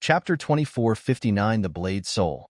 Chapter 2459 The Blade Soul.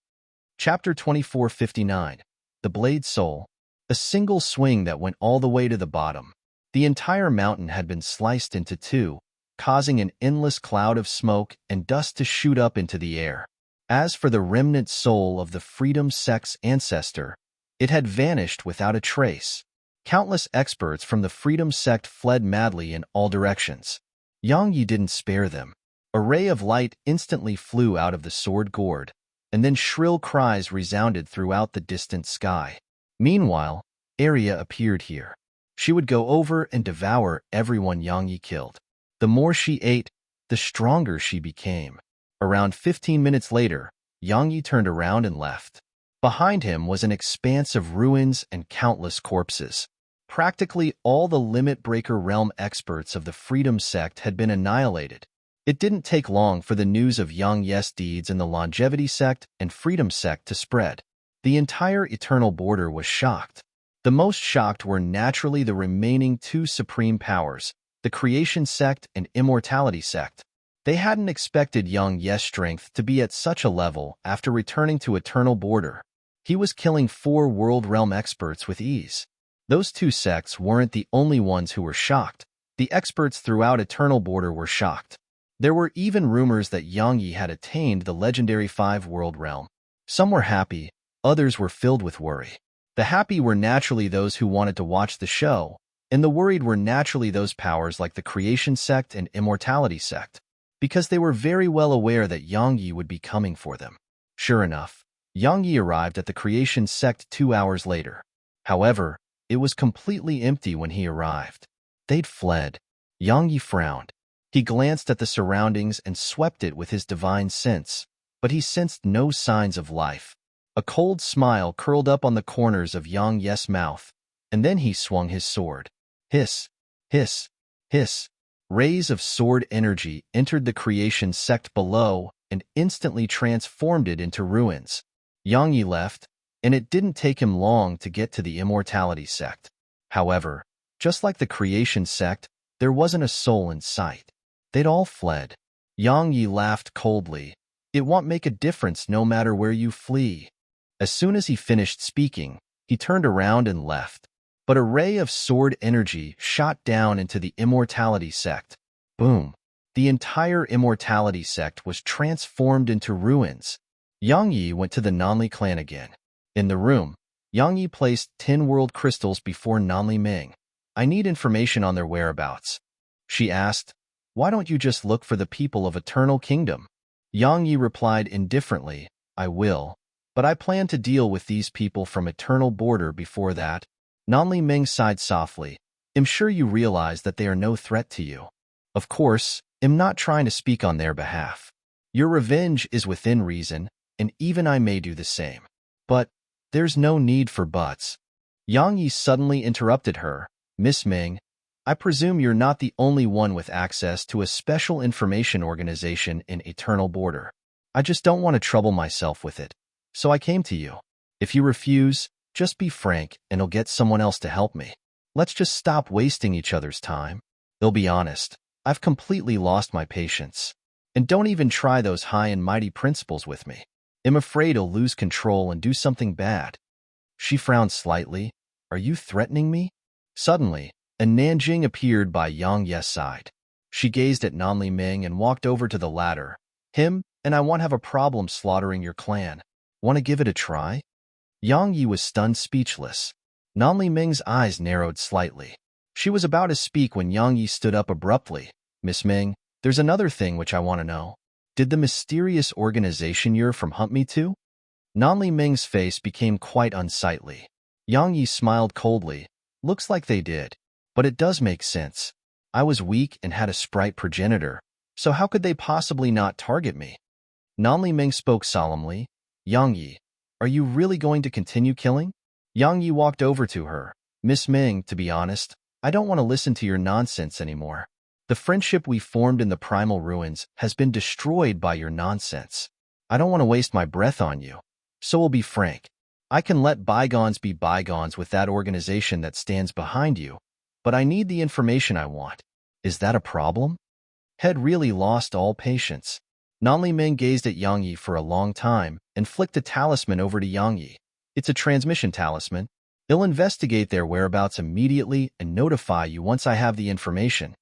Chapter 2459 The Blade Soul. A single swing that went all the way to the bottom. The entire mountain had been sliced into two, causing an endless cloud of smoke and dust to shoot up into the air. As for the remnant soul of the Freedom Sect's ancestor, it had vanished without a trace. Countless experts from the Freedom Sect fled madly in all directions. Yang Yi didn't spare them. A ray of light instantly flew out of the sword gourd, and then shrill cries resounded throughout the distant sky. Meanwhile, Arya appeared here. She would go over and devour everyone Yang Yi killed. The more she ate, the stronger she became. Around 15 minutes later, Yang Yi turned around and left. Behind him was an expanse of ruins and countless corpses. Practically all the Limit Breaker realm experts of the Freedom Sect had been annihilated. It didn't take long for the news of Yang Yi's deeds in the Longevity Sect and Freedom Sect to spread. The entire Eternal Border was shocked. The most shocked were naturally the remaining two supreme powers, the Creation Sect and Immortality Sect. They hadn't expected Yang Yi's strength to be at such a level after returning to Eternal Border. He was killing 4 World Realm experts with ease. Those two sects weren't the only ones who were shocked. The experts throughout Eternal Border were shocked. There were even rumors that Yang Yi had attained the legendary 5 World Realm. Some were happy, others were filled with worry. The happy were naturally those who wanted to watch the show, and the worried were naturally those powers like the Creation Sect and Immortality Sect, because they were very well aware that Yang Yi would be coming for them. Sure enough, Yang Yi arrived at the Creation Sect 2 hours later. However, it was completely empty when he arrived. They'd fled. Yang Yi frowned. He glanced at the surroundings and swept it with his divine sense, but he sensed no signs of life. A cold smile curled up on the corners of Yang Yi's mouth, and then he swung his sword. Hiss, hiss, hiss. Rays of sword energy entered the Creation Sect below and instantly transformed it into ruins. Yang Yi left, and it didn't take him long to get to the Immortality Sect. However, just like the Creation Sect, there wasn't a soul in sight. They'd all fled. Yang Yi laughed coldly. It won't make a difference no matter where you flee. As soon as he finished speaking, he turned around and left. But a ray of sword energy shot down into the Immortality Sect. Boom! The entire Immortality Sect was transformed into ruins. Yang Yi went to the Nanli clan again. In the room, Yang Yi placed 10 world crystals before Nanli Ming. I need information on their whereabouts. She asked, why don't you just look for the people of Eternal Kingdom? Yang Yi replied indifferently, I will, but I plan to deal with these people from Eternal Border before that. Nanli Ming sighed softly. I'm sure you realize that they are no threat to you. Of course, I'm not trying to speak on their behalf. Your revenge is within reason, and even I may do the same. But there's no need for buts. Yang Yi suddenly interrupted her. Miss Ming, I presume you're not the only one with access to a special information organization in Eternal Border. I just don't want to trouble myself with it, so I came to you. If you refuse, just be frank and I'll get someone else to help me. Let's just stop wasting each other's time. They'll be honest, I've completely lost my patience. And don't even try those high and mighty principles with me. I'm afraid I'll lose control and do something bad. She frowned slightly. Are you threatening me? Suddenly, a Nanjing appeared by Yang Yi's side. She gazed at Nanli Ming and walked over to the latter. Him and I won't have a problem slaughtering your clan. Want to give it a try? Yang Yi was stunned speechless. Nanli Ming's eyes narrowed slightly. She was about to speak when Yang Yi stood up abruptly. Miss Ming, there's another thing which I want to know. Did the mysterious organization you're from hunt me too? Nanli Ming's face became quite unsightly. Yang Yi smiled coldly. Looks like they did. But it does make sense. I was weak and had a sprite progenitor, so how could they possibly not target me? Nanli Ming spoke solemnly. Yang Yi, are you really going to continue killing? Yang Yi walked over to her. Miss Ming, to be honest, I don't want to listen to your nonsense anymore. The friendship we formed in the Primal Ruins has been destroyed by your nonsense. I don't want to waste my breath on you. So we'll be frank. I can let bygones be bygones with that organization that stands behind you, but I need the information I want. Is that a problem? Had really lost all patience. Nanli Ming gazed at Yang Yi for a long time and flicked a talisman over to Yang Yi. It's a transmission talisman. I'll investigate their whereabouts immediately and notify you once I have the information.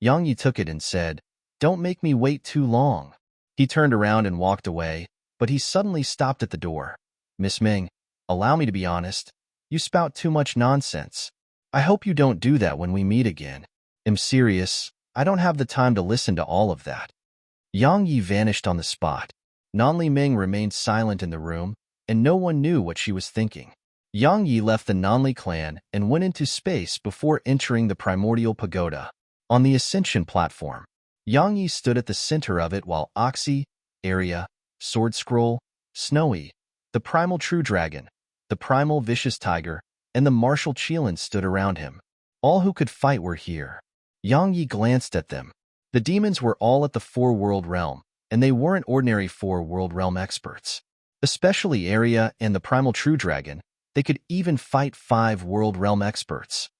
Yang Yi took it and said, "Don't make me wait too long." He turned around and walked away, but he suddenly stopped at the door. "Miss Ming, allow me to be honest. You spout too much nonsense. I hope you don't do that when we meet again. I'm serious. I don't have the time to listen to all of that." Yang Yi vanished on the spot. Nanli Ming remained silent in the room, and no one knew what she was thinking. Yang Yi left the Nanli clan and went into space before entering the primordial pagoda. On the ascension platform, Yang Yi stood at the center of it while Oxy, Arya, Sword Scroll, Snowy, the primal true dragon, the primal vicious tiger, and the martial Qilin stood around him. All who could fight were here. Yang Yi glanced at them. The demons were all at the four-world realm, and they weren't ordinary four-world realm experts. Especially Arya and the primal true dragon, they could even fight five-world realm experts.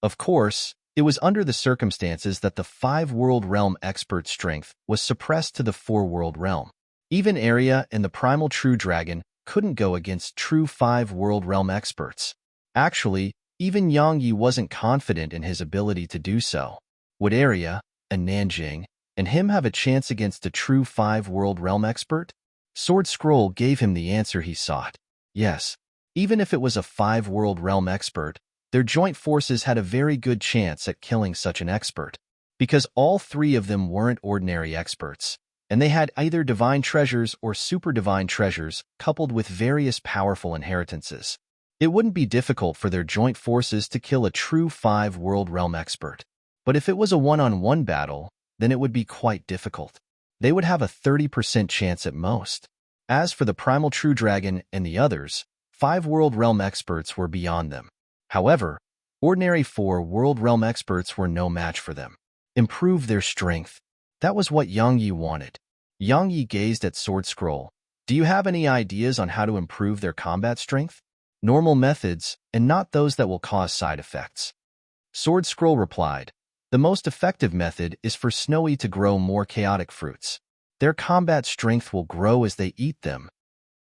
Of course, it was under the circumstances that the five-world realm expert strength was suppressed to the four-world realm. Even Arya and the primal true dragon couldn't go against true five-world realm experts. Actually, even Yang Yi wasn't confident in his ability to do so. Would Arya, and Nanjing, and him have a chance against a true five-world realm expert? Sword Scroll gave him the answer he sought. Yes, even if it was a five-world realm expert, their joint forces had a very good chance at killing such an expert, because all three of them weren't ordinary experts, and they had either divine treasures or super divine treasures coupled with various powerful inheritances. It wouldn't be difficult for their joint forces to kill a true five-world realm expert. But if it was a one-on-one battle, then it would be quite difficult. They would have a 30% chance at most. As for the primal true dragon and the others, five-world realm experts were beyond them. However, ordinary four-world realm experts were no match for them. Improve their strength. That was what Yang Yi wanted. Yang Yi gazed at Sword Scroll. Do you have any ideas on how to improve their combat strength? Normal methods, and not those that will cause side effects. Sword Scroll replied, the most effective method is for Snowy to grow more chaotic fruits. Their combat strength will grow as they eat them.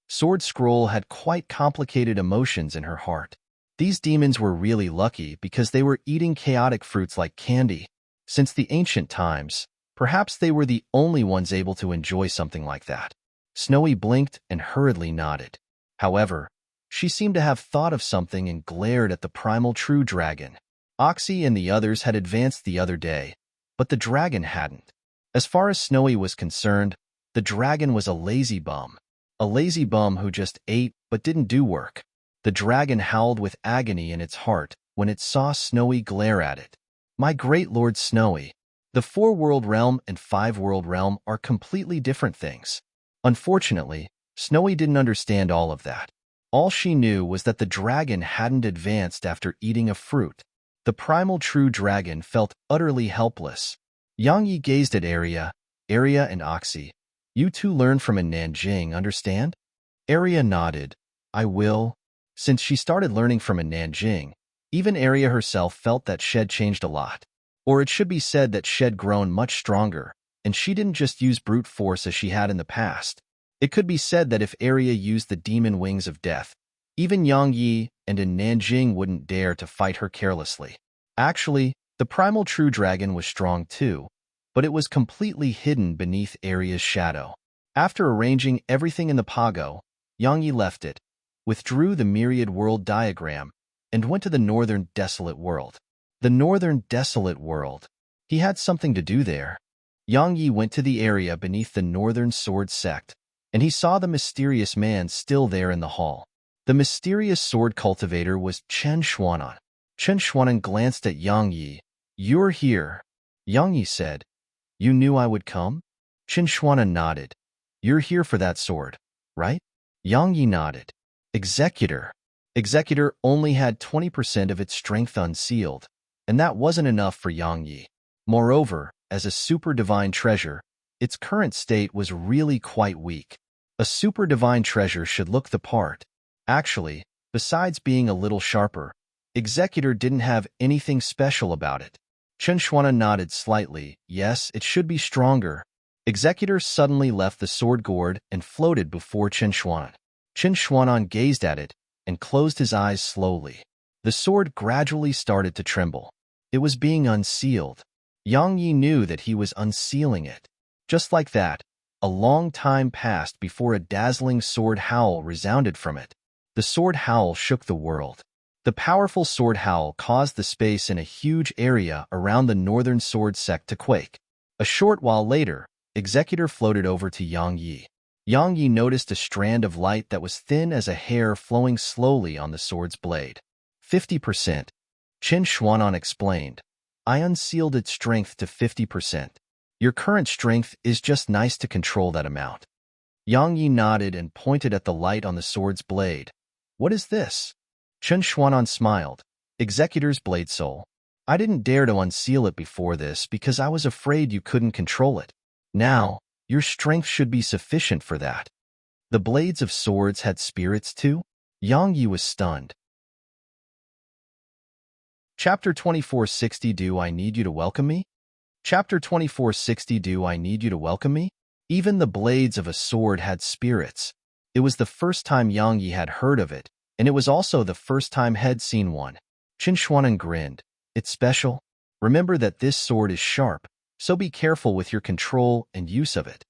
Sword Scroll had quite complicated emotions in her heart. These demons were really lucky because they were eating chaotic fruits like candy. Since the ancient times, perhaps they were the only ones able to enjoy something like that. Snowy blinked and hurriedly nodded. However, she seemed to have thought of something and glared at the primal true dragon. Oxy and the others had advanced the other day, but the dragon hadn't. As far as Snowy was concerned, the dragon was a lazy bum. A lazy bum who just ate but didn't do work. The dragon howled with agony in its heart when it saw Snowy glare at it. My great Lord Snowy, the four-world realm and five-world realm are completely different things. Unfortunately, Snowy didn't understand all of that. All she knew was that the dragon hadn't advanced after eating a fruit. The primal true dragon felt utterly helpless. Yang Yi gazed at Arya and Oxy. You two learn from a Nanjing, understand? Arya nodded. I will. Since she started learning from a Nanjing, even Arya herself felt that Shed changed a lot. Or it should be said that Shed grown much stronger, and she didn't just use brute force as she had in the past. It could be said that if Arya used the demon wings of death, even Yang Yi and a Nanjing wouldn't dare to fight her carelessly. Actually, the primal true dragon was strong too, but it was completely hidden beneath Arya's shadow. After arranging everything in the Pago, Yang Yi left it, withdrew the myriad world diagram, and went to the northern desolate world. The northern desolate world. He had something to do there. Yang Yi went to the area beneath the northern sword sect, and he saw the mysterious man still there in the hall. The mysterious sword cultivator was Chen Xuanan. Chen Xuanan glanced at Yang Yi. You're here. Yang Yi said, You knew I would come? Chen Xuanan nodded. You're here for that sword, right? Yang Yi nodded. Executor. Executor only had 20% of its strength unsealed, and that wasn't enough for Yang Yi. Moreover, as a super divine treasure, its current state was really quite weak. A super divine treasure should look the part. Actually, besides being a little sharper, Executor didn't have anything special about it. Chen Xuanan nodded slightly. Yes, it should be stronger. Executor suddenly left the sword gourd and floated before Chen Xuanan. Chen Xuanan gazed at it and closed his eyes slowly. The sword gradually started to tremble. It was being unsealed. Yang Yi knew that he was unsealing it. Just like that, a long time passed before a dazzling sword howl resounded from it. The sword howl shook the world. The powerful sword howl caused the space in a huge area around the northern sword sect to quake. A short while later, Executor floated over to Yang Yi. Yang Yi noticed a strand of light that was thin as a hair flowing slowly on the sword's blade. 50%. Chen Xuanan explained. I unsealed its strength to 50%. Your current strength is just nice to control that amount. Yang Yi nodded and pointed at the light on the sword's blade. What is this? Chen Xuanan smiled. Executor's blade soul. I didn't dare to unseal it before this because I was afraid you couldn't control it. Now, your strength should be sufficient for that. The blades of swords had spirits too? Yang Yi was stunned. Chapter 2460. Do I need you to welcome me? Chapter 2460. Do I need you to welcome me? Even the blades of a sword had spirits. It was the first time Yang Yi had heard of it, and it was also the first time he'd seen one. Chen Xuanan grinned. It's special. Remember that this sword is sharp, so be careful with your control and use of it.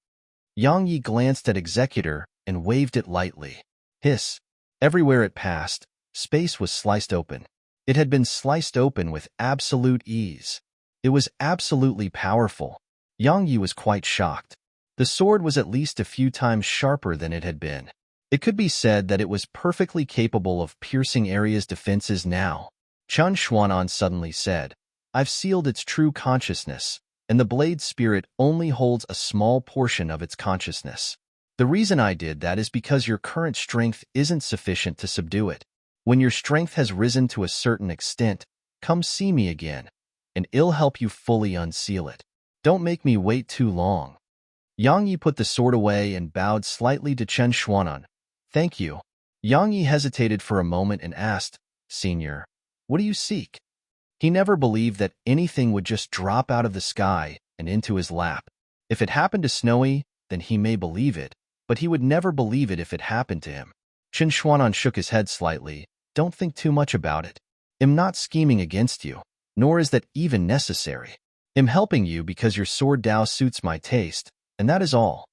Yang Yi glanced at Executor and waved it lightly. Hiss. Everywhere it passed, space was sliced open. It had been sliced open with absolute ease. It was absolutely powerful. Yang Yi was quite shocked. The sword was at least a few times sharper than it had been. It could be said that it was perfectly capable of piercing areas' defenses now. Chen Xuanan suddenly said, I've sealed its true consciousness, and the blade spirit only holds a small portion of its consciousness. The reason I did that is because your current strength isn't sufficient to subdue it. When your strength has risen to a certain extent, come see me again, and I'll help you fully unseal it. Don't make me wait too long. Yang Yi put the sword away and bowed slightly to Chen Xuanan. Thank you. Yang Yi hesitated for a moment and asked, Senior, what do you seek? He never believed that anything would just drop out of the sky and into his lap. If it happened to Snowy, then he may believe it, but he would never believe it if it happened to him. Chen Xuanan shook his head slightly. Don't think too much about it. I'm not scheming against you, nor is that even necessary. I'm helping you because your sword Dao suits my taste, and that is all.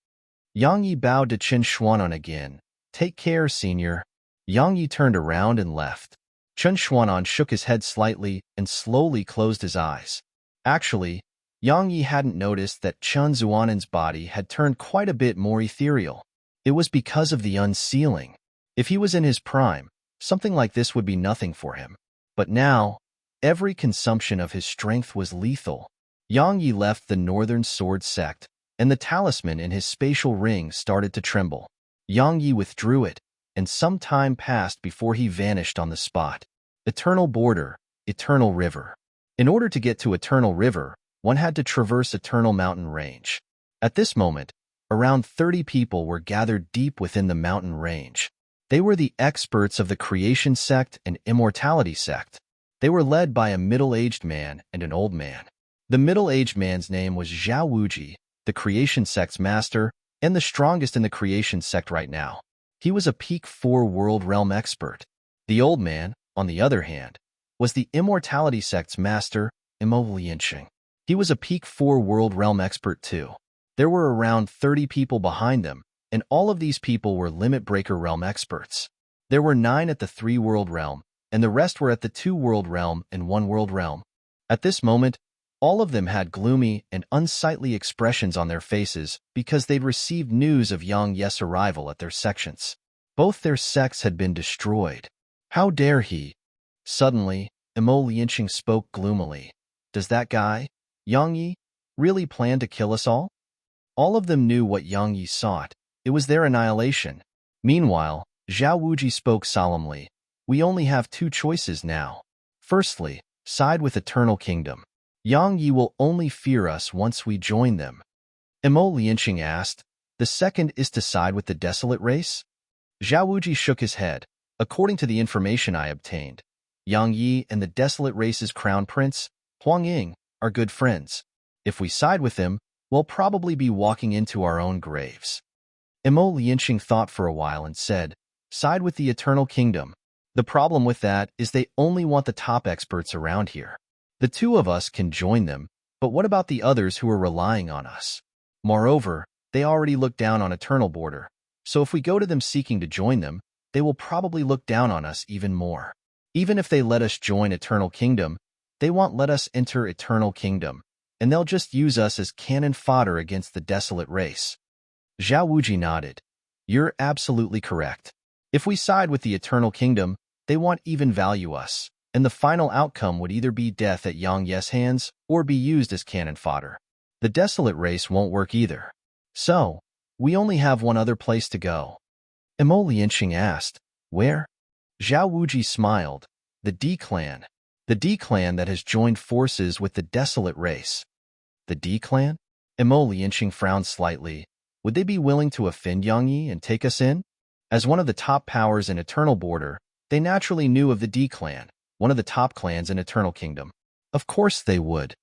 Yang Yi bowed to Chen Xuanan again. Take care, Senior. Yang Yi turned around and left. Chen Xuanan shook his head slightly and slowly closed his eyes. Actually, Yang Yi hadn't noticed that Chen Xuanan's body had turned quite a bit more ethereal. It was because of the unsealing. If he was in his prime, something like this would be nothing for him. But now, every consumption of his strength was lethal. Yang Yi left the northern sword sect, and the talisman in his spatial ring started to tremble. Yang Yi withdrew it, and some time passed before he vanished on the spot. Eternal border, eternal river. In order to get to Eternal River, one had to traverse Eternal Mountain Range. At this moment, around 30 people were gathered deep within the mountain range. They were the experts of the Creation Sect and Immortality Sect. They were led by a middle-aged man and an old man. The middle-aged man's name was Zhao Wuji, the Creation Sect's master, and the strongest in the Creation Sect right now. He was a Peak 4 World Realm expert. The old man, on the other hand, was the Immortality Sect's master, Lianxing. He was a Peak 4 World Realm expert too. There were around 30 people behind them, and all of these people were Limit Breaker Realm experts. There were 9 at the 3 World Realm, and the rest were at the 2 World Realm and 1 World Realm. At this moment, all of them had gloomy and unsightly expressions on their faces because they'd received news of Yang Yi's arrival at their sections. Both their sects had been destroyed. How dare he? Suddenly, Lianxing spoke gloomily. Does that guy, Yang Yi, really plan to kill us all? All of them knew what Yang Yi sought. It was their annihilation. Meanwhile, Zhao Wuji spoke solemnly. We only have 2 choices now. Firstly, side with Eternal Kingdom. Yang Yi will only fear us once we join them. Lianxing asked. The second is to side with the Desolate Race? Zhao Wuji shook his head. According to the information I obtained, Yang Yi and the Desolate Race's crown prince, Huang Ying, are good friends. If we side with them, we'll probably be walking into our own graves. Imo Lianqing thought for a while and said, side with the Eternal Kingdom. The problem with that is they only want the top experts around here. The two of us can join them, but what about the others who are relying on us? Moreover, they already look down on Eternal Border, so if we go to them seeking to join them, they will probably look down on us even more. Even if they let us join Eternal Kingdom, they won't let us enter Eternal Kingdom, and they'll just use us as cannon fodder against the desolate race. Zhao Wuji nodded. You're absolutely correct. If we side with the Eternal Kingdom, they won't even value us, and the final outcome would either be death at Yang Ye's hands or be used as cannon fodder. The desolate race won't work either. So, we only have one other place to go. Imo Lianqing asked, where? Zhao Wuji smiled. The D clan. The D clan that has joined forces with the desolate race. The D clan? Imo Lianqing frowned slightly. Would they be willing to offend Yang Yi and take us in? As one of the top powers in Eternal Border, they naturally knew of the D clan, one of the top clans in Eternal Kingdom. Of course they would.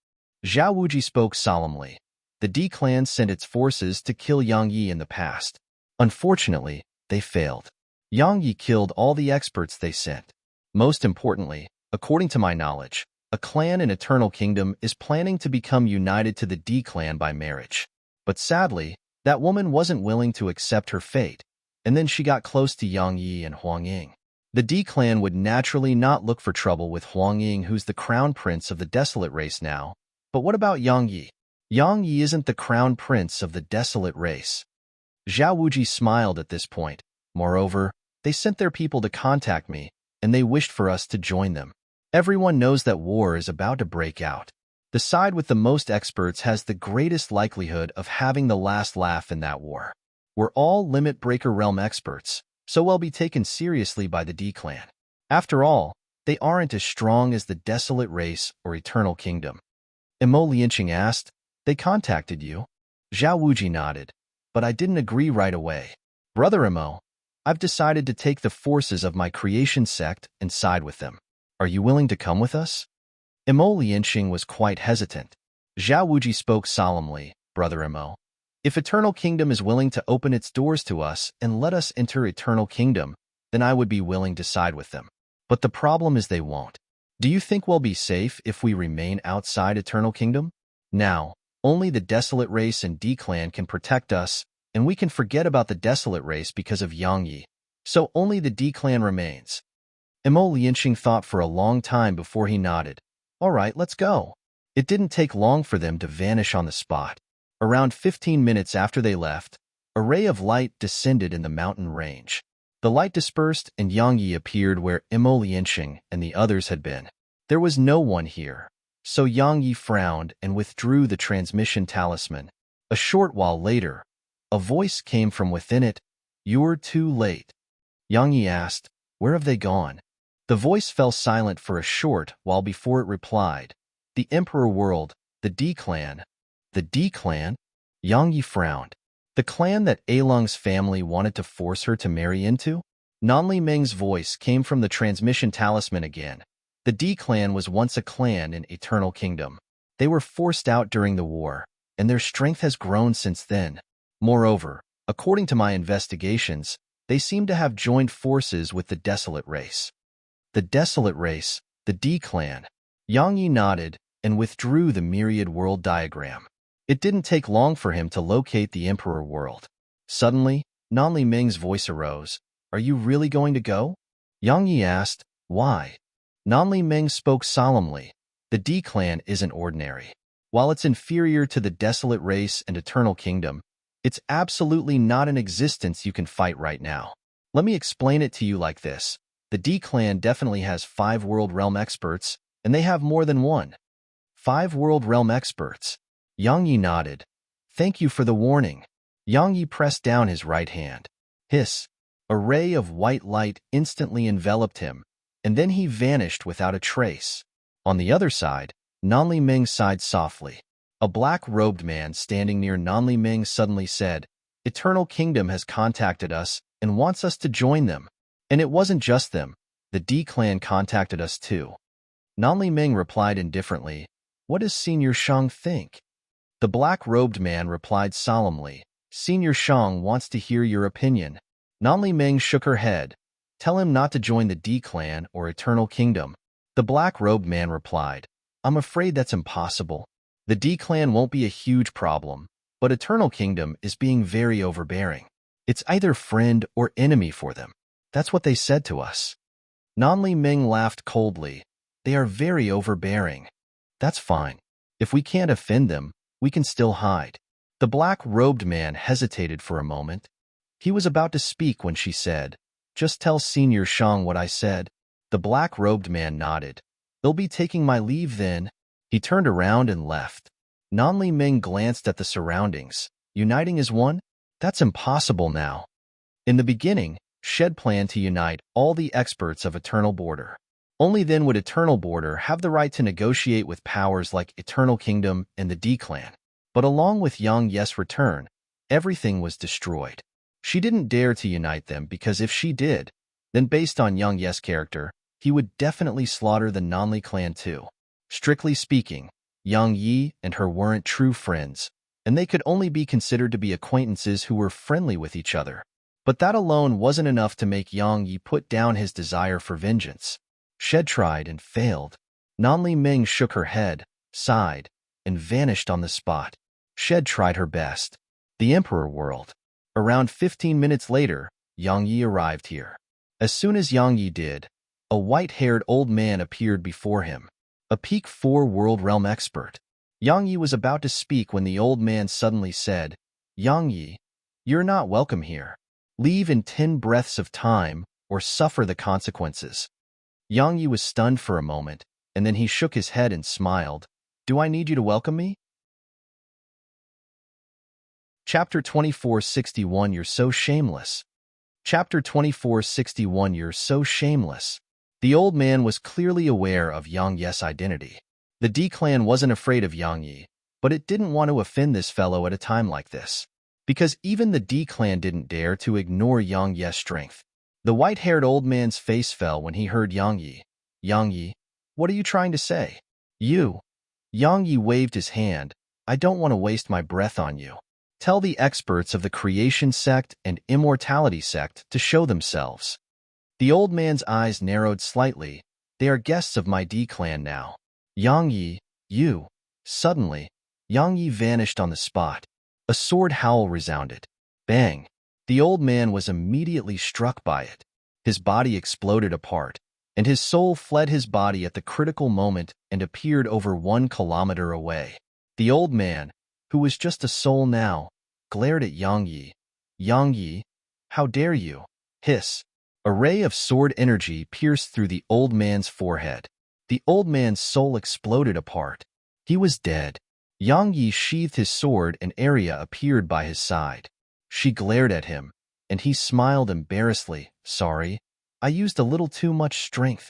Zhao Wuji spoke solemnly. The D clan sent its forces to kill Yang Yi in the past. Unfortunately, they failed. Yang Yi killed all the experts they sent. Most importantly, according to my knowledge, a clan in Eternal Kingdom is planning to become united to the D clan by marriage. But sadly, that woman wasn't willing to accept her fate, and then she got close to Yang Yi and Huang Ying. The D clan would naturally not look for trouble with Huang Ying, who's the crown prince of the desolate race now. But what about Yang Yi? Yang Yi isn't the crown prince of the desolate race. Zhao Wuji smiled at this point. Moreover, they sent their people to contact me, and they wished for us to join them. Everyone knows that war is about to break out. The side with the most experts has the greatest likelihood of having the last laugh in that war. We're all Limit Breaker Realm experts, so we'll be taken seriously by the D clan. After all, they aren't as strong as the desolate race or Eternal Kingdom. Imo Lianqing asked, they contacted you? Zhao Wuji nodded, but I didn't agree right away. Brother Imo, I've decided to take the forces of my creation sect and side with them. Are you willing to come with us? Imo Lianqing was quite hesitant. Zhao Wuji spoke solemnly, Brother Imo. If Eternal Kingdom is willing to open its doors to us and let us enter Eternal Kingdom, then I would be willing to side with them. But the problem is they won't. Do you think we'll be safe if we remain outside Eternal Kingdom? Now, only the desolate race and D clan can protect us, and we can forget about the desolate race because of Yang Yi. So only the D clan remains. Imo Lianqing thought for a long time before he nodded. All right, let's go. It didn't take long for them to vanish on the spot. Around 15 minutes after they left, a ray of light descended in the mountain range. The light dispersed and Yang Yi appeared where Imo Lianqing and the others had been. There was no one here, so Yang Yi frowned and withdrew the transmission talisman. A short while later, a voice came from within it. You're too late. Yang Yi asked, where have they gone? The voice fell silent for a short while before it replied, the Emperor World, the D clan. The D clan? Yang Yi frowned. The clan that Alung's family wanted to force her to marry into? Nanli Meng's voice came from the transmission talisman again. The D clan was once a clan in Eternal Kingdom. They were forced out during the war, and their strength has grown since then. Moreover, according to my investigations, they seem to have joined forces with the desolate race. The desolate race, the D clan. Yang Yi nodded and withdrew the myriad world diagram. It didn't take long for him to locate the Emperor World. Suddenly, Nanli Meng's voice arose. Are you really going to go? Yang Yi asked, why? Nanli Meng spoke solemnly. The D clan isn't ordinary. While it's inferior to the desolate race and Eternal Kingdom, it's absolutely not an existence you can fight right now. Let me explain it to you like this. The D clan definitely has 5 World Realm experts, and they have more than one. 5 World Realm experts. Yang Yi nodded. Thank you for the warning. Yang Yi pressed down his right hand. Hiss. A ray of white light instantly enveloped him, and then he vanished without a trace. On the other side, Nanli Meng sighed softly. A black-robed man standing near Nanli Meng suddenly said, Eternal Kingdom has contacted us and wants us to join them. And it wasn't just them. The D clan contacted us too. Nanli Meng replied indifferently, what does Senior Shang think? The black-robed man replied solemnly, Senior Shang wants to hear your opinion. Nanli Ming shook her head. Tell him not to join the D clan or Eternal Kingdom. The black-robed man replied, I'm afraid that's impossible. The D clan won't be a huge problem, but Eternal Kingdom is being very overbearing. It's either friend or enemy for them. That's what they said to us. Nanli Ming laughed coldly. They are very overbearing. That's fine. If we can't offend them, we can still hide. The black-robed man hesitated for a moment. He was about to speak when she said, Just tell Senior Shang what I said. The black-robed man nodded. They'll be taking my leave then. He turned around and left. Nanli Ming glanced at the surroundings. Uniting as one? That's impossible now. In the beginning, Shed planned to unite all the experts of Eternal Border. Only then would Eternal Border have the right to negotiate with powers like Eternal Kingdom and the D clan. But along with Yang Ye's return, everything was destroyed. She didn't dare to unite them because if she did, then based on Yang Ye's character, he would definitely slaughter the Nanli clan too. Strictly speaking, Yang Yi and her weren't true friends, and they could only be considered to be acquaintances who were friendly with each other. But that alone wasn't enough to make Yang Yi put down his desire for vengeance. Shed tried and failed. Nanli Ming shook her head, sighed, and vanished on the spot. Shed tried her best. The Emperor whirled. Around 15 minutes later, Yang Yi arrived here. As soon as Yang Yi did, a white-haired old man appeared before him, a Peak 4 World Realm expert. Yang Yi was about to speak when the old man suddenly said, Yang Yi, you're not welcome here. Leave in 10 breaths of time or suffer the consequences. Yang Yi was stunned for a moment, and then he shook his head and smiled. Do I need you to welcome me? Chapter 2461 You're so shameless. Chapter 2461 You're so shameless. The old man was clearly aware of Yang Ye's identity. The D clan wasn't afraid of Yang Yi, but it didn't want to offend this fellow at a time like this. Because even the D clan didn't dare to ignore Yang Ye's strength. The white-haired old man's face fell when he heard Yang Yi. Yang Yi, what are you trying to say? You. Yang Yi waved his hand. I don't want to waste my breath on you. Tell the experts of the Creation Sect and Immortality Sect to show themselves. The old man's eyes narrowed slightly. They are guests of my D clan now. Yang Yi, you. Suddenly, Yang Yi vanished on the spot. A sword howl resounded. Bang! The old man was immediately struck by it. His body exploded apart, and his soul fled his body at the critical moment and appeared over 1 kilometer away. The old man, who was just a soul now, glared at Yang Yi. Yang Yi, how dare you? Hiss. A ray of sword energy pierced through the old man's forehead. The old man's soul exploded apart. He was dead. Yang Yi sheathed his sword and Arya appeared by his side. She glared at him, and he smiled embarrassedly. Sorry, I used a little too much strength.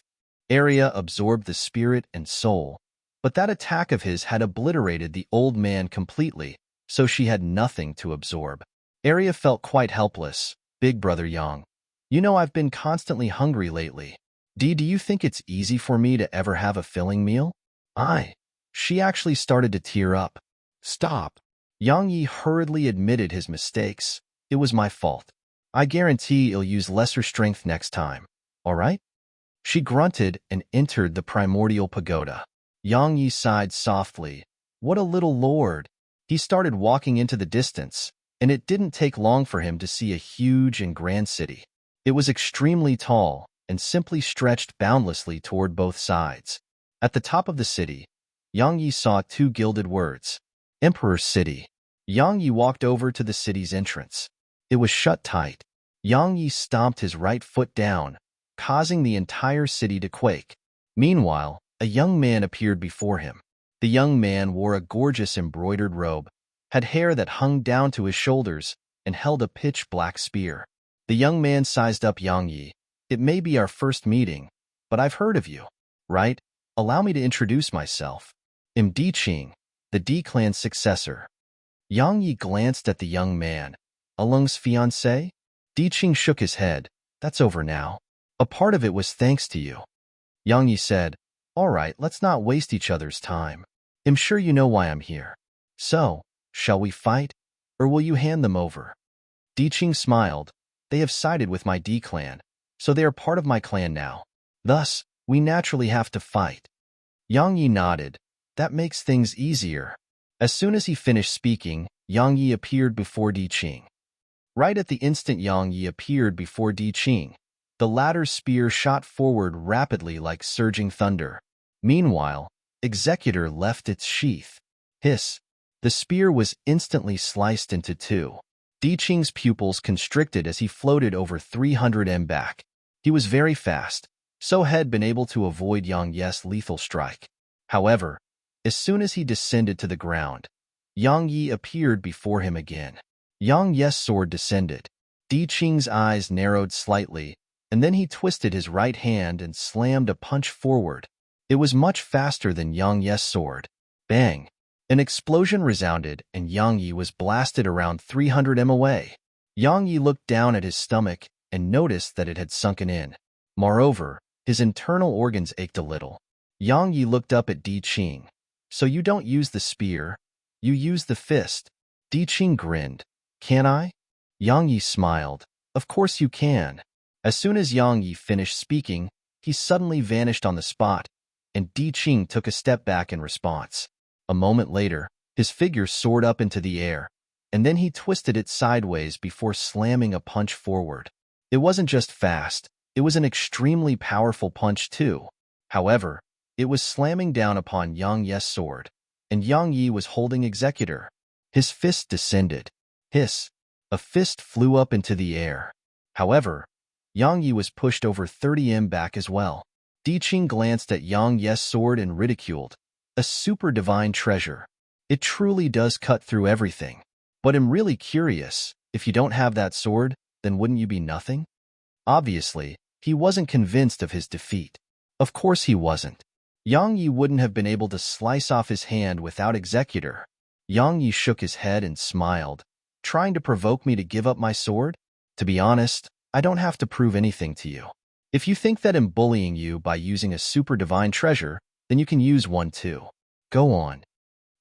Arya absorbed the spirit and soul, but that attack of his had obliterated the old man completely, so she had nothing to absorb. Arya felt quite helpless. Big brother Yang, you know I've been constantly hungry lately. Do you think it's easy for me to ever have a filling meal? She actually started to tear up. Stop. Yang Yi hurriedly admitted his mistakes. It was my fault. I guarantee you'll use lesser strength next time. All right? She grunted and entered the primordial pagoda. Yang Yi sighed softly. What a little lord. He started walking into the distance, and it didn't take long for him to see a huge and grand city. It was extremely tall and simply stretched boundlessly toward both sides. At the top of the city, Yang Yi saw 2 gilded words. Emperor's City. Yang Yi walked over to the city's entrance. It was shut tight. Yang Yi stomped his right foot down, causing the entire city to quake. Meanwhile, a young man appeared before him. The young man wore a gorgeous embroidered robe, had hair that hung down to his shoulders, and held a pitch-black spear. The young man sized up Yang Yi. It may be our first meeting, but I've heard of you, right? Allow me to introduce myself. I'm Diqing, the D clan's successor. Yang Yi glanced at the young man. Alung's fiancé? Diqing shook his head. That's over now. A part of it was thanks to you. Yang Yi said, all right, let's not waste each other's time. I'm sure you know why I'm here. So, shall we fight, or will you hand them over? Di Qing smiled. They have sided with my D clan, so they are part of my clan now. Thus, we naturally have to fight. Yang Yi nodded. That makes things easier. As soon as he finished speaking, Yang Yi appeared before Di Qing. Right at the instant Yang Yi appeared before Di Qing, the latter's spear shot forward rapidly like surging thunder. Meanwhile, Executor left its sheath. Hiss! The spear was instantly sliced into two. Di Qing's pupils constricted as he floated over 300 m back. He was very fast, so had been able to avoid Yang Yi's lethal strike. However, as soon as he descended to the ground, Yang Yi appeared before him again. Yang Yi's sword descended. Di Qing's eyes narrowed slightly, and then he twisted his right hand and slammed a punch forward. It was much faster than Yang Yi's sword. Bang! An explosion resounded, and Yang Yi was blasted around 300 m away. Yang Yi looked down at his stomach and noticed that it had sunken in. Moreover, his internal organs ached a little. Yang Yi looked up at Di Qing. So you don't use the spear, you use the fist. Di Qing grinned. Can I? Yang Yi smiled. Of course you can. As soon as Yang Yi finished speaking, he suddenly vanished on the spot, and Di Qing took a step back in response. A moment later, his figure soared up into the air, and then he twisted it sideways before slamming a punch forward. It wasn't just fast, it was an extremely powerful punch too. However, it was slamming down upon Yang Yi's sword, and Yang Yi was holding Executor. His fist descended. Hiss! A fist flew up into the air. However, Yang Yi was pushed over 30 m back as well. Di Qing glanced at Yang Yi's sword and ridiculed. A super divine treasure. It truly does cut through everything. But I'm really curious, if you don't have that sword, then wouldn't you be nothing? Obviously, he wasn't convinced of his defeat. Of course he wasn't. Yang Yi wouldn't have been able to slice off his hand without Executor. Yang Yi shook his head and smiled. Trying to provoke me to give up my sword? To be honest, I don't have to prove anything to you. If you think that I'm bullying you by using a super divine treasure, then you can use one too. Go on.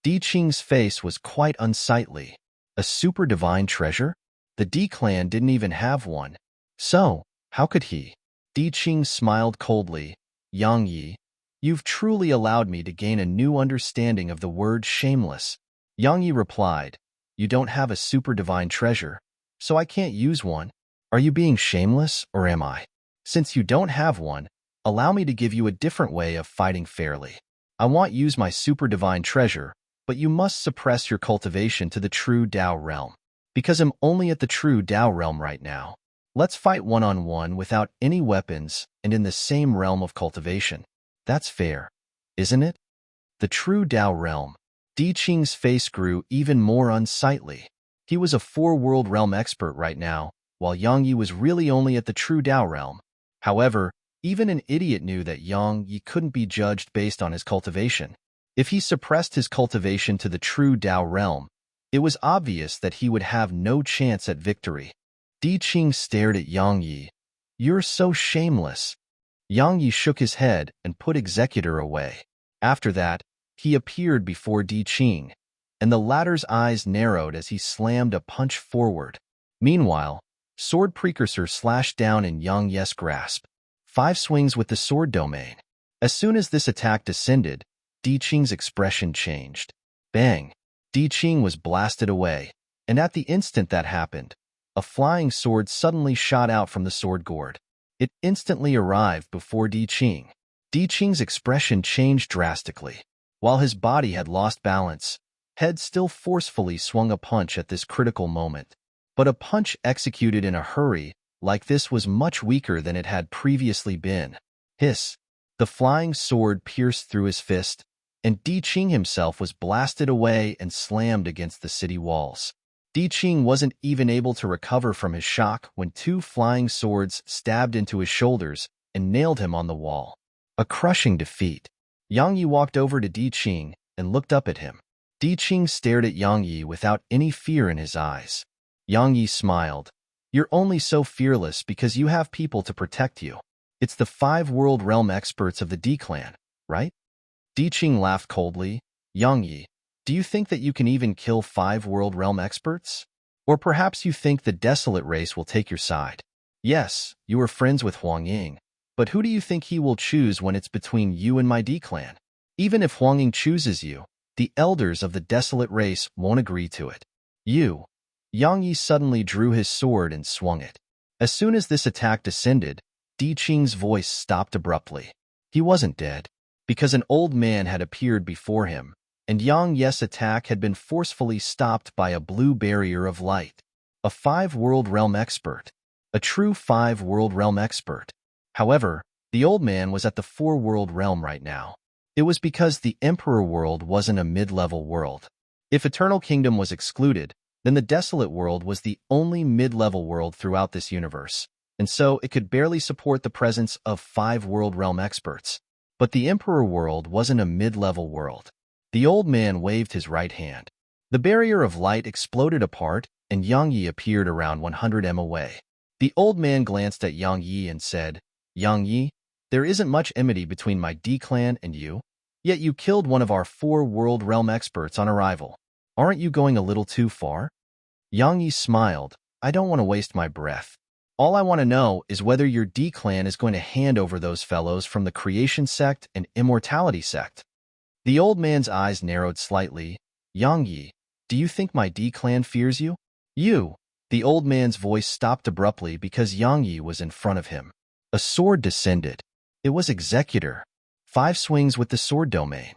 Di Qing's face was quite unsightly. A super divine treasure? The D clan didn't even have one. So, how could he? Di Qing smiled coldly. Yang Yi, you've truly allowed me to gain a new understanding of the word shameless. Yang Yi replied, you don't have a super divine treasure, so I can't use one. Are you being shameless, or am I? Since you don't have one, allow me to give you a different way of fighting fairly. I want to use my super divine treasure, but you must suppress your cultivation to the true Tao realm. Because I'm only at the true Tao realm right now. Let's fight one-on-one without any weapons and in the same realm of cultivation. That's fair, isn't it? The true Tao realm. Di Qing's face grew even more unsightly. He was a four-world realm expert right now, while Yang Yi was really only at the true Tao realm. However, even an idiot knew that Yang Yi couldn't be judged based on his cultivation. If he suppressed his cultivation to the true Tao realm, it was obvious that he would have no chance at victory. Di Qing stared at Yang Yi. You're so shameless. Yang Yi shook his head and put Executor away. After that, he appeared before Di Qing, and the latter's eyes narrowed as he slammed a punch forward. Meanwhile, Sword Precursor slashed down in Yang Yi's grasp. 5 swings with the sword domain. As soon as this attack descended, Di Qing's expression changed. Bang! Di Qing was blasted away, and at the instant that happened, a flying sword suddenly shot out from the sword gourd. It instantly arrived before Di Qing. Di Qing's expression changed drastically. While his body had lost balance, Head still forcefully swung a punch at this critical moment. But a punch executed in a hurry like this was much weaker than it had previously been. Hiss! The flying sword pierced through his fist, and Di Qing himself was blasted away and slammed against the city walls. Di Qing wasn't even able to recover from his shock when 2 flying swords stabbed into his shoulders and nailed him on the wall. A crushing defeat. Yang Yi walked over to Di Qing and looked up at him. Di Qing stared at Yang Yi without any fear in his eyes. Yang Yi smiled. You're only so fearless because you have people to protect you. It's the 5 world realm experts of the D clan, right? Di Qing laughed coldly. Yang Yi, Do you think that you can even kill 5 World Realm experts? Or perhaps you think the Desolate race will take your side? Yes, you are friends with Huang Ying, but who do you think he will choose when it's between you and my D-clan? Even if Huang Ying chooses you, the elders of the Desolate race won't agree to it. Yang Yi suddenly drew his sword and swung it. As soon as this attack descended, Di Qing's voice stopped abruptly. He wasn't dead, because an old man had appeared before him, and Yang Yi's attack had been forcefully stopped by a blue barrier of light. A 5 World Realm expert. A true 5 World Realm expert. However, the old man was at the 4 World Realm right now. It was because the Emperor world wasn't a mid-level world. If Eternal Kingdom was excluded, then the Desolate world was the only mid-level world throughout this universe, and so it could barely support the presence of 5 World Realm experts. But the Emperor world wasn't a mid-level world. The old man waved his right hand. The barrier of light exploded apart, and Yang Yi appeared around 100 m away. The old man glanced at Yang Yi and said, "Yang Yi, there isn't much enmity between my D-clan and you, yet you killed one of our 4 World Realm experts on arrival. Aren't you going a little too far?" Yang Yi smiled. "I don't want to waste my breath. All I want to know is whether your D-clan is going to hand over those fellows from the Creation Sect and Immortality Sect." The old man's eyes narrowed slightly. "Yang Yi, do you think my D-clan fears you?" The old man's voice stopped abruptly because Yang Yi was in front of him. A sword descended. It was Executor. 5 swings with the sword domain.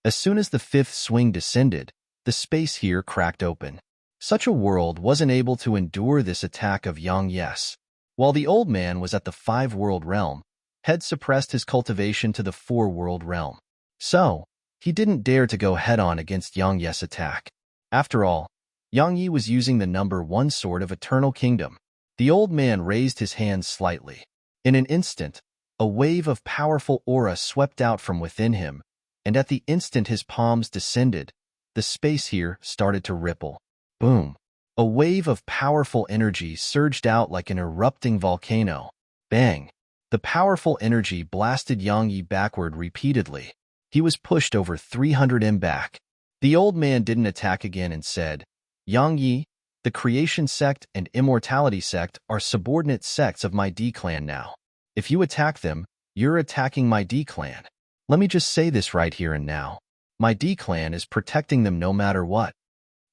As soon as the 5th swing descended, the space here cracked open. Such a world wasn't able to endure this attack of Yang Yi's. While the old man was at the 5 World Realm, had suppressed his cultivation to the 4 World Realm. So, he didn't dare to go head-on against Yang Yi's attack. After all, Yang Yi was using the number 1 sword of Eternal Kingdom. The old man raised his hands slightly. In an instant, a wave of powerful aura swept out from within him, and at the instant his palms descended, the space here started to ripple. Boom! A wave of powerful energy surged out like an erupting volcano. Bang! The powerful energy blasted Yang Yi backward repeatedly. He was pushed over 300 m back. The old man didn't attack again and said, "Yang Yi, the Creation Sect and Immortality Sect are subordinate sects of my D-clan now. If you attack them, you're attacking my D-clan. Let me just say this right here and now. My D-clan is protecting them no matter what."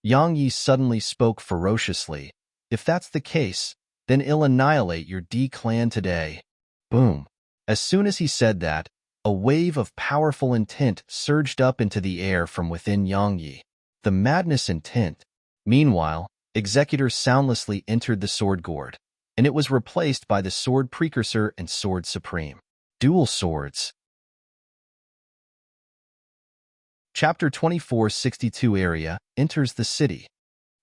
Yang Yi suddenly spoke ferociously. "If that's the case, then I'll annihilate your D-clan today." Boom! As soon as he said that, a wave of powerful intent surged up into the air from within Yang Yi. The madness intent. Meanwhile, Executor soundlessly entered the sword gourd, and it was replaced by the sword precursor and sword supreme. Dual swords. Chapter 2462 Area enters the city.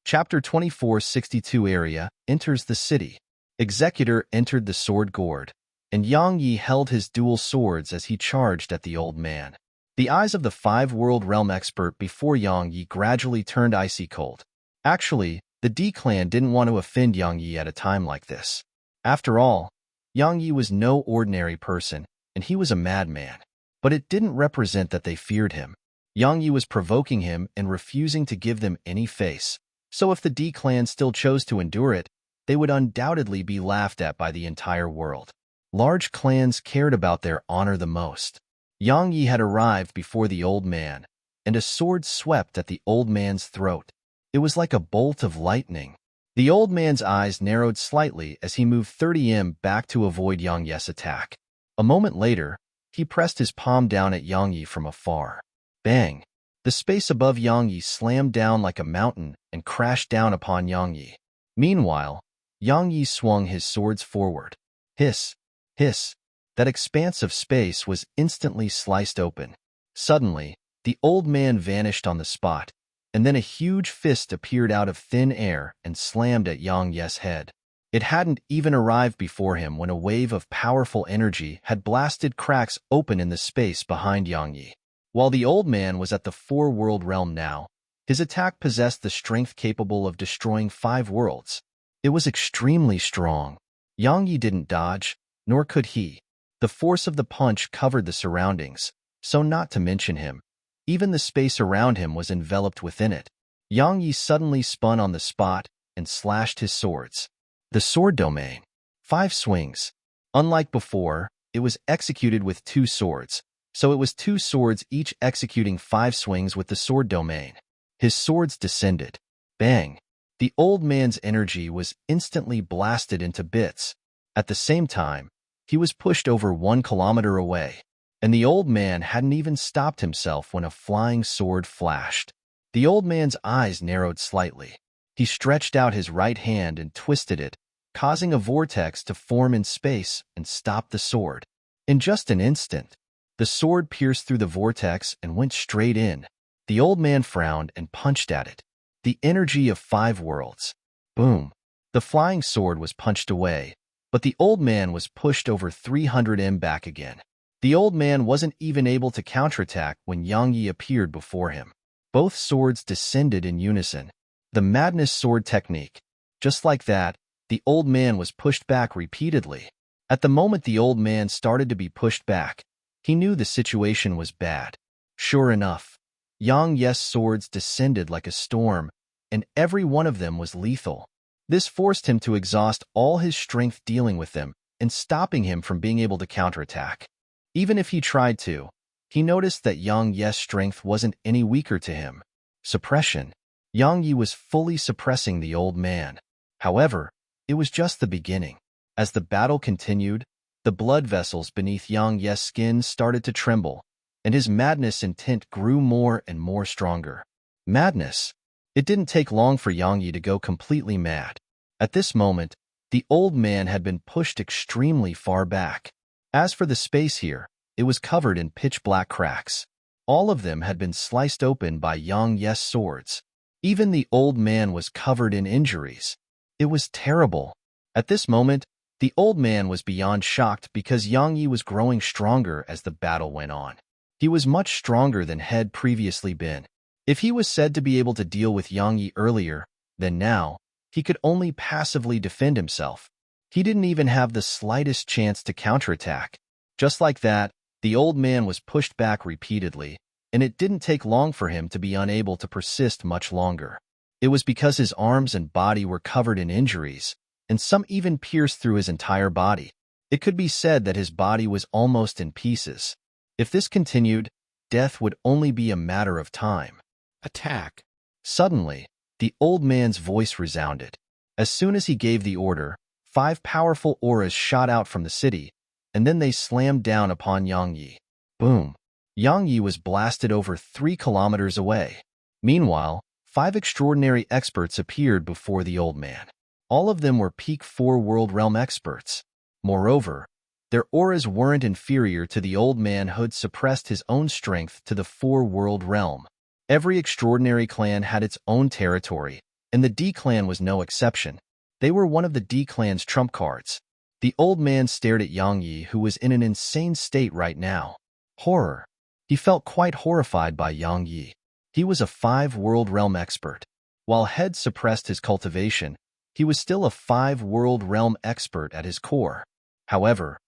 Chapter 2462 Area enters the city. Executor entered the sword gourd, and Yang Yi held his dual swords as he charged at the old man. The eyes of the 5 World Realm expert before Yang Yi gradually turned icy cold. Actually, the D-clan didn't want to offend Yang Yi at a time like this. After all, Yang Yi was no ordinary person, and he was a madman. But it didn't represent that they feared him. Yang Yi was provoking him and refusing to give them any face. So if the D-clan still chose to endure it, they would undoubtedly be laughed at by the entire world. Large clans cared about their honor the most. Yang Yi had arrived before the old man, and a sword swept at the old man's throat. It was like a bolt of lightning. The old man's eyes narrowed slightly as he moved 30 m back to avoid Yang Yi's attack. A moment later, he pressed his palm down at Yang Yi from afar. Bang! The space above Yang Yi slammed down like a mountain and crashed down upon Yang Yi. Meanwhile, Yang Yi swung his swords forward. Hiss! Hiss! That expanse of space was instantly sliced open. Suddenly, the old man vanished on the spot, and then a huge fist appeared out of thin air and slammed at Yang Yi's head. It hadn't even arrived before him when a wave of powerful energy had blasted cracks open in the space behind Yang Yi. While the old man was at the 4 World Realm now, his attack possessed the strength capable of destroying 5 worlds. It was extremely strong. Yang Yi didn't dodge, nor could he. The force of the punch covered the surroundings, so not to mention him. Even the space around him was enveloped within it. Yang Yi suddenly spun on the spot and slashed his swords. The sword domain. 5 swings. Unlike before, it was executed with 2 swords, so it was 2 swords each executing 5 swings with the sword domain. His swords descended. Bang! The old man's energy was instantly blasted into bits. At the same time, he was pushed over 1 kilometer away, and the old man hadn't even stopped himself when a flying sword flashed. The old man's eyes narrowed slightly. He stretched out his right hand and twisted it, causing a vortex to form in space and stop the sword. In just an instant, the sword pierced through the vortex and went straight in. The old man frowned and punched at it. The energy of 5 worlds. Boom! The flying sword was punched away, but the old man was pushed over 300 m back again. The old man wasn't even able to counterattack when Yang Yi appeared before him. Both swords descended in unison. The madness sword technique. Just like that, the old man was pushed back repeatedly. At the moment the old man started to be pushed back, he knew the situation was bad. Sure enough, Yang Yi's swords descended like a storm, and every one of them was lethal. This forced him to exhaust all his strength dealing with them and stopping him from being able to counterattack. Even if he tried to, he noticed that Yang Yi's strength wasn't any weaker to him. Suppression. Yang Yi was fully suppressing the old man. However, it was just the beginning. As the battle continued, the blood vessels beneath Yang Yi's skin started to tremble, and his madness intent grew more and more stronger. Madness. It didn't take long for Yang Yi to go completely mad. At this moment, the old man had been pushed extremely far back. As for the space here, it was covered in pitch-black cracks. All of them had been sliced open by Yang Yi's swords. Even the old man was covered in injuries. It was terrible. At this moment, the old man was beyond shocked because Yang Yi was growing stronger as the battle went on. He was much stronger than had previously been. If he was said to be able to deal with Yang Yi earlier, then now, he could only passively defend himself. He didn't even have the slightest chance to counterattack. Just like that, the old man was pushed back repeatedly, and it didn't take long for him to be unable to persist much longer. It was because his arms and body were covered in injuries, and some even pierced through his entire body. It could be said that his body was almost in pieces. If this continued, death would only be a matter of time. Attack. Suddenly, the old man's voice resounded. As soon as he gave the order, 5 powerful auras shot out from the city, and then they slammed down upon Yang Yi. Boom! Yang Yi was blasted over 3 kilometers away. Meanwhile, 5 extraordinary experts appeared before the old man. All of them were peak 4 world realm experts. Moreover, their auras weren't inferior to the old man who'd suppressed his own strength to the 4 world realm. Every extraordinary clan had its own territory, and the D clan was no exception. They were one of the D clan's trump cards. The old man stared at Yang Yi, who was in an insane state right now. Horror. He felt quite horrified by Yang Yi. He was a 5 world realm expert. While Head suppressed his cultivation, he was still a 5 world realm expert at his core. However,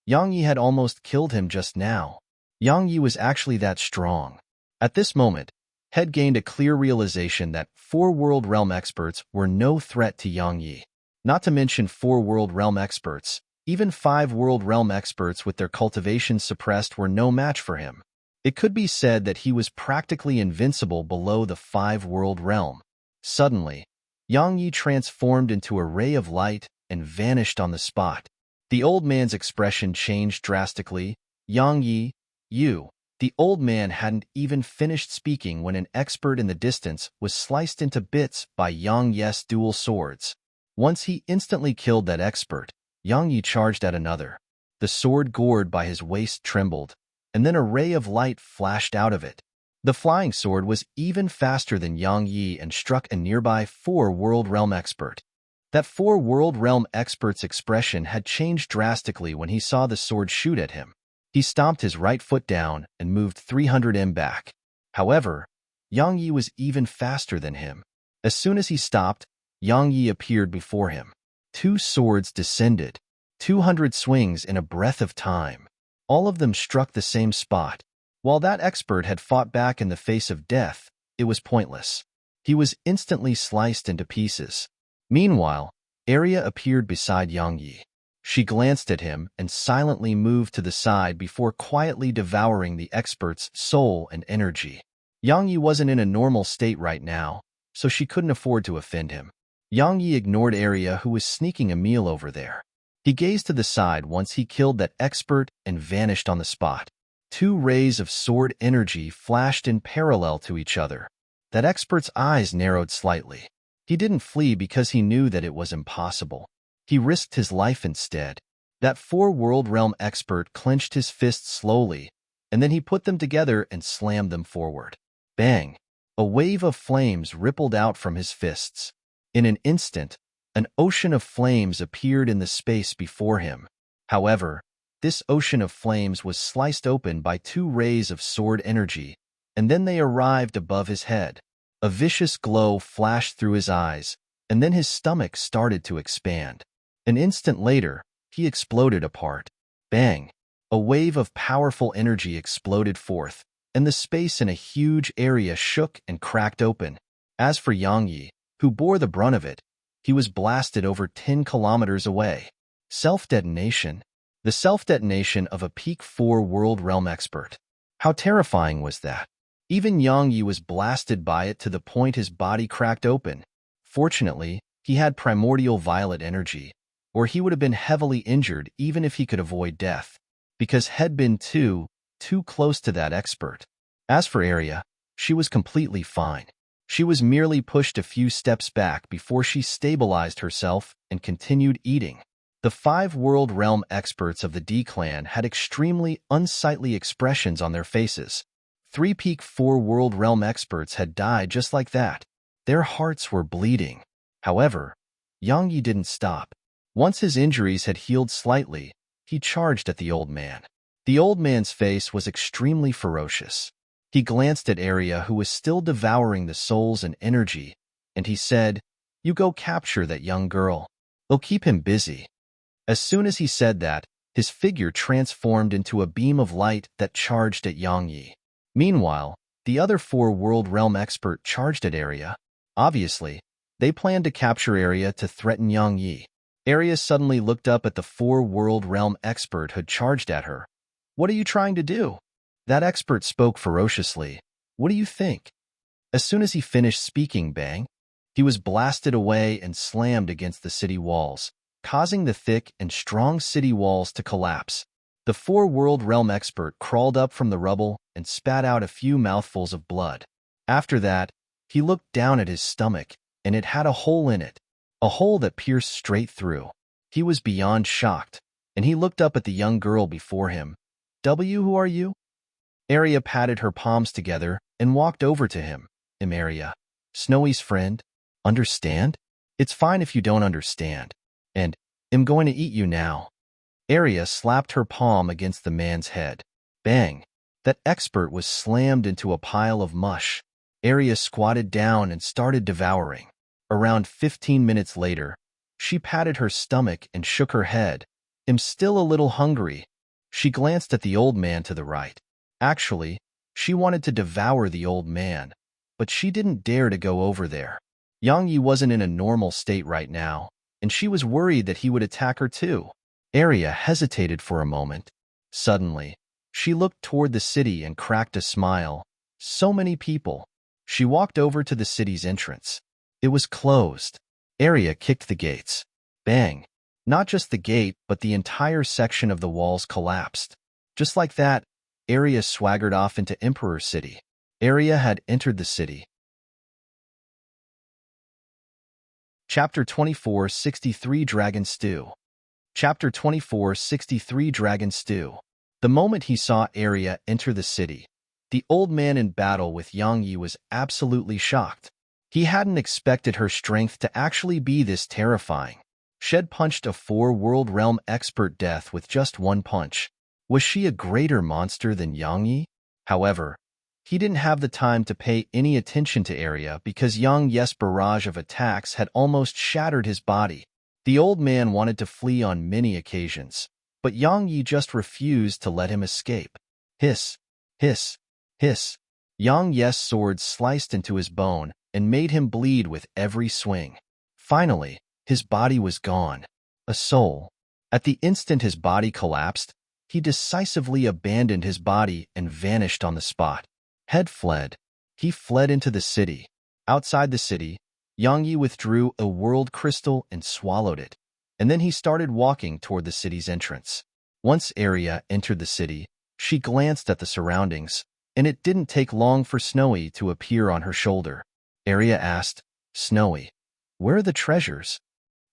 Yang Yi had almost killed him just now. Yang Yi was actually that strong. At this moment, Head gained a clear realization that 4 world realm experts were no threat to Yang Yi. Not to mention 4 world realm experts, even 5 world realm experts with their cultivation suppressed were no match for him. It could be said that he was practically invincible below the 5 world realm. Suddenly, Yang Yi transformed into a ray of light and vanished on the spot. The old man's expression changed drastically. Yang Yi, you. The old man hadn't even finished speaking when an expert in the distance was sliced into bits by Yang Yi's dual swords. Once he instantly killed that expert, Yang Yi charged at another. The sword gored by his waist trembled, and then a ray of light flashed out of it. The flying sword was even faster than Yang Yi and struck a nearby 4 world realm expert. That 4 world realm expert's expression had changed drastically when he saw the sword shoot at him. He stomped his right foot down and moved 300 m back. However, Yang Yi was even faster than him. As soon as he stopped, Yang Yi appeared before him. 2 swords descended, 200 swings in a breath of time. All of them struck the same spot. While that expert had fought back in the face of death, it was pointless. He was instantly sliced into pieces. Meanwhile, Arya appeared beside Yang Yi. She glanced at him and silently moved to the side before quietly devouring the expert's soul and energy. Yang Yi wasn't in a normal state right now, so she couldn't afford to offend him. Yang Yi ignored Arya, who was sneaking a meal over there. He gazed to the side once he killed that expert and vanished on the spot. Two rays of sword energy flashed in parallel to each other. That expert's eyes narrowed slightly. He didn't flee because he knew that it was impossible. He risked his life instead. That four-world realm expert clenched his fists slowly, and then he put them together and slammed them forward. Bang! A wave of flames rippled out from his fists. In an instant, an ocean of flames appeared in the space before him. However, this ocean of flames was sliced open by two rays of sword energy, and then they arrived above his head. A vicious glow flashed through his eyes, and then his stomach started to expand. An instant later, he exploded apart. Bang! A wave of powerful energy exploded forth, and the space in a huge area shook and cracked open. As for Yang Yi, who bore the brunt of it, he was blasted over 10 kilometers away. Self-detonation. The self-detonation of a peak 4 world realm expert. How terrifying was that? Even Yang Yi was blasted by it to the point his body cracked open. Fortunately, he had primordial violet energy, or he would have been heavily injured even if he could avoid death, because had been too close to that expert. As for Arya, she was completely fine. She was merely pushed a few steps back before she stabilized herself and continued eating. The 5 world realm experts of the D clan had extremely unsightly expressions on their faces. 3 peak 4 world realm experts had died just like that. Their hearts were bleeding. However, Yang Yi didn't stop. Once his injuries had healed slightly, he charged at the old man. The old man's face was extremely ferocious. He glanced at Arya, who was still devouring the souls and energy, and he said, "You go capture that young girl. They'll keep him busy." As soon as he said that, his figure transformed into a beam of light that charged at Yang Yi. Meanwhile, the other 4 world realm expert charged at Arya. Obviously, they planned to capture Arya to threaten Yang Yi. Arya suddenly looked up at the 4 world realm expert who charged at her. "What are you trying to do?" That expert spoke ferociously. "What do you think?" As soon as he finished speaking, bang, he was blasted away and slammed against the city walls, causing the thick and strong city walls to collapse. The 4 world realm expert crawled up from the rubble and spat out a few mouthfuls of blood. After that, he looked down at his stomach, and it had a hole in it, a hole that pierced straight through. He was beyond shocked, and he looked up at the young girl before him. Who are you?" Arya patted her palms together and walked over to him. "I'm Arya, Snowy's friend. Understand? It's fine if you don't understand. And I'm going to eat you now." Arya slapped her palm against the man's head. Bang! That expert was slammed into a pile of mush. Arya squatted down and started devouring. Around 15 minutes later, she patted her stomach and shook her head. "I'm still a little hungry." She glanced at the old man to the right. Actually, she wanted to devour the old man, but she didn't dare to go over there. Yang Yi wasn't in a normal state right now, and she was worried that he would attack her too. Arya hesitated for a moment. Suddenly, she looked toward the city and cracked a smile. So many people. She walked over to the city's entrance. It was closed. Arya kicked the gates. Bang! Not just the gate, but the entire section of the walls collapsed. Just like that, Arya swaggered off into Emperor City. Arya had entered the city. Chapter 24:63 Dragon Stew. Chapter 24:63 Dragon Stew. The moment he saw Arya enter the city, the old man in battle with Yang Yi was absolutely shocked. He hadn't expected her strength to actually be this terrifying. Shed punched a 4 world realm expert death with just one punch. Was she a greater monster than Yang Yi? However, he didn't have the time to pay any attention to Arya because Yang Yi's barrage of attacks had almost shattered his body. The old man wanted to flee on many occasions, but Yang Yi just refused to let him escape. Hiss! Hiss, hiss. Yang Yes' sword sliced into his bone and made him bleed with every swing. Finally, his body was gone. A soul. At the instant his body collapsed, he decisively abandoned his body and vanished on the spot. Head fled. He fled into the city. Outside the city, Yang Yi withdrew a world crystal and swallowed it, and then he started walking toward the city's entrance. Once Arya entered the city, she glanced at the surroundings, and it didn't take long for Snowy to appear on her shoulder. Arya asked, "Snowy, where are the treasures?"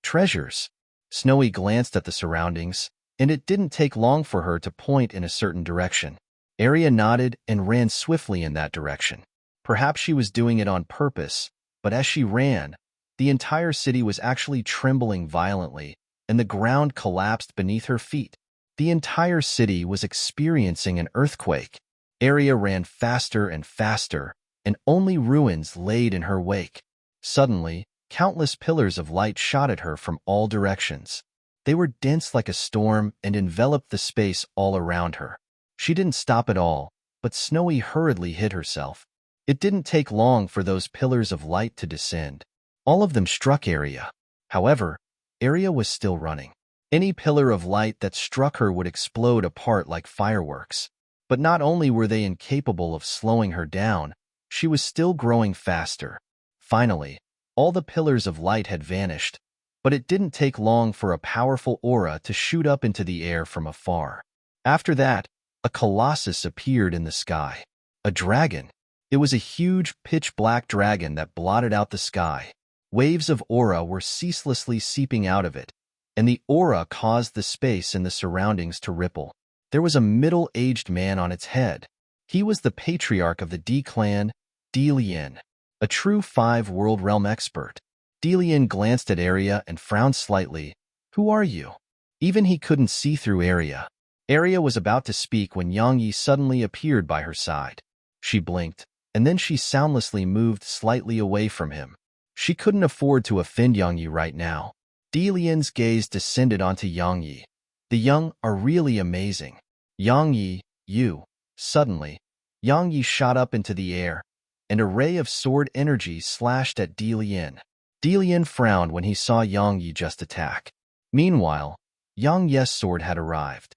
"Treasures?" Snowy glanced at the surroundings, and it didn't take long for her to point in a certain direction. Arya nodded and ran swiftly in that direction. Perhaps she was doing it on purpose, but as she ran, the entire city was actually trembling violently, and the ground collapsed beneath her feet. The entire city was experiencing an earthquake. Arya ran faster and faster, and only ruins laid in her wake. Suddenly, countless pillars of light shot at her from all directions. They were dense like a storm and enveloped the space all around her. She didn't stop at all, but Snowy hurriedly hid herself. It didn't take long for those pillars of light to descend. All of them struck Arya. However, Arya was still running. Any pillar of light that struck her would explode apart like fireworks. But not only were they incapable of slowing her down, she was still growing faster. Finally, all the pillars of light had vanished, but it didn't take long for a powerful aura to shoot up into the air from afar. After that, a colossus appeared in the sky. A dragon. It was a huge, pitch-black dragon that blotted out the sky. Waves of aura were ceaselessly seeping out of it, and the aura caused the space in the surroundings to ripple. There was a middle-aged man on its head. He was the patriarch of the D clan, Delian, a true 5-world realm expert. Delian glanced at Arya and frowned slightly. "Who are you?" Even he couldn't see through Arya. Arya was about to speak when Yang Yi suddenly appeared by her side. She blinked, and then she soundlessly moved slightly away from him. She couldn't afford to offend Yang Yi right now. Delian's gaze descended onto Yang Yi. "The young are really amazing. Yang Yi, you." Suddenly, Yang Yi shot up into the air, and a ray of sword energy slashed at Delian. Delian frowned when he saw Yang Yi just attack. Meanwhile, Yang Yi's sword had arrived.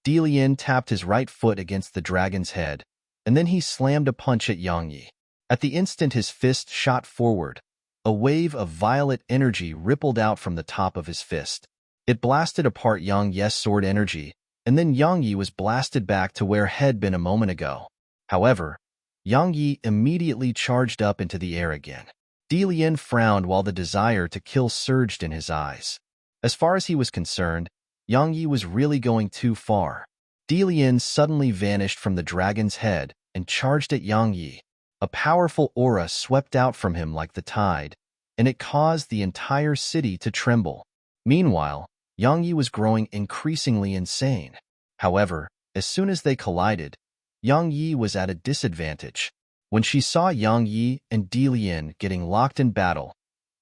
Delian tapped his right foot against the dragon's head, and then he slammed a punch at Yang Yi. At the instant his fist shot forward, a wave of violet energy rippled out from the top of his fist. It blasted apart Yang Yi's sword energy, and then Yang Yi was blasted back to where had been a moment ago. However, Yang Yi immediately charged up into the air again. Delian frowned while the desire to kill surged in his eyes. As far as he was concerned, Yang Yi was really going too far. Delian suddenly vanished from the dragon's head and charged at Yang Yi. A powerful aura swept out from him like the tide, and it caused the entire city to tremble. Meanwhile, Yang Yi was growing increasingly insane. However, as soon as they collided, Yang Yi was at a disadvantage. When she saw Yang Yi and Delian getting locked in battle,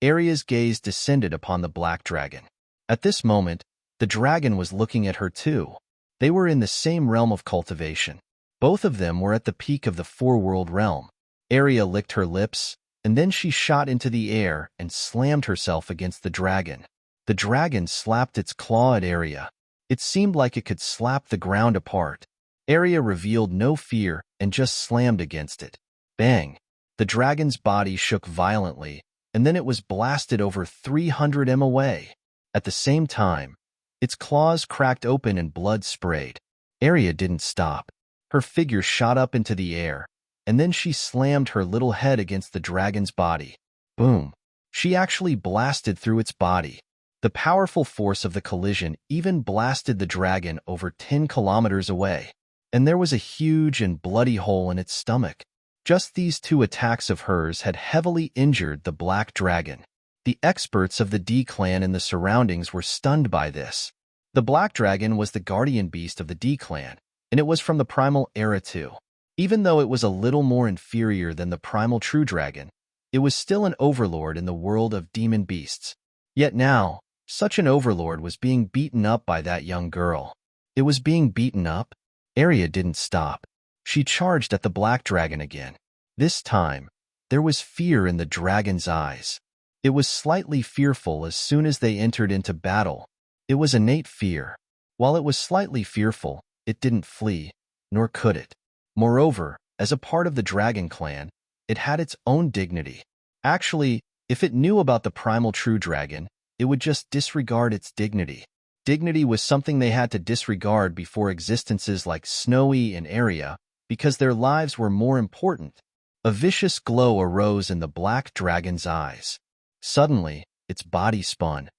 Arya's gaze descended upon the black dragon. At this moment, the dragon was looking at her too. They were in the same realm of cultivation. Both of them were at the peak of the 4-world realm. Arya licked her lips, and then she shot into the air and slammed herself against the dragon. The dragon slapped its claw at Arya. It seemed like it could slap the ground apart. Arya revealed no fear and just slammed against it. Bang! The dragon's body shook violently, and then it was blasted over 300 m away. At the same time, its claws cracked open and blood sprayed. Arya didn't stop. Her figure shot up into the air, and then she slammed her little head against the dragon's body. Boom! She actually blasted through its body. The powerful force of the collision even blasted the dragon over 10 kilometers away, and there was a huge and bloody hole in its stomach. Just these 2 attacks of hers had heavily injured the black dragon. The experts of the D clan and the surroundings were stunned by this. The black dragon was the guardian beast of the D clan, and it was from the primal era too. Even though it was a little more inferior than the primal true dragon, it was still an overlord in the world of demon beasts. Yet now, such an overlord was being beaten up by that young girl. It was being beaten up? Arya didn't stop. She charged at the black dragon again. This time, there was fear in the dragon's eyes. It was slightly fearful as soon as they entered into battle. It was innate fear. While it was slightly fearful, it didn't flee, nor could it. Moreover, as a part of the dragon clan, it had its own dignity. Actually, if it knew about the primal true dragon, it would just disregard its dignity. Dignity was something they had to disregard before existences like Snowy and Arya, because their lives were more important. A vicious glow arose in the black dragon's eyes. Suddenly, its body spun,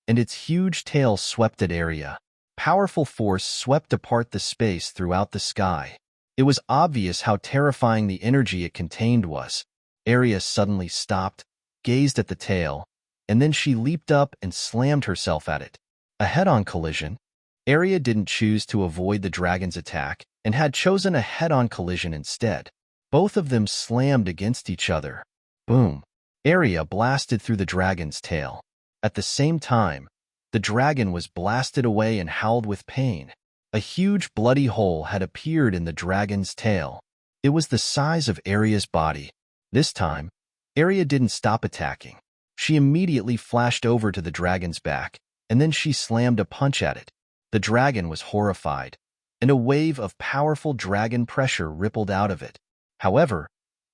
and its huge tail swept at Arya. Powerful force swept apart the space throughout the sky. It was obvious how terrifying the energy it contained was. Arya suddenly stopped, gazed at the tail, and then she leaped up and slammed herself at it. A head-on collision. Arya didn't choose to avoid the dragon's attack and had chosen a head-on collision instead. Both of them slammed against each other. Boom. Arya blasted through the dragon's tail. At the same time, the dragon was blasted away and howled with pain. A huge bloody hole had appeared in the dragon's tail. It was the size of Arya's body. This time, Arya didn't stop attacking. She immediately flashed over to the dragon's back, and then she slammed a punch at it. The dragon was horrified, and a wave of powerful dragon pressure rippled out of it. However,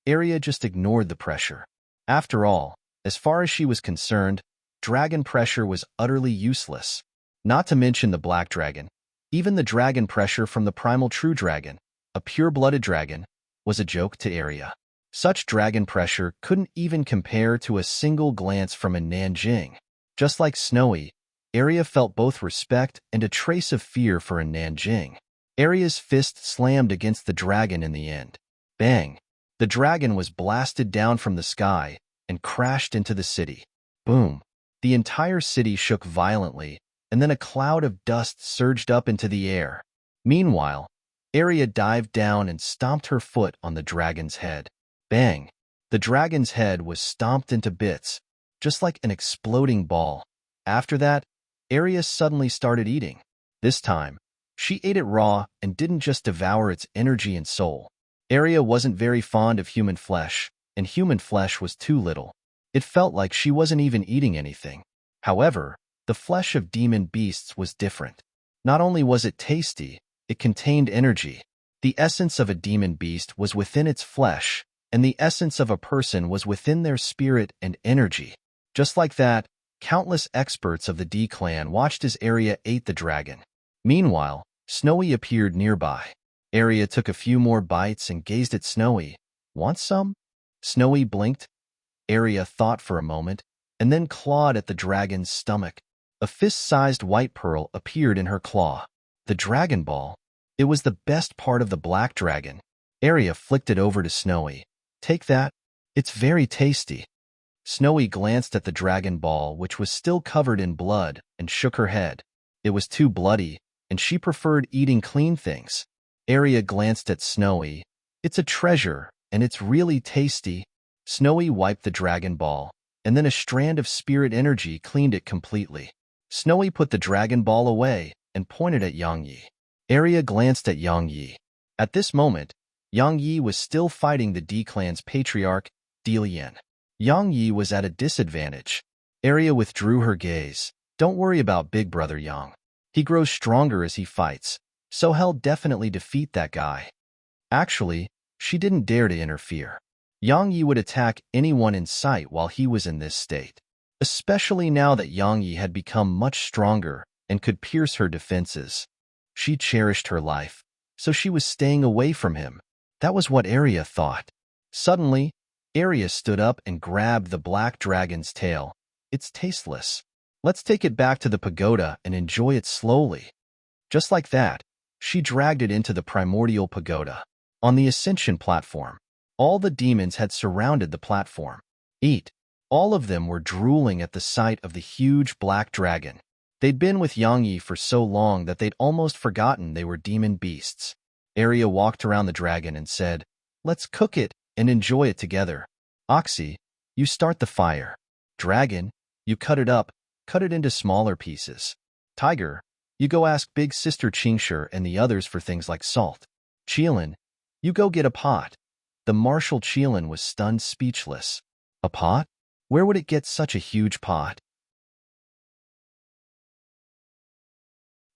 Arya just ignored the pressure. After all, as far as she was concerned, dragon pressure was utterly useless. Not to mention the black dragon. Even the dragon pressure from the primal true dragon, a pure-blooded dragon, was a joke to Arya. Such dragon pressure couldn't even compare to a single glance from a Nanjing. Just like Snowy, Arya felt both respect and a trace of fear for a Nanjing. Arya's fist slammed against the dragon in the end. Bang! The dragon was blasted down from the sky and crashed into the city. Boom! The entire city shook violently, and then a cloud of dust surged up into the air. Meanwhile, Arya dived down and stomped her foot on the dragon's head. Bang! The dragon's head was stomped into bits, just like an exploding ball. After that, Arya suddenly started eating. This time, she ate it raw and didn't just devour its energy and soul. Arya wasn't very fond of human flesh, and human flesh was too little. It felt like she wasn't even eating anything. However, the flesh of demon beasts was different. Not only was it tasty, it contained energy. The essence of a demon beast was within its flesh, and the essence of a person was within their spirit and energy. Just like that, countless experts of the D clan watched as Arya ate the dragon. Meanwhile, Snowy appeared nearby. Arya took a few more bites and gazed at Snowy. Want some? Snowy blinked. Arya thought for a moment, and then clawed at the dragon's stomach. A fist-sized white pearl appeared in her claw. The Dragon Ball. It was the best part of the black dragon. Arya flicked it over to Snowy. Take that. It's very tasty. Snowy glanced at the Dragon Ball, which was still covered in blood, and shook her head. It was too bloody, and she preferred eating clean things. Arya glanced at Snowy. It's a treasure, and it's really tasty. Snowy wiped the Dragon Ball, and then a strand of spirit energy cleaned it completely. Snowy put the Dragon Ball away and pointed at Yang Yi. Arya glanced at Yang Yi. At this moment, Yang Yi was still fighting the D clan's patriarch, Delian. Yang Yi was at a disadvantage. Arya withdrew her gaze. Don't worry about Big Brother Yang. He grows stronger as he fights, so he'll definitely defeat that guy. Actually, she didn't dare to interfere. Yang Yi would attack anyone in sight while he was in this state, especially now that Yang Yi had become much stronger and could pierce her defenses. She cherished her life, so she was staying away from him. That was what Arya thought. Suddenly, Arya stood up and grabbed the black dragon's tail. It's tasteless. Let's take it back to the pagoda and enjoy it slowly. Just like that, she dragged it into the primordial pagoda. On the ascension platform, all the demons had surrounded the platform. Eat. All of them were drooling at the sight of the huge black dragon. They'd been with Yang Yi for so long that they'd almost forgotten they were demon beasts. Arya walked around the dragon and said, "Let's cook it and enjoy it together. Oxy, you start the fire. Dragon, you cut it up, cut it into smaller pieces. Tiger, you go ask Big Sister Qingshi and the others for things like salt. Qilin, You go get a pot. The martial Qilin was stunned speechless. A pot? Where would it get such a huge pot?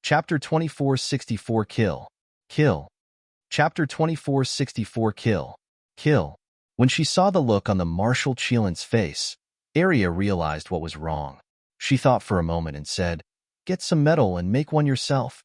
Chapter 2464 Kill. Kill. Chapter 2464 Kill. Kill. When she saw the look on the martial Qilin's face, Arya realized what was wrong. She thought for a moment and said, "Get some metal and make one yourself."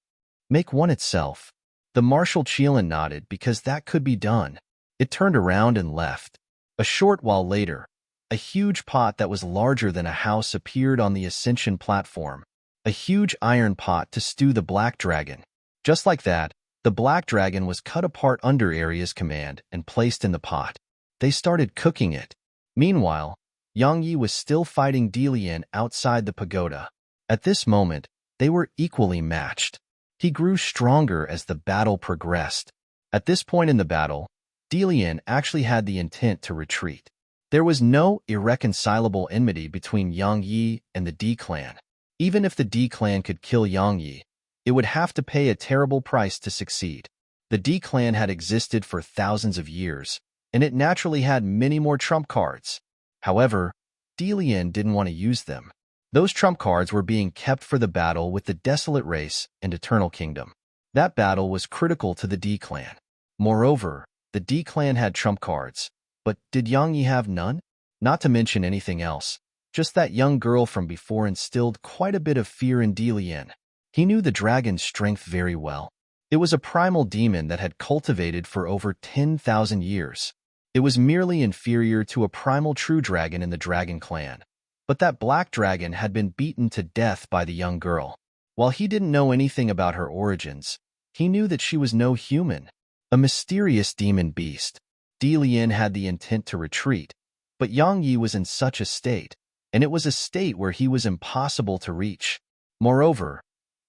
Make one itself. The martial Qilin nodded because that could be done. It turned around and left. A short while later, a huge pot that was larger than a house appeared on the ascension platform. A huge iron pot to stew the black dragon. Just like that, the black dragon was cut apart under Arya's command and placed in the pot. They started cooking it. Meanwhile, Yang Yi was still fighting Delian outside the pagoda. At this moment, they were equally matched. He grew stronger as the battle progressed. At this point in the battle, Delian actually had the intent to retreat. There was no irreconcilable enmity between Yang Yi and the D clan. Even if the D clan could kill Yang Yi, it would have to pay a terrible price to succeed. The D clan had existed for thousands of years, and it naturally had many more trump cards. However, Delian didn't want to use them. Those trump cards were being kept for the battle with the Desolate Race and Eternal Kingdom. That battle was critical to the D clan. Moreover, the D clan had trump cards, but did Yang Yi have none? Not to mention anything else. Just that young girl from before instilled quite a bit of fear in Delian. He knew the dragon's strength very well. It was a primal demon that had cultivated for over 10,000 years. It was merely inferior to a primal true dragon in the dragon clan. But that black dragon had been beaten to death by the young girl. While he didn't know anything about her origins, he knew that she was no human. A mysterious demon beast. Delian had the intent to retreat, but Yang Yi was in such a state, and it was a state where he was impossible to reach. Moreover,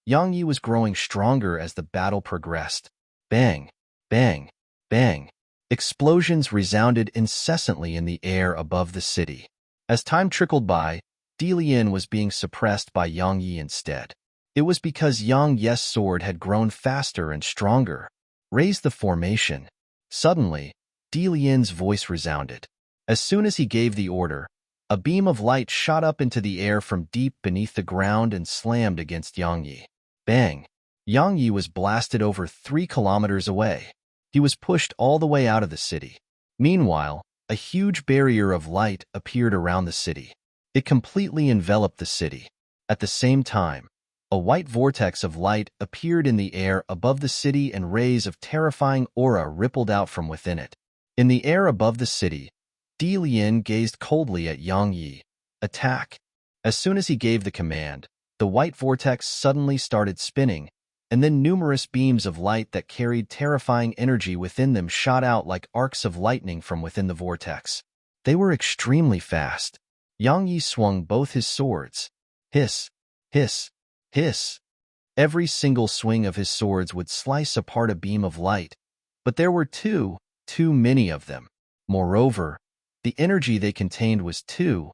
Yang Yi was growing stronger as the battle progressed. Bang, bang, bang. Explosions resounded incessantly in the air above the city. As time trickled by, Delian was being suppressed by Yang Yi instead. It was because Yang Yi's sword had grown faster and stronger. Raise the formation. Suddenly, Delian's voice resounded. As soon as he gave the order, a beam of light shot up into the air from deep beneath the ground and slammed against Yang Yi. Bang! Yang Yi was blasted over 3 kilometers away. He was pushed all the way out of the city. Meanwhile, a huge barrier of light appeared around the city. It completely enveloped the city. At the same time, a white vortex of light appeared in the air above the city and rays of terrifying aura rippled out from within it. In the air above the city, Delian gazed coldly at Yang Yi. Attack! As soon as he gave the command, the white vortex suddenly started spinning, and then numerous beams of light that carried terrifying energy within them shot out like arcs of lightning from within the vortex. They were extremely fast. Yang Yi swung both his swords. Hiss, hiss, hiss. Every single swing of his swords would slice apart a beam of light, but there were too many of them. Moreover, the energy they contained was too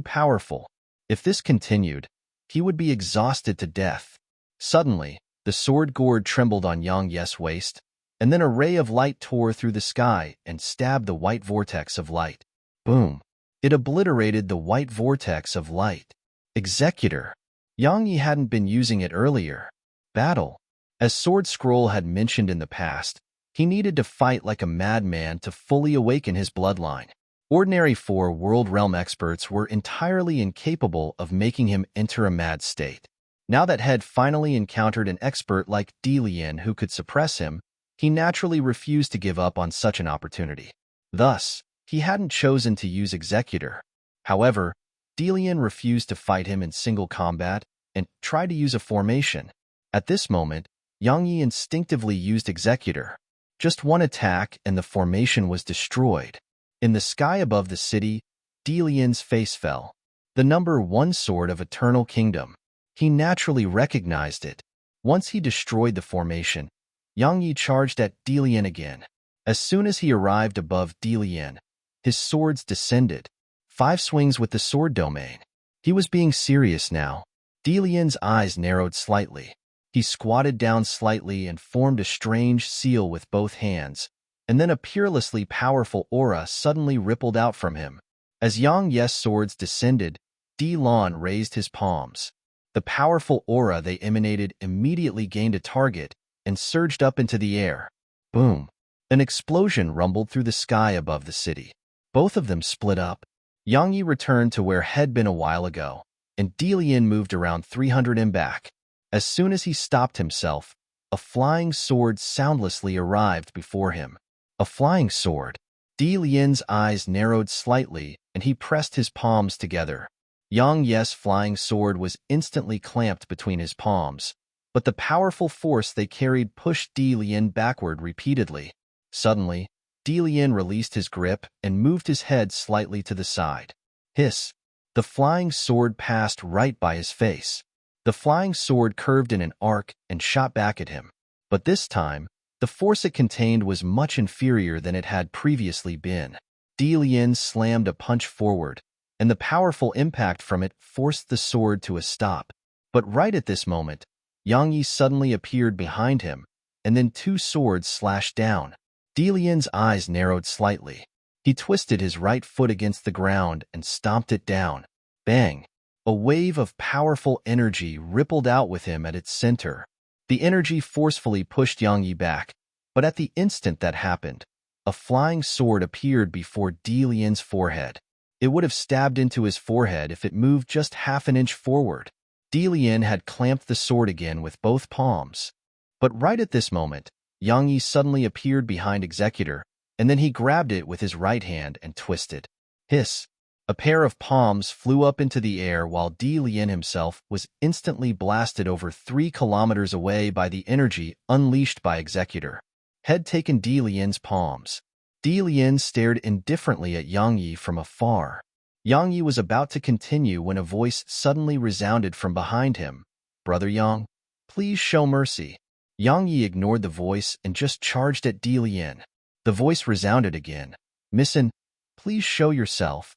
powerful. If this continued, he would be exhausted to death. Suddenly, the sword gourd trembled on Yang Yi's waist, and then a ray of light tore through the sky and stabbed the white vortex of light. Boom! It obliterated the white vortex of light. Executor! Yang Yi hadn't been using it earlier. Battle. As Sword Scroll had mentioned in the past, he needed to fight like a madman to fully awaken his bloodline. Ordinary 4 World Realm experts were entirely incapable of making him enter a mad state. Now that Head finally encountered an expert like Delian who could suppress him, he naturally refused to give up on such an opportunity. Thus, he hadn't chosen to use Executor. However, Delian refused to fight him in single combat and tried to use a formation. At this moment, Yang Yi instinctively used Executor. Just one attack and the formation was destroyed. In the sky above the city, Delian's face fell. The number 1 sword of Eternal Kingdom. He naturally recognized it. Once he destroyed the formation, Yang Yi charged at Delian again. As soon as he arrived above Delian, his swords descended. 5 swings with the sword domain. He was being serious now. Delian's eyes narrowed slightly. He squatted down slightly and formed a strange seal with both hands, and then a peerlessly powerful aura suddenly rippled out from him. As Yang Ye's swords descended, Di Lan raised his palms. The powerful aura they emanated immediately gained a target and surged up into the air. Boom! An explosion rumbled through the sky above the city. Both of them split up. Yang Yi returned to where had been a while ago, and Di Lian moved around 300 and back. As soon as he stopped himself, a flying sword soundlessly arrived before him. A flying sword. Di Lian's eyes narrowed slightly, and he pressed his palms together. Yang Ye's flying sword was instantly clamped between his palms, but the powerful force they carried pushed Di Lian backward repeatedly. Suddenly, Di Lian released his grip and moved his head slightly to the side. Hiss! The flying sword passed right by his face. The flying sword curved in an arc and shot back at him. But this time, the force it contained was much inferior than it had previously been. Di Lian slammed a punch forward, and the powerful impact from it forced the sword to a stop. But right at this moment, Yang Yi suddenly appeared behind him, and then two swords slashed down. Di Lian's eyes narrowed slightly. He twisted his right foot against the ground and stomped it down. Bang! A wave of powerful energy rippled out with him at its center. The energy forcefully pushed Yang Yi back, but at the instant that happened, a flying sword appeared before Di Lian's forehead. It would have stabbed into his forehead if it moved just half an inch forward. Di Lian had clamped the sword again with both palms. But right at this moment, Yang Yi suddenly appeared behind Executor, and then he grabbed it with his right hand and twisted. Hiss! A pair of palms flew up into the air while Di Lian himself was instantly blasted over 3 kilometers away by the energy unleashed by Executor. Had taken Di Lian's palms. Di Lian stared indifferently at Yang Yi from afar. Yang Yi was about to continue when a voice suddenly resounded from behind him. "Brother Yang, please show mercy." Yang Yi ignored the voice and just charged at Di Lian. The voice resounded again. "Missin, please show yourself."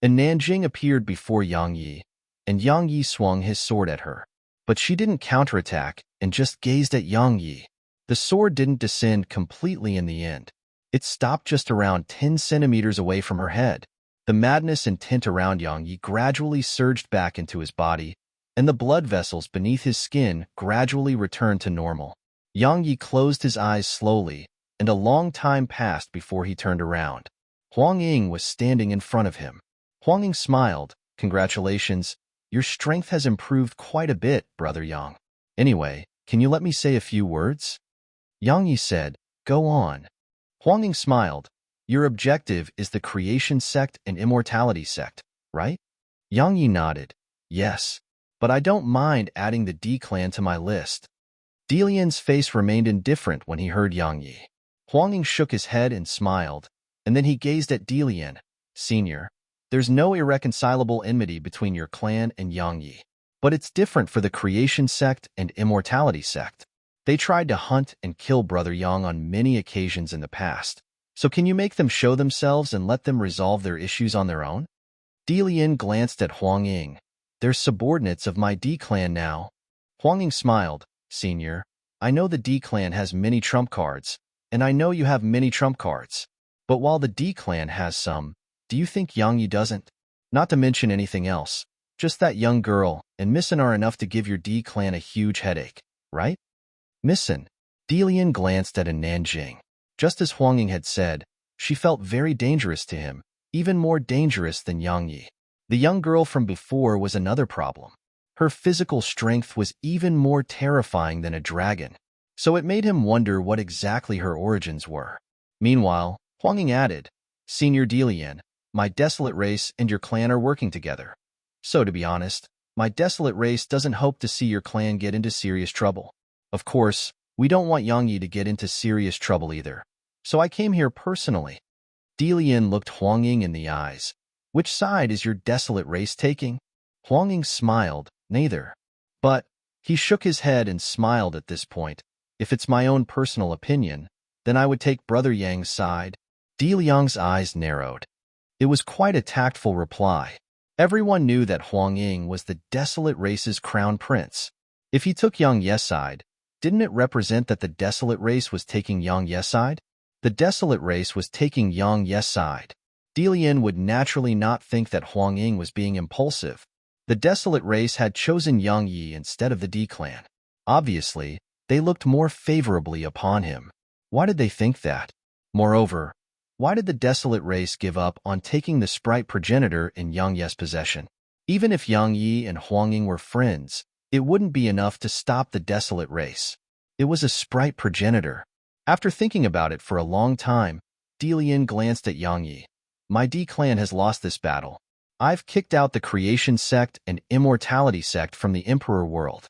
And Nanjing appeared before Yang Yi, and Yang Yi swung his sword at her. But she didn't counterattack and just gazed at Yang Yi. The sword didn't descend completely in the end. It stopped just around 10 centimeters away from her head. The madness and tint around Yang Yi gradually surged back into his body, and the blood vessels beneath his skin gradually returned to normal. Yang Yi closed his eyes slowly, and a long time passed before he turned around. Huang Ying was standing in front of him. Huang Ying smiled. "Congratulations, your strength has improved quite a bit, Brother Yang. Anyway, can you let me say a few words?" Yang Yi said, "Go on." Huang Ying smiled. "Your objective is the Creation Sect and Immortality Sect, right?" Yang Yi nodded. "Yes, but I don't mind adding the D clan to my list." Di Lian's face remained indifferent when he heard Yang Yi. Huang Ying shook his head and smiled, and then he gazed at Di Lian. "Senior, there's no irreconcilable enmity between your clan and Yang Yi. But it's different for the Creation Sect and Immortality Sect. They tried to hunt and kill Brother Yang on many occasions in the past. So can you make them show themselves and let them resolve their issues on their own?" Di Lian glanced at Huang Ying. "They're subordinates of my D clan now." Huang Ying smiled. "Senior, I know the D clan has many trump cards, and I know you have many trump cards. But while the D clan has some, do you think Yang Yi doesn't? Not to mention anything else. Just that young girl and Missin are enough to give your D clan a huge headache, right?" Missin. Di Lian glanced at a Nanjing. Just as Huang Ying had said, she felt very dangerous to him, even more dangerous than Yang Yi. The young girl from before was another problem. Her physical strength was even more terrifying than a dragon, so it made him wonder what exactly her origins were. Meanwhile, Huang Ying added, "Senior Di Lian, my desolate race and your clan are working together. So to be honest, my desolate race doesn't hope to see your clan get into serious trouble. Of course, we don't want Yang Yi to get into serious trouble either. So I came here personally." Di Lian looked Huang Ying in the eyes. "Which side is your desolate race taking?" Huang Ying smiled. "Neither." But he shook his head and smiled at this point. "If it's my own personal opinion, then I would take Brother Yang's side." Di Liang's eyes narrowed. It was quite a tactful reply. Everyone knew that Huang Ying was the desolate race's crown prince. If he took Yang Ye's side, didn't it represent that the desolate race was taking Yang Ye's side? The desolate race was taking Yang Ye's side. Delian would naturally not think that Huang Ying was being impulsive. The desolate race had chosen Yang Yi instead of the D clan. Obviously, they looked more favorably upon him. Why did they think that? Moreover, why did the desolate race give up on taking the sprite progenitor in Yang Ye's possession? Even if Yang Yi and Huang Ying were friends, it wouldn't be enough to stop the desolate race. It was a sprite progenitor. After thinking about it for a long time, Delian glanced at Yang Yi. My D clan has lost this battle. I've kicked out the creation sect and immortality sect from the emperor world.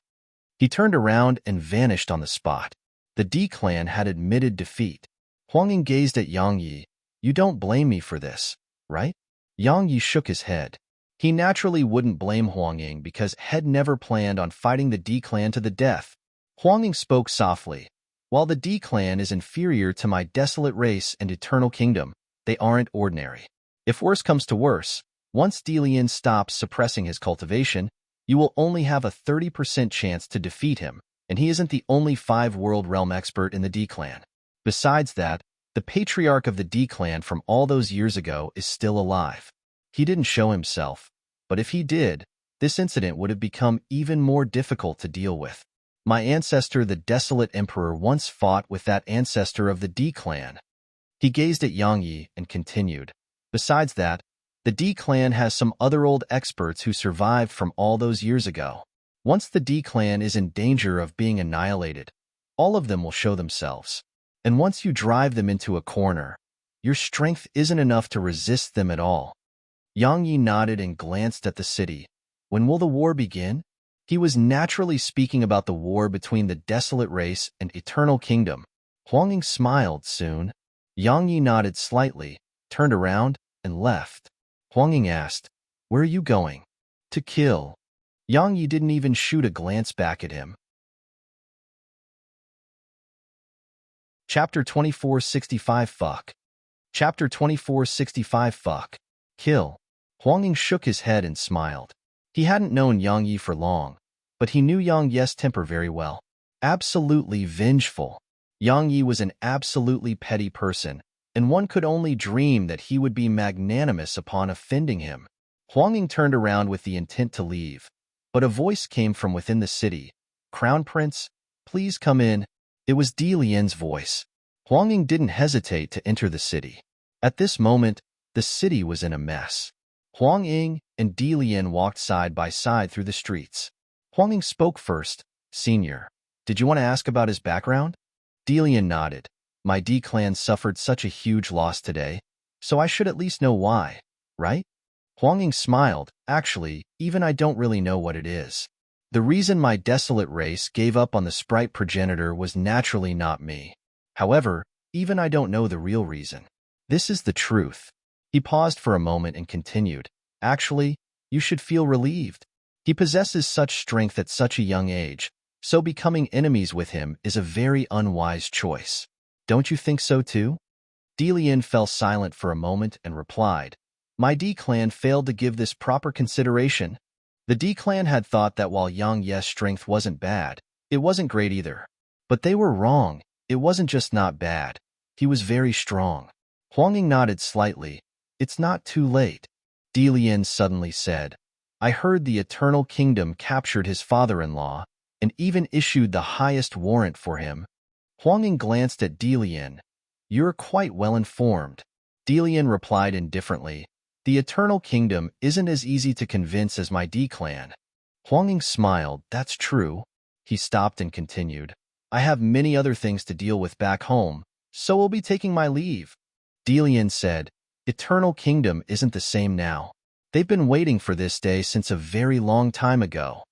He turned around and vanished on the spot. The D clan had admitted defeat. Huang Ying gazed at Yang Yi. You don't blame me for this, right? Yang Yi shook his head. He naturally wouldn't blame Huang Ying because had never planned on fighting the D clan to the death. Huang Ying spoke softly. While the D clan is inferior to my desolate race and eternal kingdom, they aren't ordinary. If worse comes to worse, once Delian stops suppressing his cultivation, you will only have a 30% chance to defeat him, and he isn't the only 5-world realm expert in the D clan. Besides that, the patriarch of the D clan from all those years ago is still alive. He didn't show himself, but if he did, this incident would have become even more difficult to deal with. My ancestor, the desolate emperor, once fought with that ancestor of the D clan. He gazed at Yang Yi and continued. Besides that, the D clan has some other old experts who survived from all those years ago. Once the D clan is in danger of being annihilated, all of them will show themselves. And once you drive them into a corner, your strength isn't enough to resist them at all. Yang Yi nodded and glanced at the city. When will the war begin? He was naturally speaking about the war between the desolate race and eternal kingdom. Huang Ying smiled soon. Yang Yi nodded slightly, turned around, and left. Huang Ying asked, Where are you going? To kill. Yang Yi didn't even shoot a glance back at him. Chapter 2465 Fuck. Chapter 2465 Fuck. Kill. Huang Ying shook his head and smiled. He hadn't known Yang Yi for long, but he knew Yang Ye's temper very well. Absolutely vengeful. Yang Yi was an absolutely petty person, and one could only dream that he would be magnanimous upon offending him. Huang Ying turned around with the intent to leave, but a voice came from within the city. Crown Prince, please come in. It was Delian's voice. Huang Ying didn't hesitate to enter the city. At this moment, the city was in a mess. Huang Ying and Delian walked side by side through the streets. Huang Ying spoke first. Senior, did you want to ask about his background? Delian nodded. My D clan suffered such a huge loss today, so I should at least know why, right? Huang Ying smiled. Actually, even I don't really know what it is. The reason my desolate race gave up on the sprite progenitor was naturally not me. However, even I don't know the real reason. This is the truth. He paused for a moment and continued. Actually, you should feel relieved. He possesses such strength at such a young age, so becoming enemies with him is a very unwise choice. Don't you think so too? Delian fell silent for a moment and replied, My D clan failed to give this proper consideration. The D clan had thought that while Yang Ye's strength wasn't bad, it wasn't great either. But they were wrong. It wasn't just not bad. He was very strong. Huang Ying nodded slightly. It's not too late. Delian suddenly said, I heard the Eternal Kingdom captured his father-in-law and even issued the highest warrant for him. Huang Ying glanced at Delian. You're quite well informed. Delian replied indifferently. The Eternal Kingdom isn't as easy to convince as my D clan. Huang Ying smiled. That's true. He stopped and continued. I have many other things to deal with back home, so we'll be taking my leave. Delian said, Eternal Kingdom isn't the same now. They've been waiting for this day since a very long time ago.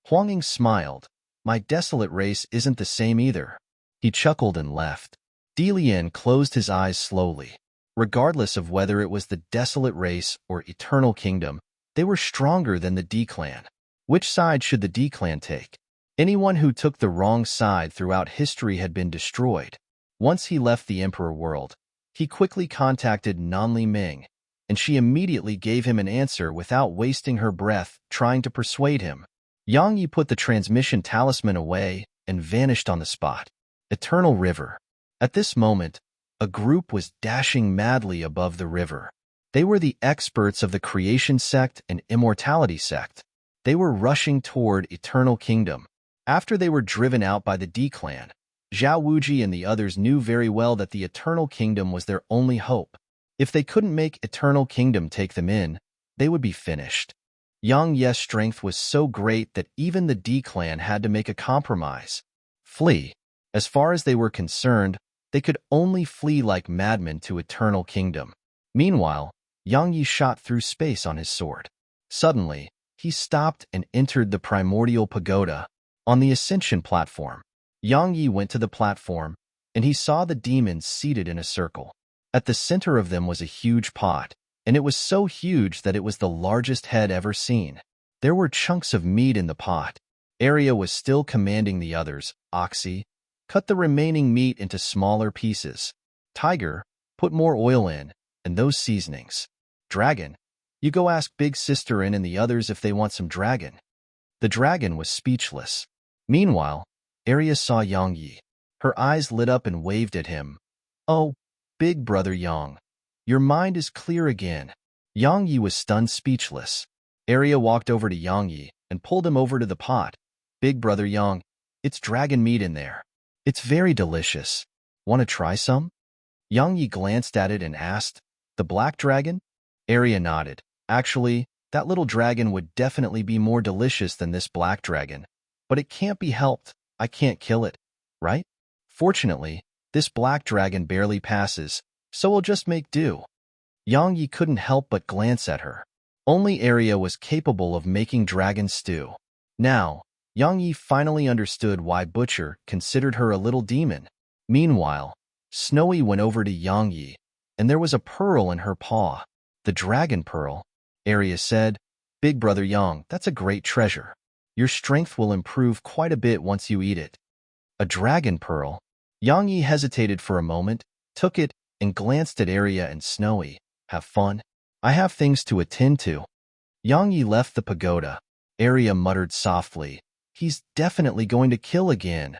Huang Ying smiled. My desolate race isn't the same either. He chuckled and left. Delian closed his eyes slowly. Regardless of whether it was the desolate race or Eternal Kingdom, they were stronger than the D clan. Which side should the D clan take? Anyone who took the wrong side throughout history had been destroyed. Once he left the Emperor world, he quickly contacted Nanli Ming, and she immediately gave him an answer without wasting her breath trying to persuade him. Yang Yi put the transmission talisman away and vanished on the spot. Eternal River. At this moment, a group was dashing madly above the river. They were the experts of the creation sect and immortality sect. They were rushing toward Eternal Kingdom. After they were driven out by the D clan, Zhao Wuji and the others knew very well that the Eternal Kingdom was their only hope. If they couldn't make Eternal Kingdom take them in, they would be finished. Yang Ye's strength was so great that even the D clan had to make a compromise. Flee. As far as they were concerned, they could only flee like madmen to Eternal Kingdom. Meanwhile, Yang Yi shot through space on his sword. Suddenly, he stopped and entered the primordial pagoda. On the ascension platform, Yang Yi went to the platform, and he saw the demons seated in a circle. At the center of them was a huge pot, and it was so huge that it was the largest head ever seen. There were chunks of meat in the pot. Arya was still commanding the others. Oxy, cut the remaining meat into smaller pieces. Tiger, put more oil in, and those seasonings. Dragon, you go ask Big Sister and the others if they want some dragon. The dragon was speechless. Meanwhile, Arya saw Yang Yi. Her eyes lit up and waved at him. Oh, big brother Yang, your mind is clear again. Yang Yi was stunned speechless. Arya walked over to Yang Yi and pulled him over to the pot. Big brother Yang, it's dragon meat in there. It's very delicious. Want to try some? Yang Yi glanced at it and asked, the black dragon? Arya nodded. Actually, that little dragon would definitely be more delicious than this black dragon. But it can't be helped. I can't kill it, right? Fortunately, this black dragon barely passes, so we'll just make do. Yang Yi couldn't help but glance at her. Only Arya was capable of making dragon stew. Now, Yang Yi finally understood why Butcher considered her a little demon. Meanwhile, Snowy went over to Yang Yi, and there was a pearl in her paw. The dragon pearl, Arya said. Big brother Yang, that's a great treasure. Your strength will improve quite a bit once you eat it. A dragon pearl? Yang Yi hesitated for a moment, took it, and glanced at Arya and Snowy. Have fun. I have things to attend to. Yang Yi left the pagoda. Arya muttered softly. He's definitely going to kill again.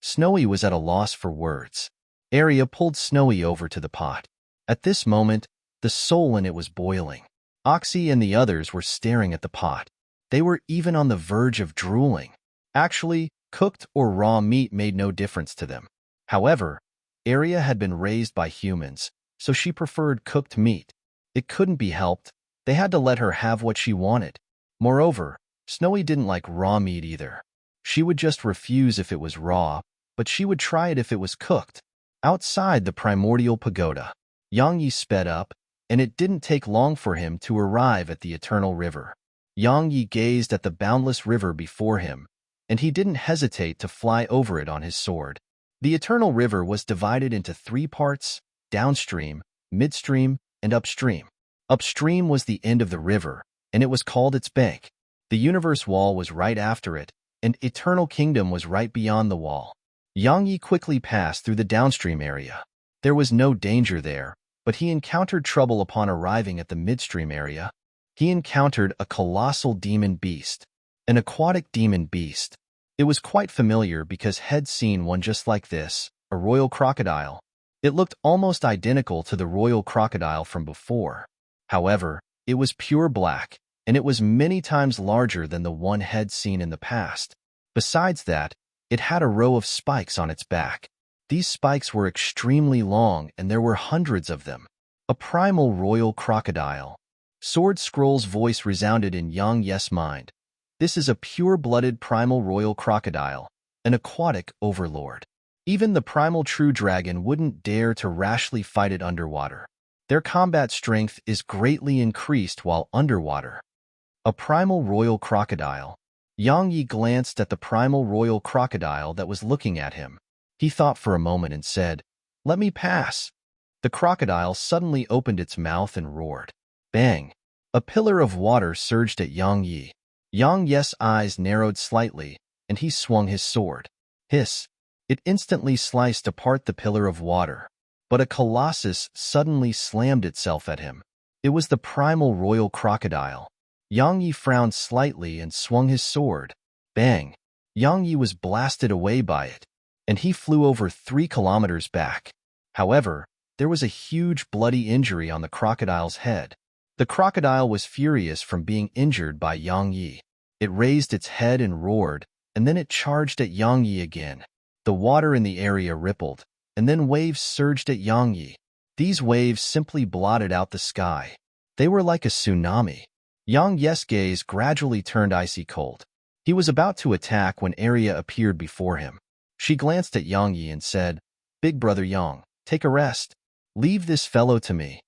Snowy was at a loss for words. Arya pulled Snowy over to the pot. At this moment, the soul in it was boiling. Oxy and the others were staring at the pot. They were even on the verge of drooling. Actually, cooked or raw meat made no difference to them. However, Arya had been raised by humans, so she preferred cooked meat. It couldn't be helped. They had to let her have what she wanted. Moreover, Snowy didn't like raw meat either. She would just refuse if it was raw, but she would try it if it was cooked. Outside the primordial pagoda, Yang Yi sped up, and it didn't take long for him to arrive at the eternal river. Yang Yi gazed at the boundless river before him, and he didn't hesitate to fly over it on his sword. The eternal river was divided into 3 parts: downstream, midstream, and upstream. Upstream was the end of the river, and it was called its bank. The universe wall was right after it, and Eternal Kingdom was right beyond the wall. Yang Yi quickly passed through the downstream area. There was no danger there, but he encountered trouble upon arriving at the midstream area. He encountered a colossal demon beast, an aquatic demon beast. It was quite familiar because he'd seen one just like this, a royal crocodile. It looked almost identical to the royal crocodile from before. However, it was pure black, and it was many times larger than the one he'd seen in the past. Besides that, it had a row of spikes on its back. These spikes were extremely long, and there were hundreds of them. A primal royal crocodile. Sword Scroll's voice resounded in Yang Ye's mind. This is a pure-blooded primal royal crocodile, an aquatic overlord. Even the primal true dragon wouldn't dare to rashly fight it underwater. Their combat strength is greatly increased while underwater. A primal royal crocodile. Yang Yi glanced at the primal royal crocodile that was looking at him. He thought for a moment and said, "Let me pass." The crocodile suddenly opened its mouth and roared. Bang! A pillar of water surged at Yang Yi. Yang Ye's eyes narrowed slightly, and he swung his sword. Hiss! It instantly sliced apart the pillar of water. But a colossus suddenly slammed itself at him. It was the primal royal crocodile. Yang Yi frowned slightly and swung his sword. Bang! Yang Yi was blasted away by it, and he flew over 3 kilometers back. However, there was a huge bloody injury on the crocodile's head. The crocodile was furious from being injured by Yang Yi. It raised its head and roared, and then it charged at Yang Yi again. The water in the area rippled, and then waves surged at Yang Yi. These waves simply blotted out the sky. They were like a tsunami. Yang Yi's gaze gradually turned icy cold. He was about to attack when Arya appeared before him. She glanced at Yang Yi and said, "Big brother Yang, take a rest. Leave this fellow to me."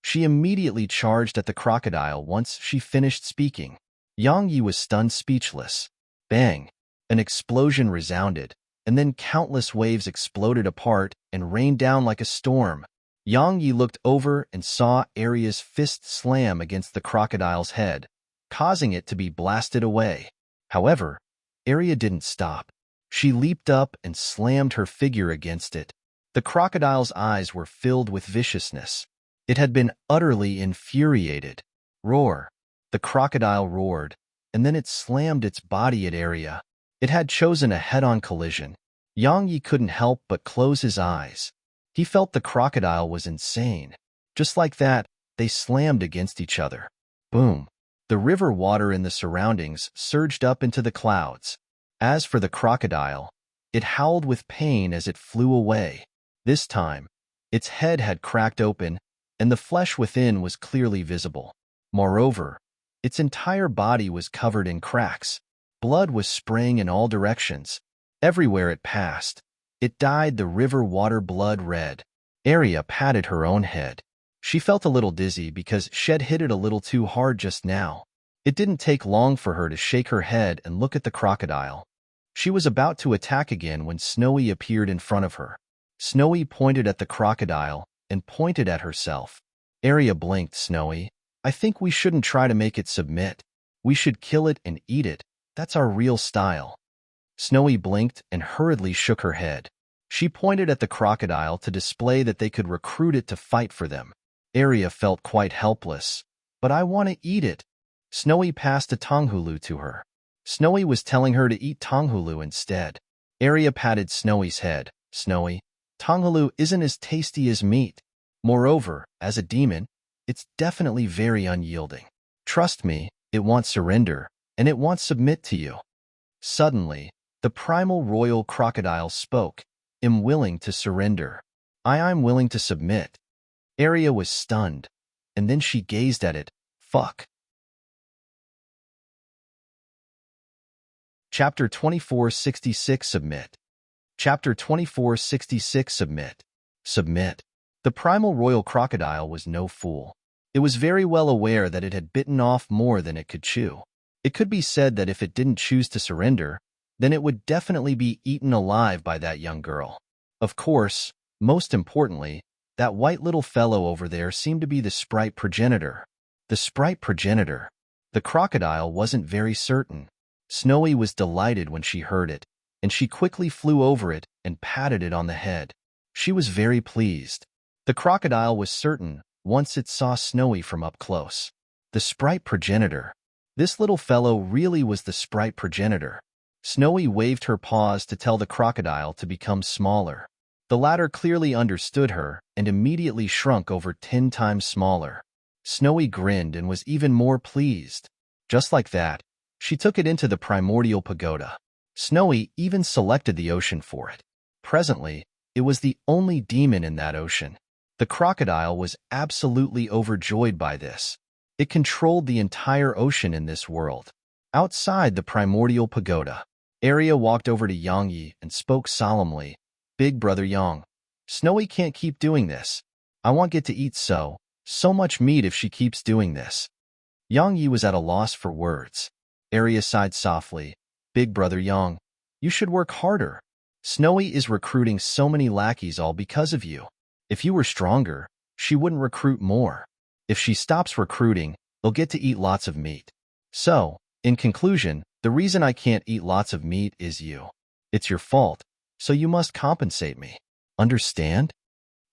She immediately charged at the crocodile once she finished speaking. Yang Yi was stunned speechless. Bang! An explosion resounded, and then countless waves exploded apart and rained down like a storm. Yang Yi looked over and saw Arya's fist slam against the crocodile's head, causing it to be blasted away. However, Arya didn't stop. She leaped up and slammed her figure against it. The crocodile's eyes were filled with viciousness. It had been utterly infuriated. Roar! The crocodile roared, and then it slammed its body at Arya. It had chosen a head-on collision. Yang Yi couldn't help but close his eyes. He felt the crocodile was insane. Just like that, they slammed against each other. Boom! The river water in the surroundings surged up into the clouds. As for the crocodile, it howled with pain as it flew away. This time, its head had cracked open, and the flesh within was clearly visible. Moreover, its entire body was covered in cracks. Blood was spraying in all directions. Everywhere it passed, it dyed the river water blood red. Arya patted her own head. She felt a little dizzy because she'd hit it a little too hard just now. It didn't take long for her to shake her head and look at the crocodile. She was about to attack again when Snowy appeared in front of her. Snowy pointed at the crocodile and pointed at herself. Arya blinked. "Snowy, I think we shouldn't try to make it submit. We should kill it and eat it. That's our real style." Snowy blinked and hurriedly shook her head. She pointed at the crocodile to display that they could recruit it to fight for them. Arya felt quite helpless. "But I want to eat it." Snowy passed a Tonghulu to her. Snowy was telling her to eat Tonghulu instead. Arya patted Snowy's head. "Snowy, Tonghulu isn't as tasty as meat. Moreover, as a demon, it's definitely very unyielding. Trust me, it won't surrender, and it won't submit to you." Suddenly, the primal royal crocodile spoke. "I'm willing to surrender. I'm willing to submit." Arya was stunned, and then she gazed at it. Fuck. Chapter 2466 Submit. Chapter 2466 Submit. Submit. The primal royal crocodile was no fool. It was very well aware that it had bitten off more than it could chew. It could be said that if it didn't choose to surrender, then it would definitely be eaten alive by that young girl. Of course, most importantly, that white little fellow over there seemed to be the sprite progenitor. The sprite progenitor. The crocodile wasn't very certain. Snowy was delighted when she heard it, and she quickly flew over it and patted it on the head. She was very pleased. The crocodile was certain once it saw Snowy from up close. The sprite progenitor. This little fellow really was the sprite progenitor. Snowy waved her paws to tell the crocodile to become smaller. The latter clearly understood her and immediately shrunk over 10 times smaller. Snowy grinned and was even more pleased. Just like that, she took it into the primordial pagoda. Snowy even selected the ocean for it. Presently, it was the only demon in that ocean. The crocodile was absolutely overjoyed by this. It controlled the entire ocean in this world. Outside the primordial pagoda, Arya walked over to Yang Yi and spoke solemnly. "Big brother Yang, Snowy can't keep doing this. I won't get to eat so much meat if she keeps doing this." Yang Yi was at a loss for words. Arya sighed softly. "Big brother Yang, you should work harder. Snowy is recruiting so many lackeys all because of you. If you were stronger, she wouldn't recruit more. If she stops recruiting, they'll get to eat lots of meat. So, in conclusion, the reason I can't eat lots of meat is you. It's your fault, so you must compensate me. Understand?"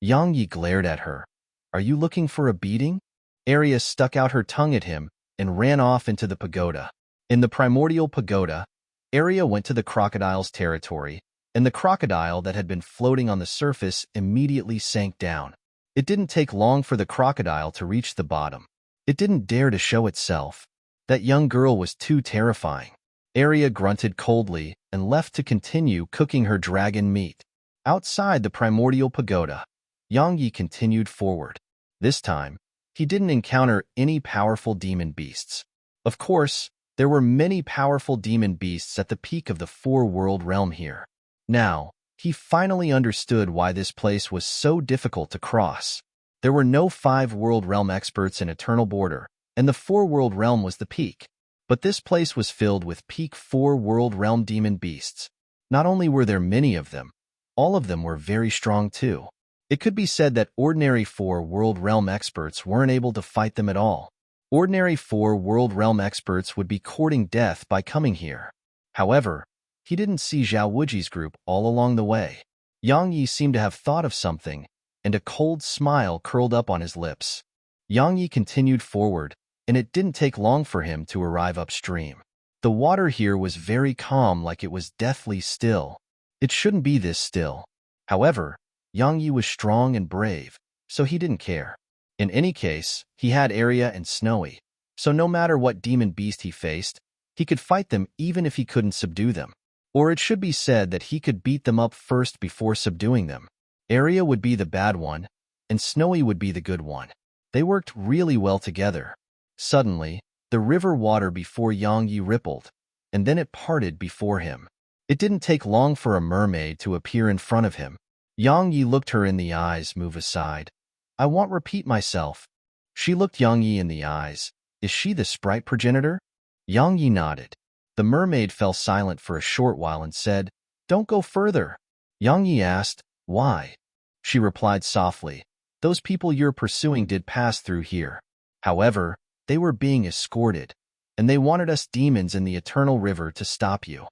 Yang Yi glared at her. "Are you looking for a beating?" Arya stuck out her tongue at him and ran off into the pagoda. In the primordial pagoda, Arya went to the crocodile's territory, and the crocodile that had been floating on the surface immediately sank down. It didn't take long for the crocodile to reach the bottom. It didn't dare to show itself. That young girl was too terrifying. Arya grunted coldly and left to continue cooking her dragon meat. Outside the primordial pagoda, Yang Yi continued forward. This time, he didn't encounter any powerful demon beasts. Of course, there were many powerful demon beasts at the peak of the four-world realm here. Now, he finally understood why this place was so difficult to cross. There were no five-world realm experts in Eternal Border, and the four-world realm was the peak. But this place was filled with peak four-world realm demon beasts. Not only were there many of them, all of them were very strong too. It could be said that ordinary four-world realm experts weren't able to fight them at all. Ordinary four-world realm experts would be courting death by coming here. However, he didn't see Zhao Wuji's group all along the way. Yang Yi seemed to have thought of something, and a cold smile curled up on his lips. Yang Yi continued forward, and it didn't take long for him to arrive upstream. The water here was very calm, like it was deathly still. It shouldn't be this still. However, Yang Yi was strong and brave, so he didn't care. In any case, he had Arya and Snowy, so no matter what demon beast he faced, he could fight them even if he couldn't subdue them. Or it should be said that he could beat them up first before subduing them. Arya would be the bad one, and Snowy would be the good one. They worked really well together. Suddenly, the river water before Yang Yi rippled, and then it parted before him. It didn't take long for a mermaid to appear in front of him. Yang Yi looked her in the eyes, move aside. I won't repeat myself. She looked Yang Yi in the eyes. Is she the sprite progenitor? Yang Yi nodded. The mermaid fell silent for a short while and said, Don't go further. Yang Yi asked, Why? She replied softly, Those people you're pursuing did pass through here. However, they were being escorted, and they wanted us demons in the Eternal River to stop you.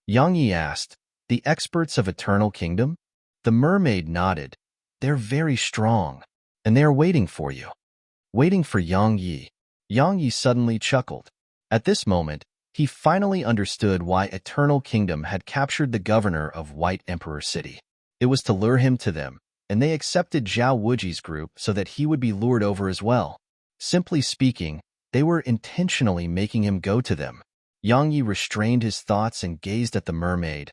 Yang Yi asked, The experts of Eternal Kingdom? The mermaid nodded. They're very strong, and they are waiting for you. Waiting for Yang Yi. Yang Yi suddenly chuckled. At this moment, he finally understood why Eternal Kingdom had captured the governor of White Emperor City. It was to lure him to them, and they accepted Zhao Wuji's group so that he would be lured over as well. Simply speaking, they were intentionally making him go to them. Yang Yi restrained his thoughts and gazed at the mermaid.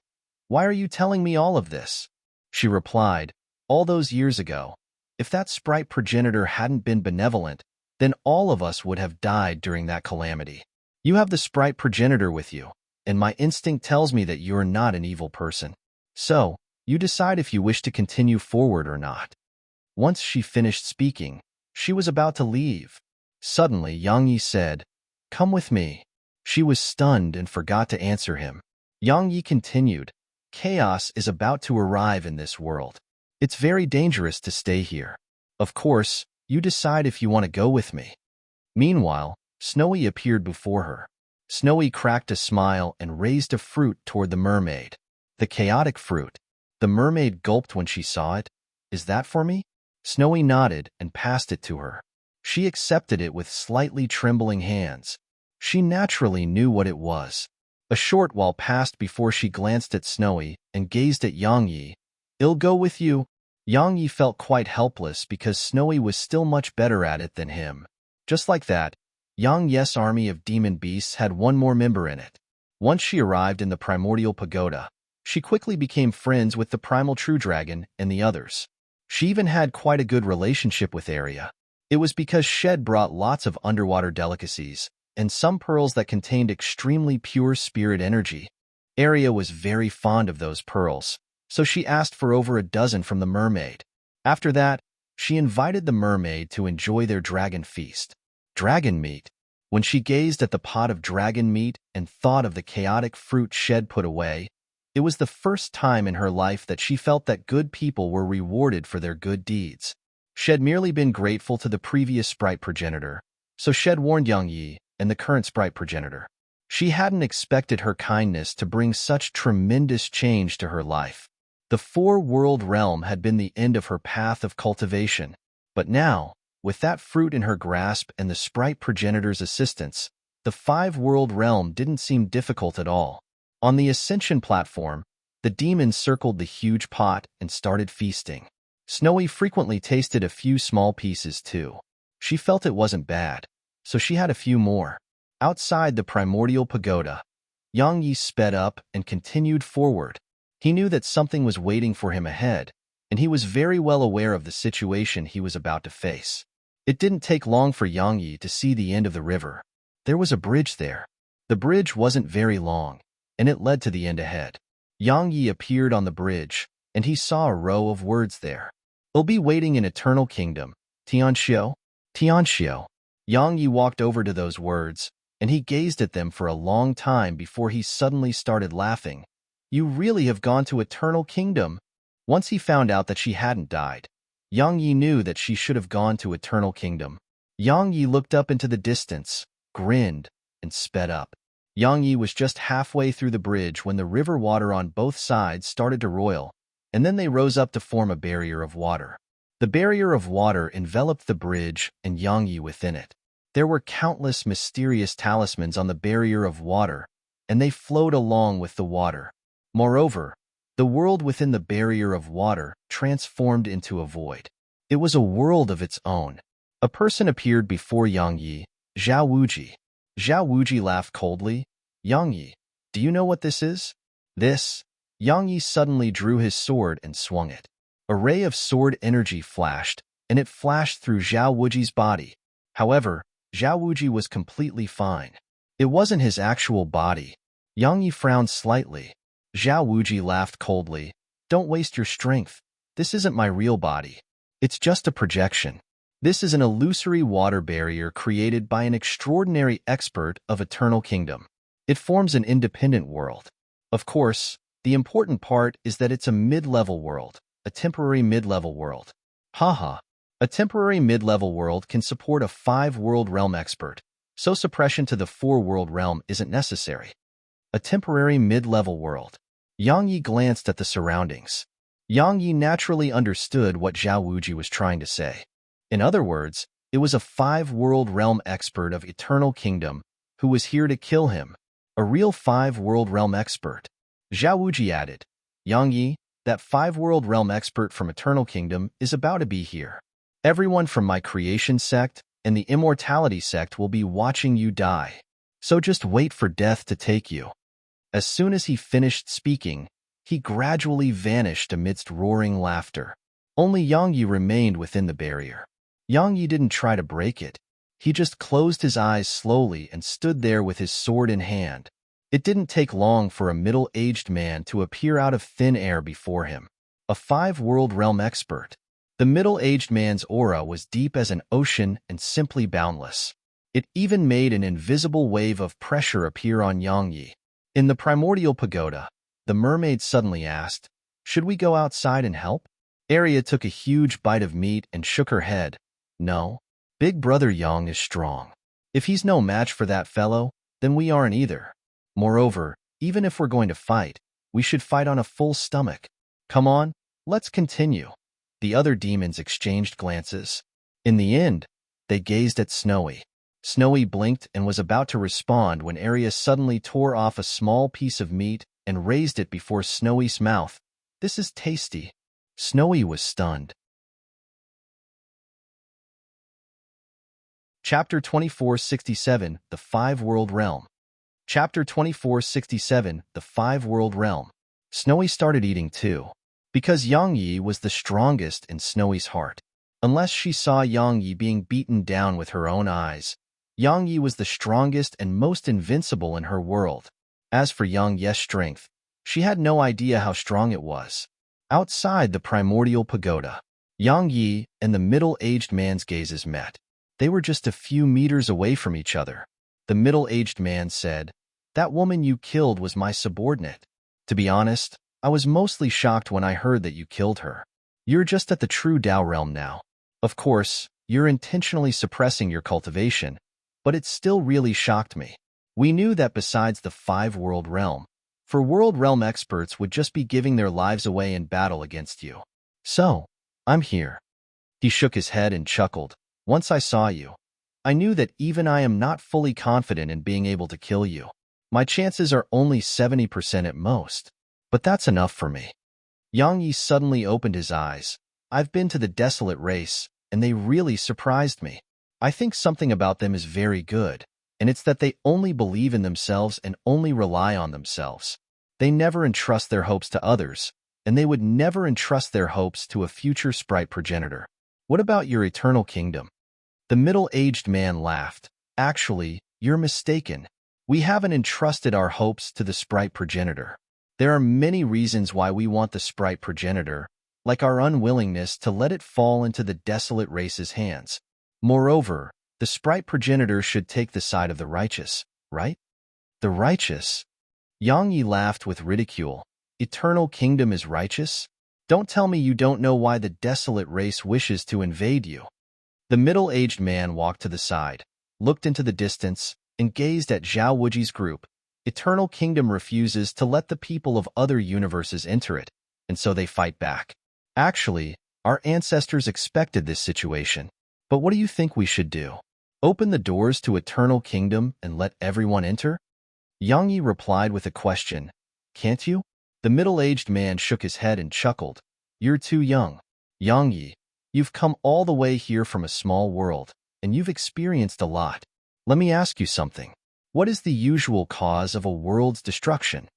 Why are you telling me all of this? She replied, All those years ago, if that sprite progenitor hadn't been benevolent, then all of us would have died during that calamity. You have the sprite progenitor with you, and my instinct tells me that you're not an evil person. So, you decide if you wish to continue forward or not. Once she finished speaking, she was about to leave. Suddenly, Yang Yi said, Come with me. She was stunned and forgot to answer him. Yang Yi continued, Chaos is about to arrive in this world. It's very dangerous to stay here. Of course, you decide if you want to go with me. Meanwhile, Snowy appeared before her. Snowy cracked a smile and raised a fruit toward the mermaid. The chaotic fruit. The mermaid gulped when she saw it. Is that for me? Snowy nodded and passed it to her. She accepted it with slightly trembling hands. She naturally knew what it was. A short while passed before she glanced at Snowy and gazed at Yang Yi. I'll go with you. Yang Yi felt quite helpless because Snowy was still much better at it than him. Just like that, Yang Yi's army of demon beasts had one more member in it. Once she arrived in the primordial pagoda, she quickly became friends with the primal true dragon and the others. She even had quite a good relationship with Arya. It was because Shed brought lots of underwater delicacies and some pearls that contained extremely pure spirit energy. Arya was very fond of those pearls, so she asked for over a dozen from the mermaid. After that, she invited the mermaid to enjoy their dragon feast. Dragon meat. When she gazed at the pot of dragon meat and thought of the chaotic fruit Shed put away, it was the first time in her life that she felt that good people were rewarded for their good deeds. Shed merely been grateful to the previous sprite progenitor, so Shed warned Yang Yi and the current sprite progenitor. She hadn't expected her kindness to bring such tremendous change to her life. The four-world realm had been the end of her path of cultivation, but now, with that fruit in her grasp and the sprite progenitor's assistance, the five-world realm didn't seem difficult at all. On the ascension platform, the demons circled the huge pot and started feasting. Snowy frequently tasted a few small pieces too. She felt it wasn't bad, so she had a few more. Outside the primordial pagoda, Yang Yi sped up and continued forward. He knew that something was waiting for him ahead, and he was very well aware of the situation he was about to face. It didn't take long for Yang Yi to see the end of the river. There was a bridge there. The bridge wasn't very long, and it led to the end ahead. Yang Yi appeared on the bridge, and he saw a row of words there. "I'll be waiting in Eternal Kingdom, Tianxiu." Tianxiu. Yang Yi walked over to those words, and he gazed at them for a long time before he suddenly started laughing. "You really have gone to Eternal Kingdom?" Once he found out that she hadn't died, Yang Yi knew that she should have gone to Eternal Kingdom. Yang Yi looked up into the distance, grinned, and sped up. Yang Yi was just halfway through the bridge when the river water on both sides started to roil, and then they rose up to form a barrier of water. The barrier of water enveloped the bridge and Yang Yi within it. There were countless mysterious talismans on the barrier of water, and they flowed along with the water. Moreover, the world within the barrier of water transformed into a void. It was a world of its own. A person appeared before Yang Yi, Zhao Wuji. Zhao Wuji laughed coldly. "Yang Yi, do you know what this is?" "This?" Yang Yi suddenly drew his sword and swung it. A ray of sword energy flashed, and it flashed through Zhao Wuji's body. However, Zhao Wuji was completely fine. It wasn't his actual body. Yang Yi frowned slightly. Zhao Wuji laughed coldly. "Don't waste your strength. This isn't my real body. It's just a projection. This is an illusory water barrier created by an extraordinary expert of Eternal Kingdom. It forms an independent world. Of course, the important part is that it's a mid-level world, a temporary mid-level world. Haha. A temporary mid-level world can support a 5-world realm expert, so suppression to the 4-world realm isn't necessary. A temporary mid-level world." Yang Yi glanced at the surroundings. Yang Yi naturally understood what Zhao Wuji was trying to say. In other words, it was a 5-world realm expert of Eternal Kingdom who was here to kill him. A real 5-world realm expert. Zhao Wuji added, "Yang Yi, that 5-world realm expert from Eternal Kingdom is about to be here. Everyone from my creation sect and the immortality sect will be watching you die. So just wait for death to take you." As soon as he finished speaking, he gradually vanished amidst roaring laughter. Only Yang Yi remained within the barrier. Yang Yi didn't try to break it. He just closed his eyes slowly and stood there with his sword in hand. It didn't take long for a middle-aged man to appear out of thin air before him. A 5-world realm expert. The middle-aged man's aura was deep as an ocean and simply boundless. It even made an invisible wave of pressure appear on Yang Yi. In the primordial pagoda, the mermaid suddenly asked, "Should we go outside and help?" Arya took a huge bite of meat and shook her head. "No. Big brother Yang is strong. If he's no match for that fellow, then we aren't either. Moreover, even if we're going to fight, we should fight on a full stomach. Come on, let's continue." The other demons exchanged glances. In the end, they gazed at Snowy. Snowy blinked and was about to respond when Arya suddenly tore off a small piece of meat and raised it before Snowy's mouth. "This is tasty." Snowy was stunned. Chapter 2467, The 5-World Realm. Chapter 2467, The 5-World Realm. Snowy started eating too, because Yang Yi was the strongest in Snowy's heart. Unless she saw Yang Yi being beaten down with her own eyes, Yang Yi was the strongest and most invincible in her world. As for Yang Yi's strength, she had no idea how strong it was. Outside the primordial pagoda, Yang Yi and the middle-aged man's gazes met. They were just a few meters away from each other. The middle-aged man said, "That woman you killed was my subordinate. To be honest, I was mostly shocked when I heard that you killed her. You're just at the true Dao realm now. Of course, you're intentionally suppressing your cultivation, but it still really shocked me. We knew that besides the 5-world realm, for world realm experts would just be giving their lives away in battle against you. So, I'm here." He shook his head and chuckled. "Once I saw you, I knew that even I am not fully confident in being able to kill you. My chances are only 70% at most, but that's enough for me." Yang Yi suddenly opened his eyes. I've been to the desolate race, and they really surprised me. I think something about them is very good, and it's that they only believe in themselves and only rely on themselves. They never entrust their hopes to others, and they would never entrust their hopes to a future sprite progenitor. What about your eternal kingdom? The middle-aged man laughed. Actually, you're mistaken. We haven't entrusted our hopes to the sprite progenitor. There are many reasons why we want the sprite progenitor, like our unwillingness to let it fall into the desolate race's hands. Moreover, the sprite progenitor should take the side of the righteous, right? The righteous? Yang Yi laughed with ridicule. Eternal kingdom is righteous? Don't tell me you don't know why the desolate race wishes to invade you. The middle-aged man walked to the side, looked into the distance, and gazed at Zhao Wuji's group. Eternal kingdom refuses to let the people of other universes enter it, and so they fight back. Actually, our ancestors expected this situation. But what do you think we should do? Open the doors to eternal kingdom and let everyone enter? Yang Yi replied with a question. Can't you? The middle-aged man shook his head and chuckled. You're too young. Yang Yi, you've come all the way here from a small world, and you've experienced a lot. Let me ask you something. What is the usual cause of a world's destruction?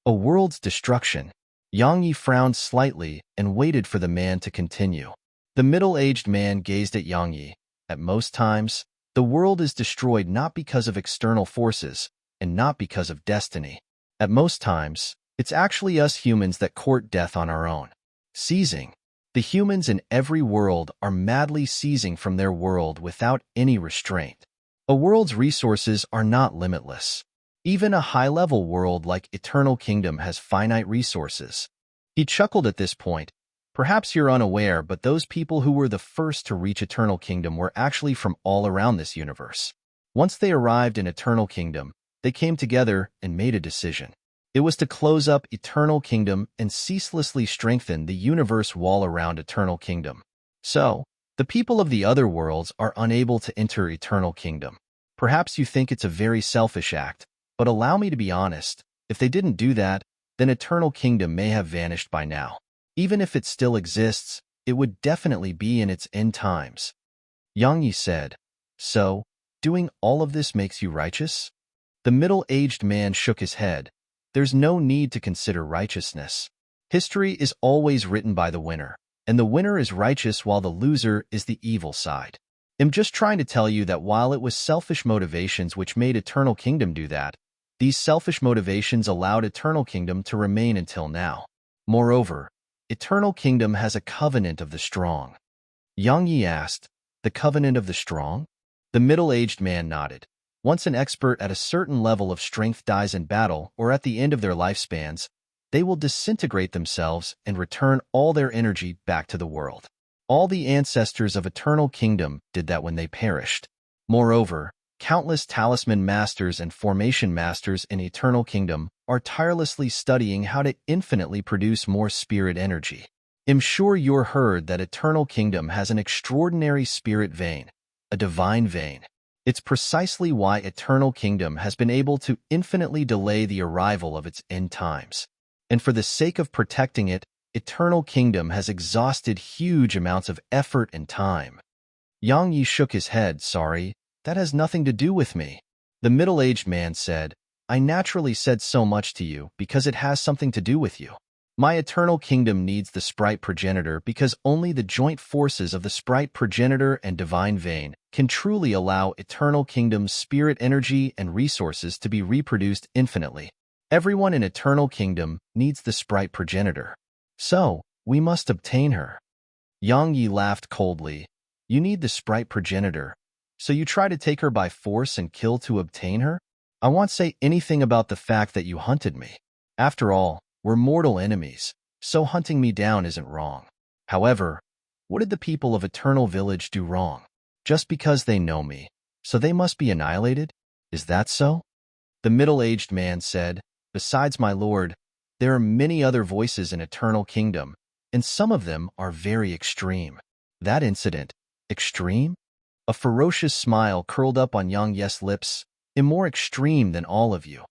A world's destruction. Yang Yi frowned slightly and waited for the man to continue. The middle-aged man gazed at Yang Yi. At most times, the world is destroyed not because of external forces and not because of destiny. At most times, it's actually us humans that court death on our own. Seizing. The humans in every world are madly seizing from their world without any restraint. A world's resources are not limitless. Even a high-level world like Eternal Kingdom has finite resources. He chuckled at this point. Perhaps you're unaware, but those people who were the first to reach Eternal Kingdom were actually from all around this universe. Once they arrived in Eternal Kingdom, they came together and made a decision. It was to close up Eternal Kingdom and ceaselessly strengthen the universe wall around Eternal Kingdom. So, the people of the other worlds are unable to enter Eternal Kingdom. Perhaps you think it's a very selfish act, but allow me to be honest. If they didn't do that, then Eternal Kingdom may have vanished by now. Even if it still exists, it would definitely be in its end times. Yang Yi said, So, doing all of this makes you righteous? The middle-aged man shook his head. There's no need to consider righteousness. History is always written by the winner, and the winner is righteous while the loser is the evil side. I'm just trying to tell you that while it was selfish motivations which made Eternal Kingdom do that, these selfish motivations allowed Eternal Kingdom to remain until now. Moreover, Eternal Kingdom has a covenant of the strong. Yang Yi asked, The covenant of the strong? The middle-aged man nodded. Once an expert at a certain level of strength dies in battle or at the end of their lifespans, they will disintegrate themselves and return all their energy back to the world. All the ancestors of Eternal Kingdom did that when they perished. Moreover, countless talisman masters and formation masters in Eternal Kingdom are tirelessly studying how to infinitely produce more spirit energy. I'm sure you're heard that Eternal Kingdom has an extraordinary spirit vein, a divine vein. It's precisely why Eternal Kingdom has been able to infinitely delay the arrival of its end times. And for the sake of protecting it, Eternal Kingdom has exhausted huge amounts of effort and time. Yang Yi shook his head. Sorry, that has nothing to do with me. The middle-aged man said, I naturally said so much to you because it has something to do with you. My Eternal Kingdom needs the sprite progenitor because only the joint forces of the sprite progenitor and divine vein can truly allow Eternal Kingdom's spirit energy and resources to be reproduced infinitely. Everyone in Eternal Kingdom needs the sprite progenitor. So, we must obtain her. Yang Yi laughed coldly. You need the sprite progenitor. So you try to take her by force and kill to obtain her? I won't say anything about the fact that you hunted me. After all, we're mortal enemies, so hunting me down isn't wrong. However, what did the people of Eternal Village do wrong? Just because they know me, so they must be annihilated? Is that so? The middle-aged man said, Besides, my lord, there are many other voices in Eternal Kingdom, and some of them are very extreme. That incident, extreme? A ferocious smile curled up on Yang Yi's lips, more extreme than all of you.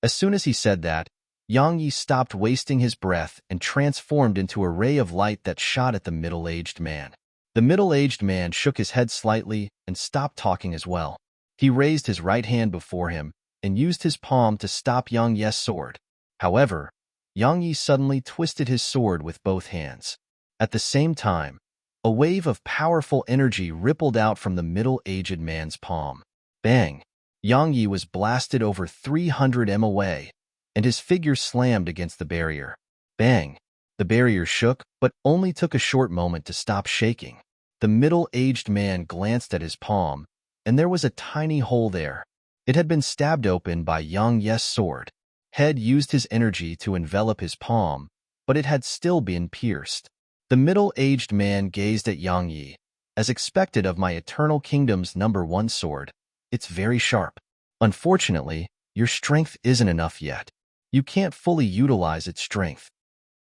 As soon as he said that, Yang Yi stopped wasting his breath and transformed into a ray of light that shot at the middle-aged man. The middle-aged man shook his head slightly and stopped talking as well. He raised his right hand before him and used his palm to stop Yang Yi's sword. However, Yang Yi suddenly twisted his sword with both hands. At the same time, a wave of powerful energy rippled out from the middle-aged man's palm. Bang! Yang Yi was blasted over 300 m away, and his figure slammed against the barrier. Bang! The barrier shook, but only took a short moment to stop shaking. The middle-aged man glanced at his palm, and there was a tiny hole there. It had been stabbed open by Yang Yi's sword. Head used his energy to envelop his palm, but it had still been pierced. The middle-aged man gazed at Yang Yi. As expected of my Eternal Kingdom's #1 sword, it's very sharp. Unfortunately, your strength isn't enough yet. You can't fully utilize its strength.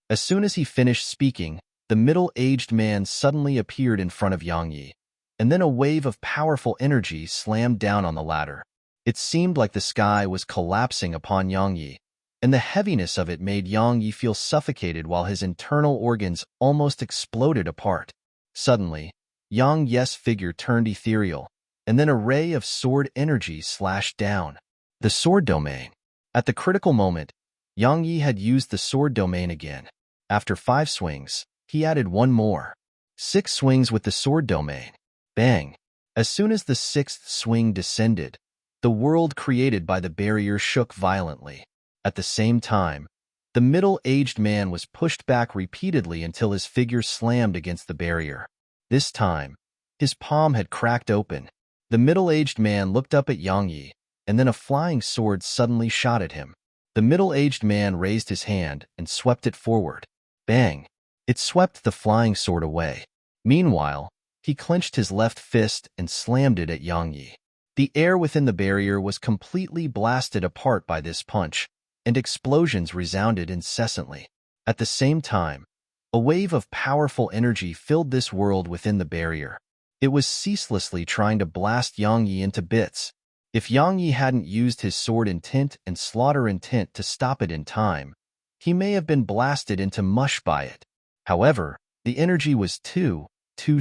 As soon as he finished speaking, the middle-aged man suddenly appeared in front of Yang Yi, and then a wave of powerful energy slammed down on the ladder. It seemed like the sky was collapsing upon Yang Yi, and the heaviness of it made Yang Yi feel suffocated while his internal organs almost exploded apart. Suddenly, Yang Yi's figure turned ethereal, and then a ray of sword energy slashed down. The sword domain. At the critical moment, Yang Yi had used the sword domain again. After 5 swings, he added 1 more. 6 swings with the sword domain. Bang! As soon as the 6th swing descended, the world created by the barrier shook violently. At the same time, the middle-aged man was pushed back repeatedly until his figure slammed against the barrier. This time, his palm had cracked open. The middle-aged man looked up at Yang Yi, and then a flying sword suddenly shot at him. The middle-aged man raised his hand and swept it forward. Bang! It swept the flying sword away. Meanwhile, he clenched his left fist and slammed it at Yang Yi. The air within the barrier was completely blasted apart by this punch, and explosions resounded incessantly. At the same time, a wave of powerful energy filled this world within the barrier. It was ceaselessly trying to blast Yang Yi into bits. If Yang Yi hadn't used his sword intent and slaughter intent to stop it in time, he may have been blasted into mush by it. However, the energy was too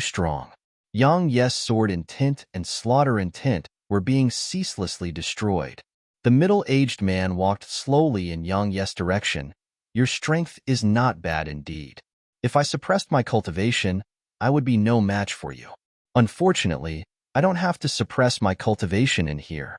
strong. Yang Yi's sword intent and slaughter intent were being ceaselessly destroyed. The middle-aged man walked slowly in Yang Yi's direction. Your strength is not bad indeed. If I suppressed my cultivation, I would be no match for you. Unfortunately, I don't have to suppress my cultivation in here.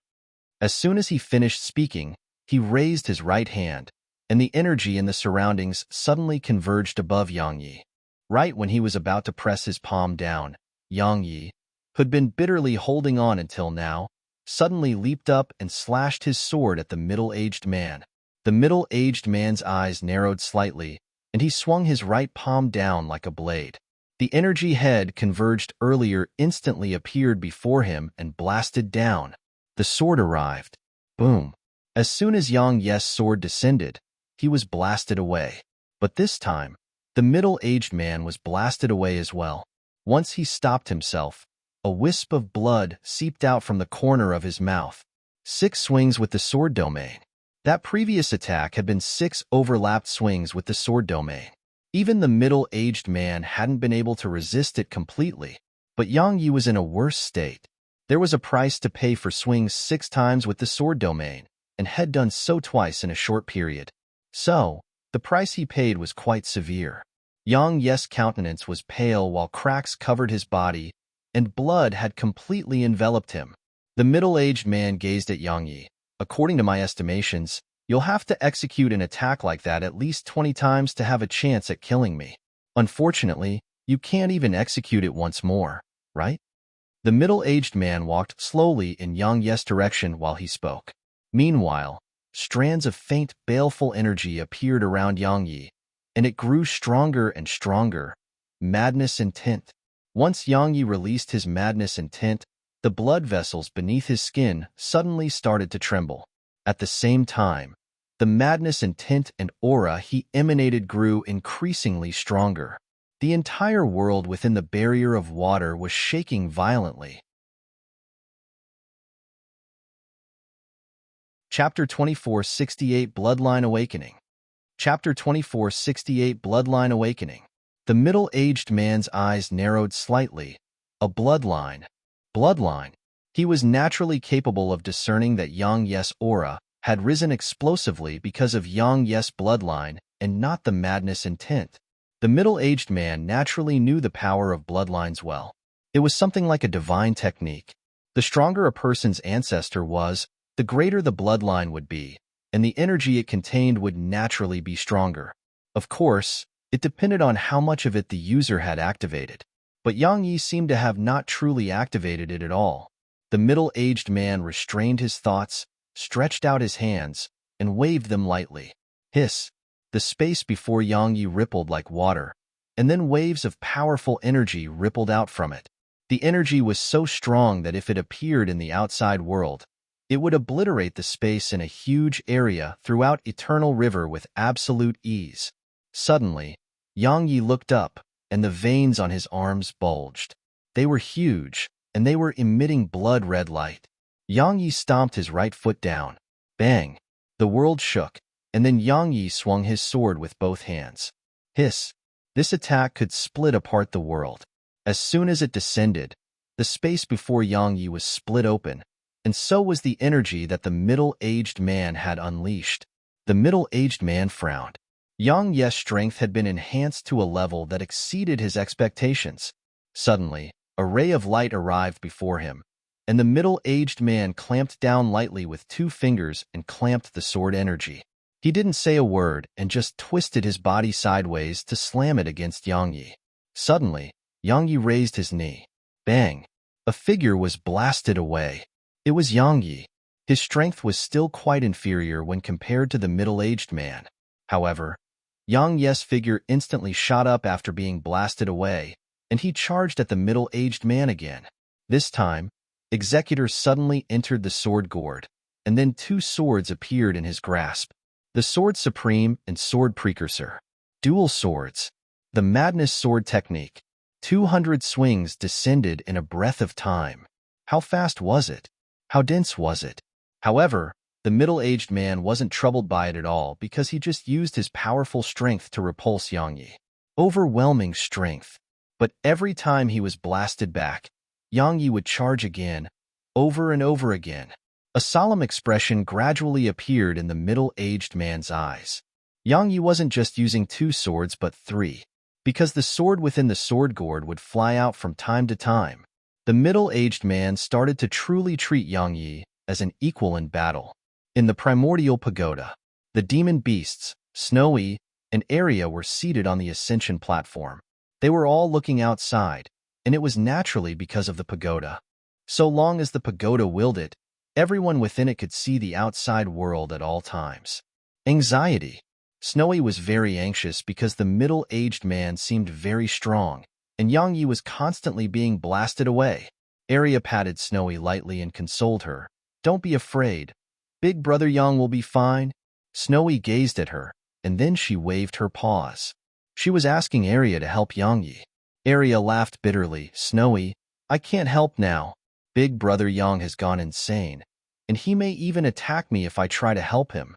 As soon as he finished speaking, he raised his right hand, and the energy in the surroundings suddenly converged above Yang Yi. Right when he was about to press his palm down, Yang Yi, who'd been bitterly holding on until now, suddenly leaped up and slashed his sword at the middle-aged man. The middle-aged man's eyes narrowed slightly, and he swung his right palm down like a blade. The energy head converged earlier instantly appeared before him and blasted down. The sword arrived. Boom. As soon as Yang Yi's sword descended, he was blasted away. But this time, the middle-aged man was blasted away as well. Once he stopped himself, a wisp of blood seeped out from the corner of his mouth. 6 swings with the sword domain. That previous attack had been 6 overlapped swings with the sword domain. Even the middle-aged man hadn't been able to resist it completely, but Yang Yi was in a worse state. There was a price to pay for swings 6 times with the sword domain, and had done so twice in a short period. So, the price he paid was quite severe. Yang Yi's countenance was pale while cracks covered his body, and blood had completely enveloped him. The middle-aged man gazed at Yang Yi. According to my estimations, you'll have to execute an attack like that at least 20 times to have a chance at killing me. Unfortunately, you can't even execute it once more, right? The middle-aged man walked slowly in Yang Yi's direction while he spoke. Meanwhile, strands of faint, baleful energy appeared around Yang Yi, and it grew stronger and stronger. Madness intent. Once Yang Yi released his madness intent, the blood vessels beneath his skin suddenly started to tremble. At the same time, the madness intent and aura he emanated grew increasingly stronger. The entire world within the barrier of water was shaking violently. Chapter 2468 Bloodline Awakening. Chapter 2468 Bloodline Awakening. The middle-aged man's eyes narrowed slightly. A bloodline. Bloodline. He was naturally capable of discerning that Yang Yes' aura had risen explosively because of Yang Yes' bloodline and not the madness intent. The middle-aged man naturally knew the power of bloodlines well. It was something like a divine technique. The stronger a person's ancestor was, the greater the bloodline would be, and the energy it contained would naturally be stronger. Of course, it depended on how much of it the user had activated. But Yang Yi seemed to have not truly activated it at all. The middle-aged man restrained his thoughts, stretched out his hands, and waved them lightly. Hiss! The space before Yang Yi rippled like water, and then waves of powerful energy rippled out from it. The energy was so strong that if it appeared in the outside world, it would obliterate the space in a huge area throughout Eternal River with absolute ease. Suddenly, Yang Yi looked up, and the veins on his arms bulged. They were huge, and they were emitting blood-red light. Yang Yi stomped his right foot down. Bang! The world shook, and then Yang Yi swung his sword with both hands. Hiss! This attack could split apart the world. As soon as it descended, the space before Yang Yi was split open, and so was the energy that the middle-aged man had unleashed. The middle-aged man frowned. Yang Ye's strength had been enhanced to a level that exceeded his expectations. Suddenly, a ray of light arrived before him, and the middle-aged man clamped down lightly with 2 fingers and clamped the sword energy. He didn't say a word and just twisted his body sideways to slam it against Yang Yi. Suddenly, Yang Yi raised his knee. Bang! A figure was blasted away. It was Yang Yi. His strength was still quite inferior when compared to the middle-aged man. However, Yang Ye's figure instantly shot up after being blasted away, and he charged at the middle-aged man again. This time, Executor suddenly entered the sword gourd, and then 2 swords appeared in his grasp. The Sword Supreme and Sword Precursor. Dual swords. The Madness Sword Technique. 200 swings descended in a breath of time. How fast was it? How dense was it? However, the middle-aged man wasn't troubled by it at all because he just used his powerful strength to repulse Yang Yi. Overwhelming strength. But every time he was blasted back, Yang Yi would charge again, over and over again. A solemn expression gradually appeared in the middle-aged man's eyes. Yang Yi wasn't just using 2 swords but 3, because the sword within the sword gourd would fly out from time to time. The middle-aged man started to truly treat Yang Yi as an equal in battle. In the primordial pagoda, the demon beasts, Snowy and Arya, were seated on the ascension platform. They were all looking outside, and it was naturally because of the pagoda. So long as the pagoda willed it, everyone within it could see the outside world at all times. Anxiety. Snowy was very anxious because the middle-aged man seemed very strong, and Yang Yi was constantly being blasted away. Arya patted Snowy lightly and consoled her. Don't be afraid. Big brother Yang will be fine. Snowy gazed at her, and then she waved her paws. She was asking Arya to help Yang Yi. Arya laughed bitterly. Snowy, I can't help now. Big brother Yang has gone insane, and he may even attack me if I try to help him.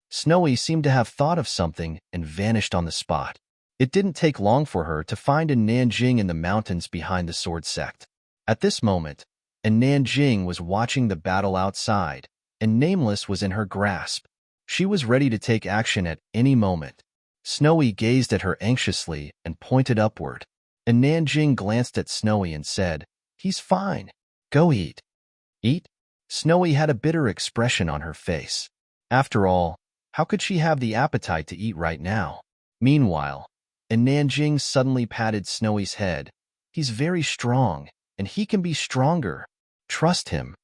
Snowy seemed to have thought of something and vanished on the spot. It didn't take long for her to find a Nanjing in the mountains behind the sword sect. At this moment, a Nanjing was watching the battle outside, and Nameless was in her grasp. She was ready to take action at any moment. Snowy gazed at her anxiously and pointed upward. A Nanjing glanced at Snowy and said, He's fine. Go eat. Eat? Snowy had a bitter expression on her face. After all, how could she have the appetite to eat right now? Meanwhile, a Nanjing suddenly patted Snowy's head. He's very strong, and he can be stronger. Trust him.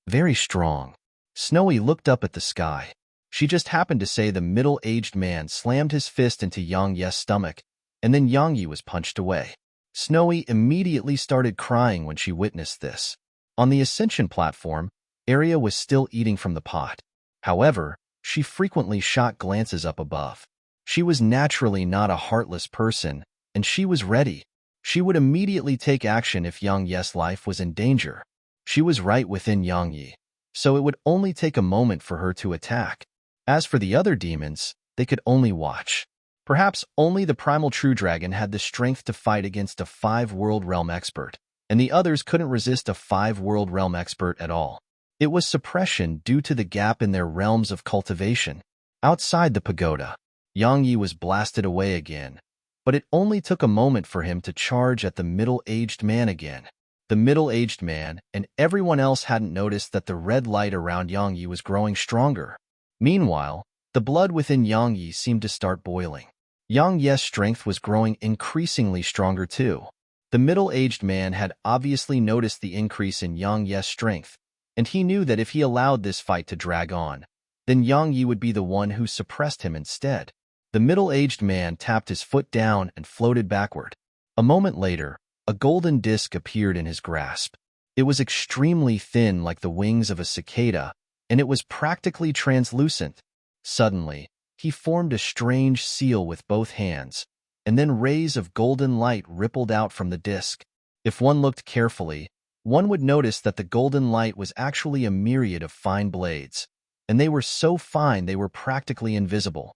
Very strong. Snowy looked up at the sky. She just happened to say the middle-aged man slammed his fist into Yang Ye's stomach, and then Yang Yi was punched away. Snowy immediately started crying when she witnessed this. On the ascension platform, Arya was still eating from the pot. However, she frequently shot glances up above. She was naturally not a heartless person, and she was ready. She would immediately take action if Yang Ye's life was in danger. She was right within Yang Yi, so it would only take a moment for her to attack. As for the other demons, they could only watch. Perhaps only the primal true dragon had the strength to fight against a 5-world realm expert, and the others couldn't resist a 5-world realm expert at all. It was suppression due to the gap in their realms of cultivation. Outside the pagoda, Yang Yi was blasted away again, but it only took a moment for him to charge at the middle-aged man again. The middle-aged man and everyone else hadn't noticed that the red light around Yang Yi was growing stronger. Meanwhile, the blood within Yang Yi seemed to start boiling. Yang Yi's strength was growing increasingly stronger too. The middle-aged man had obviously noticed the increase in Yang Yi's strength, and he knew that if he allowed this fight to drag on, then Yang Yi would be the one who suppressed him instead. The middle-aged man tapped his foot down and floated backward. A moment later, a golden disc appeared in his grasp. It was extremely thin like the wings of a cicada, and it was practically translucent. Suddenly, he formed a strange seal with both hands, and then rays of golden light rippled out from the disc. If one looked carefully, one would notice that the golden light was actually a myriad of fine blades, and they were so fine they were practically invisible.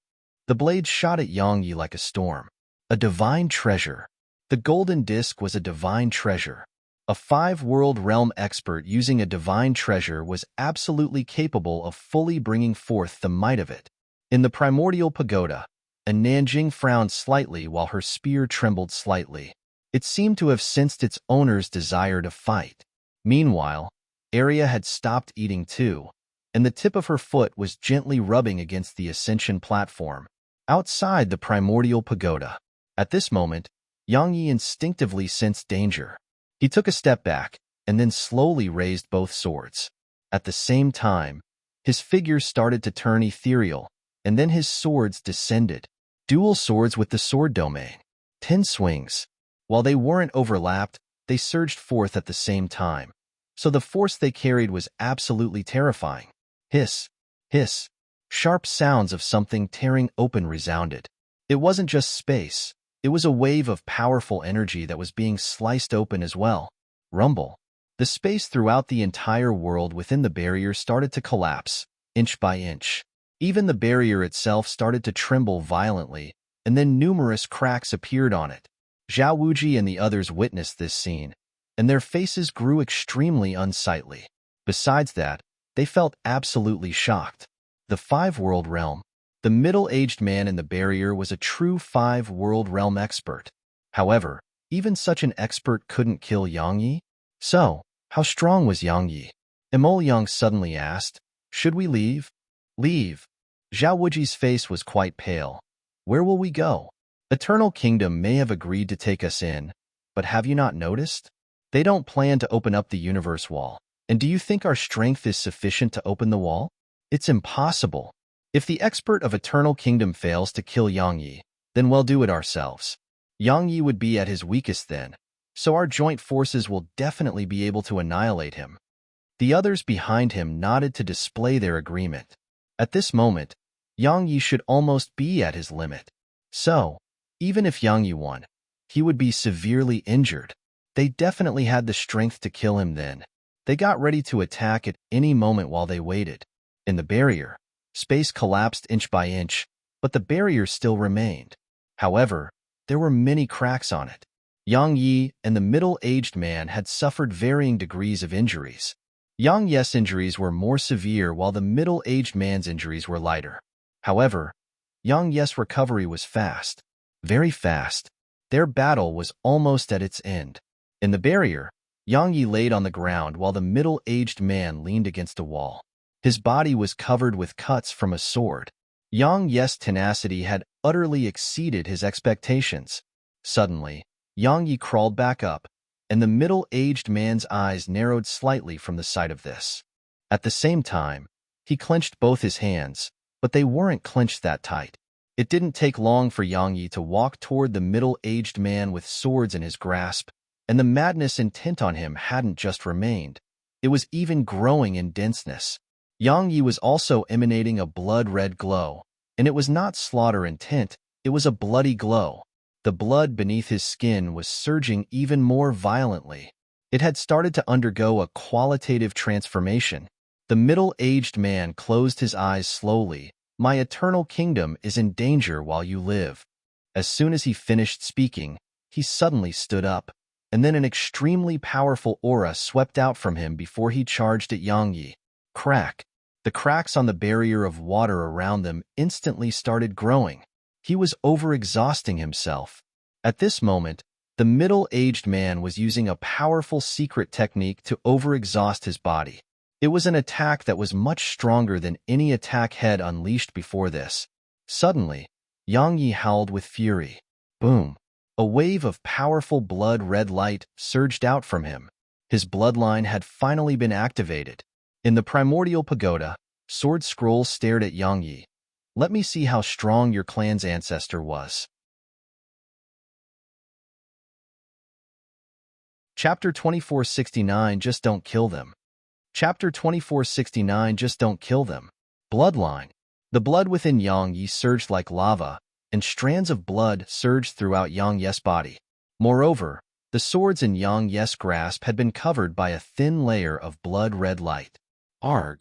The blades shot at Yang Yi like a storm. A divine treasure. The golden disc was a divine treasure. A 5-world realm expert using a divine treasure was absolutely capable of fully bringing forth the might of it. In the primordial pagoda, a Nanjing frowned slightly while her spear trembled slightly. It seemed to have sensed its owner's desire to fight. Meanwhile, Arya had stopped eating too, and the tip of her foot was gently rubbing against the ascension platform. Outside the primordial pagoda, at this moment, Yang Yi instinctively sensed danger. He took a step back and then slowly raised both swords. At the same time, his figure started to turn ethereal, and then his swords descended. Dual swords with the sword domain. 10 swings. While they weren't overlapped, they surged forth at the same time, so the force they carried was absolutely terrifying. Hiss, hiss. Sharp sounds of something tearing open resounded. It wasn't just space. It was a wave of powerful energy that was being sliced open as well. Rumble. The space throughout the entire world within the barrier started to collapse, inch by inch. Even the barrier itself started to tremble violently, and then numerous cracks appeared on it. Zhao Wuji and the others witnessed this scene, and their faces grew extremely unsightly. Besides that, they felt absolutely shocked. The 5-world realm. The middle-aged man in the barrier was a true 5-world realm expert. However, even such an expert couldn't kill Yang Yi. So, how strong was Yang Yi? Emol Yang suddenly asked, "Should we leave?" "Leave?" Zhao Wuji's face was quite pale. "Where will we go? Eternal Kingdom may have agreed to take us in, but have you not noticed? They don't plan to open up the universe wall. And do you think our strength is sufficient to open the wall? It's impossible. If the expert of Eternal Kingdom fails to kill Yang Yi, then we'll do it ourselves. Yang Yi would be at his weakest then, so our joint forces will definitely be able to annihilate him." The others behind him nodded to display their agreement. At this moment, Yang Yi should almost be at his limit. So, even if Yang Yi won, he would be severely injured. They definitely had the strength to kill him then. They got ready to attack at any moment while they waited. In the barrier, space collapsed inch by inch, but the barrier still remained. However, there were many cracks on it. Yang Yi and the middle-aged man had suffered varying degrees of injuries. Yang Yi's injuries were more severe while the middle-aged man's injuries were lighter. However, Yang Yi's recovery was fast. Very fast. Their battle was almost at its end. In the barrier, Yang Yi laid on the ground while the middle-aged man leaned against a wall. His body was covered with cuts from a sword. Yang Yi's tenacity had utterly exceeded his expectations. Suddenly, Yang Yi crawled back up, and the middle-aged man's eyes narrowed slightly from the sight of this. At the same time, he clenched both his hands, but they weren't clenched that tight. It didn't take long for Yang Yi to walk toward the middle-aged man with swords in his grasp, and the madness intent on him hadn't just remained. It was even growing in denseness. Yang Yi was also emanating a blood-red glow, and it was not slaughter intent, it was a bloody glow. The blood beneath his skin was surging even more violently. It had started to undergo a qualitative transformation. The middle-aged man closed his eyes slowly, My eternal kingdom is in danger while you live." As soon as he finished speaking, he suddenly stood up, and then an extremely powerful aura swept out from him before he charged at Yang Yi. Crack! The cracks on the barrier of water around them instantly started growing. He was overexhausting himself. At this moment, the middle-aged man was using a powerful secret technique to overexhaust his body. It was an attack that was much stronger than any attack had unleashed before this. Suddenly, Yang Yi howled with fury. Boom! A wave of powerful blood-red light surged out from him. His bloodline had finally been activated. In the primordial pagoda, Sword Scroll stared at Yang Yi. "Let me see how strong your clan's ancestor was." Chapter 2469 Just Don't Kill Them. Chapter 2469 Just Don't Kill Them. Bloodline. The blood within Yang Yi surged like lava, and strands of blood surged throughout Yang Yi's body. Moreover, the swords in Yang Yi's grasp had been covered by a thin layer of blood-red light. Arg!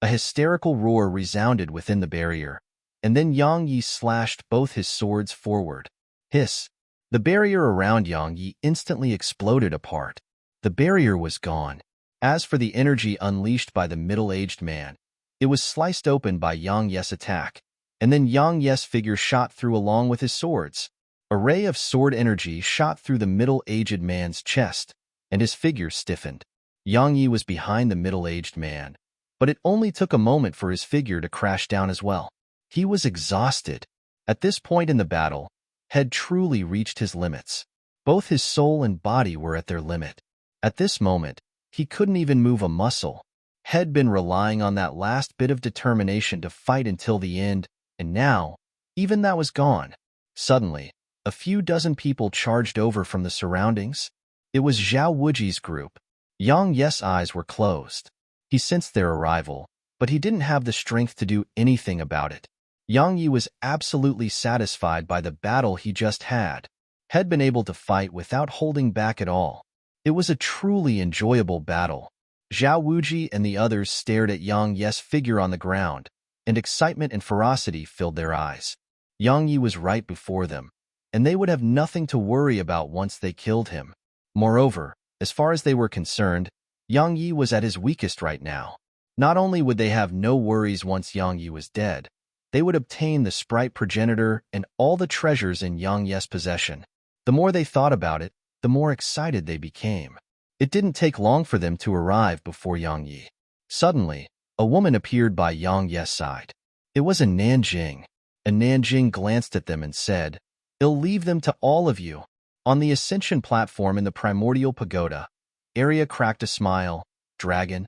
A hysterical roar resounded within the barrier, and then Yang Yi slashed both his swords forward. Hiss! The barrier around Yang Yi instantly exploded apart. The barrier was gone. As for the energy unleashed by the middle-aged man, it was sliced open by Yang Yi's attack, and then Yang Yi's figure shot through along with his swords. A ray of sword energy shot through the middle-aged man's chest, and his figure stiffened. Yang Yi was behind the middle-aged man, but it only took a moment for his figure to crash down as well. He was exhausted. At this point in the battle, had truly reached his limits. Both his soul and body were at their limit. At this moment, he couldn't even move a muscle. Had been relying on that last bit of determination to fight until the end, and now, even that was gone. Suddenly, a few dozen people charged over from the surroundings. It was Zhao Wuji's group. Yang Yi's eyes were closed. He sensed their arrival, but he didn't have the strength to do anything about it. Yang Yi was absolutely satisfied by the battle he just had been able to fight without holding back at all. It was a truly enjoyable battle. Zhao Wuji and the others stared at Yang Yi's figure on the ground, and excitement and ferocity filled their eyes. Yang Yi was right before them, and they would have nothing to worry about once they killed him. Moreover, as far as they were concerned, Yang Yi was at his weakest right now. Not only would they have no worries once Yang Yi was dead, they would obtain the sprite progenitor and all the treasures in Yang Yi's possession. The more they thought about it, the more excited they became. It didn't take long for them to arrive before Yang Yi. Suddenly, a woman appeared by Yang Yi's side. It was a Nanjing. A Nanjing glanced at them and said, "I'll leave them to all of you." On the ascension platform in the primordial pagoda, Arya cracked a smile. "Dragon,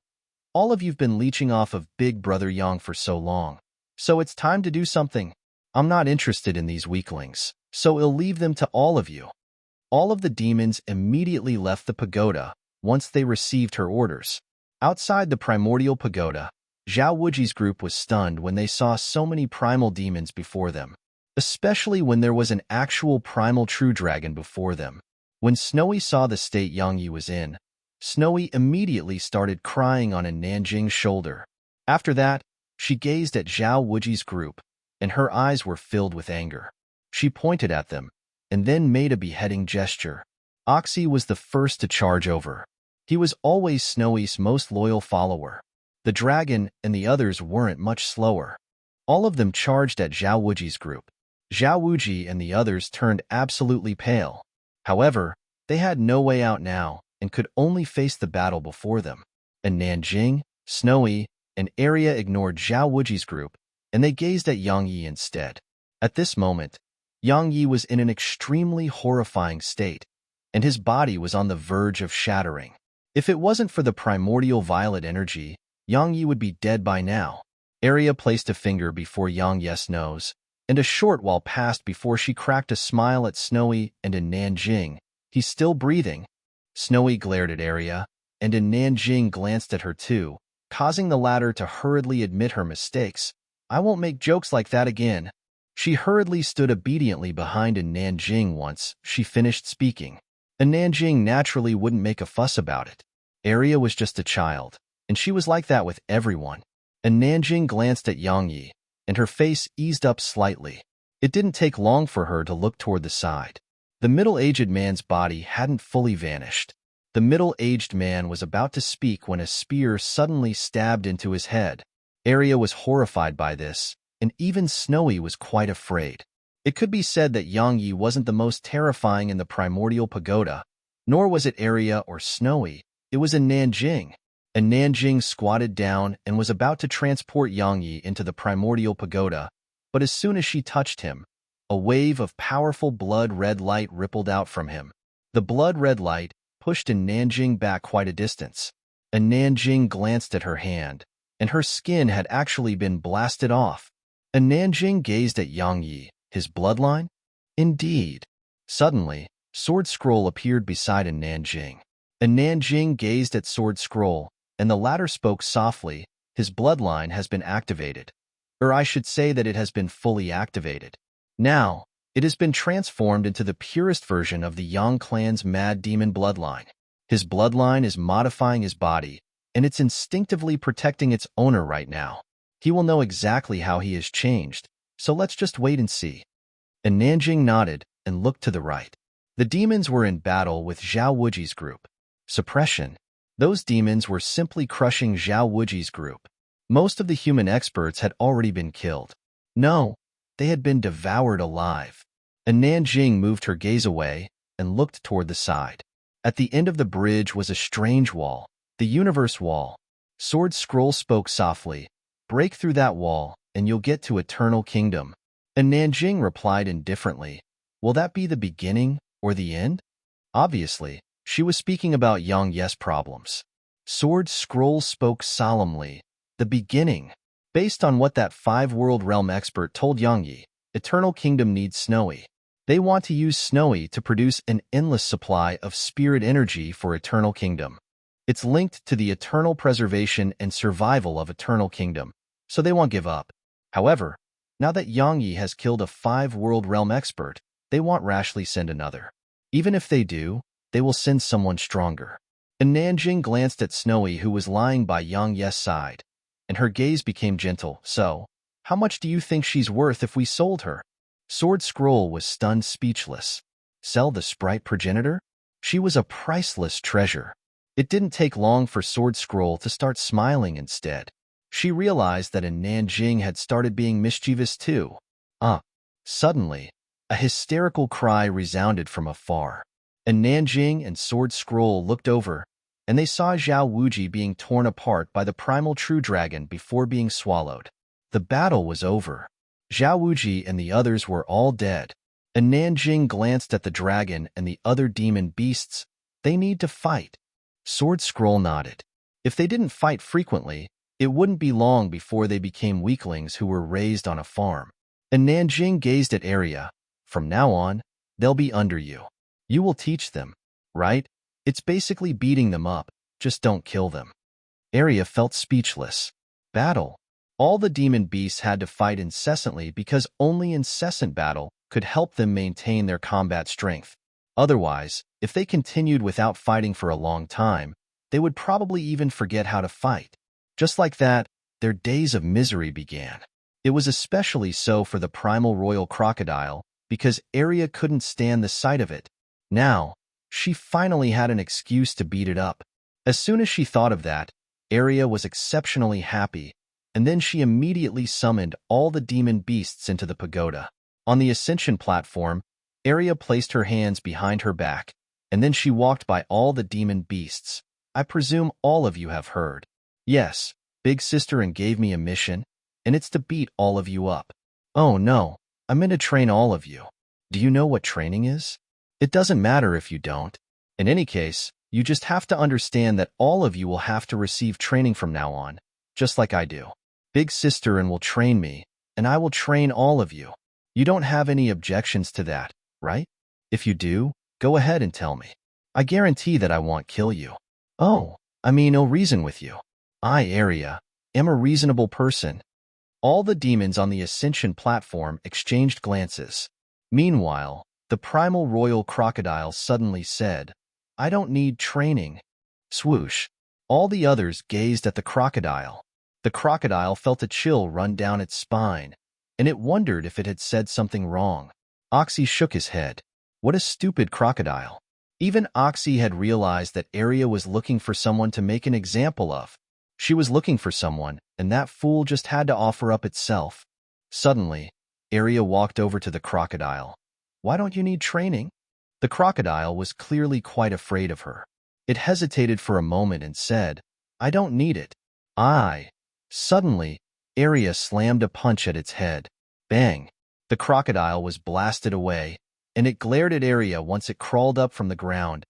all of you've been leeching off of Big Brother Yang for so long. So it's time to do something. I'm not interested in these weaklings, so I'll leave them to all of you." All of the demons immediately left the pagoda once they received her orders. Outside the primordial pagoda, Zhao Wuji's group was stunned when they saw so many primal demons before them, especially when there was an actual primal true dragon before them. When Snowy saw the state Yang Yi was in, Snowy immediately started crying on a Nanjing's shoulder. After that, she gazed at Zhao Wuji's group, and her eyes were filled with anger. She pointed at them, and then made a beheading gesture. Oxy was the first to charge over. He was always Snowy's most loyal follower. The dragon and the others weren't much slower. All of them charged at Zhao Wuji's group. Zhao Wuji and the others turned absolutely pale. However, they had no way out now and could only face the battle before them. And Nanjing, Snowy, and Arya ignored Zhao Wuji's group, and they gazed at Yang Yi instead. At this moment, Yang Yi was in an extremely horrifying state, and his body was on the verge of shattering. If it wasn't for the primordial violet energy, Yang Yi would be dead by now. Arya placed a finger before Yang Yi's nose, and a short while passed before she cracked a smile at Snowy and in Nanjing. "He's still breathing." Snowy glared at Arya, and in Nanjing glanced at her too, causing the latter to hurriedly admit her mistakes. "I won't make jokes like that again." She hurriedly stood obediently behind in Nanjing once she finished speaking. And Nanjing naturally wouldn't make a fuss about it. Arya was just a child, and she was like that with everyone. And Nanjing glanced at Yang Yi, and her face eased up slightly. It didn't take long for her to look toward the side. The middle-aged man's body hadn't fully vanished. The middle-aged man was about to speak when a spear suddenly stabbed into his head. Arya was horrified by this, and even Snowy was quite afraid. It could be said that Yang Yi wasn't the most terrifying in the primordial pagoda, nor was it Arya or Snowy. It was a Nanjing. A Nanjing squatted down and was about to transport Yang Yi into the primordial pagoda, but as soon as she touched him, a wave of powerful blood-red light rippled out from him. The blood-red light pushed a Nanjing back quite a distance. A Nanjing glanced at her hand, and her skin had actually been blasted off. A Nanjing gazed at Yang Yi. His bloodline? Indeed. Suddenly, Sword Scroll appeared beside a Nanjing. A Nanjing gazed at Sword Scroll, and the latter spoke softly. His bloodline has been activated. Or I should say that it has been fully activated. Now, it has been transformed into the purest version of the Yang clan's mad demon bloodline. His bloodline is modifying his body, and it's instinctively protecting its owner right now. He will know exactly how he has changed, so let's just wait and see. And Nanjing nodded and looked to the right. The demons were in battle with Zhao Wuji's group. Suppression. Those demons were simply crushing Zhao Wuji's group. Most of the human experts had already been killed. No, they had been devoured alive. And Nanjing moved her gaze away and looked toward the side. At the end of the bridge was a strange wall, the universe wall. Sword Scroll spoke softly. Break through that wall, and you'll get to Eternal Kingdom. And Nanjing replied indifferently, will that be the beginning or the end? Obviously, she was speaking about Yang Yi's problems. Sword Scroll spoke solemnly, the beginning. Based on what that 5-world realm expert told Yang Yi, Eternal Kingdom needs Snowy. They want to use Snowy to produce an endless supply of spirit energy for Eternal Kingdom. It's linked to the eternal preservation and survival of Eternal Kingdom, so they won't give up. However, now that Yang Yi has killed a 5-world realm expert, they won't rashly send another. Even if they do, they will send someone stronger. And Nanjing glanced at Snowy, who was lying by Yang Yi's side, and her gaze became gentle. So, how much do you think she's worth if we sold her? Sword Scroll was stunned speechless. Sell the sprite progenitor? She was a priceless treasure. It didn't take long for Sword Scroll to start smiling instead. She realized that a Nanjing had started being mischievous too. Suddenly, a hysterical cry resounded from afar. And Nanjing and Sword Scroll looked over, and they saw Zhao Wuji being torn apart by the primal true dragon before being swallowed. The battle was over. Zhao Wuji and the others were all dead. And Nanjing glanced at the dragon and the other demon beasts. They need to fight. Sword Scroll nodded. If they didn't fight frequently, it wouldn't be long before they became weaklings who were raised on a farm. And Nanjing gazed at Arya. From now on, they'll be under you. You will teach them, right? It's basically beating them up, just don't kill them. Arya felt speechless. Battle. All the demon beasts had to fight incessantly because only incessant battle could help them maintain their combat strength. Otherwise, if they continued without fighting for a long time, they would probably even forget how to fight. Just like that, their days of misery began. It was especially so for the primal royal crocodile, because Arya couldn't stand the sight of it. Now, she finally had an excuse to beat it up. As soon as she thought of that, Arya was exceptionally happy, and then she immediately summoned all the demon beasts into the pagoda. On the ascension platform, Arya placed her hands behind her back, and then she walked by all the demon beasts. I presume all of you have heard. Yes, Big Sister and gave me a mission, and it's to beat all of you up. Oh no, I'm going to train all of you. Do you know what training is? It doesn't matter if you don't. In any case, you just have to understand that all of you will have to receive training from now on, just like I do. Big Sister and will train me, and I will train all of you. You don't have any objections to that, right? If you do, go ahead and tell me. I guarantee that I won't kill you. Oh, no reason with you. I, Arya, am a reasonable person. All the demons on the ascension platform exchanged glances. Meanwhile, the primal royal crocodile suddenly said, I don't need training. Swoosh. All the others gazed at the crocodile. The crocodile felt a chill run down its spine, and it wondered if it had said something wrong. Oxy shook his head. What a stupid crocodile. Even Oxy had realized that Arya was looking for someone to make an example of. She was looking for someone, and that fool just had to offer up itself. Suddenly, Arya walked over to the crocodile. Why don't you need training? The crocodile was clearly quite afraid of her. It hesitated for a moment and said, I don't need it. Suddenly, Arya slammed a punch at its head. Bang! The crocodile was blasted away, and it glared at Arya once it crawled up from the ground.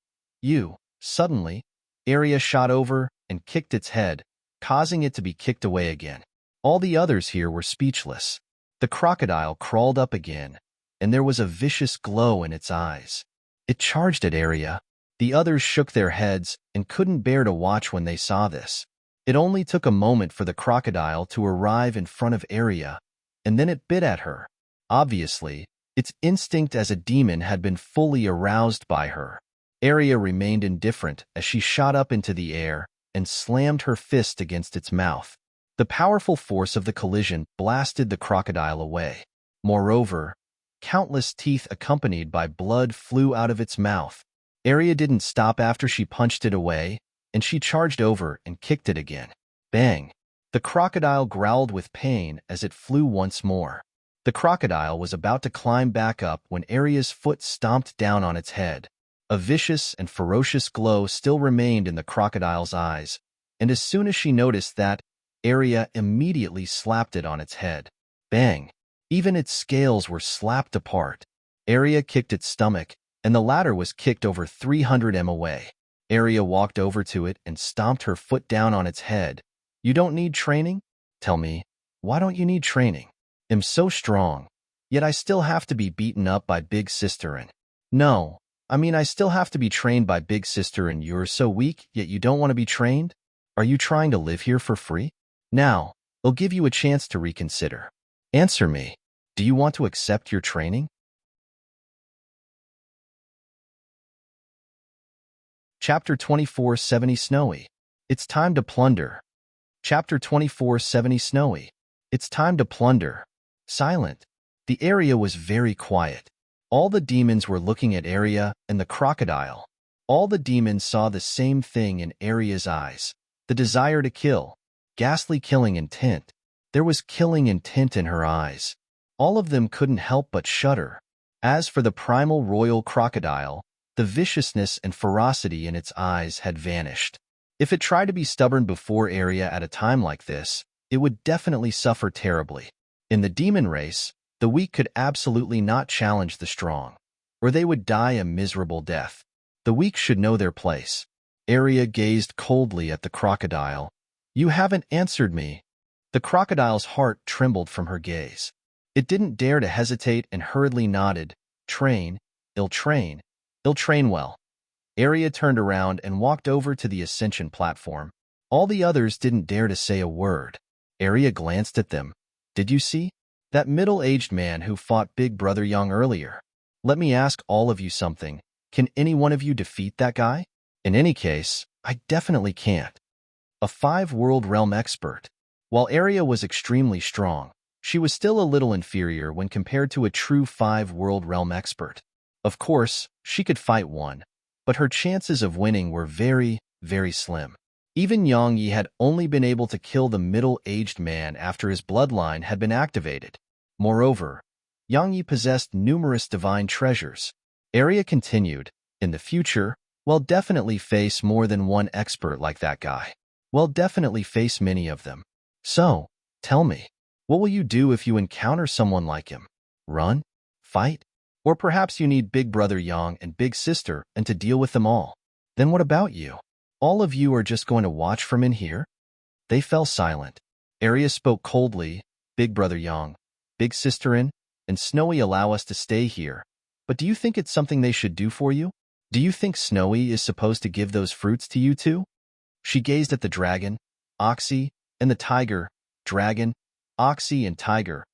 Suddenly, Arya shot over and kicked its head, causing it to be kicked away again. All the others here were speechless. The crocodile crawled up again, and there was a vicious glow in its eyes. It charged at Arya. The others shook their heads and couldn't bear to watch when they saw this. It only took a moment for the crocodile to arrive in front of Arya, and then it bit at her. Obviously, its instinct as a demon had been fully aroused by her. Arya remained indifferent as she shot up into the air and slammed her fist against its mouth. The powerful force of the collision blasted the crocodile away. Moreover, countless teeth accompanied by blood flew out of its mouth. Arya didn't stop after she punched it away, and she charged over and kicked it again. Bang! The crocodile growled with pain as it flew once more. The crocodile was about to climb back up when Arya's foot stomped down on its head. A vicious and ferocious glow still remained in the crocodile's eyes, and as soon as she noticed that, Arya immediately slapped it on its head. Bang! Even its scales were slapped apart. Arya kicked its stomach, and the latter was kicked over 300 m away. Arya walked over to it and stomped her foot down on its head. You don't need training? Tell me, why don't you need training? I'm so strong, yet I still have to be beaten up by Big Sister and... No, I still have to be trained by Big Sister and you're so weak, yet you don't want to be trained? Are you trying to live here for free? Now, I'll give you a chance to reconsider. Answer me. Do you want to accept your training? Chapter 2470 Snowy. It's time to plunder. Chapter 2470 Snowy. It's time to plunder. Silent. The area was very quiet. All the demons were looking at Arya and the crocodile. All the demons saw the same thing in Arya's eyes. The desire to kill. Ghastly killing intent. There was killing intent in her eyes. All of them couldn't help but shudder. As for the primal royal crocodile, the viciousness and ferocity in its eyes had vanished. If it tried to be stubborn before Arya at a time like this, it would definitely suffer terribly. In the demon race, the weak could absolutely not challenge the strong, or they would die a miserable death. The weak should know their place. Arya gazed coldly at the crocodile. You haven't answered me. The crocodile's heart trembled from her gaze. It didn't dare to hesitate and hurriedly nodded. Train, I'll train well. Arya turned around and walked over to the ascension platform. All the others didn't dare to say a word. Arya glanced at them. Did you see? That middle-aged man who fought Big Brother Young earlier. Let me ask all of you something. Can any one of you defeat that guy? In any case, I definitely can't. A 5-world realm expert. While Arya was extremely strong, she was still a little inferior when compared to a true 5-world realm expert. Of course, she could fight one, but her chances of winning were very, very slim. Even Yang Yi had only been able to kill the middle-aged man after his bloodline had been activated. Moreover, Yang Yi possessed numerous divine treasures. Arya continued, in the future, we'll definitely face more than one expert like that guy. We'll definitely face many of them. So, tell me, what will you do if you encounter someone like him? Run? Fight? Or perhaps you need Big Brother Yang and Big Sister and to deal with them all. Then what about you? All of you are just going to watch from in here? They fell silent. Arya spoke coldly. Big Brother Yang, Big Sister and Snowy allow us to stay here. But do you think it's something they should do for you? Do you think Snowy is supposed to give those fruits to you too? She gazed at the dragon, Oxy, and the tiger. Dragon, Oxy, and tiger.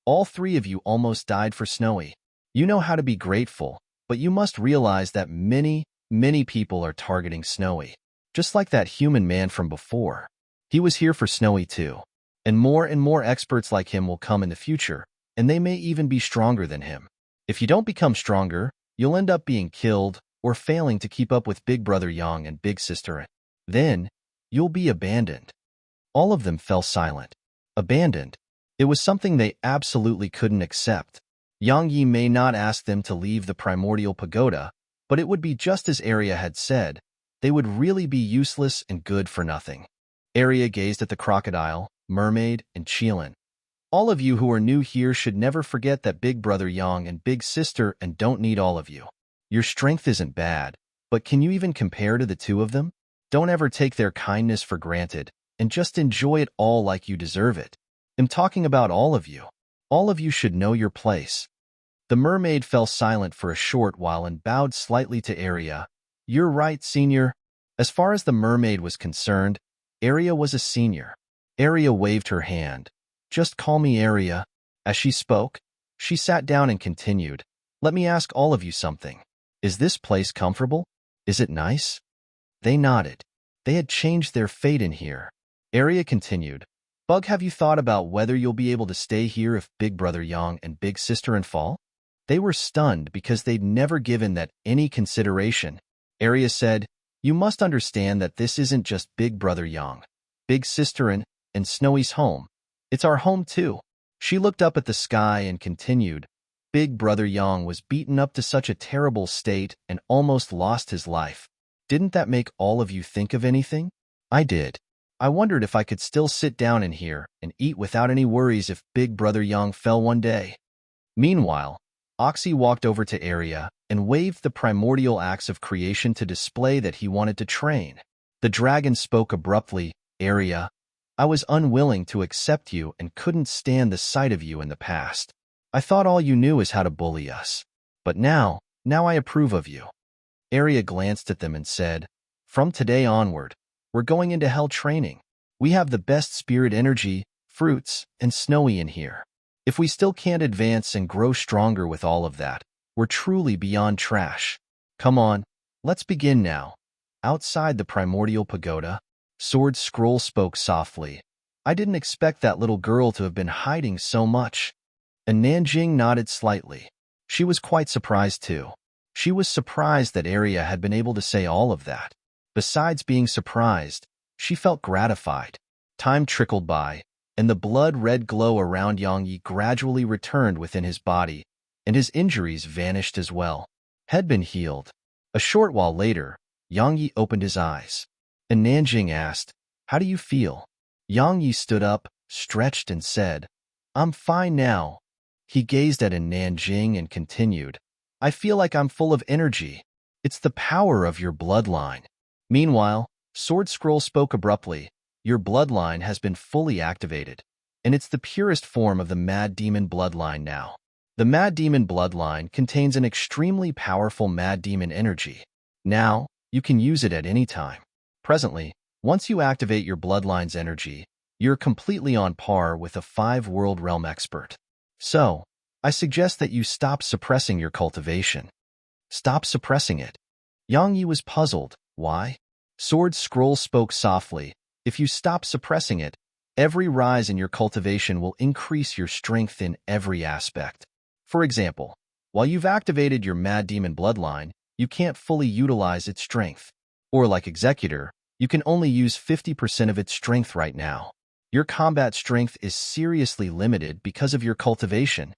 All 3 of you almost died for Snowy. You know how to be grateful, but you must realize that many, many people are targeting Snowy. Just like that human man from before. He was here for Snowy too. And more experts like him will come in the future, and they may even be stronger than him. If you don't become stronger, you'll end up being killed or failing to keep up with Big Brother Yang and Big Sister An. Then, you'll be abandoned. All of them fell silent. Abandoned. It was something they absolutely couldn't accept. Yang Yi may not ask them to leave the primordial pagoda, but it would be just as Arya had said. They would really be useless and good for nothing. Arya gazed at the crocodile, mermaid, and Qilin. All of you who are new here should never forget that Big Brother Yang and Big Sister and don't need all of you. Your strength isn't bad, but can you even compare to the two of them? Don't ever take their kindness for granted, and just enjoy it all like you deserve it. I'm talking about all of you. All of you should know your place. The mermaid fell silent for a short while and bowed slightly to Arya. You're right, senior. As far as the mermaid was concerned, Arya was a senior. Arya waved her hand. Just call me Arya. As she spoke, she sat down and continued. Let me ask all of you something. Is this place comfortable? Is it nice? They nodded. They had changed their fate in here. Arya continued. Bug, have you thought about whether you'll be able to stay here if Big Brother Yang and Big Sister An fall? They were stunned because they'd never given that any consideration. Arya said, You must understand that this isn't just Big Brother Yang, Big Sister An, and Snowy's home. It's our home too. She looked up at the sky and continued. Big Brother Yang was beaten up to such a terrible state and almost lost his life. Didn't that make all of you think of anything? I did. I wondered if I could still sit down in here and eat without any worries if Big Brother Yang fell one day. Meanwhile, Oxy walked over to Arya and waved the primordial axe of creation to display that he wanted to train. The dragon spoke abruptly, Arya, I was unwilling to accept you and couldn't stand the sight of you in the past. I thought all you knew is how to bully us. But now I approve of you. Arya glanced at them and said, From today onward, we're going into hell training. We have the best spirit energy, fruits, and Snowy in here. If we still can't advance and grow stronger with all of that, we're truly beyond trash. Come on, let's begin now. Outside the primordial pagoda, Sword Scroll spoke softly. I didn't expect that little girl to have been hiding so much. And Nanjing nodded slightly. She was quite surprised too. She was surprised that Arya had been able to say all of that. Besides being surprised, she felt gratified. Time trickled by, and the blood-red glow around Yang Yi gradually returned within his body, and his injuries vanished as well. Had been healed. A short while later, Yang Yi opened his eyes. And Nanjing asked, How do you feel? Yang Yi stood up, stretched, and said, I'm fine now. He gazed at Nanjing and continued, I feel like I'm full of energy. It's the power of your bloodline. Meanwhile, Sword Scroll spoke abruptly, Your bloodline has been fully activated, and it's the purest form of the Mad Demon bloodline now. The Mad Demon bloodline contains an extremely powerful Mad Demon energy. Now, you can use it at any time. Presently, once you activate your bloodline's energy, you're completely on par with a 5-world realm expert. So, I suggest that you stop suppressing your cultivation. Stop suppressing it. Yang Yi was puzzled. Why? Sword Scroll spoke softly. If you stop suppressing it, every rise in your cultivation will increase your strength in every aspect. For example, while you've activated your Mad Demon bloodline, you can't fully utilize its strength. Or like Executor, you can only use 50% of its strength right now. Your combat strength is seriously limited because of your cultivation.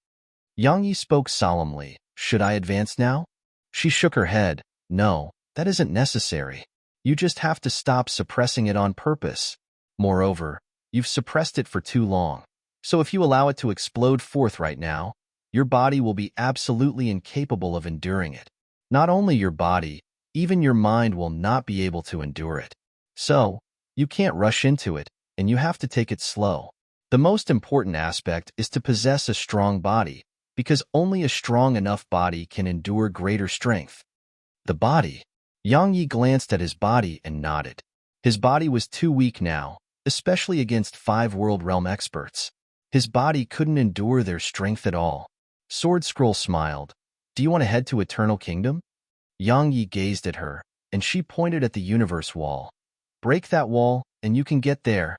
Yang Yi spoke solemnly. Should I advance now? She shook her head. No, that isn't necessary. You just have to stop suppressing it on purpose. Moreover, you've suppressed it for too long. So if you allow it to explode forth right now, your body will be absolutely incapable of enduring it. Not only your body, even your mind will not be able to endure it. So, you can't rush into it, and you have to take it slow. The most important aspect is to possess a strong body, because only a strong enough body can endure greater strength. The body. Yang Yi glanced at his body and nodded. His body was too weak now, especially against 5-world realm experts. His body couldn't endure their strength at all. Sword Scroll smiled. Do you want to head to Eternal Kingdom? Yang Yi gazed at her, and she pointed at the universe wall. Break that wall, and you can get there.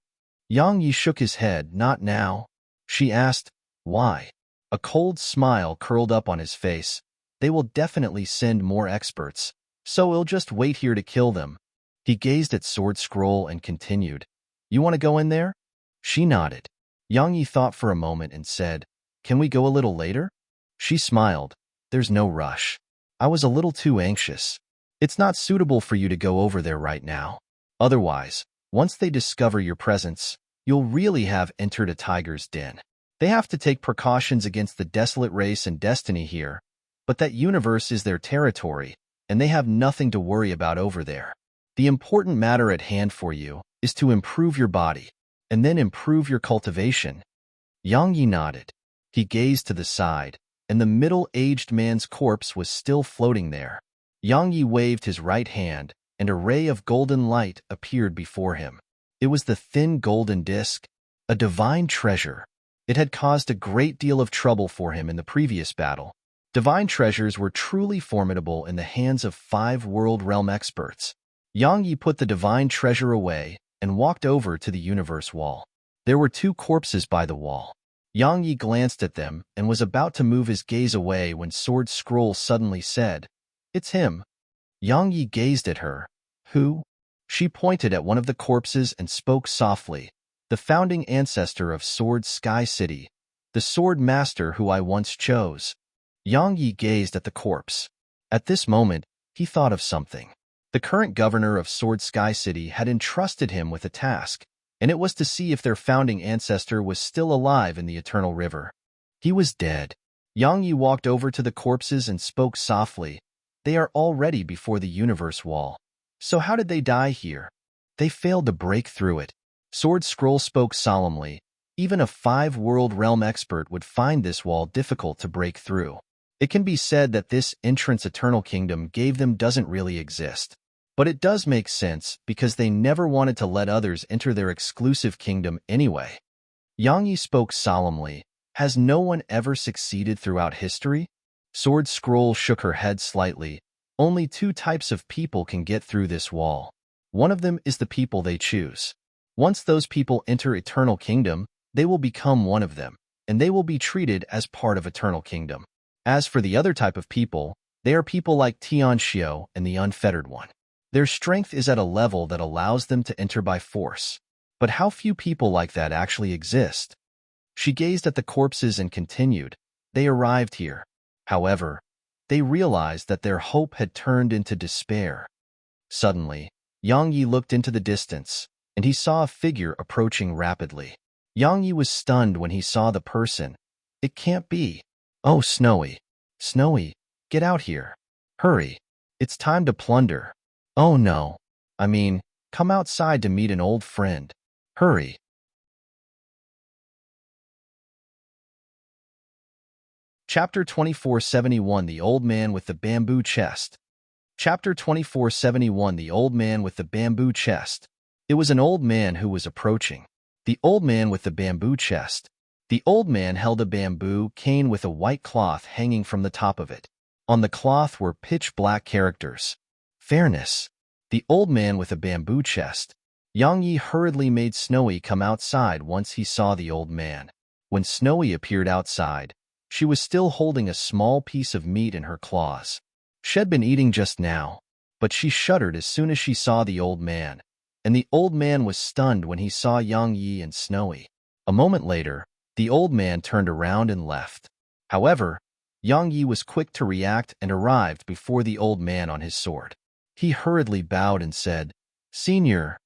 Yang Yi shook his head. Not now. She asked, why? A cold smile curled up on his face. They will definitely send more experts, so we'll just wait here to kill them. He gazed at Sword Scroll and continued, you want to go in there? She nodded. Yang Yi thought for a moment and said, can we go a little later? She smiled. There's no rush. I was a little too anxious. It's not suitable for you to go over there right now. Otherwise, once they discover your presence, you'll really have entered a tiger's den. They have to take precautions against the desolate race and destiny here, but that universe is their territory, and they have nothing to worry about over there. The important matter at hand for you is to improve your body, and then improve your cultivation. Yang Yi nodded. He gazed to the side, and the middle-aged man's corpse was still floating there. Yang Yi waved his right hand, and a ray of golden light appeared before him. It was the thin golden disc, a divine treasure. It had caused a great deal of trouble for him in the previous battle. Divine treasures were truly formidable in the hands of 5 world realm experts. Yang Yi put the divine treasure away and walked over to the universe wall. There were 2 corpses by the wall. Yang Yi glanced at them and was about to move his gaze away when Sword Scroll suddenly said, it's him. Yang Yi gazed at her. Who? She pointed at one of the corpses and spoke softly. The founding ancestor of Sword Sky City, the sword master who I once chose. Yang Yi gazed at the corpse. At this moment, he thought of something. The current governor of Sword Sky City had entrusted him with a task, and it was to see if their founding ancestor was still alive in the Eternal River. He was dead. Yang Yi walked over to the corpses and spoke softly. They are already before the universe wall. So how did they die here? They failed to break through it. Sword Scroll spoke solemnly. Even a 5 world realm expert would find this wall difficult to break through. It can be said that this entrance Eternal Kingdom gave them doesn't really exist. But it does make sense because they never wanted to let others enter their exclusive kingdom anyway. Yang Yi spoke solemnly. Has no one ever succeeded throughout history? Sword Scroll shook her head slightly. Only 2 types of people can get through this wall. One of them is the people they choose. Once those people enter Eternal Kingdom, they will become one of them, and they will be treated as part of Eternal Kingdom. As for the other type of people, they are people like Tianxiu and the Unfettered One. Their strength is at a level that allows them to enter by force. But how few people like that actually exist? She gazed at the corpses and continued. They arrived here. However, they realized that their hope had turned into despair. Suddenly, Yang Yi looked into the distance, and he saw a figure approaching rapidly. Yang Yi was stunned when he saw the person. It can't be. Oh, Snowy. Snowy, get out here. Hurry. It's time to plunder. Oh no. I mean, come outside to meet an old friend. Hurry. Chapter 2471 The Old Man with the Bamboo Chest. Chapter 2471 The Old Man with the Bamboo Chest. It was an old man who was approaching. The old man with the bamboo chest. The old man held a bamboo cane with a white cloth hanging from the top of it. On the cloth were pitch-black characters. Fairness. The old man with a bamboo chest. Yang Yi hurriedly made Snowy come outside once he saw the old man. When Snowy appeared outside, she was still holding a small piece of meat in her claws. She had been eating just now, but she shuddered as soon as she saw the old man, and the old man was stunned when he saw Yang Yi and Snowy. A moment later, the old man turned around and left. However, Yang Yi was quick to react and arrived before the old man on his sword. He hurriedly bowed and said, "Senior."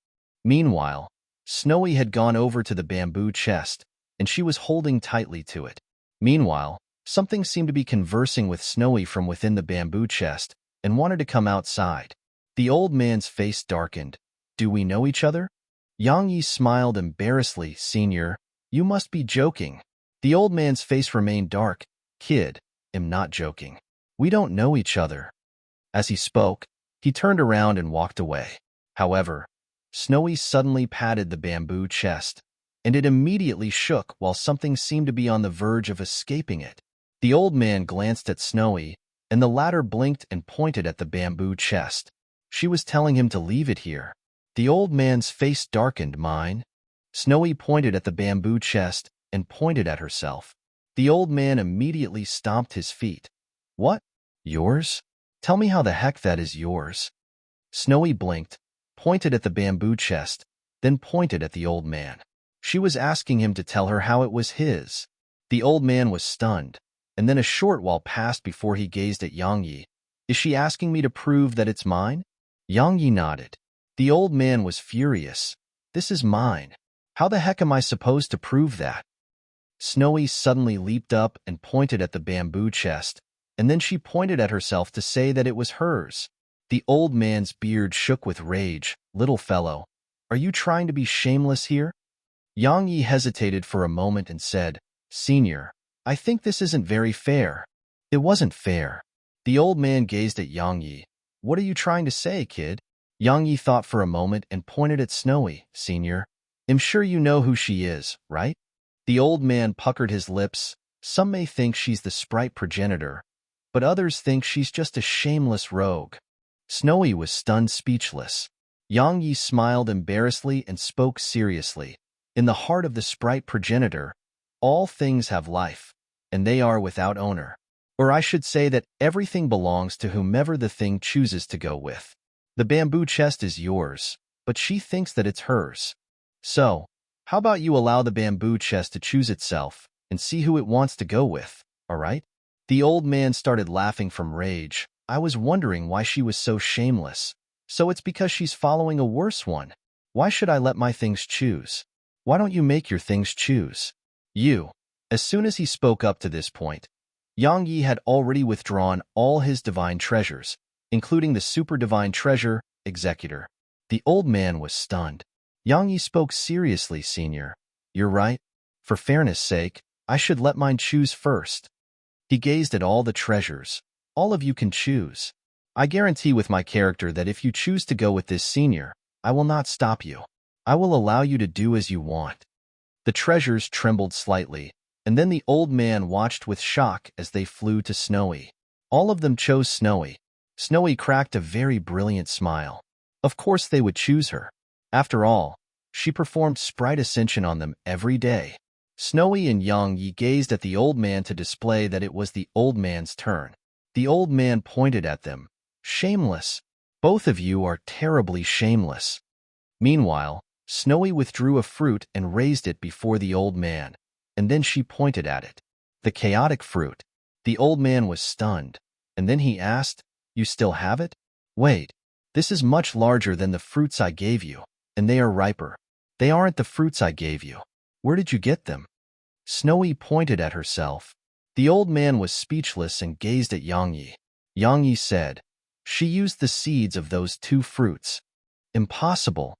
Meanwhile, Snowy had gone over to the bamboo chest, and she was holding tightly to it. Meanwhile, something seemed to be conversing with Snowy from within the bamboo chest and wanted to come outside. The old man's face darkened. "Do we know each other?" Yang Yi smiled embarrassedly. "Senior, you must be joking." The old man's face remained dark. "Kid, am not joking. We don't know each other." As he spoke, he turned around and walked away. However, Snowy suddenly patted the bamboo chest, and it immediately shook while something seemed to be on the verge of escaping it. The old man glanced at Snowy, and the latter blinked and pointed at the bamboo chest. She was telling him to leave it here. The old man's face darkened. "Mine?" Snowy pointed at the bamboo chest and pointed at herself. The old man immediately stomped his feet. What? Yours? Tell me how the heck that is yours. Snowy blinked, pointed at the bamboo chest, then pointed at the old man. She was asking him to tell her how it was his. The old man was stunned, and then a short while passed before he gazed at Yang Yi. Is she asking me to prove that it's mine? Yang Yi nodded. The old man was furious. This is mine. How the heck am I supposed to prove that? Snowy suddenly leaped up and pointed at the bamboo chest, and then she pointed at herself to say that it was hers. The old man's beard shook with rage. Little fellow, are you trying to be shameless here? Yang Yi hesitated for a moment and said, Senior, I think this isn't very fair. It wasn't fair. The old man gazed at Yang Yi. What are you trying to say, kid? Yang Yi thought for a moment and pointed at Snowy. Senior, I'm sure you know who she is, right? The old man puckered his lips. Some may think she's the sprite progenitor, but others think she's just a shameless rogue. Snowy was stunned speechless. Yang Yi smiled embarrassedly and spoke seriously. In the heart of the sprite progenitor, all things have life, and they are without owner. Or I should say that everything belongs to whomever the thing chooses to go with. The bamboo chest is yours, but she thinks that it's hers. So, how about you allow the bamboo chest to choose itself and see who it wants to go with, all right? The old man started laughing from rage. I was wondering why she was so shameless. So it's because she's following a worse one. Why should I let my things choose? Why don't you make your things choose? You. As soon as he spoke up to this point, Yang Yi had already withdrawn all his divine treasures, including the super divine treasure, Executor. The old man was stunned. Yang Yi spoke seriously, Senior. You're right. For fairness' sake, I should let mine choose first. He gazed at all the treasures. All of you can choose. I guarantee with my character that if you choose to go with this Senior, I will not stop you. I will allow you to do as you want. The treasures trembled slightly, and then the old man watched with shock as they flew to Snowy. All of them chose Snowy. Snowy cracked a very brilliant smile. Of course they would choose her. After all, she performed sprite ascension on them every day. Snowy and Yang Yi gazed at the old man to display that it was the old man's turn. The old man pointed at them. Shameless. Both of you are terribly shameless. Meanwhile, Snowy withdrew a fruit and raised it before the old man, and then she pointed at it. The chaotic fruit. The old man was stunned, and then he asked, You still have it? Wait, this is much larger than the fruits I gave you, and they are riper. They aren't the fruits I gave you. Where did you get them? Snowy pointed at herself. The old man was speechless and gazed at Yang Yi. Yang Yi said, She used the seeds of those two fruits. Impossible.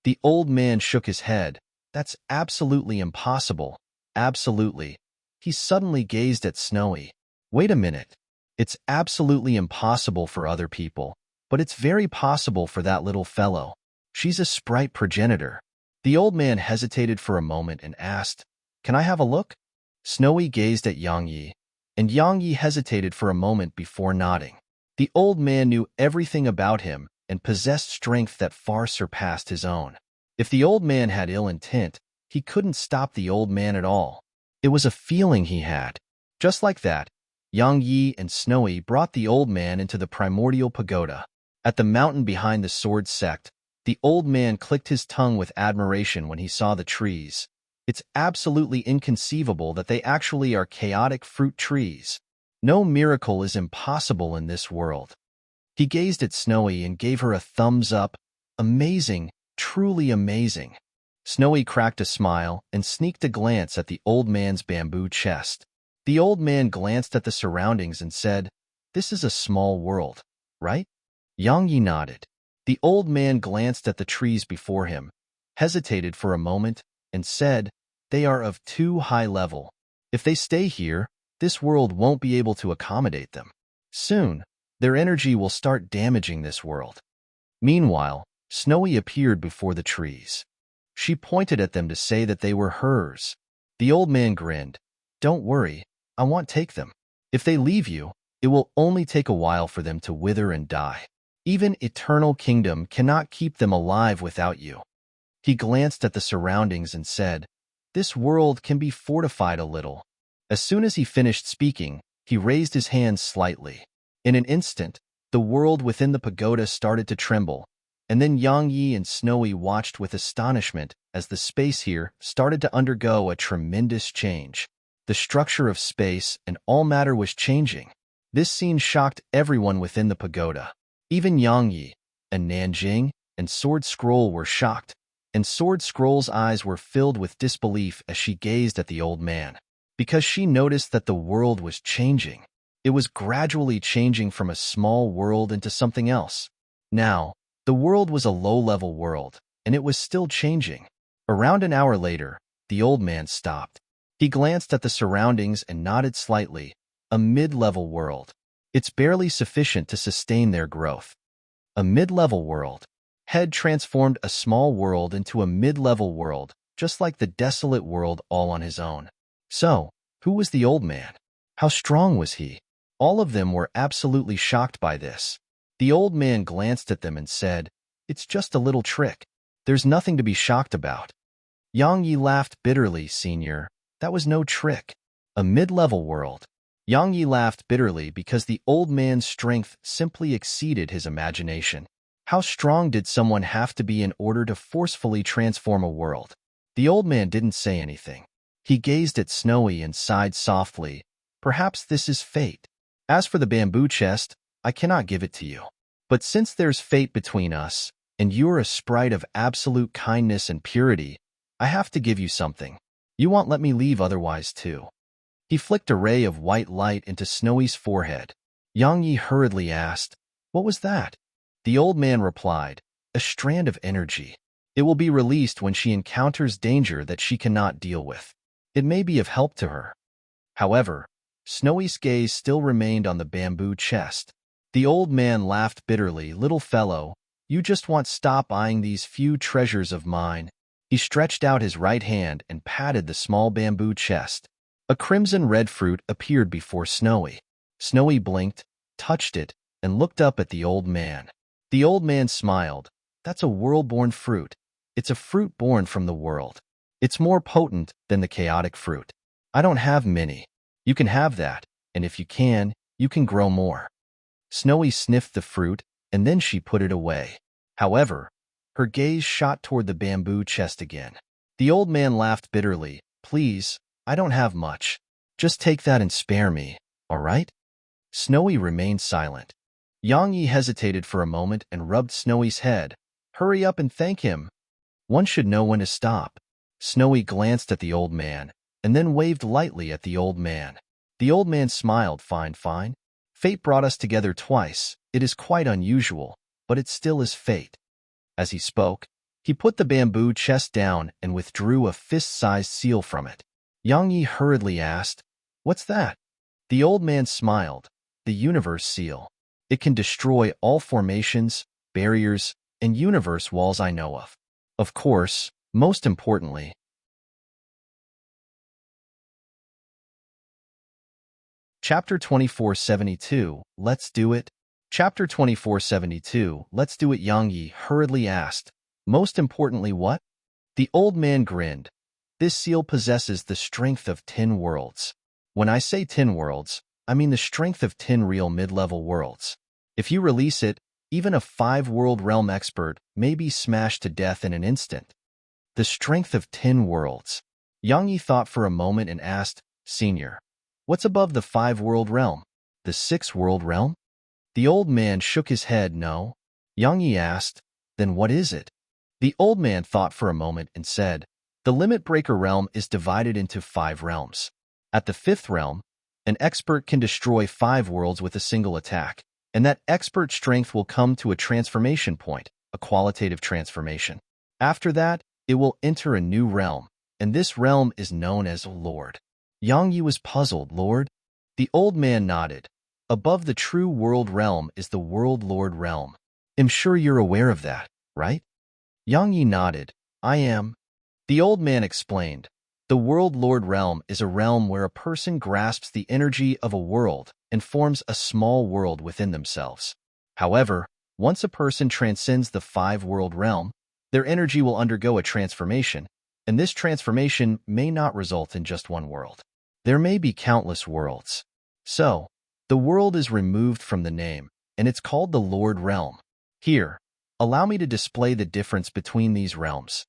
The old man shook his head. That's absolutely impossible. Absolutely. He suddenly gazed at Snowy. Wait a minute. It's absolutely impossible for other people, but it's very possible for that little fellow. She's a sprite progenitor. The old man hesitated for a moment and asked, Can I have a look? Snowy gazed at Yang Yi, and Yang Yi hesitated for a moment before nodding. The old man knew everything about him and possessed strength that far surpassed his own. If the old man had ill intent, he couldn't stop the old man at all. It was a feeling he had. Just like that, Yang Yi and Snowy brought the old man into the primordial pagoda. At the mountain behind the sword sect, the old man clicked his tongue with admiration when he saw the trees. It's absolutely inconceivable that they actually are chaotic fruit trees. No miracle is impossible in this world. He gazed at Snowy and gave her a thumbs up. Amazing, truly amazing. Snowy cracked a smile and sneaked a glance at the old man's bamboo chest. The old man glanced at the surroundings and said, This is a small world, right? Yang Yi nodded. The old man glanced at the trees before him, hesitated for a moment, and said, They are of too high level. If they stay here, this world won't be able to accommodate them. Soon, their energy will start damaging this world. Meanwhile, Snowy appeared before the trees. She pointed at them to say that they were hers. The old man grinned. Don't worry, I won't take them. If they leave you, it will only take a while for them to wither and die. Even Eternal Kingdom cannot keep them alive without you. He glanced at the surroundings and said, "This world can be fortified a little." As soon as he finished speaking, he raised his hands slightly. In an instant, the world within the pagoda started to tremble, and then Yang Yi and Snowy watched with astonishment as the space here started to undergo a tremendous change. The structure of space and all matter was changing. This scene shocked everyone within the pagoda. Even Yang Yi and Nanjing and Sword Scroll were shocked, and Sword Scroll's eyes were filled with disbelief as she gazed at the old man, because she noticed that the world was changing. It was gradually changing from a small world into something else. Now, the world was a low-level world, and it was still changing. Around an hour later, the old man stopped. He glanced at the surroundings and nodded slightly. A mid-level world. It's barely sufficient to sustain their growth. A mid-level world. Head transformed a small world into a mid-level world, just like the desolate world all on his own. So, who was the old man? How strong was he? All of them were absolutely shocked by this. The old man glanced at them and said, "It's just a little trick. There's nothing to be shocked about." Yang Yi laughed bitterly, "Senior, that was no trick. A mid-level world." Yang Yi laughed bitterly because the old man's strength simply exceeded his imagination. How strong did someone have to be in order to forcefully transform a world? The old man didn't say anything. He gazed at Snowy and sighed softly. "Perhaps this is fate. As for the bamboo chest, I cannot give it to you. But since there's fate between us, and you're a sprite of absolute kindness and purity, I have to give you something. You won't let me leave otherwise too." He flicked a ray of white light into Snowy's forehead. Yang Yi hurriedly asked, "What was that?" The old man replied, "A strand of energy. It will be released when she encounters danger that she cannot deal with. It may be of help to her." However, Snowy's gaze still remained on the bamboo chest. The old man laughed bitterly. "Little fellow, you just want to stop eyeing these few treasures of mine." He stretched out his right hand and patted the small bamboo chest. A crimson-red fruit appeared before Snowy. Snowy blinked, touched it, and looked up at the old man. The old man smiled. "That's a world-born fruit. It's a fruit born from the world. It's more potent than the chaotic fruit. I don't have many. You can have that, and if you can grow more." Snowy sniffed the fruit, and then she put it away. However, her gaze shot toward the bamboo chest again. The old man laughed bitterly. "Please, I don't have much. Just take that and spare me, all right?" Snowy remained silent. Yang Yi hesitated for a moment and rubbed Snowy's head. "Hurry up and thank him. One should know when to stop." Snowy glanced at the old man, and then waved lightly at the old man. The old man smiled. "Fine, fine. Fate brought us together twice. It is quite unusual, but it still is fate." As he spoke, he put the bamboo chest down and withdrew a fist-sized seal from it. Yang Yi hurriedly asked, "What's that?" The old man smiled. "The universe seal. It can destroy all formations, barriers, and universe walls I know of. Of course, most importantly, Chapter 2472, Let's Do It. Chapter 2472, Let's Do It. Yang Yi hurriedly asked, "Most importantly what?" The old man grinned. "This seal possesses the strength of 10 worlds. When I say 10 worlds, I mean the strength of 10 real mid-level worlds. If you release it, even a 5-world realm expert may be smashed to death in an instant." The strength of 10 worlds. Yang Yi thought for a moment and asked, "Senior, what's above the 5-world realm? The 6-world realm?" The old man shook his head. "No." Yang Yi asked, "Then what is it?" The old man thought for a moment and said, "The Limit Breaker realm is divided into 5 realms. At the 5th realm, an expert can destroy 5 worlds with a single attack, and that expert strength will come to a transformation point, a qualitative transformation. After that, it will enter a new realm, and this realm is known as Lord." Yang Yi was puzzled. "Lord?" The old man nodded. "Above the true world realm is the World Lord realm. I'm sure you're aware of that, right?" Yang Yi nodded. "I am." The old man explained. "The World Lord realm is a realm where a person grasps the energy of a world and forms a small world within themselves. However, once a person transcends the 5-world realm, Their energy will undergo a transformation, and this transformation may not result in just one world. There may be countless worlds. So, the world is removed from the name, and it's called the Lord Realm. Here, allow me to display the difference between these realms.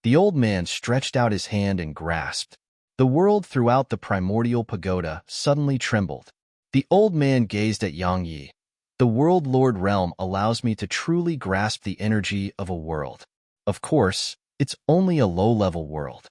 The old man stretched out his hand and grasped. The world throughout the primordial pagoda suddenly trembled. The old man gazed at Yang Yi. The world Lord Realm allows me to truly grasp the energy of a world. Of course, it's only a low-level world.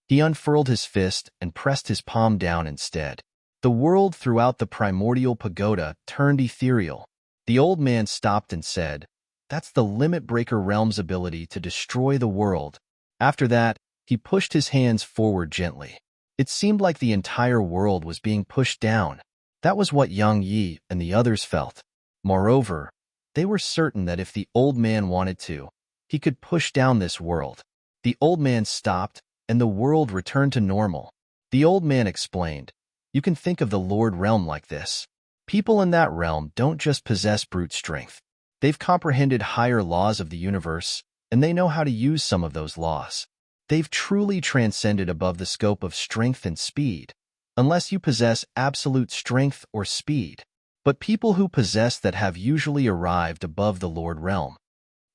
He unfurled his fist and pressed his palm down instead. The world throughout the primordial pagoda turned ethereal. The old man stopped and said, "That's the Limit Breaker Realm's ability to destroy the world." After that, he pushed his hands forward gently. It seemed like the entire world was being pushed down. That was what Yang Yi and the others felt. Moreover, they were certain that if the old man wanted to, he could push down this world. The old man stopped, and the world returned to normal. The old man explained, "You can think of the Lord Realm like this. People in that realm don't just possess brute strength. They've comprehended higher laws of the universe, and they know how to use some of those laws. They've truly transcended above the scope of strength and speed, unless you possess absolute strength or speed. But people who possess that have usually arrived above the Lord Realm."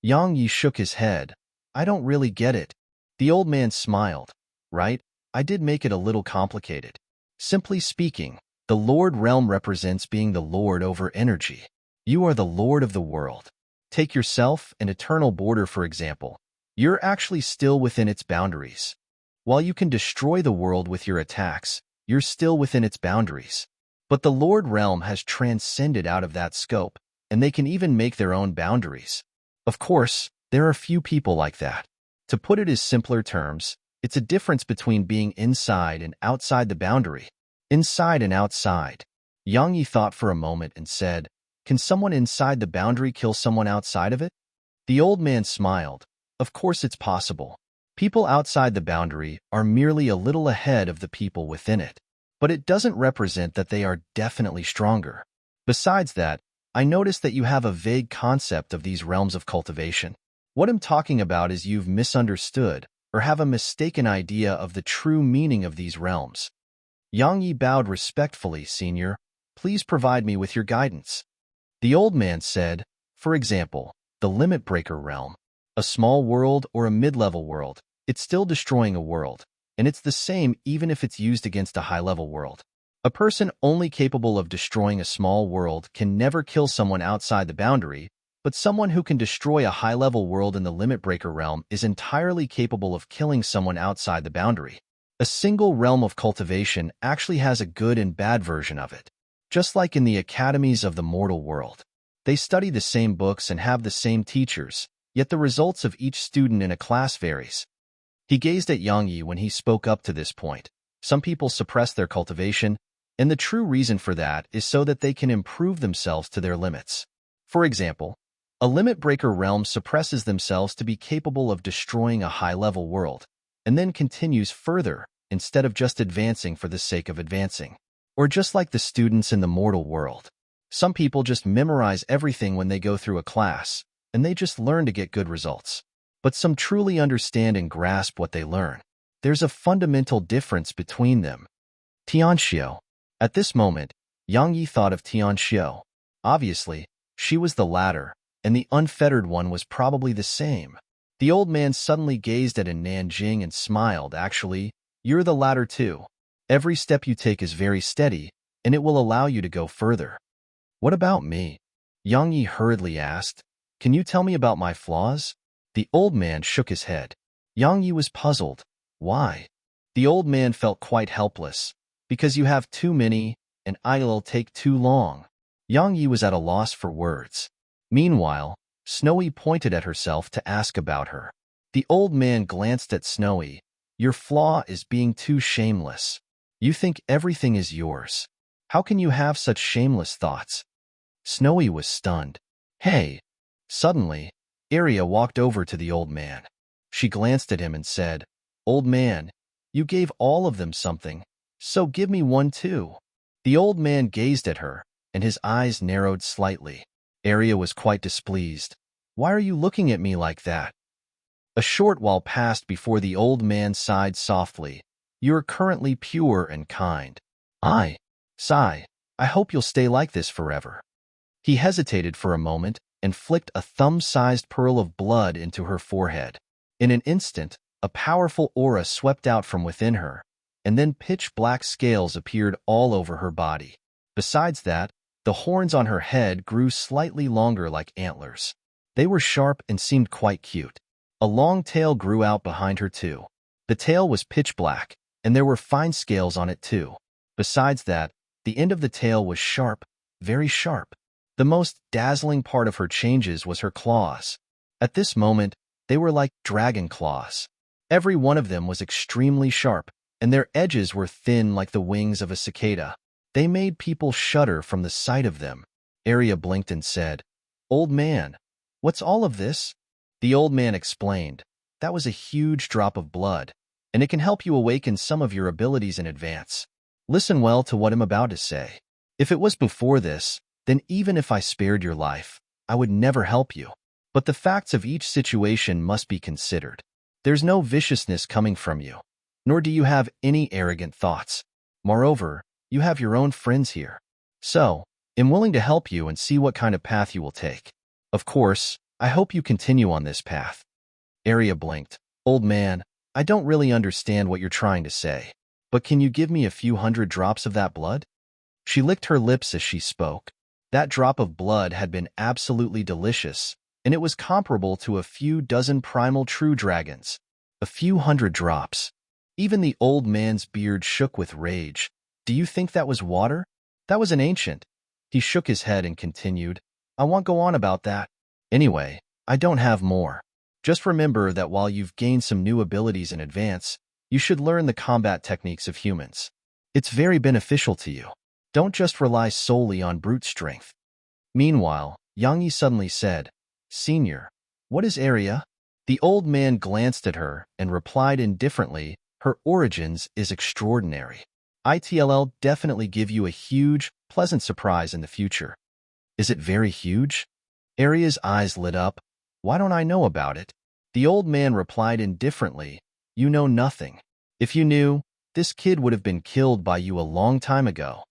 Yang Yi shook his head. "I don't really get it." The old man smiled. "Right, I did make it a little complicated. Simply speaking, the Lord Realm represents being the Lord over energy. You are the Lord of the world. Take yourself and Eternal Border, for example. You're actually still within its boundaries. While you can destroy the world with your attacks, you're still within its boundaries. But the Lord Realm has transcended out of that scope, and they can even make their own boundaries. Of course, there are few people like that. To put it in simpler terms, it's a difference between being inside and outside the boundary. Inside and outside." Yang Yi thought for a moment and said, "Can someone inside the boundary kill someone outside of it?" The old man smiled. "Of course it's possible. People outside the boundary are merely a little ahead of the people within it. But it doesn't represent that they are definitely stronger. Besides that, I noticed that you have a vague concept of these realms of cultivation. What I'm talking about is you've misunderstood or have a mistaken idea of the true meaning of these realms." Yang Yi bowed respectfully. "Senior, please provide me with your guidance." The old man said, "For example, the Limit Breaker Realm. A small world or a mid-level world, it's still destroying a world, and it's the same even if it's used against a high-level world. A person only capable of destroying a small world can never kill someone outside the boundary, but someone who can destroy a high-level world in the Limit Breaker Realm is entirely capable of killing someone outside the boundary. A single realm of cultivation actually has a good and bad version of it. Just like in the academies of the mortal world. They study the same books and have the same teachers, yet the results of each student in a class varies." He gazed at Yang Yi when he spoke up to this point. Some people suppress their cultivation, and the true reason for that is so that they can improve themselves to their limits. For example, a Limit Breaker Realm suppresses themselves to be capable of destroying a high-level world, and then continues further instead of just advancing for the sake of advancing. Or just like the students in the mortal world. Some people just memorize everything when they go through a class, and they just learn to get good results. But some truly understand and grasp what they learn. There's a fundamental difference between them. Tianxiu. At this moment, Yang Yi thought of Tianxiu. Obviously, she was the latter, and the unfettered one was probably the same. The old man suddenly gazed at Nanjing and smiled. "Actually, you're the latter too. Every step you take is very steady, and it will allow you to go further." "What about me?" Yang Yi hurriedly asked. "Can you tell me about my flaws?" The old man shook his head. Yang Yi was puzzled. "Why?" The old man felt quite helpless. "Because you have too many, and I'll take too long." Yang Yi was at a loss for words. Meanwhile, Snowy pointed at herself to ask about her. The old man glanced at Snowy. "Your flaw is being too shameless. You think everything is yours. How can you have such shameless thoughts?" Snowy was stunned. "Hey!" Suddenly, Aria walked over to the old man. She glanced at him and said, "Old man, you gave all of them something, so give me one too." The old man gazed at her, and his eyes narrowed slightly. Aria was quite displeased. "Why are you looking at me like that?" A short while passed before the old man sighed softly. "You're currently pure and kind. I sigh. I hope you'll stay like this forever." He hesitated for a moment and flicked a thumb-sized pearl of blood into her forehead. In an instant, a powerful aura swept out from within her, and then pitch-black scales appeared all over her body. Besides that, the horns on her head grew slightly longer like antlers. They were sharp and seemed quite cute. A long tail grew out behind her too. The tail was pitch black, and there were fine scales on it too. Besides that, the end of the tail was sharp, very sharp. The most dazzling part of her changes was her claws. At this moment, they were like dragon claws. Every one of them was extremely sharp, and their edges were thin like the wings of a cicada. They made people shudder from the sight of them. Arya blinked and said, "Old man, what's all of this?" The old man explained, "That was a huge drop of blood, and it can help you awaken some of your abilities in advance. Listen well to what I'm about to say. If it was before this, then even if I spared your life, I would never help you. But the facts of each situation must be considered. There's no viciousness coming from you, nor do you have any arrogant thoughts. Moreover, you have your own friends here. So, I'm willing to help you and see what kind of path you will take. Of course, I hope you continue on this path." Arya blinked. "Old man, I don't really understand what you're trying to say, but can you give me a few hundred drops of that blood?" She licked her lips as she spoke. That drop of blood had been absolutely delicious, and it was comparable to a few dozen primal true dragons. A few hundred drops. Even the old man's beard shook with rage. "Do you think that was water? That was an ancient." He shook his head and continued, "I won't go on about that. Anyway, I don't have more. Just remember that while you've gained some new abilities in advance, you should learn the combat techniques of humans. It's very beneficial to you. Don't just rely solely on brute strength." Meanwhile, Yang Yi suddenly said, "Senior, what is Arya?" The old man glanced at her and replied indifferently, "Her origins is extraordinary. It'll definitely give you a huge, pleasant surprise in the future." "Is it very huge?" Arya's eyes lit up. "Why don't I know about it?" The old man replied indifferently, "You know nothing. If you knew, this kid would have been killed by you a long time ago."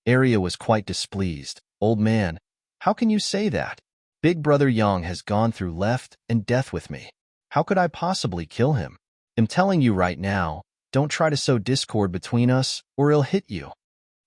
Arya was quite displeased. "Old man, how can you say that? Big brother Yang has gone through life and death with me. How could I possibly kill him? I'm telling you right now, don't try to sow discord between us, or he'll hit you."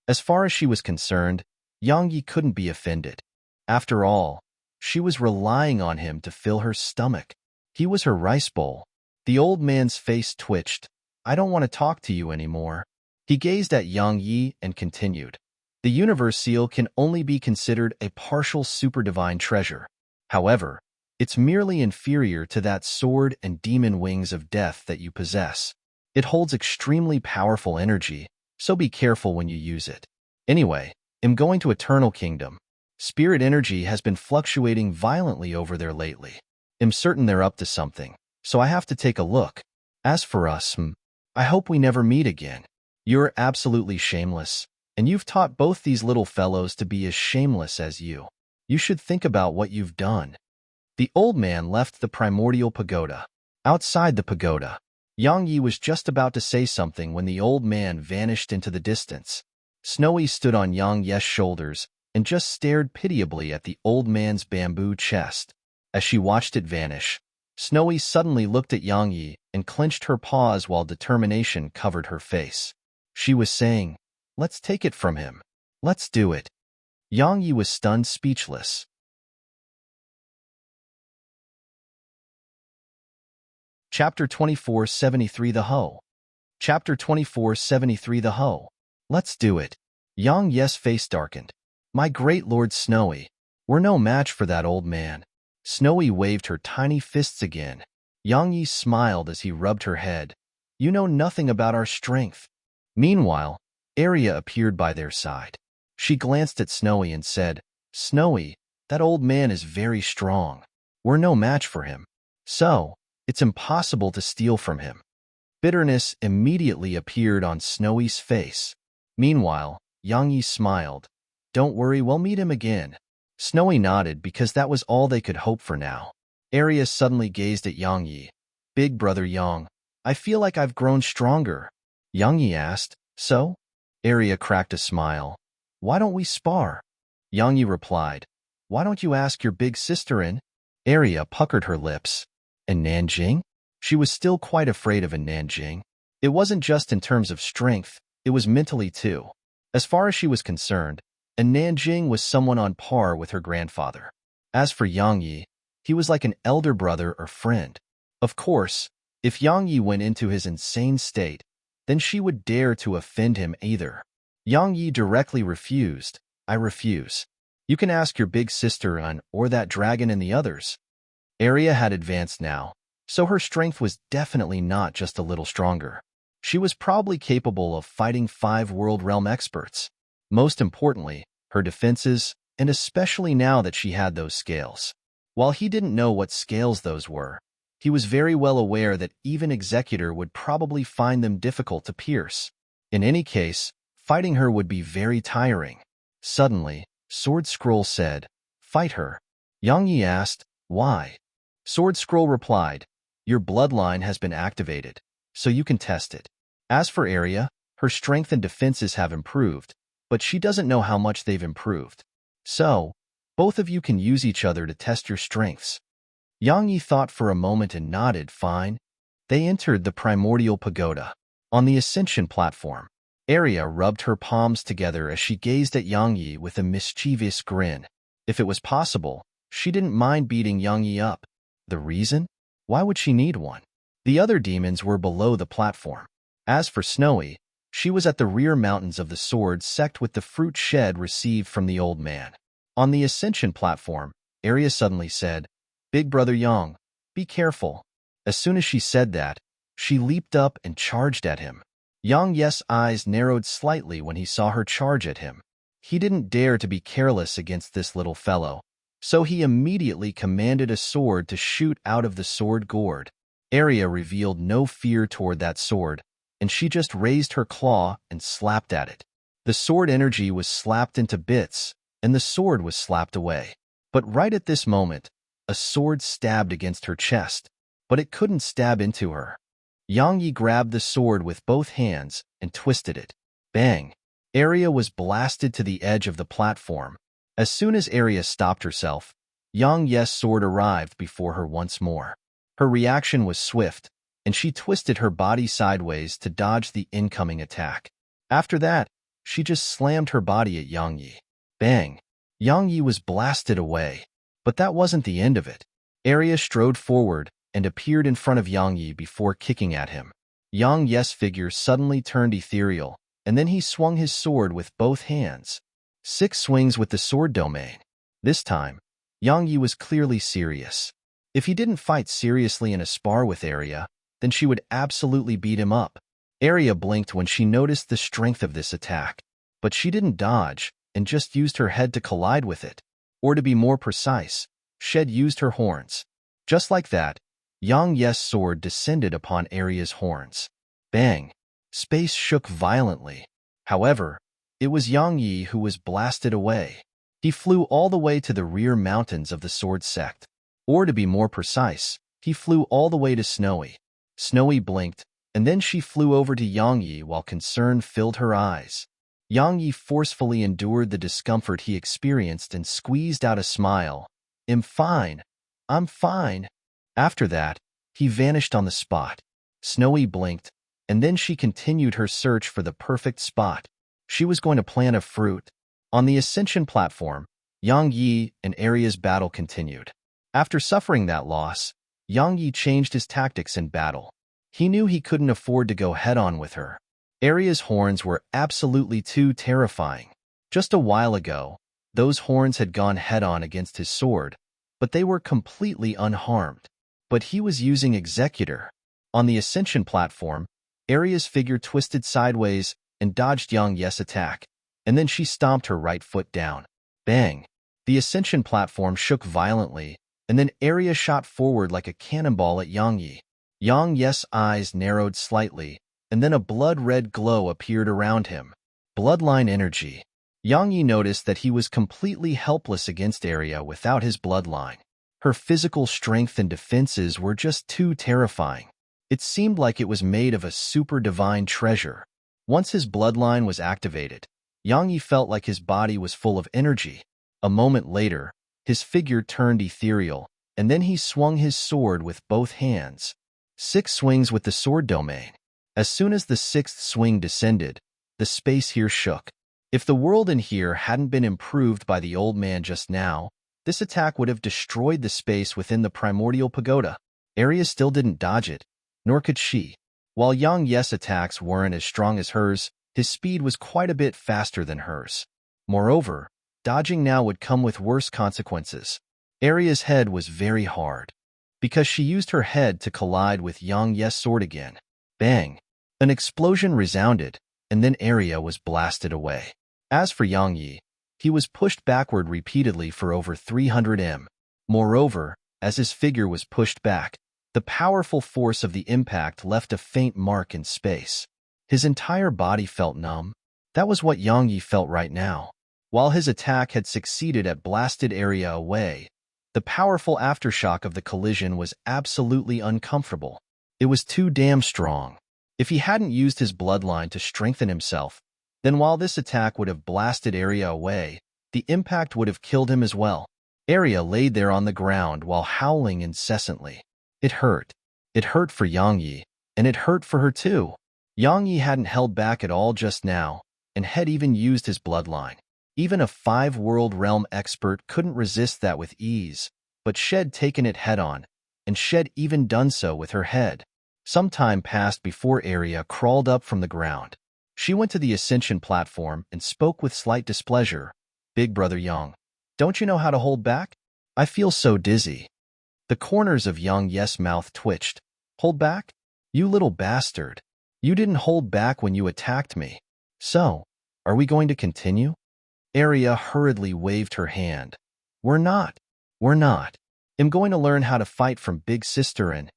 As far as she was concerned, Yang Yi couldn't be offended. After all, she was relying on him to fill her stomach. He was her rice bowl. The old man's face twitched. "I don't want to talk to you anymore." He gazed at Yang Yi and continued, "The universe seal can only be considered a partial super-divine treasure. However, it's merely inferior to that sword and demon wings of death that you possess. It holds extremely powerful energy, so be careful when you use it. Anyway, I'm going to Eternal Kingdom. Spirit energy has been fluctuating violently over there lately. I'm certain they're up to something, so I have to take a look. As for us, I hope we never meet again. You're absolutely shameless, and you've taught both these little fellows to be as shameless as you. You should think about what you've done." The old man left the primordial pagoda. Outside the pagoda, Yang Yi was just about to say something when the old man vanished into the distance. Snowy stood on Yang Yi's shoulders and just stared pitiably at the old man's bamboo chest. As she watched it vanish, Snowy suddenly looked at Yang Yi and clenched her paws while determination covered her face. She was saying, "Let's take it from him. Let's do it." Yang Yi was stunned speechless. Chapter 2473 The Hoe. Chapter 2473 The Hoe. "Let's do it." Yang Yi's face darkened. "My great Lord Snowy, we're no match for that old man." Snowy waved her tiny fists again. Yang Yi smiled as he rubbed her head. "You know nothing about our strength." Meanwhile, Arya appeared by their side. She glanced at Snowy and said, "Snowy, that old man is very strong. We're no match for him. So, it's impossible to steal from him." Bitterness immediately appeared on Snowy's face. Meanwhile, Yang Yi smiled. "Don't worry, we'll meet him again." Snowy nodded because that was all they could hope for now. Arya suddenly gazed at Yang Yi. Big brother Yang, I feel like I've grown stronger. Yang Yi asked, so? Arya cracked a smile. Why don't we spar? Yang Yi replied, why don't you ask your big sister in? Arya puckered her lips. And Nanjing? She was still quite afraid of a Nanjing. It wasn't just in terms of strength, it was mentally too. As far as she was concerned, a Nanjing was someone on par with her grandfather. As for Yang Yi, he was like an elder brother or friend. Of course, if Yang Yi went into his insane state, then she would dare to offend him either. Yang Yi directly refused. I refuse. You can ask your big sister or that dragon and the others. Arya had advanced now, so her strength was definitely not just a little stronger. She was probably capable of fighting 5 World Realm experts. Most importantly, her defenses, and especially now that she had those scales. While he didn't know what scales those were, he was very well aware that even Executor would probably find them difficult to pierce. In any case, fighting her would be very tiring. Suddenly, Sword Scroll said, fight her. Yang Yi asked, why? Sword Scroll replied, your bloodline has been activated, so you can test it. As for Arya, her strength and defenses have improved, but she doesn't know how much they've improved. So, both of you can use each other to test your strengths. Yang Yi thought for a moment and nodded, fine. They entered the primordial pagoda. On the ascension platform, Arya rubbed her palms together as she gazed at Yang Yi with a mischievous grin. If it was possible, she didn't mind beating Yang Yi up. The reason? Why would she need one? The other demons were below the platform. As for Snowy, she was at the rear mountains of the sword sect with the fruit shed received from the old man. On the ascension platform, Arya suddenly said, Big brother Yang, be careful. As soon as she said that, she leaped up and charged at him. Yang Yi's eyes narrowed slightly when he saw her charge at him. He didn't dare to be careless against this little fellow, so he immediately commanded a sword to shoot out of the sword gourd. Arya revealed no fear toward that sword, and she just raised her claw and slapped at it. The sword energy was slapped into bits, and the sword was slapped away. But right at this moment, a sword stabbed against her chest, but it couldn't stab into her. Yang Yi grabbed the sword with both hands and twisted it. Bang! Arya was blasted to the edge of the platform. As soon as Arya stopped herself, Yang Yi's sword arrived before her once more. Her reaction was swift, and she twisted her body sideways to dodge the incoming attack. After that, she just slammed her body at Yang Yi. Bang! Yang Yi was blasted away. But that wasn't the end of it. Arya strode forward and appeared in front of Yang Yi before kicking at him. Yang Yi's figure suddenly turned ethereal, and then he swung his sword with both hands. 6 swings with the sword domain. This time, Yang Yi was clearly serious. If he didn't fight seriously in a spar with Arya, then she would absolutely beat him up. Arya blinked when she noticed the strength of this attack, but she didn't dodge and just used her head to collide with it. Or to be more precise, Shed used her horns. Just like that, Yang Yi's sword descended upon Arya's horns. Bang! Space shook violently. However, it was Yang Yi who was blasted away. He flew all the way to the rear mountains of the sword sect. Or to be more precise, he flew all the way to Snowy. Snowy blinked, and then she flew over to Yang Yi while concern filled her eyes. Yang Yi forcefully endured the discomfort he experienced and squeezed out a smile. I'm fine. I'm fine. After that, he vanished on the spot. Snowy blinked, and then she continued her search for the perfect spot. She was going to plant a fruit. On the ascension platform, Yang Yi and Arya's battle continued. After suffering that loss, Yang Yi changed his tactics in battle. He knew he couldn't afford to go head-on with her. Arya's horns were absolutely too terrifying. Just a while ago, those horns had gone head-on against his sword, but they were completely unharmed. But he was using Executor. On the ascension platform, Arya's figure twisted sideways and dodged Yang Yi's attack, and then she stomped her right foot down. Bang! The ascension platform shook violently, and then Arya shot forward like a cannonball at Yang Yi. Yang Yi's eyes narrowed slightly, and then a blood-red glow appeared around him. Bloodline energy. Yang Yi noticed that he was completely helpless against Arya without his bloodline. Her physical strength and defenses were just too terrifying. It seemed like it was made of a super divine treasure. Once his bloodline was activated, Yang Yi felt like his body was full of energy. A moment later, his figure turned ethereal, and then he swung his sword with both hands. 6 swings with the sword domain. As soon as the 6th swing descended, the space here shook. If the world in here hadn't been improved by the old man just now, this attack would have destroyed the space within the primordial pagoda. Arya still didn't dodge it, nor could she. While Yang Yi's attacks weren't as strong as hers, his speed was quite a bit faster than hers. Moreover, dodging now would come with worse consequences. Arya's head was very hard, because she used her head to collide with Yang Yi's sword again. Bang! An explosion resounded, and then Arya was blasted away. As for Yang Yi, he was pushed backward repeatedly for over 300 m. Moreover, as his figure was pushed back, the powerful force of the impact left a faint mark in space. His entire body felt numb. That was what Yang Yi felt right now. While his attack had succeeded at blasted Arya away, the powerful aftershock of the collision was absolutely uncomfortable. It was too damn strong. If he hadn't used his bloodline to strengthen himself, then while this attack would have blasted Arya away, the impact would have killed him as well. Arya laid there on the ground while howling incessantly. It hurt. It hurt for Yang Yi, and it hurt for her too. Yang Yi hadn't held back at all just now, and had even used his bloodline. Even a 5-world realm expert couldn't resist that with ease, but Shed taken it head-on, and Shed even done so with her head. Some time passed before Arya crawled up from the ground. She went to the ascension platform and spoke with slight displeasure. "Big brother Yang, don't you know how to hold back? I feel so dizzy." The corners of Yang Yi's mouth twitched. "Hold back? You little bastard. You didn't hold back when you attacked me. So, are we going to continue?" Arya hurriedly waved her hand. We're not. I'm going to learn how to fight from Big Sister." And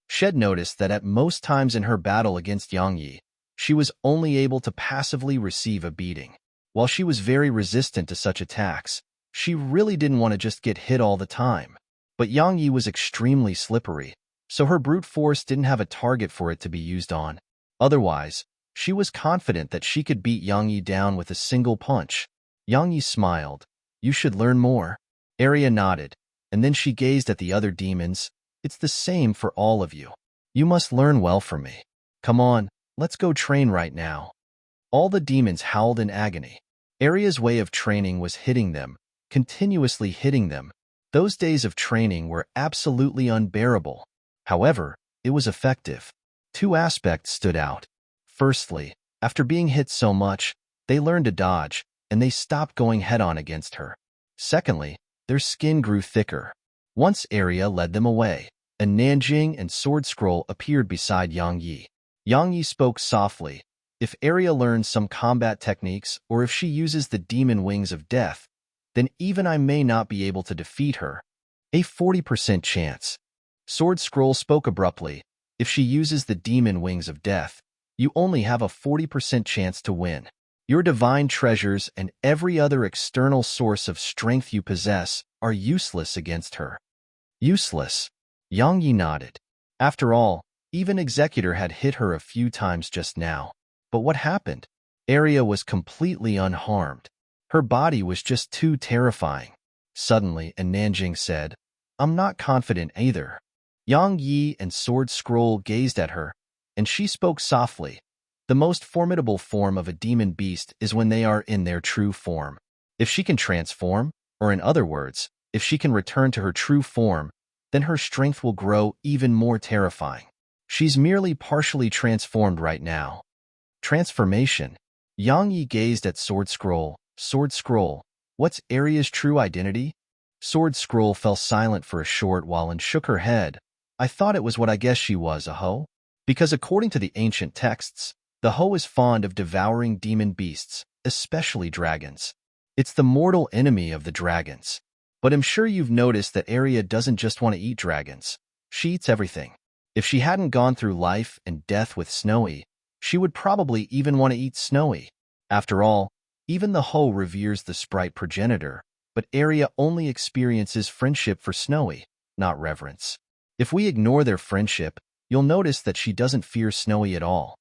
Shed noticed that at most times in her battle against Yang Yi, she was only able to passively receive a beating. While she was very resistant to such attacks, she really didn't want to just get hit all the time. But Yang Yi was extremely slippery, so her brute force didn't have a target for it to be used on. Otherwise, she was confident that she could beat Yang Yi down with a single punch. Yang Yi smiled. "You should learn more." Arya nodded, and then she gazed at the other demons. "It's the same for all of you. You must learn well from me. Come on, let's go train right now." All the demons howled in agony. Arya's way of training was hitting them, continuously hitting them. Those days of training were absolutely unbearable. However, it was effective. 2 aspects stood out. Firstly, after being hit so much, they learned to dodge, and they stopped going head-on against her. Secondly, their skin grew thicker. Once Arya led them away, a Nanjing and sword scroll appeared beside Yang Yi. Yang Yi spoke softly. "If Arya learns some combat techniques, or if she uses the demon wings of death, then even I may not be able to defeat her. A 40% chance." Sword Scroll spoke abruptly. "If she uses the demon wings of death, you only have a 40% chance to win. Your divine treasures and every other external source of strength you possess are useless against her." Useless? Yang Yi nodded. After all, even Executor had hit her a few times just now. But what happened? Arya was completely unharmed. Her body was just too terrifying. Suddenly, a Nanjing said, "I'm not confident either." Yang Yi and Sword Scroll gazed at her, and she spoke softly. "The most formidable form of a demon beast is when they are in their true form. If she can transform, or in other words, if she can return to her true form, then her strength will grow even more terrifying. She's merely partially transformed right now." Transformation? Yang Yi gazed at Sword Scroll. "Sword Scroll, what's Arya's true identity?" Sword Scroll fell silent for a short while and shook her head. "I thought it was what I guess she was, a hoe. Because according to the ancient texts, the hoe is fond of devouring demon beasts, especially dragons. It's the mortal enemy of the dragons. But I'm sure you've noticed that Arya doesn't just want to eat dragons. She eats everything. If she hadn't gone through life and death with Snowy, she would probably even want to eat Snowy. After all, even the hoe reveres the sprite progenitor, but Arya only experiences friendship for Snowy. not reverence. If we ignore their friendship, you'll notice that she doesn't fear Snowy at all.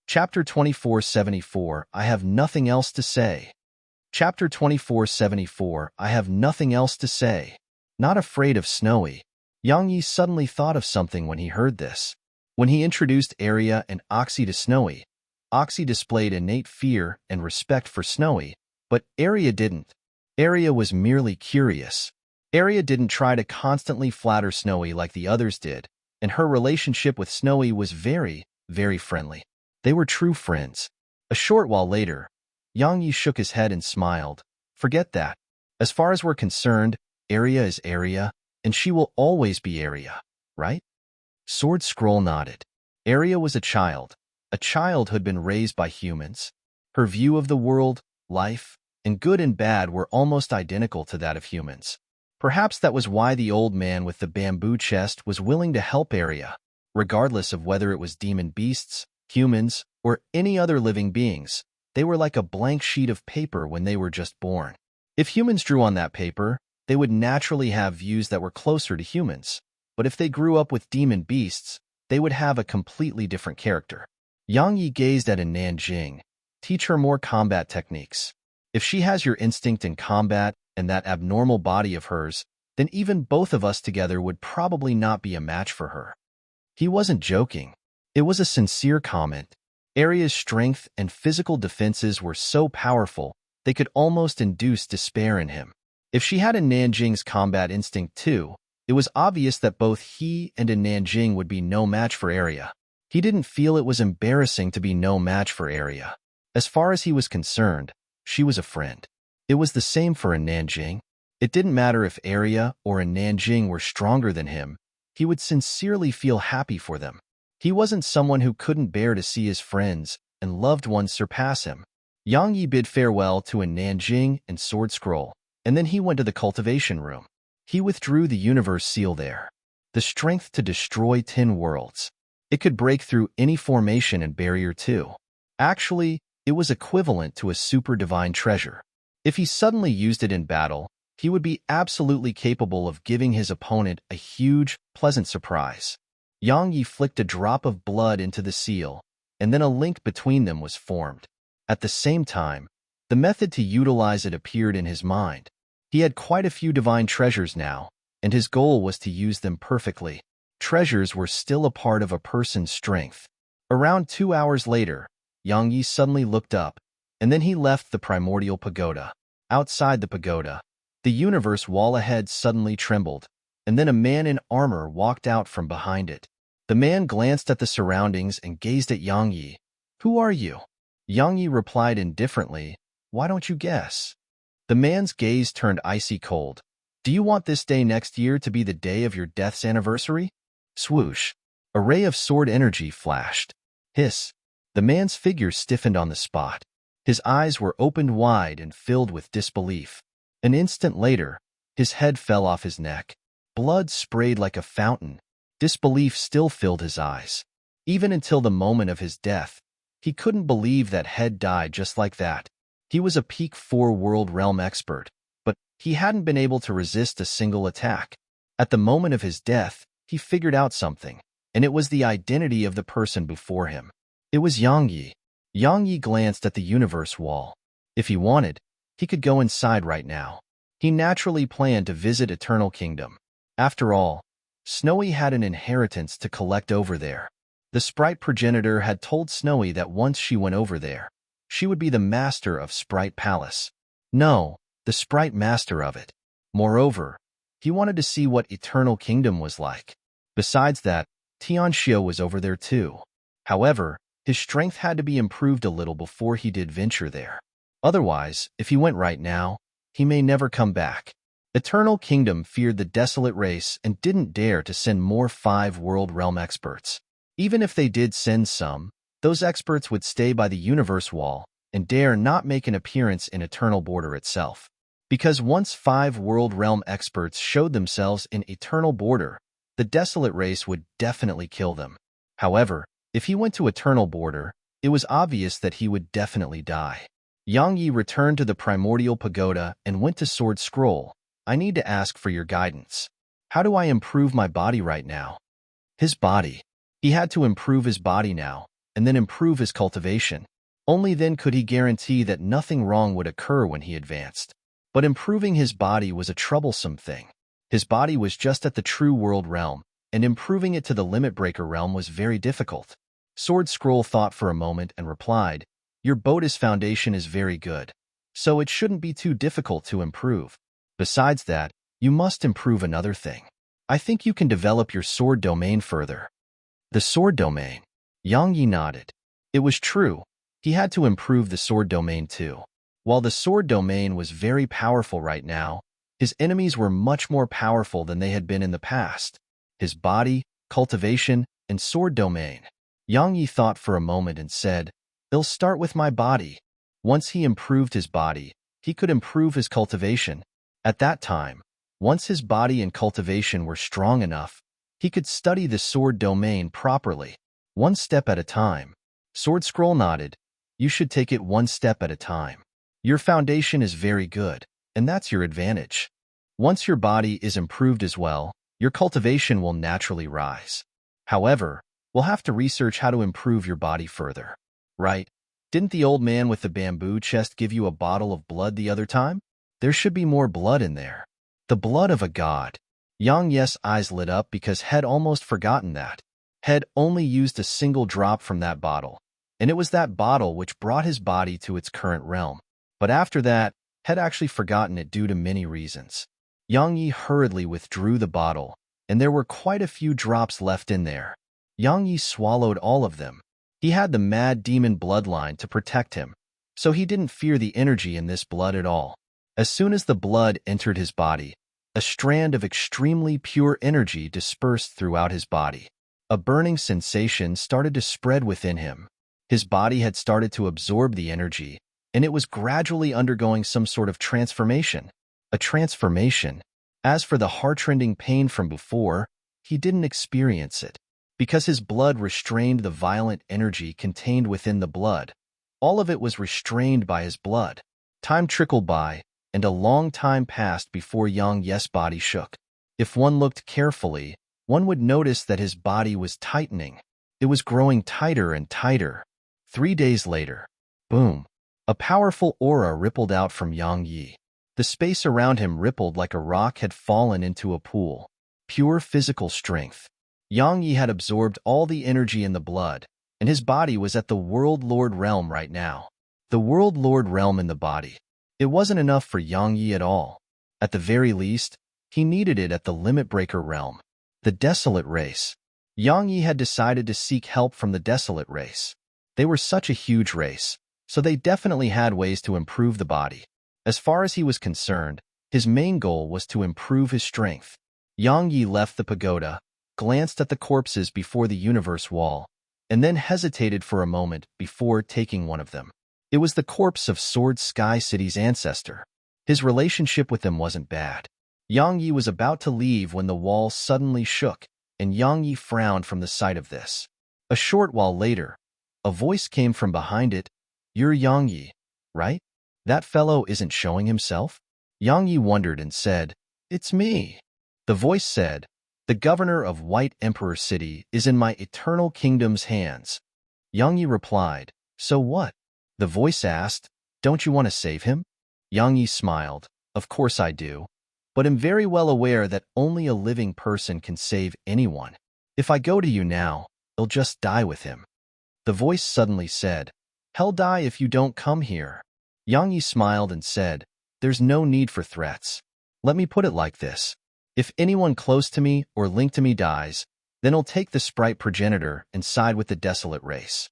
Chapter 2474, I have nothing else to say. Chapter 2474, I have nothing else to say. Not afraid of Snowy. Yang Yi suddenly thought of something when he heard this. When he introduced Arya and Oxy to Snowy, Oxy displayed innate fear and respect for Snowy, but Arya didn't. Arya was merely curious. Arya didn't try to constantly flatter Snowy like the others did, and her relationship with Snowy was very, very friendly. They were true friends. A short while later, Yang Yi shook his head and smiled. Forget that. As far as we're concerned, Arya is Arya, and she will always be Arya, right? Sword Scroll nodded. Arya was a child who'd been raised by humans. Her view of the world, life, and good and bad were almost identical to that of humans. Perhaps that was why the old man with the bamboo chest was willing to help Arya, regardless of whether it was demon beasts, humans, or any other living beings. They were like a blank sheet of paper when they were just born. If humans drew on that paper, they would naturally have views that were closer to humans. But if they grew up with demon beasts, they would have a completely different character. Yang Yi gazed at Nanjing. Teach her more combat techniques. If she has your instinct in combat and that abnormal body of hers, then even both of us together would probably not be a match for her. He wasn't joking. It was a sincere comment. Arya's strength and physical defenses were so powerful, they could almost induce despair in him. If she had a Nanjing's combat instinct too, it was obvious that both he and Nanjing would be no match for Arya. He didn't feel it was embarrassing to be no match for Arya. As far as he was concerned, she was a friend. It was the same for Nanjing. It didn't matter if Arya or Nanjing were stronger than him, he would sincerely feel happy for them. He wasn't someone who couldn't bear to see his friends and loved ones surpass him. Yang Yi bid farewell to Nanjing and Sword Scroll, and then he went to the cultivation room. He withdrew the universe seal there. The strength to destroy 10 worlds. It could break through any formation and barrier too. Actually, it was equivalent to a super divine treasure. If he suddenly used it in battle, he would be absolutely capable of giving his opponent a huge, pleasant surprise. Yang Yi flicked a drop of blood into the seal, and then a link between them was formed. At the same time, the method to utilize it appeared in his mind. He had quite a few divine treasures now, and his goal was to use them perfectly. Treasures were still a part of a person's strength. Around 2 hours later, Yang Yi suddenly looked up, and then he left the primordial pagoda. Outside the pagoda, the universe wall ahead suddenly trembled, and then a man in armor walked out from behind it. The man glanced at the surroundings and gazed at Yang Yi. "Who are you?" Yang Yi replied indifferently, "Why don't you guess?" The man's gaze turned icy cold. "Do you want this day next year to be the day of your death's anniversary?" Swoosh. A ray of sword energy flashed. Hiss. The man's figure stiffened on the spot. His eyes were opened wide and filled with disbelief. An instant later, his head fell off his neck. Blood sprayed like a fountain. Disbelief still filled his eyes. Even until the moment of his death, he couldn't believe that head died just like that. He was a peak 4 world realm expert, but he hadn't been able to resist a single attack. At the moment of his death, he figured out something, and it was the identity of the person before him. It was Yang Yi. Yang Yi glanced at the universe wall. If he wanted, he could go inside right now. He naturally planned to visit Eternal Kingdom. After all, Snowy had an inheritance to collect over there. The sprite progenitor had told Snowy that once she went over there, she would be the master of Sprite Palace. No, the sprite master of it. Moreover, he wanted to see what Eternal Kingdom was like. Besides that, Tianxia was over there too. However, his strength had to be improved a little before he did venture there. Otherwise, if he went right now, he may never come back. Eternal Kingdom feared the desolate race and didn't dare to send more 5 world realm experts. Even if they did send some, those experts would stay by the universe wall and dare not make an appearance in Eternal Border itself. Because once 5 world realm experts showed themselves in Eternal Border, the desolate race would definitely kill them. However, if he went to Eternal Border, it was obvious that he would definitely die. Yang Yi returned to the primordial pagoda and went to Sword Scroll. I need to ask for your guidance. How do I improve my body right now? His body. He had to improve his body now, and then improve his cultivation. Only then could he guarantee that nothing wrong would occur when he advanced. But improving his body was a troublesome thing. His body was just at the true world realm, and improving it to the limit breaker realm was very difficult. Sword Scroll thought for a moment and replied, Your boat's foundation is very good, so it shouldn't be too difficult to improve. Besides that, you must improve another thing. I think you can develop your sword domain further. The sword domain. Yang Yi nodded. It was true. He had to improve the sword domain too. While the sword domain was very powerful right now, his enemies were much more powerful than they had been in the past. His body, cultivation, and sword domain. Yang Yi thought for a moment and said, I'll start with my body. Once he improved his body, he could improve his cultivation. At that time, once his body and cultivation were strong enough, he could study the sword domain properly, one step at a time. Sword Scroll nodded. You should take it one step at a time. Your foundation is very good, and that's your advantage. Once your body is improved as well, your cultivation will naturally rise. However, we'll have to research how to improve your body further. Right? Didn't the old man with the bamboo chest give you a bottle of blood the other time? There should be more blood in there. The blood of a god. Yang Yi's eyes lit up because Head almost forgotten that. Head only used a single drop from that bottle, and it was that bottle which brought his body to its current realm. But after that, Head actually forgotten it due to many reasons. Yang Yi hurriedly withdrew the bottle, and there were quite a few drops left in there. Yang Yi swallowed all of them. He had the mad demon bloodline to protect him, so he didn't fear the energy in this blood at all. As soon as the blood entered his body, a strand of extremely pure energy dispersed throughout his body. A burning sensation started to spread within him. His body had started to absorb the energy, and it was gradually undergoing some sort of transformation. A transformation. As for the heart-rending pain from before, he didn't experience it, because his blood restrained the violent energy contained within the blood. All of it was restrained by his blood. Time trickled by, and a long time passed before Yang Yi's body shook. If one looked carefully, one would notice that his body was tightening. It was growing tighter and tighter. 3 days later, boom, a powerful aura rippled out from Yang Yi. The space around him rippled like a rock had fallen into a pool. Pure physical strength. Yang Yi had absorbed all the energy in the blood, and his body was at the World Lord realm right now. The World Lord realm in the body. It wasn't enough for Yang Yi at all. At the very least, he needed it at the Limit Breaker realm. The Desolate Race. Yang Yi had decided to seek help from the Desolate Race. They were such a huge race, so they definitely had ways to improve the body. As far as he was concerned, his main goal was to improve his strength. Yang Yi left the pagoda, glanced at the corpses before the universe wall, and then hesitated for a moment before taking one of them. It was the corpse of Sword Sky City's ancestor. His relationship with them wasn't bad. Yang Yi was about to leave when the wall suddenly shook, and Yang Yi frowned from the sight of this. A short while later, a voice came from behind it. You're Yang Yi, right? That fellow isn't showing himself? Yang Yi wondered and said, It's me. The voice said, The governor of White Emperor City is in my eternal kingdom's hands. Yang Yi replied, So what? The voice asked, Don't you want to save him? Yang Yi smiled, Of course I do, but am very well aware that only a living person can save anyone. If I go to you now, I'll just die with him. The voice suddenly said, He'll die if you don't come here. Yang Yi smiled and said, There's no need for threats. Let me put it like this. If anyone close to me or linked to me dies, then I'll take the sprite progenitor and side with the Desolate Race.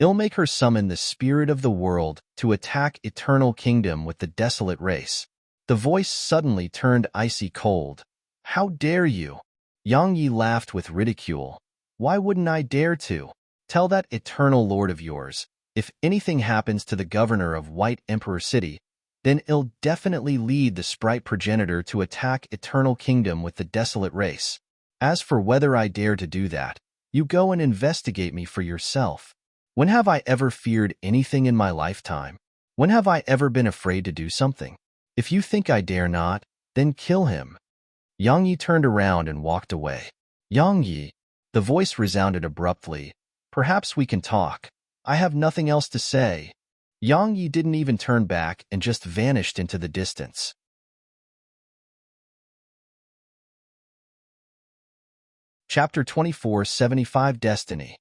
I'll make her summon the spirit of the world to attack Eternal Kingdom with the Desolate Race. The voice suddenly turned icy cold. How dare you? Yang Yi laughed with ridicule. Why wouldn't I dare to? Tell that eternal lord of yours, if anything happens to the governor of White Emperor City, then I'll definitely lead the sprite progenitor to attack Eternal Kingdom with the Desolate Race. As for whether I dare to do that, you go and investigate me for yourself. When have I ever feared anything in my lifetime? When have I ever been afraid to do something? If you think I dare not, then kill him. Yang Yi turned around and walked away. Yang Yi, the voice resounded abruptly. Perhaps we can talk. I have nothing else to say. Yang Yi didn't even turn back and just vanished into the distance. Chapter 24, 75 Destiny.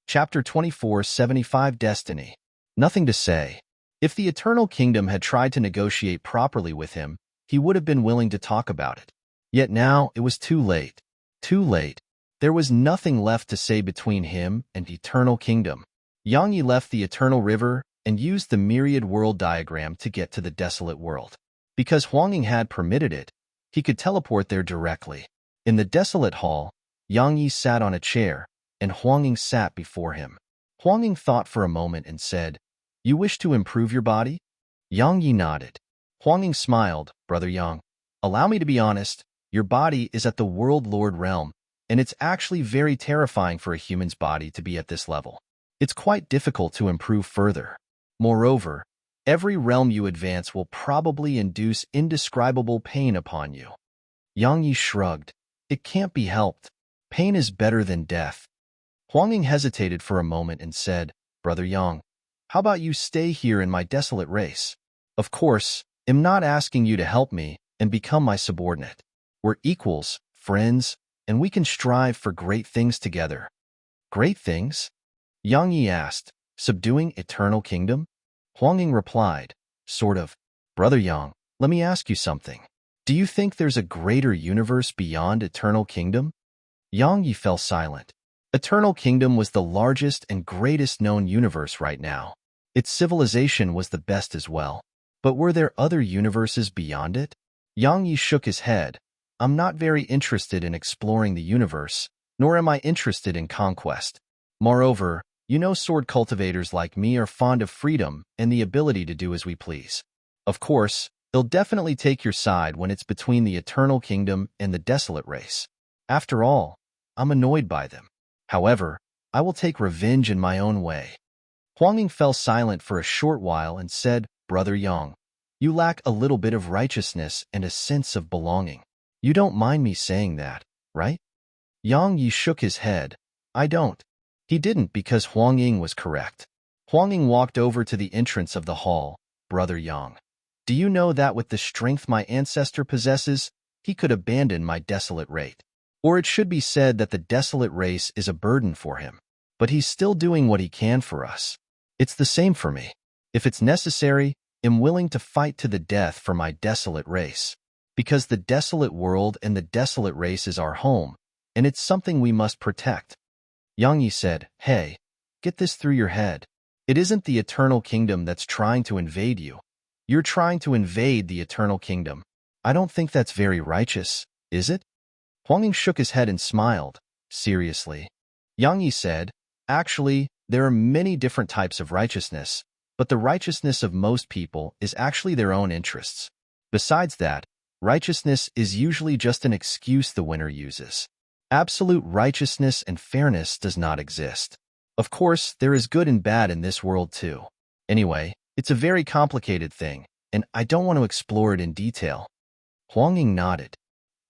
Chapter 24, 75 Destiny. Nothing to say. If the Eternal Kingdom had tried to negotiate properly with him, he would have been willing to talk about it. Yet now it was too late. Too late. There was nothing left to say between him and Eternal Kingdom. Yang Yi left the Eternal River and used the myriad world diagram to get to the desolate world. Because Huanging had permitted it, he could teleport there directly. In the desolate hall, Yang Yi sat on a chair, and Huanging sat before him. Huanging thought for a moment and said, "You wish to improve your body?" Yang Yi nodded. Huanging smiled, "Brother Yang, allow me to be honest, your body is at the World Lord realm, and it's actually very terrifying for a human's body to be at this level. It's quite difficult to improve further. Moreover, every realm you advance will probably induce indescribable pain upon you." Yang Yi shrugged. "It can't be helped. Pain is better than death." Huanging hesitated for a moment and said, "Brother Yang, how about you stay here in my desolate race? Of course, I'm not asking you to help me and become my subordinate. We're equals, friends, and we can strive for great things together." "Great things?" Yang Yi asked. "Subduing Eternal Kingdom?" Huanging replied, "Sort of. Brother Yang, let me ask you something. Do you think there's a greater universe beyond Eternal Kingdom?" Yang Yi fell silent. Eternal Kingdom was the largest and greatest known universe right now. Its civilization was the best as well. But were there other universes beyond it? Yang Yi shook his head. "I'm not very interested in exploring the universe, nor am I interested in conquest. Moreover, you know, sword cultivators like me are fond of freedom and the ability to do as we please. Of course, they'll definitely take your side when it's between the Eternal Kingdom and the desolate race. After all, I'm annoyed by them. However, I will take revenge in my own way." Huanging fell silent for a short while and said, "Brother Yang, you lack a little bit of righteousness and a sense of belonging. You don't mind me saying that, right?" Yang Yi shook his head. "I don't." He didn't because Huanging was correct. Huanging walked over to the entrance of the hall. "Brother Yang, do you know that with the strength my ancestor possesses, he could abandon my desolate race? Or it should be said that the desolate race is a burden for him. But he's still doing what he can for us. It's the same for me. If it's necessary, I'm willing to fight to the death for my desolate race. Because the desolate world and the desolate race is our home, and it's something we must protect." Yang Yi said, "Hey, get this through your head. It isn't the Eternal Kingdom that's trying to invade you. You're trying to invade the Eternal Kingdom. I don't think that's very righteous, is it?" Huanging shook his head and smiled. "Seriously?" Yang Yi said, "Actually, there are many different types of righteousness, but the righteousness of most people is actually their own interests. Besides that, righteousness is usually just an excuse the winner uses. Absolute righteousness and fairness does not exist. Of course, there is good and bad in this world too. Anyway, it's a very complicated thing, and I don't want to explore it in detail." Huanging nodded.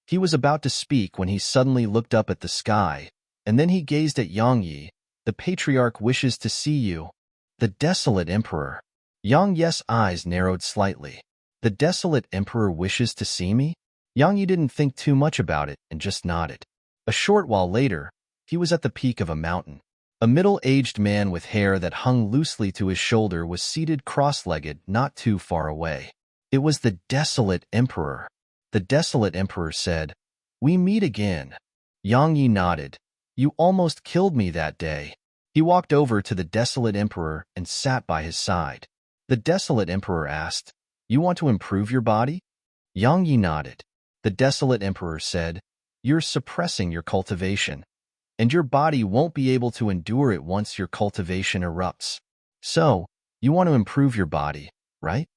He was about to speak when he suddenly looked up at the sky, and then he gazed at Yang Yi. "The Patriarch wishes to see you." "The Desolate Emperor." Yang Yi's eyes narrowed slightly. "The Desolate Emperor wishes to see me?" Yang Yi didn't think too much about it and just nodded. A short while later, he was at the peak of a mountain. A middle-aged man with hair that hung loosely to his shoulder was seated cross-legged not too far away. It was the Desolate Emperor. The Desolate Emperor said, "We meet again." Yang Yi nodded. "You almost killed me that day." He walked over to the Desolate Emperor and sat by his side. The Desolate Emperor asked, "You want to improve your body?" Yang Yi nodded. The Desolate Emperor said, "You're suppressing your cultivation, and your body won't be able to endure it once your cultivation erupts. So, you want to improve your body, right?"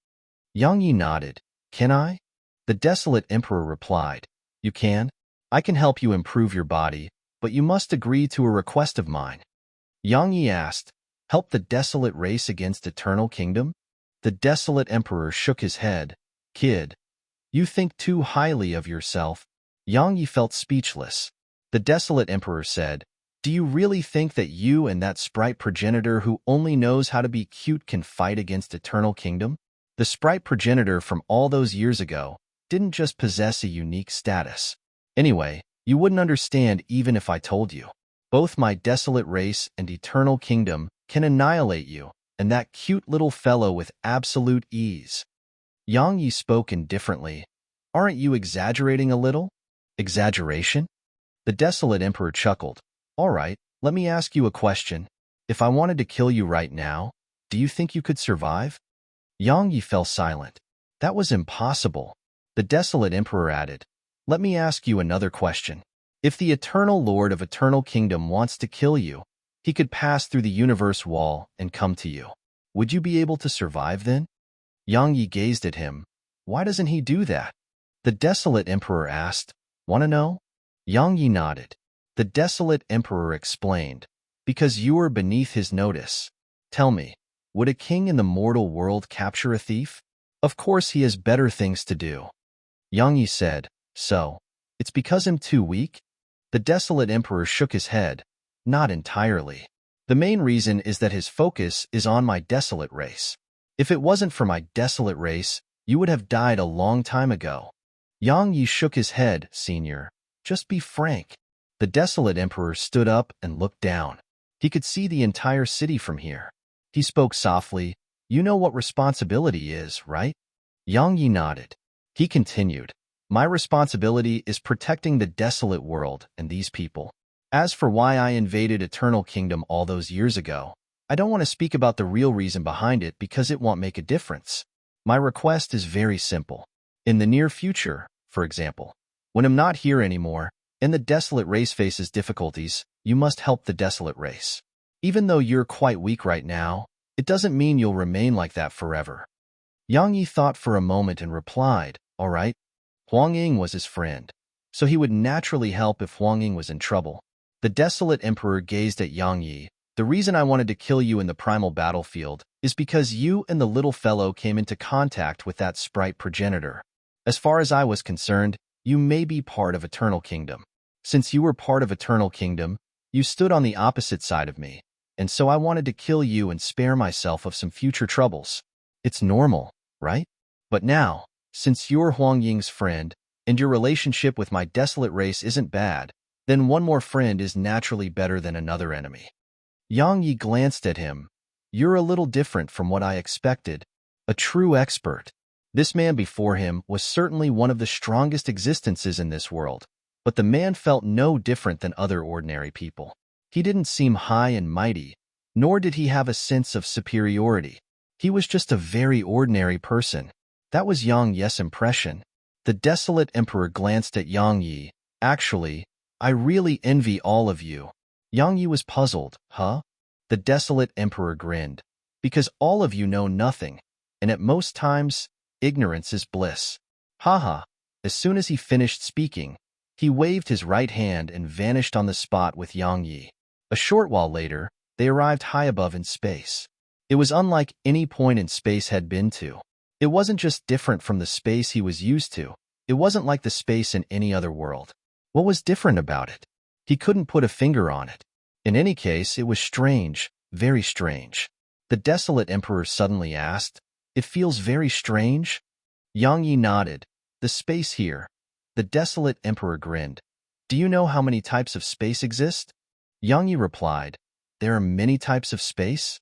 Yang Yi nodded. "Can I?" The Desolate Emperor replied, "You can. I can help you improve your body, but you must agree to a request of mine." Yang Yi asked, "Help the desolate race against Eternal Kingdom?" The desolate emperor shook his head. Kid, you think too highly of yourself. Yang Yi felt speechless. The desolate emperor said, do you really think that you and that sprite progenitor who only knows how to be cute can fight against Eternal Kingdom? The sprite progenitor from all those years ago didn't just possess a unique status. Anyway, you wouldn't understand even if I told you. Both my desolate race and Eternal Kingdom can annihilate you, and that cute little fellow with absolute ease. Yang Yi spoke indifferently. Aren't you exaggerating a little? Exaggeration? The desolate emperor chuckled. All right, let me ask you a question. If I wanted to kill you right now, do you think you could survive? Yang Yi fell silent. That was impossible. The desolate emperor added, let me ask you another question. If the eternal lord of Eternal Kingdom wants to kill you, he could pass through the universe wall and come to you. Would you be able to survive then? Yang Yi gazed at him. Why doesn't he do that? The desolate emperor asked. Want to know? Yang Yi nodded. The desolate emperor explained. Because you are beneath his notice. Tell me, would a king in the mortal world capture a thief? Of course he has better things to do. Yang Yi said, so, it's because I'm too weak? The desolate emperor shook his head. Not entirely. The main reason is that his focus is on my desolate race. If it wasn't for my desolate race, you would have died a long time ago. Yang Yi shook his head, Senior. Just be frank. The desolate emperor stood up and looked down. He could see the entire city from here. He spoke softly. You know what responsibility is, right? Yang Yi nodded. He continued. My responsibility is protecting the desolate world and these people. As for why I invaded Eternal Kingdom all those years ago, I don't want to speak about the real reason behind it because it won't make a difference. My request is very simple. In the near future, for example, when I'm not here anymore, and the desolate race faces difficulties, you must help the desolate race. Even though you're quite weak right now, it doesn't mean you'll remain like that forever. Yang Yi thought for a moment and replied, all right. Huang Ying was his friend, so he would naturally help if Huang Ying was in trouble. The desolate emperor gazed at Yang Yi. The reason I wanted to kill you in the primal battlefield is because you and the little fellow came into contact with that sprite progenitor. As far as I was concerned, you may be part of Eternal Kingdom. Since you were part of Eternal Kingdom, you stood on the opposite side of me, and so I wanted to kill you and spare myself of some future troubles. It's normal, right? But now, since you're Huang Ying's friend, and your relationship with my desolate race isn't bad, then one more friend is naturally better than another enemy. Yang Yi glanced at him. You're a little different from what I expected. A true expert. This man before him was certainly one of the strongest existences in this world, but the man felt no different than other ordinary people. He didn't seem high and mighty, nor did he have a sense of superiority. He was just a very ordinary person. That was Yang Yi's impression. The desolate emperor glanced at Yang Yi. Actually, I really envy all of you. Yang Yi was puzzled. Huh? The desolate emperor grinned. Because all of you know nothing, and at most times, ignorance is bliss. Haha. As soon as he finished speaking, he waved his right hand and vanished on the spot with Yang Yi. A short while later, they arrived high above in space. It was unlike any point in space had been to. It wasn't just different from the space he was used to. It wasn't like the space in any other world. What was different about it? He couldn't put a finger on it. In any case, it was strange, very strange. The desolate emperor suddenly asked, It feels very strange? Yang Yi nodded. The space here. The desolate emperor grinned. Do you know how many types of space exist? Yang Yi replied, There are many types of space?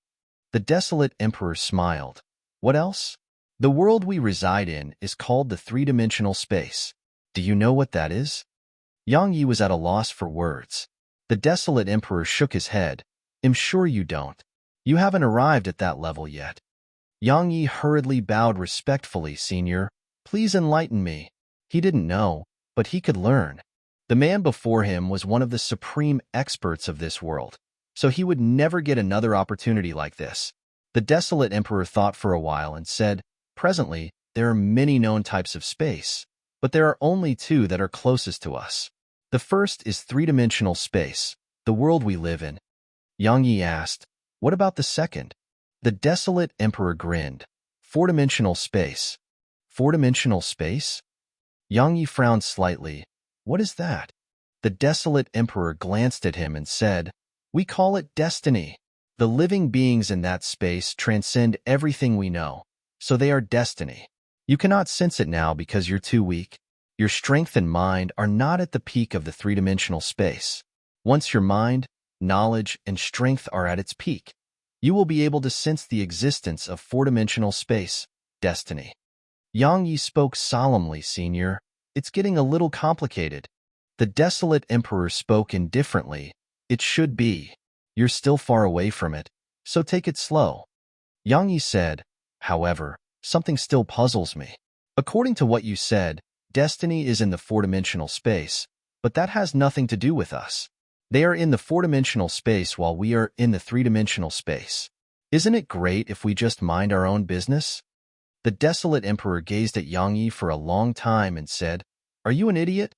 The desolate emperor smiled. What else? The world we reside in is called the three-dimensional space. Do you know what that is? Yang Yi was at a loss for words. The desolate emperor shook his head. I'm sure you don't. You haven't arrived at that level yet. Yang Yi hurriedly bowed respectfully, Senior. Please enlighten me. He didn't know, but he could learn. The man before him was one of the supreme experts of this world, so he would never get another opportunity like this. The desolate emperor thought for a while and said, Presently, there are many known types of space, but there are only two that are closest to us. The first is three-dimensional space, the world we live in. Yang Yi asked, What about the second? The desolate emperor grinned. Four-dimensional space. Four-dimensional space? Yang Yi frowned slightly. What is that? The desolate emperor glanced at him and said, We call it destiny. The living beings in that space transcend everything we know, so they are destiny. You cannot sense it now because you're too weak. Your strength and mind are not at the peak of the three-dimensional space. Once your mind, knowledge, and strength are at its peak, you will be able to sense the existence of four-dimensional space, destiny. Yang Yi spoke solemnly, Senior. It's getting a little complicated. The desolate emperor spoke indifferently. It should be. You're still far away from it, so take it slow. Yang Yi said, However, something still puzzles me. According to what you said, destiny is in the four-dimensional space, but that has nothing to do with us. They are in the four-dimensional space while we are in the three-dimensional space. Isn't it great if we just mind our own business? The desolate emperor gazed at Yang Yi for a long time and said, Are you an idiot?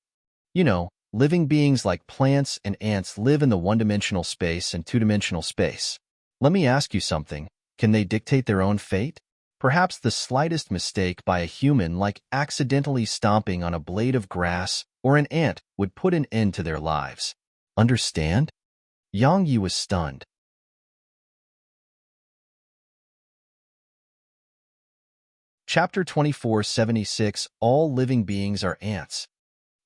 You know, living beings like plants and ants live in the one-dimensional space and two-dimensional space. Let me ask you something. Can they dictate their own fate? Perhaps the slightest mistake by a human, like accidentally stomping on a blade of grass or an ant, would put an end to their lives. Understand? Yang Yi was stunned. Chapter 2476 All Living Beings Are Ants.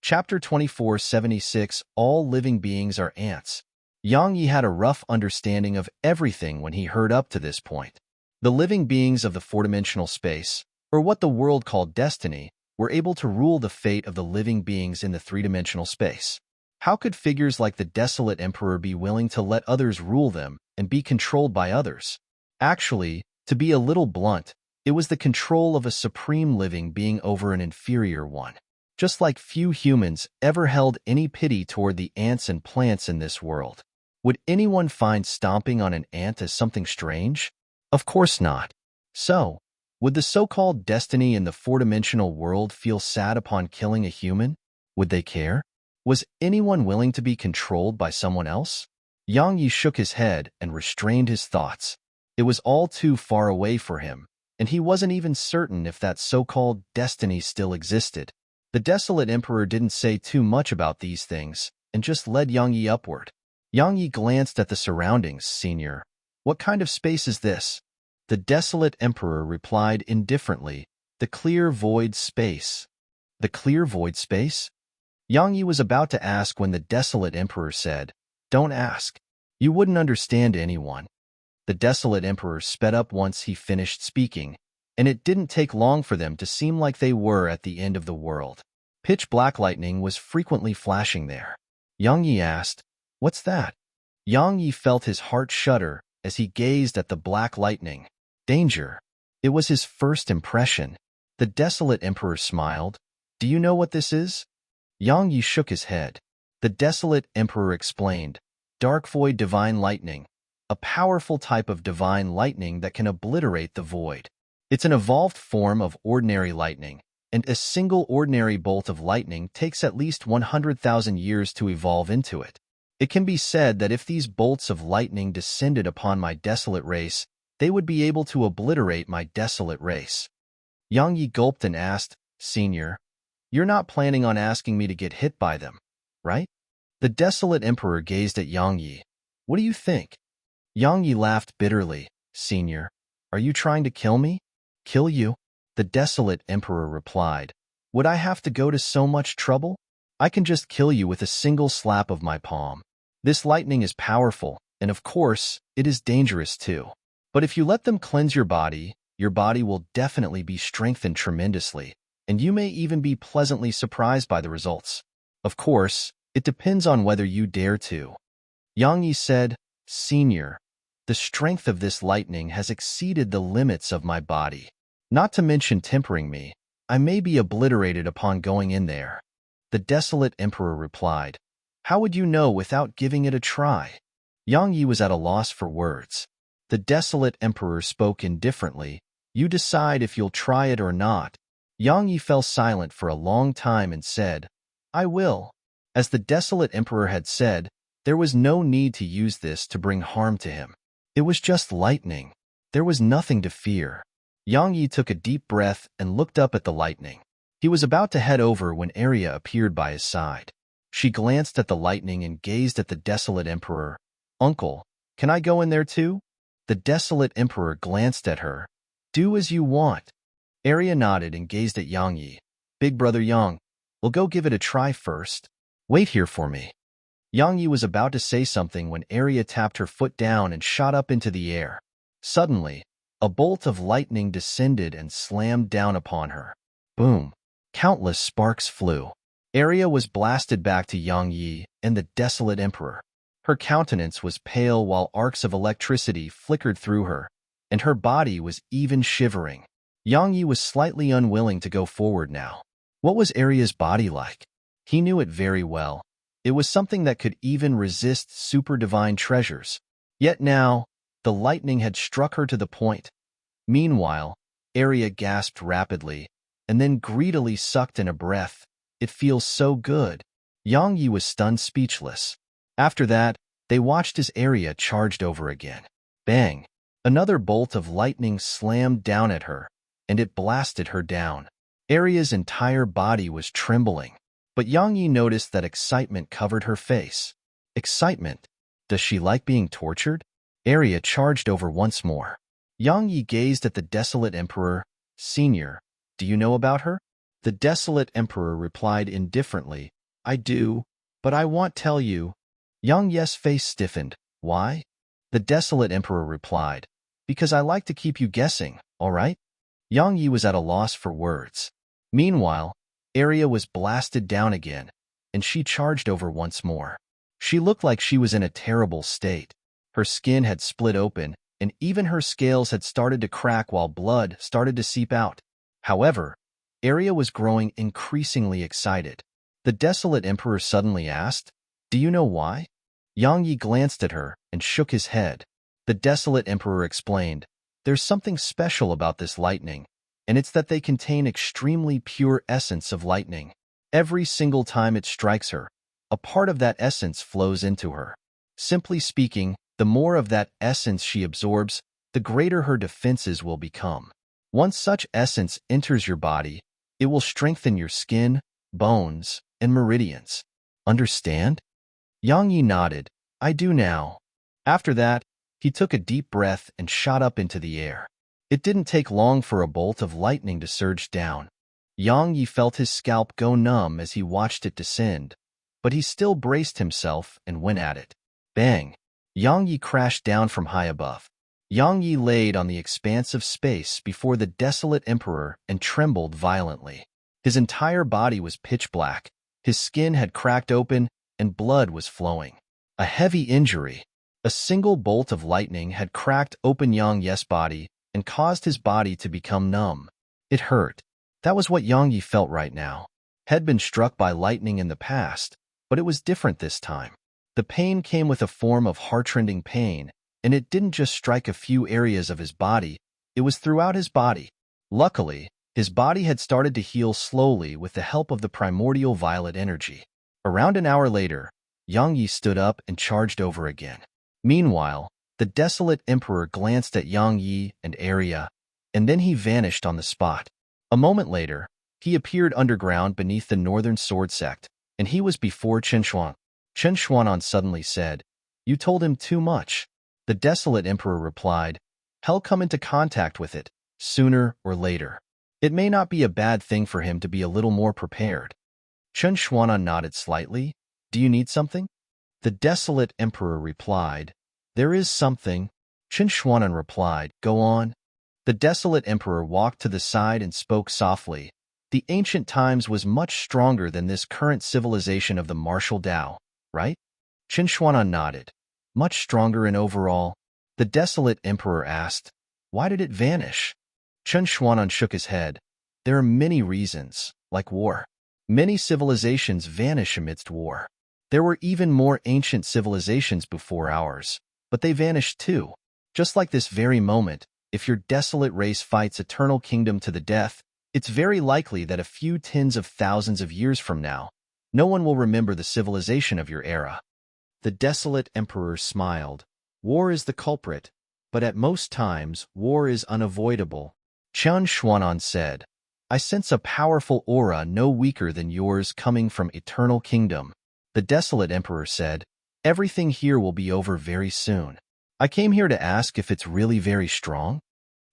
Chapter 2476 All Living Beings Are Ants. Yang Yi had a rough understanding of everything when he heard up to this point. The living beings of the four-dimensional space, or what the world called destiny, were able to rule the fate of the living beings in the three-dimensional space. How could figures like the desolate emperor be willing to let others rule them and be controlled by others? Actually, to be a little blunt, it was the control of a supreme living being over an inferior one. Just like few humans ever held any pity toward the ants and plants in this world. Would anyone find stomping on an ant as something strange? Of course not. So, would the so-called destiny in the four-dimensional world feel sad upon killing a human? Would they care? Was anyone willing to be controlled by someone else? Yang Yi shook his head and restrained his thoughts. It was all too far away for him, and he wasn't even certain if that so-called destiny still existed. The desolate emperor didn't say too much about these things and just led Yang Yi upward. Yang Yi glanced at the surroundings. Senior, what kind of space is this? The desolate emperor replied indifferently, The clear void space. The clear void space? Yang Yi was about to ask when the desolate emperor said, Don't ask. You wouldn't understand anyone. The desolate emperor sped up once he finished speaking, and it didn't take long for them to seem like they were at the end of the world. Pitch-black lightning was frequently flashing there. Yang Yi asked, What's that? Yang Yi felt his heart shudder as he gazed at the black lightning. Danger. It was his first impression. The desolate emperor smiled. Do you know what this is? Yang Yi shook his head. The desolate emperor explained, Dark void divine lightning, a powerful type of divine lightning that can obliterate the void. It's an evolved form of ordinary lightning, and a single ordinary bolt of lightning takes at least 100,000 years to evolve into it. It can be said that if these bolts of lightning descended upon my desolate race, they would be able to obliterate my desolate race. Yang Yi gulped and asked, Senior, you're not planning on asking me to get hit by them, right? The desolate emperor gazed at Yang Yi. What do you think? Yang Yi laughed bitterly. Senior, are you trying to kill me? Kill you? The desolate emperor replied. Would I have to go to so much trouble? I can just kill you with a single slap of my palm. This lightning is powerful, and of course, it is dangerous too. But if you let them cleanse your body will definitely be strengthened tremendously, and you may even be pleasantly surprised by the results. Of course, it depends on whether you dare to. Yang Yi said, Senior, the strength of this lightning has exceeded the limits of my body. Not to mention tempering me, I may be obliterated upon going in there. The desolate emperor replied, How would you know without giving it a try? Yang Yi was at a loss for words. The desolate emperor spoke indifferently, You decide if you'll try it or not. Yang Yi fell silent for a long time and said, I will. As the desolate emperor had said, there was no need to use this to bring harm to him. It was just lightning. There was nothing to fear. Yang Yi took a deep breath and looked up at the lightning. He was about to head over when Arya appeared by his side. She glanced at the lightning and gazed at the desolate emperor. "Uncle, can I go in there too?" The desolate emperor glanced at her. "Do as you want." Arya nodded and gazed at Yang Yi. "Big brother Yang, we'll go give it a try first. Wait here for me." Yang Yi was about to say something when Arya tapped her foot down and shot up into the air. Suddenly, a bolt of lightning descended and slammed down upon her. Boom! Countless sparks flew. Arya was blasted back to Yang Yi and the desolate emperor. Her countenance was pale while arcs of electricity flickered through her, and her body was even shivering. Yang Yi was slightly unwilling to go forward now. What was Arya's body like? He knew it very well. It was something that could even resist super divine treasures. Yet now, the lightning had struck her to the point. Meanwhile, Arya gasped rapidly, and then greedily sucked in a breath. "It feels so good." Yang Yi was stunned speechless. After that, they watched as Arya charged over again. Bang! Another bolt of lightning slammed down at her, and it blasted her down. Arya's entire body was trembling, but Yang Yi noticed that excitement covered her face. Excitement? Does she like being tortured? Arya charged over once more. Yang Yi gazed at the desolate emperor. "Senior, do you know about her?" The desolate emperor replied indifferently, "I do, but I won't tell you." Yang Yi's face stiffened. "Why?" The desolate emperor replied, "Because I like to keep you guessing, all right?" Yang Yi was at a loss for words. Meanwhile, Arya was blasted down again, and she charged over once more. She looked like she was in a terrible state. Her skin had split open, and even her scales had started to crack while blood started to seep out. However, Arya was growing increasingly excited. The desolate emperor suddenly asked, "Do you know why?" Yang Yi glanced at her and shook his head. The desolate emperor explained, "There's something special about this lightning, and it's that they contain extremely pure essence of lightning. Every single time it strikes her, a part of that essence flows into her. Simply speaking, the more of that essence she absorbs, the greater her defenses will become. Once such essence enters your body, it will strengthen your skin, bones, and meridians. Understand?" Yang Yi nodded. "I do now." After that, he took a deep breath and shot up into the air. It didn't take long for a bolt of lightning to surge down. Yang Yi felt his scalp go numb as he watched it descend, but he still braced himself and went at it. Bang! Yang Yi crashed down from high above. Yang Yi laid on the expanse of space before the desolate emperor and trembled violently. His entire body was pitch black, his skin had cracked open, and blood was flowing. A heavy injury. A single bolt of lightning had cracked open Yang Yi's body and caused his body to become numb. It hurt. That was what Yang Yi felt right now. Had been struck by lightning in the past, but it was different this time. The pain came with a form of heart-rending pain, and it didn't just strike a few areas of his body, it was throughout his body. Luckily, his body had started to heal slowly with the help of the primordial violet energy. Around an hour later, Yang Yi stood up and charged over again. Meanwhile, the desolate emperor glanced at Yang Yi and Arya, and then he vanished on the spot. A moment later, he appeared underground beneath the northern sword sect, and he was before Chen Xuan. Chen Xuanan suddenly said, "You told him too much." The desolate emperor replied, "He'll come into contact with it, sooner or later. It may not be a bad thing for him to be a little more prepared." Chen Xuanan nodded slightly. "Do you need something?" The desolate emperor replied, "There is something." Chen Xuanan replied, "Go on." The desolate emperor walked to the side and spoke softly. "The ancient times was much stronger than this current civilization of the martial Tao, right?" Chen Xuanan nodded. "Much stronger in overall?" The desolate emperor asked, "Why did it vanish?" Chen Xuanan shook his head. "There are many reasons, like war. Many civilizations vanish amidst war. There were even more ancient civilizations before ours, but they vanished too. Just like this very moment, if your desolate race fights eternal kingdom to the death, it's very likely that a few tens of thousands of years from now, no one will remember the civilization of your era." The desolate emperor smiled. "War is the culprit, but at most times war is unavoidable. Chun Xuanan said, I sense a powerful aura no weaker than yours coming from Eternal Kingdom. The desolate emperor said, everything here will be over very soon. I came here to ask if it's really very strong.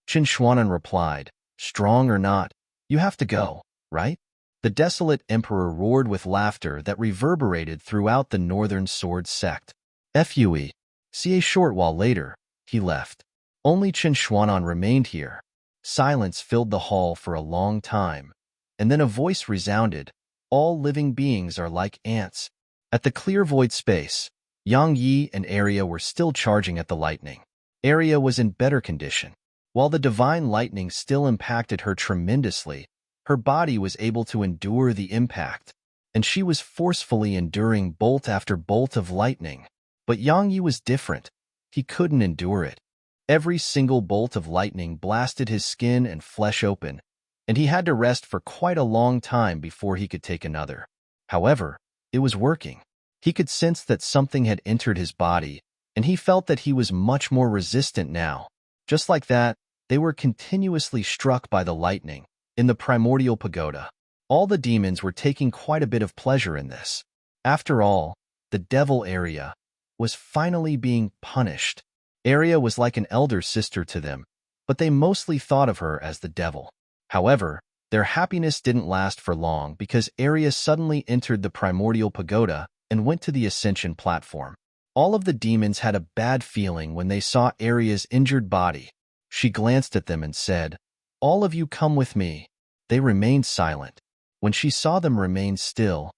Qin Xuanan replied, strong or not, you have to go, right? The desolate emperor roared with laughter that reverberated throughout the northern sword sect. Fue. See, a short while later, he left. Only Qin Xuanan remained here. Silence filled the hall for a long time, and then a voice resounded, all living beings are like ants. At the clear void space, Yang Yi and Arya were still charging at the lightning. Arya was in better condition. While the divine lightning still impacted her tremendously, her body was able to endure the impact, and she was forcefully enduring bolt after bolt of lightning. But Yang Yi was different. He couldn't endure it. Every single bolt of lightning blasted his skin and flesh open, and he had to rest for quite a long time before he could take another. However, it was working. He could sense that something had entered his body, and he felt that he was much more resistant now. Just like that, they were continuously struck by the lightning in the primordial pagoda. All the demons were taking quite a bit of pleasure in this. After all, the devil Arya was finally being punished. Arya was like an elder sister to them, but they mostly thought of her as the devil. However, their happiness didn't last for long because Arya suddenly entered the primordial pagoda and went to the ascension platform. All of the demons had a bad feeling when they saw Arya's injured body. She glanced at them and said, all of you come with me. They remained silent. When she saw them remain still,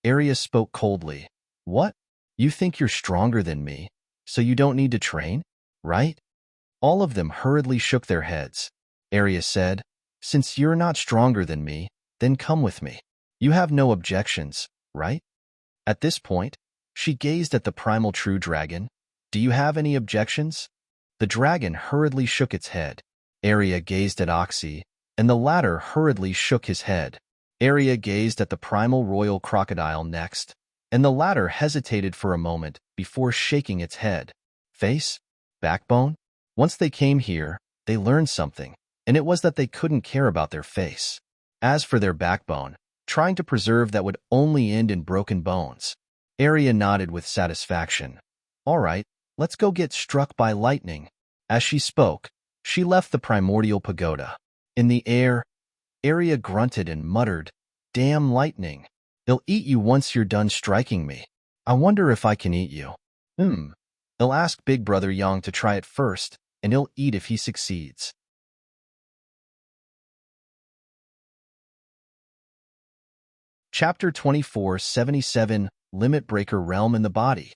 Arya spoke coldly. What? You think you're stronger than me, so you don't need to train? Right? All of them hurriedly shook their heads. Arya said, since you're not stronger than me, then come with me. You have no objections, right? At this point, she gazed at the primal true dragon. Do you have any objections? The dragon hurriedly shook its head. Arya gazed at Oxy, and the latter hurriedly shook his head. Arya gazed at the primal royal crocodile next, and the latter hesitated for a moment before shaking its head. Face? Backbone? Once they came here, they learned something, and it was that they couldn't care about their face. As for their backbone, trying to preserve that would only end in broken bones. Arya nodded with satisfaction. All right, let's go get struck by lightning. As she spoke, she left the primordial pagoda. In the air, Arya grunted and muttered, damn lightning. They'll eat you once you're done striking me. I wonder if I can eat you. They'll ask Big Brother Yang to try it first, and he'll eat if he succeeds. Chapter 2477, Limit Breaker Realm in the Body.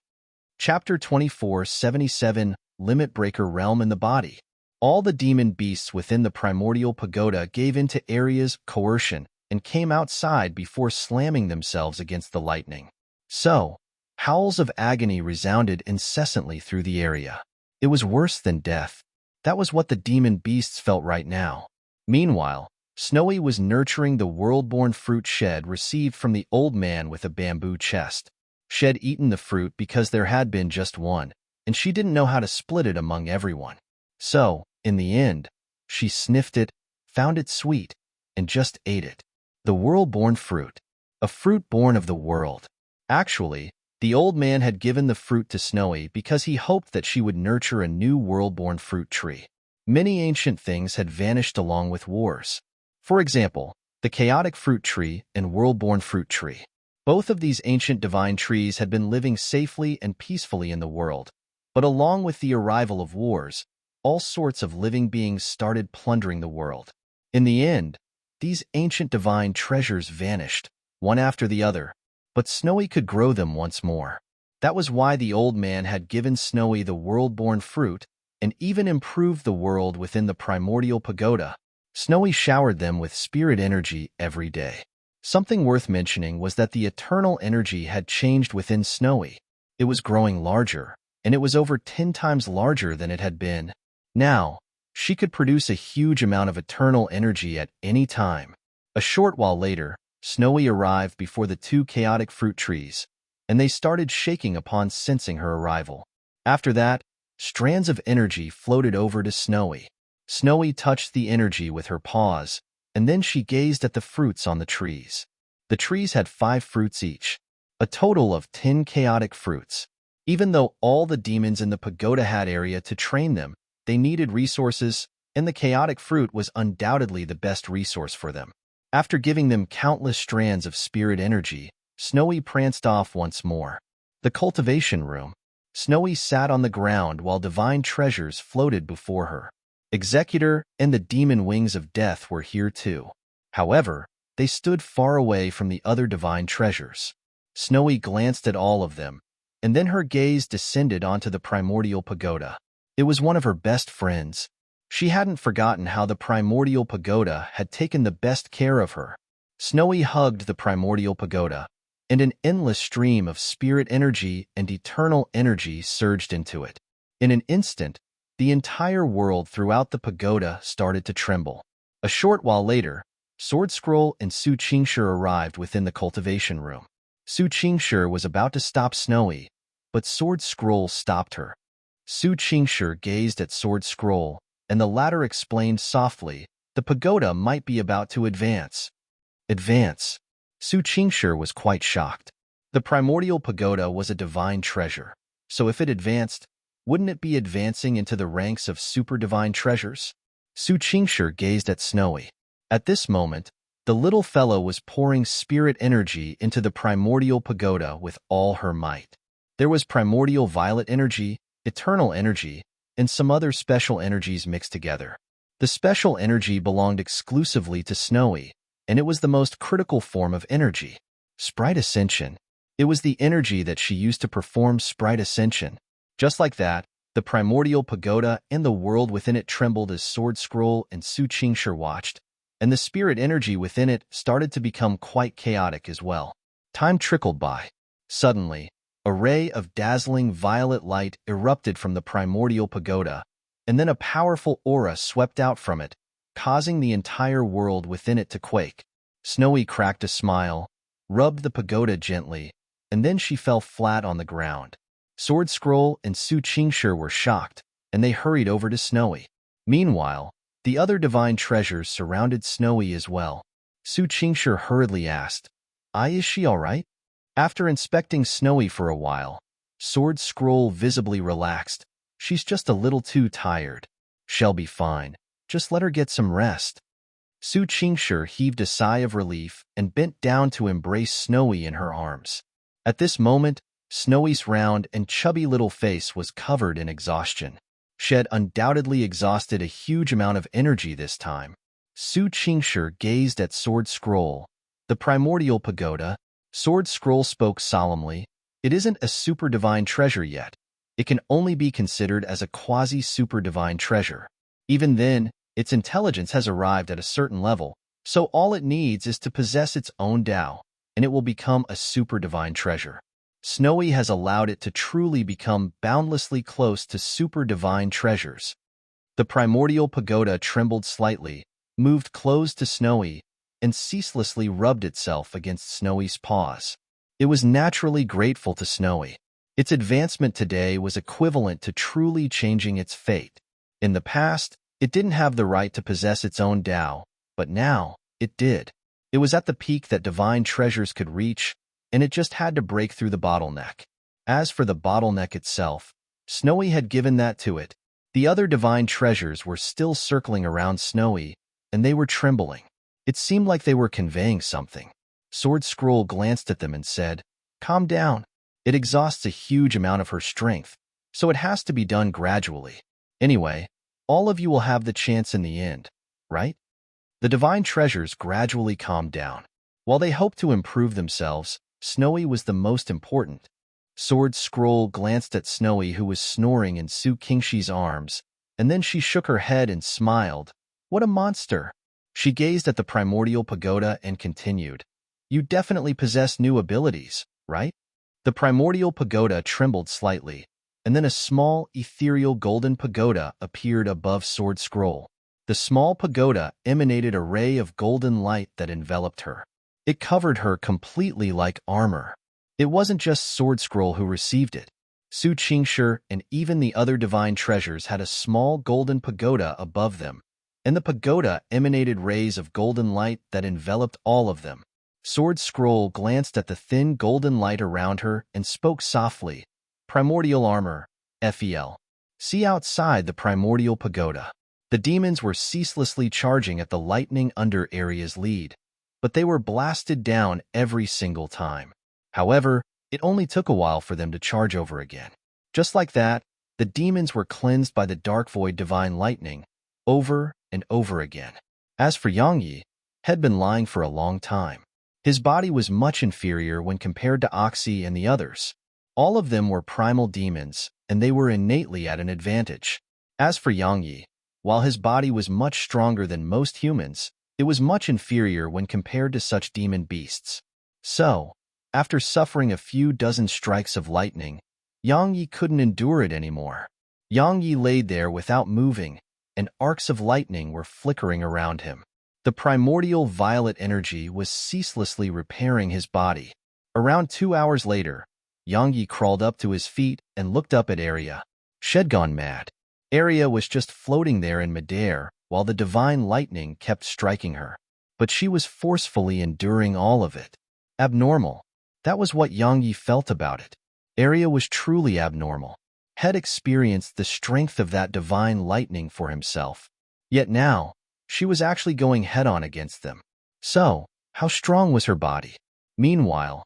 Chapter 2477, Limit Breaker Realm in the Body. All the demon beasts within the primordial pagoda gave in to Arya's coercion and came outside before slamming themselves against the lightning. So, howls of agony resounded incessantly through the area. It was worse than death. That was what the demon beasts felt right now. Meanwhile, Snowy was nurturing the world-born fruit Shed received from the old man with a bamboo chest. Shed eaten the fruit because there had been just one, and she didn't know how to split it among everyone. So, in the end, she sniffed it, found it sweet, and just ate it. The world-born fruit. A fruit born of the world. Actually, the old man had given the fruit to Snowy because he hoped that she would nurture a new world-born fruit tree. Many ancient things had vanished along with wars. For example, the chaotic fruit tree and world-born fruit tree. Both of these ancient divine trees had been living safely and peacefully in the world, but along with the arrival of wars, all sorts of living beings started plundering the world. In the end, these ancient divine treasures vanished, one after the other, but Snowy could grow them once more. That was why the old man had given Snowy the world-born fruit and even improved the world within the primordial pagoda. Snowy showered them with spirit energy every day. Something worth mentioning was that the eternal energy had changed within Snowy. It was growing larger, and it was over 10 times larger than it had been. Now, she could produce a huge amount of eternal energy at any time. A short while later, Snowy arrived before the two chaotic fruit trees, and they started shaking upon sensing her arrival. After that, strands of energy floated over to Snowy. Snowy touched the energy with her paws, and then she gazed at the fruits on the trees. The trees had 5 fruits each, a total of 10 chaotic fruits. Even though all the demons in the pagoda had area to train them, they needed resources, and the chaotic fruit was undoubtedly the best resource for them. After giving them countless strands of spirit energy, Snowy pranced off once more. The cultivation room. Snowy sat on the ground while divine treasures floated before her. Executor and the demon wings of death were here too. However, they stood far away from the other divine treasures. Snowy glanced at all of them, and then her gaze descended onto the primordial pagoda. It was one of her best friends. She hadn't forgotten how the primordial pagoda had taken the best care of her. Snowy hugged the primordial pagoda, and an endless stream of spirit energy and eternal energy surged into it. In an instant, the entire world throughout the pagoda started to tremble. A short while later, Sword Scroll and Su Qingshi arrived within the cultivation room. Su Qingshi was about to stop Snowy, but Sword Scroll stopped her. Su Qingshi gazed at Sword Scroll, and the latter explained softly, the pagoda might be about to advance. Advance? Su Qingshi was quite shocked. The primordial pagoda was a divine treasure, so if it advanced, wouldn't it be advancing into the ranks of super divine treasures? Su Qingshi gazed at Snowy. At this moment, the little fellow was pouring spirit energy into the primordial pagoda with all her might. There was primordial violet energy, eternal energy, and some other special energies mixed together. The special energy belonged exclusively to Snowy, and it was the most critical form of energy. Sprite Ascension. It was the energy that she used to perform Sprite Ascension. Just like that, the primordial pagoda and the world within it trembled as Sword Scroll and Su Qingshi watched, and the spirit energy within it started to become quite chaotic as well. Time trickled by. Suddenly, a ray of dazzling violet light erupted from the primordial pagoda, and then a powerful aura swept out from it, causing the entire world within it to quake. Snowy cracked a smile, rubbed the pagoda gently, and then she fell flat on the ground. Sword Scroll and Su Qingshi were shocked, and they hurried over to Snowy. Meanwhile, the other divine treasures surrounded Snowy as well. Su Qingshi hurriedly asked, is she all right? After inspecting Snowy for a while, Sword Scroll visibly relaxed. She's just a little too tired. She'll be fine. Just let her get some rest. Su Qingshi heaved a sigh of relief and bent down to embrace Snowy in her arms. At this moment, Snowy's round and chubby little face was covered in exhaustion. She had undoubtedly exhausted a huge amount of energy this time. Su Qingshi gazed at Sword Scroll. The primordial pagoda. Sword Scroll spoke solemnly. It isn't a super divine treasure yet. It can only be considered as a quasi-super divine treasure. Even then, its intelligence has arrived at a certain level, so all it needs is to possess its own Tao, and it will become a super divine treasure. Snowy has allowed it to truly become boundlessly close to super divine treasures. The primordial pagoda trembled slightly, moved close to Snowy, and ceaselessly rubbed itself against Snowy's paws. It was naturally grateful to Snowy. Its advancement today was equivalent to truly changing its fate. In the past, it didn't have the right to possess its own Tao, but now, it did. It was at the peak that divine treasures could reach, and it just had to break through the bottleneck. As for the bottleneck itself, Snowy had given that to it. The other divine treasures were still circling around Snowy, and they were trembling. It seemed like they were conveying something. Sword Scroll glanced at them and said, "Calm down. It exhausts a huge amount of her strength, so it has to be done gradually. Anyway, all of you will have the chance in the end, right?" The divine treasures gradually calmed down. While they hoped to improve themselves, Snowy was the most important. Sword Scroll glanced at Snowy, who was snoring in Su Qingshi's arms, and then she shook her head and smiled. "What a monster!" She gazed at the primordial pagoda and continued, "You definitely possess new abilities, right?" The primordial pagoda trembled slightly, and then a small, ethereal golden pagoda appeared above Sword Scroll. The small pagoda emanated a ray of golden light that enveloped her. It covered her completely like armor. It wasn't just Sword Scroll who received it. Su Qingshi and even the other divine treasures had a small golden pagoda above them, and the pagoda emanated rays of golden light that enveloped all of them. Sword Scroll glanced at the thin golden light around her and spoke softly. Primordial armor, FEL. See outside the primordial pagoda. The demons were ceaselessly charging at the lightning under Aria's lead, but they were blasted down every single time. However, it only took a while for them to charge over again. Just like that, the demons were cleansed by the dark void divine lightning, over and over again. As for Yang Yi, had been lying for a long time. His body was much inferior when compared to Oxy and the others. All of them were primal demons, and they were innately at an advantage. As for Yang Yi, while his body was much stronger than most humans, it was much inferior when compared to such demon beasts. So, after suffering a few dozen strikes of lightning, Yang Yi couldn't endure it anymore. Yang Yi laid there without moving, and arcs of lightning were flickering around him. The primordial violet energy was ceaselessly repairing his body. Around 2 hours later, Yang Yi crawled up to his feet and looked up at Aria. She'd gone mad. Aria was just floating there in midair while the divine lightning kept striking her. But she was forcefully enduring all of it. Abnormal. That was what Yang Yi felt about it. Aria was truly abnormal. Had experienced the strength of that divine lightning for himself. Yet now, she was actually going head-on against them. So, how strong was her body? Meanwhile,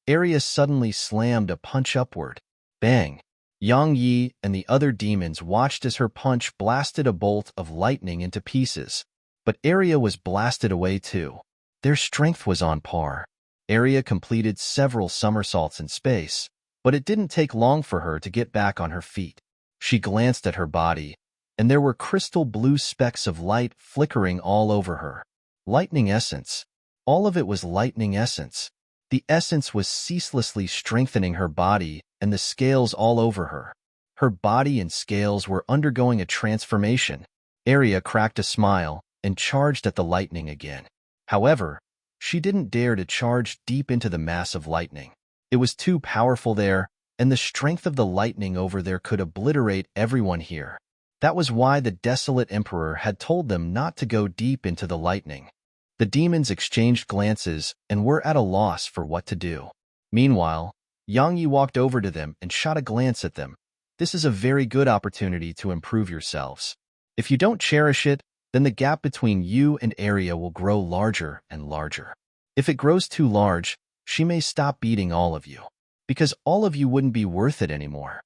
Aria suddenly slammed a punch upward. Bang! Yang Yi and the other demons watched as her punch blasted a bolt of lightning into pieces. But Aria was blasted away too. Their strength was on par. Aria completed several somersaults in space, but it didn't take long for her to get back on her feet. She glanced at her body, and there were crystal blue specks of light flickering all over her. Lightning essence. All of it was lightning essence. The essence was ceaselessly strengthening her body and the scales all over her. Her body and scales were undergoing a transformation. Aria cracked a smile and charged at the lightning again. However, she didn't dare to charge deep into the mass of lightning. It was too powerful there, and the strength of the lightning over there could obliterate everyone here. That was why the desolate emperor had told them not to go deep into the lightning. The demons exchanged glances and were at a loss for what to do. Meanwhile, Yang Yi walked over to them and shot a glance at them. This is a very good opportunity to improve yourselves. If you don't cherish it, then the gap between you and Aria will grow larger and larger. If it grows too large, she may stop beating all of you, because all of you wouldn't be worth it anymore.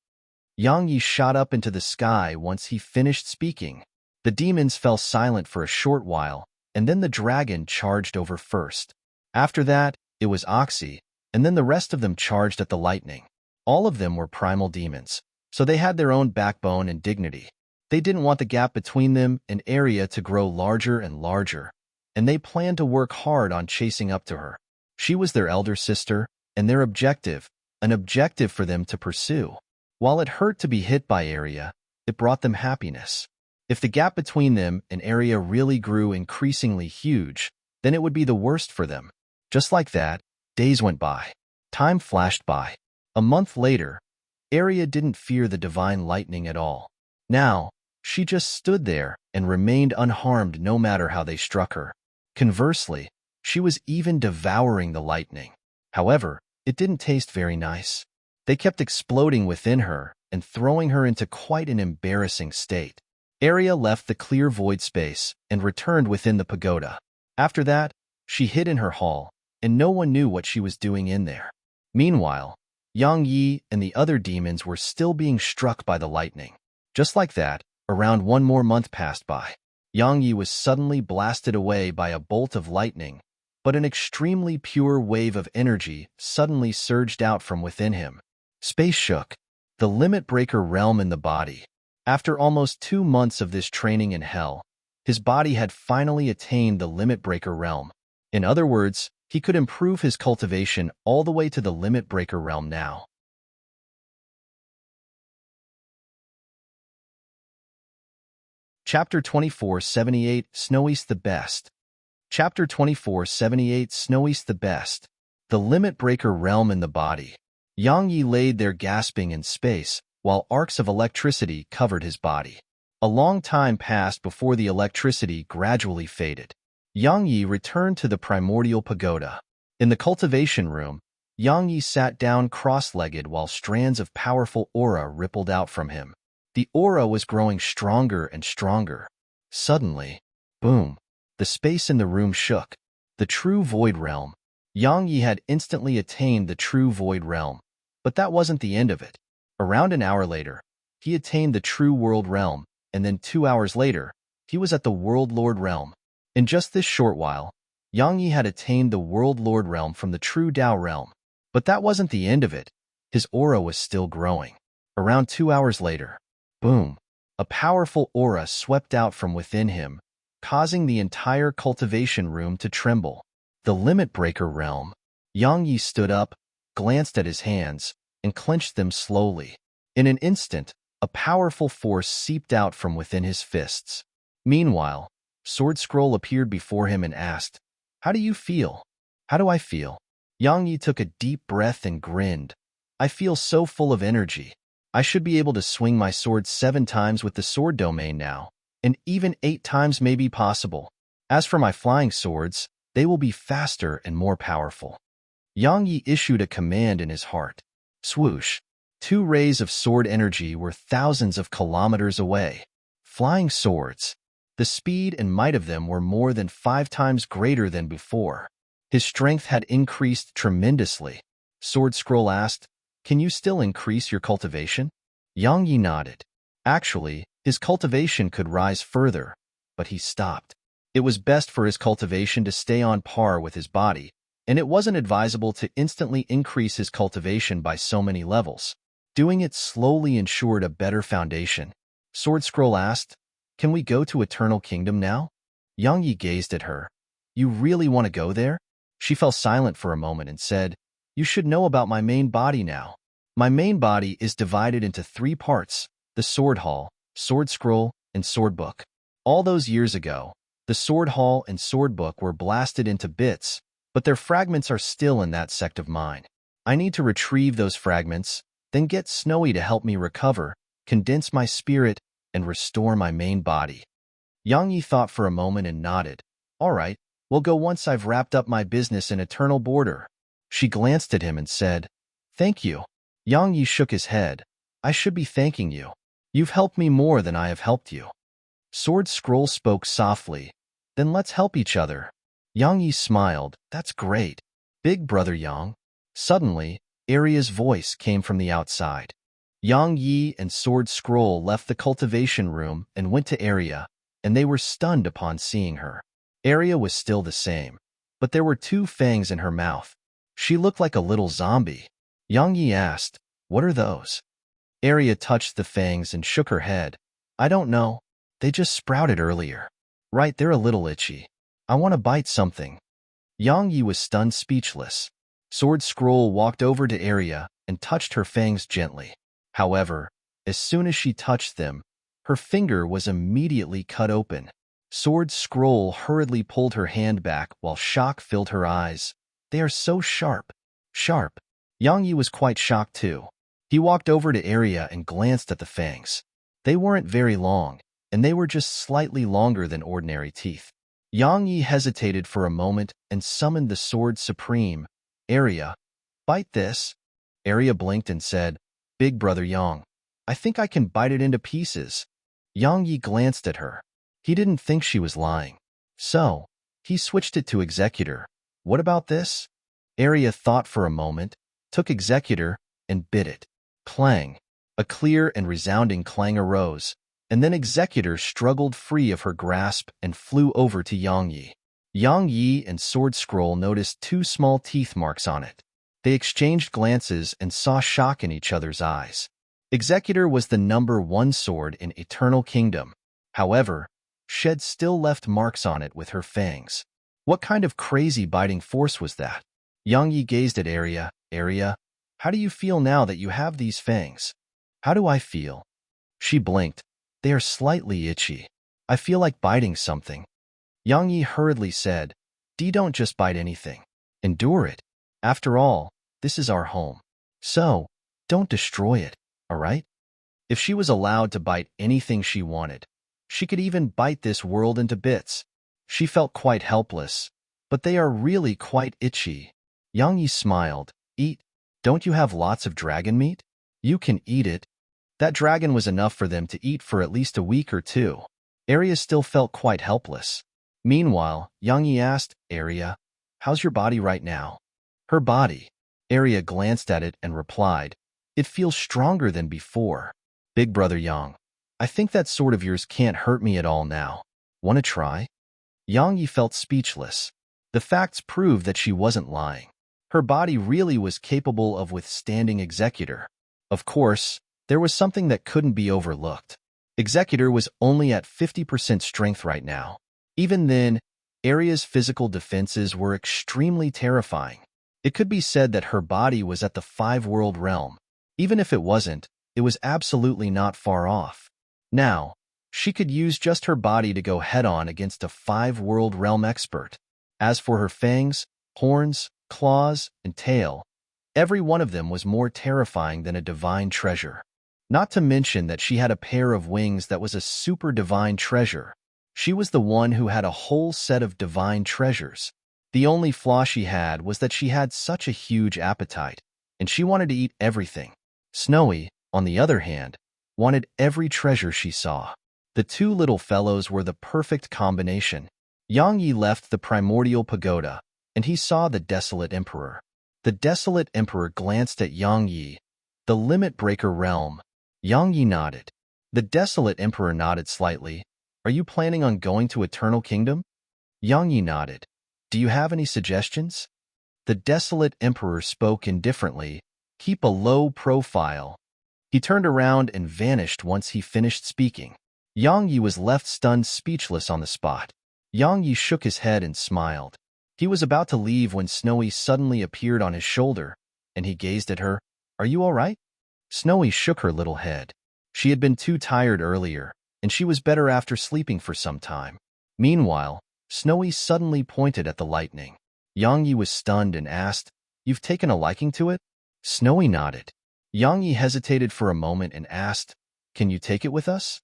Yang Yi shot up into the sky once he finished speaking. The demons fell silent for a short while, and then the dragon charged over first. After that, it was Oxy, and then the rest of them charged at the lightning. All of them were primal demons, so they had their own backbone and dignity. They didn't want the gap between them and Aria to grow larger and larger, and they planned to work hard on chasing up to her. She was their elder sister, and their objective, an objective for them to pursue. While it hurt to be hit by Aria, it brought them happiness. If the gap between them and Aria really grew increasingly huge, then it would be the worst for them. Just like that, days went by. Time flashed by. A month later, Aria didn't fear the divine lightning at all. Now, she just stood there and remained unharmed no matter how they struck her. Conversely, she was even devouring the lightning. However, it didn't taste very nice. They kept exploding within her and throwing her into quite an embarrassing state. Aria left the clear void space and returned within the pagoda. After that, she hid in her hall, and no one knew what she was doing in there. Meanwhile, Yang Yi and the other demons were still being struck by the lightning. Just like that, around 1 more month passed by. Yang Yi was suddenly blasted away by a bolt of lightning, but an extremely pure wave of energy suddenly surged out from within him. Space shook, the limit breaker realm in the body. After almost 2 months of this training in hell, his body had finally attained the limit breaker realm. In other words, he could improve his cultivation all the way to the limit breaker realm now. Chapter 2478 Snowy's the Best. Chapter 2478 Snowy's the Best. The limit breaker realm in the body. Yang Yi laid there gasping in space, while arcs of electricity covered his body. A long time passed before the electricity gradually faded. Yang Yi returned to the primordial pagoda. In the cultivation room, Yang Yi sat down cross-legged while strands of powerful aura rippled out from him. The aura was growing stronger and stronger. Suddenly, boom, the space in the room shook. The true void realm. Yang Yi had instantly attained the true void realm. But that wasn't the end of it. Around an hour later, he attained the true world realm, and then 2 hours later, he was at the world lord realm. In just this short while, Yang Yi had attained the world lord realm from the true Tao realm. But that wasn't the end of it. His aura was still growing. Around 2 hours later, boom, a powerful aura swept out from within him, causing the entire cultivation room to tremble. The limit breaker realm. Yang Yi stood up, glanced at his hands, and clenched them slowly. In an instant, a powerful force seeped out from within his fists. Meanwhile, Sword Scroll appeared before him and asked, "How do you feel?" "How do I feel?" Yang Yi took a deep breath and grinned. "I feel so full of energy. I should be able to swing my sword 7 times with the sword domain now, and even 8 times may be possible. As for my flying swords, they will be faster and more powerful." Yang Yi issued a command in his heart. Swoosh! 2 rays of sword energy were thousands of kilometers away. Flying swords. The speed and might of them were more than 5 times greater than before. His strength had increased tremendously. Sword Scroll asked, "Can you still increase your cultivation?" Yang Yi nodded. Actually, his cultivation could rise further, but he stopped. It was best for his cultivation to stay on par with his body, and it wasn't advisable to instantly increase his cultivation by so many levels. Doing it slowly ensured a better foundation. Sword Scroll asked, "Can we go to Eternal Kingdom now?" Yang Yi gazed at her. "You really want to go there?" She fell silent for a moment and said, "You should know about my main body now. My main body is divided into 3 parts, the Sword Hall, Sword Scroll, and Sword Book. All those years ago, the Sword Hall and Sword Book were blasted into bits, but their fragments are still in that sect of mine. I need to retrieve those fragments, then get Snowy to help me recover, condense my spirit, and restore my main body." Yang Yi thought for a moment and nodded. "All right, we'll go once I've wrapped up my business in Eternal Border." She glanced at him and said, "Thank you." Yang Yi shook his head. "I should be thanking you. You've helped me more than I have helped you." Sword Scroll spoke softly. "Then let's help each other." Yang Yi smiled. "That's great. Big brother Yang." Suddenly, Aria's voice came from the outside. Yang Yi and Sword Scroll left the cultivation room and went to Aria, and they were stunned upon seeing her. Aria was still the same, but there were 2 fangs in her mouth. She looked like a little zombie. Yang Yi asked, "What are those?" Aria touched the fangs and shook her head. "I don't know. They just sprouted earlier. Right, they're a little itchy. I want to bite something." Yang Yi was stunned speechless. Sword Scroll walked over to Aria and touched her fangs gently. However, as soon as she touched them, her finger was immediately cut open. Sword Scroll hurriedly pulled her hand back while shock filled her eyes. "They are so sharp. Sharp." Yang Yi was quite shocked too. He walked over to Aria and glanced at the fangs. They weren't very long, and they were just slightly longer than ordinary teeth. Yang Yi hesitated for a moment and summoned the Sword Supreme. "Aria, bite this." Aria blinked and said, "Big brother Yang, I think I can bite it into pieces." Yang Yi glanced at her. He didn't think she was lying. So, he switched it to Executor. "What about this?" Aria thought for a moment, took Executor, and bit it. Clang! A clear and resounding clang arose, and then Executor struggled free of her grasp and flew over to Yang Yi. Yang Yi and Sword Scroll noticed 2 small teeth marks on it. They exchanged glances and saw shock in each other's eyes. Executor was the number 1 sword in Eternal Kingdom. However, Shed still left marks on it with her fangs. What kind of crazy biting force was that? Yang Yi gazed at Aria. "Aria, how do you feel now that you have these fangs?" "How do I feel?" She blinked. "They are slightly itchy. I feel like biting something." Yang Yi hurriedly said, "Don't just bite anything. Endure it. After all, this is our home." So, don't destroy it, all right? If she was allowed to bite anything she wanted, she could even bite this world into bits. She felt quite helpless, but they are really quite itchy. Yang Yi smiled. Eat. Don't you have lots of dragon meat? You can eat it. That dragon was enough for them to eat for at least a week or two. Arya still felt quite helpless. Meanwhile, Yang Yi asked, Arya, how's your body right now? Her body. Arya glanced at it and replied, it feels stronger than before. Big brother Yang, I think that sword of yours can't hurt me at all now. Want to try? Yang Yi felt speechless. The facts proved that she wasn't lying. Her body really was capable of withstanding Executor. Of course, there was something that couldn't be overlooked. Executor was only at 50% strength right now. Even then, Arya's physical defenses were extremely terrifying. It could be said that her body was at the five-world realm. Even if it wasn't, it was absolutely not far off. Now, she could use just her body to go head-on against a five-world realm expert. As for her fangs, horns, claws, and tail, every one of them was more terrifying than a divine treasure. Not to mention that she had a pair of wings that was a super divine treasure. She was the one who had a whole set of divine treasures. The only flaw she had was that she had such a huge appetite, and she wanted to eat everything. Snowy, on the other hand, wanted every treasure she saw. The two little fellows were the perfect combination. Yang Yi left the primordial pagoda, and he saw the desolate emperor. The desolate emperor glanced at Yang Yi. The limit breaker realm. Yang Yi nodded. The desolate emperor nodded slightly. Are you planning on going to Eternal Kingdom? Yang Yi nodded. Do you have any suggestions? The desolate emperor spoke indifferently. Keep a low profile. He turned around and vanished once he finished speaking. Yang Yi was left stunned speechless on the spot. Yang Yi shook his head and smiled. He was about to leave when Snowy suddenly appeared on his shoulder, and he gazed at her. Are you all right? Snowy shook her little head. She had been too tired earlier, and she was better after sleeping for some time. Meanwhile, Snowy suddenly pointed at the lightning. Yang Yi was stunned and asked, You've taken a liking to it? Snowy nodded. Yang Yi hesitated for a moment and asked, Can you take it with us?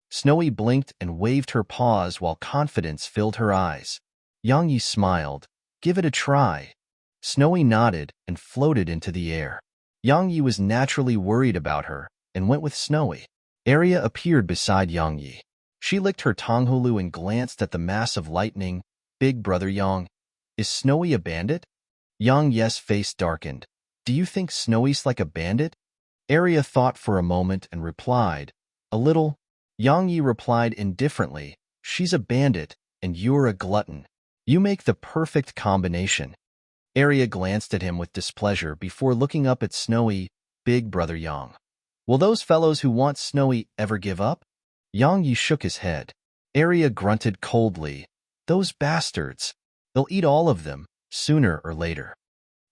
Snowy blinked and waved her paws while confidence filled her eyes. Yang Yi smiled. Give it a try. Snowy nodded and floated into the air. Yang Yi was naturally worried about her and went with Snowy. Arya appeared beside Yang Yi. She licked her Tonghulu and glanced at the mass of lightning. Big brother Yang, is Snowy a bandit? Yang Yi's face darkened. Do you think Snowy's like a bandit? Arya thought for a moment and replied, A little. Yang Yi replied indifferently, She's a bandit, and you're a glutton. You make the perfect combination. Arya glanced at him with displeasure before looking up at Snowy. Big brother Yang, will those fellows who want Snowy ever give up? Yang Yi shook his head. Arya grunted coldly. Those bastards. They'll eat all of them, sooner or later.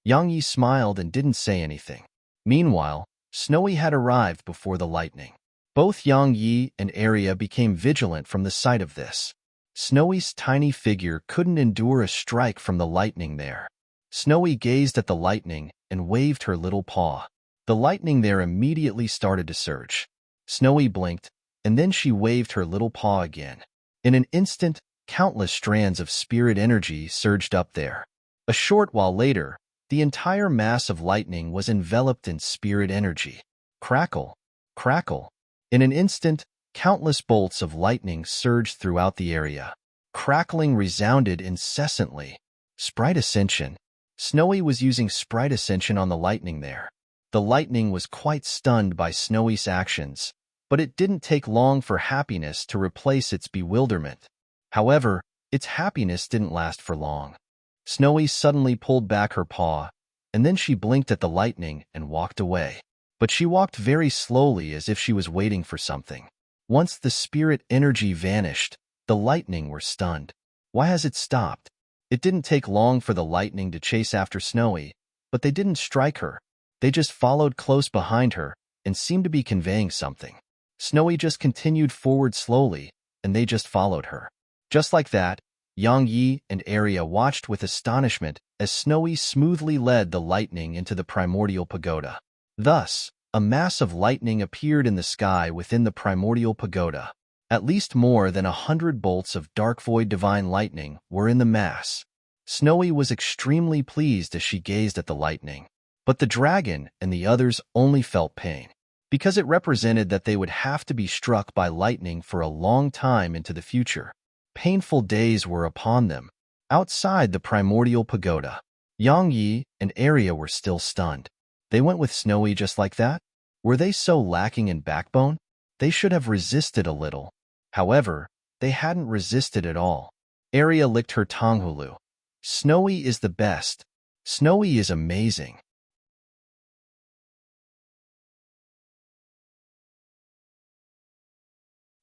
Yang Yi smiled and didn't say anything. Meanwhile, Snowy had arrived before the lightning. Both Yang Yi and Arya became vigilant from the sight of this. Snowy's tiny figure couldn't endure a strike from the lightning there. Snowy gazed at the lightning and waved her little paw. The lightning there immediately started to surge. Snowy blinked, and then she waved her little paw again. In an instant, countless strands of spirit energy surged up there. A short while later, the entire mass of lightning was enveloped in spirit energy. Crackle, crackle. In an instant, countless bolts of lightning surged throughout the area. Crackling resounded incessantly. Sprite Ascension. Snowy was using Sprite Ascension on the lightning there. The lightning was quite stunned by Snowy's actions, but it didn't take long for happiness to replace its bewilderment. However, its happiness didn't last for long. Snowy suddenly pulled back her paw, and then she blinked at the lightning and walked away. But she walked very slowly as if she was waiting for something. Once the spirit energy vanished, the lightning were stunned. Why has it stopped? It didn't take long for the lightning to chase after Snowy, but they didn't strike her. They just followed close behind her and seemed to be conveying something. Snowy just continued forward slowly, and they just followed her. Just like that, Yang Yi and Arya watched with astonishment as Snowy smoothly led the lightning into the primordial pagoda. Thus, a mass of lightning appeared in the sky within the primordial pagoda. At least more than 100 bolts of dark void divine lightning were in the mass. Snowy was extremely pleased as she gazed at the lightning. But the dragon and the others only felt pain, because it represented that they would have to be struck by lightning for a long time into the future. Painful days were upon them. Outside the primordial pagoda, Yang Yi and Arya were still stunned. They went with Snowy just like that? Were they so lacking in backbone? They should have resisted a little. However, they hadn't resisted at all. Arya licked her Tonghulu. Snowy is the best. Snowy is amazing.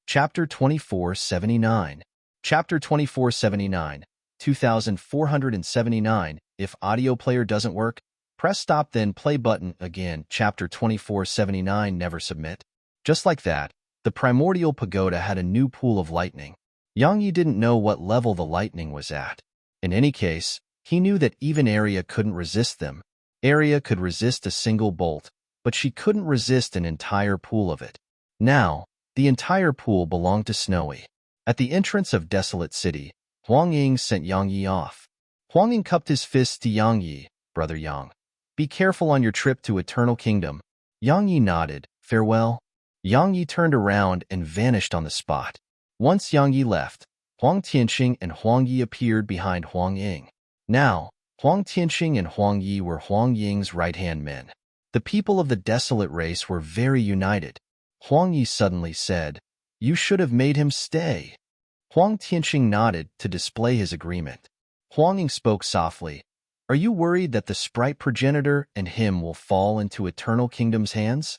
Chapter 2479. Chapter 2479, 2479. If audio player doesn't work, press stop then play button again. Chapter 2479. Never submit. Just like that, the primordial pagoda had a new pool of lightning. Yang Yi didn't know what level the lightning was at. In any case, he knew that even Arya couldn't resist them. Arya could resist a single bolt, but she couldn't resist an entire pool of it. Now, the entire pool belonged to Snowy. At the entrance of Desolate City, Huang Ying sent Yang Yi off. Huang Ying cupped his fists to Yang Yi. Brother Yang, be careful on your trip to Eternal Kingdom. Yang Yi nodded. Farewell. Yang Yi turned around and vanished on the spot. Once Yang Yi left, Huang Tianqing and Huang Yi appeared behind Huang Ying. Now, Huang Tianqing and Huang Yi were Huang Ying's right-hand men. The people of the Desolate race were very united. Huang Yi suddenly said, "You should have made him stay." Huang Tianqing nodded to display his agreement. Huang Ying spoke softly. Are you worried that the sprite progenitor and him will fall into Eternal Kingdom's hands?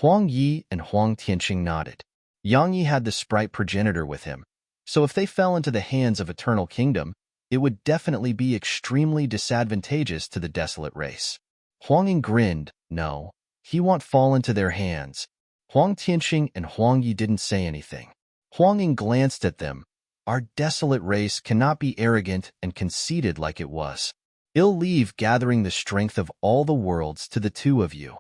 Huang Yi and Huang Tianqing nodded. Yang Yi had the sprite progenitor with him, so if they fell into the hands of Eternal Kingdom, it would definitely be extremely disadvantageous to the Desolate race. Huang Ying grinned. No, he won't fall into their hands. Huang Tianqing and Huang Yi didn't say anything. Huang Ying glanced at them. Our Desolate race cannot be arrogant and conceited like it was. It'll leave gathering the strength of all the worlds to the two of you.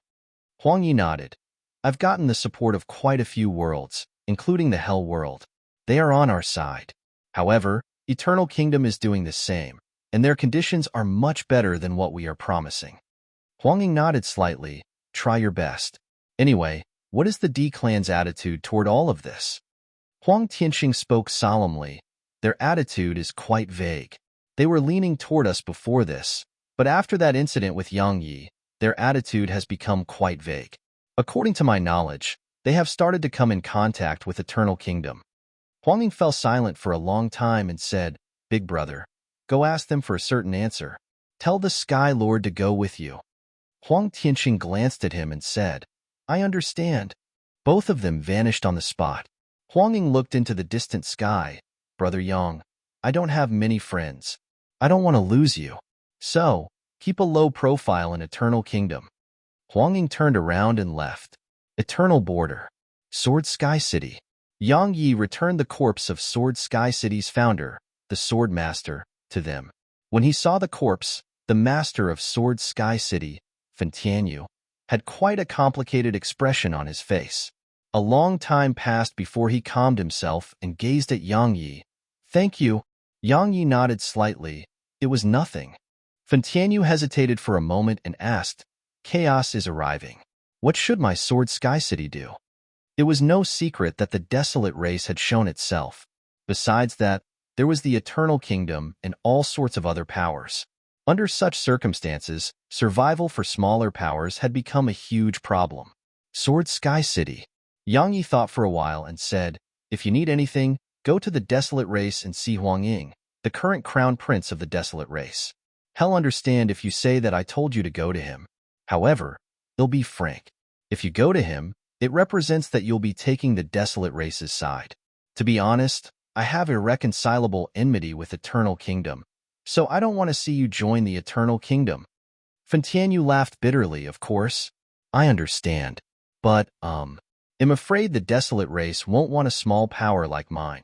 Huang Yi nodded. I've gotten the support of quite a few worlds, including the Hell world. They are on our side. However, Eternal Kingdom is doing the same, and their conditions are much better than what we are promising. Huang Ying nodded slightly. Try your best. Anyway, what is the D clan's attitude toward all of this? Huang Tianqing spoke solemnly. Their attitude is quite vague. They were leaning toward us before this, but after that incident with Yang Yi, their attitude has become quite vague. According to my knowledge, they have started to come in contact with Eternal Kingdom. Huang Ying fell silent for a long time and said, Big brother, go ask them for a certain answer. Tell the Sky Lord to go with you. Huang Tianqing glanced at him and said, I understand. Both of them vanished on the spot. Huang Ying looked into the distant sky. Brother Yang, I don't have many friends. I don't want to lose you. So, keep a low profile in Eternal Kingdom. Huang Ying turned around and left. Eternal Border. Sword Sky City. Yang Yi returned the corpse of Sword Sky City's founder, the Sword Master, to them. When he saw the corpse, the master of Sword Sky City, Fan Tianyu, had quite a complicated expression on his face. A long time passed before he calmed himself and gazed at Yang Yi. Thank you. Yang Yi nodded slightly. It was nothing. Fan Tianyu hesitated for a moment and asked, Chaos is arriving. What should my Sword Sky City do? It was no secret that the Desolate race had shown itself. Besides that, there was the Eternal Kingdom and all sorts of other powers. Under such circumstances, survival for smaller powers had become a huge problem. Sword Sky City. Yang Yi thought for a while and said, If you need anything, go to the Desolate race and see Huang Ying, the current crown prince of the Desolate race. He'll understand if you say that I told you to go to him. However, he'll be frank. If you go to him, it represents that you'll be taking the Desolate race's side. To be honest, I have irreconcilable enmity with Eternal Kingdom, so I don't want to see you join the Eternal Kingdom. Fan Tianyu laughed bitterly, of course. I understand. But, I'm afraid the Desolate race won't want a small power like mine.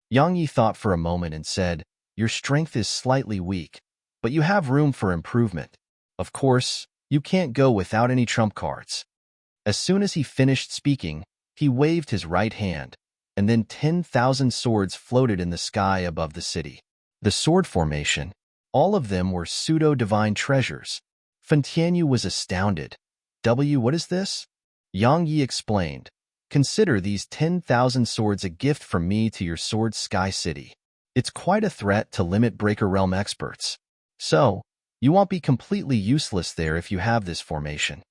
Yang Yi thought for a moment and said, Your strength is slightly weak, but you have room for improvement. Of course, You can't go without any trump cards. As soon as he finished speaking, he waved his right hand, and then 10,000 swords floated in the sky above the city. The sword formation, all of them were pseudo-divine treasures. Fen Tianyu was astounded. What is this? Yang Yi explained. Consider these 10,000 swords a gift from me to your sword sky city. It's quite a threat to limit Breaker Realm experts. So, you won't be completely useless there if you have this formation.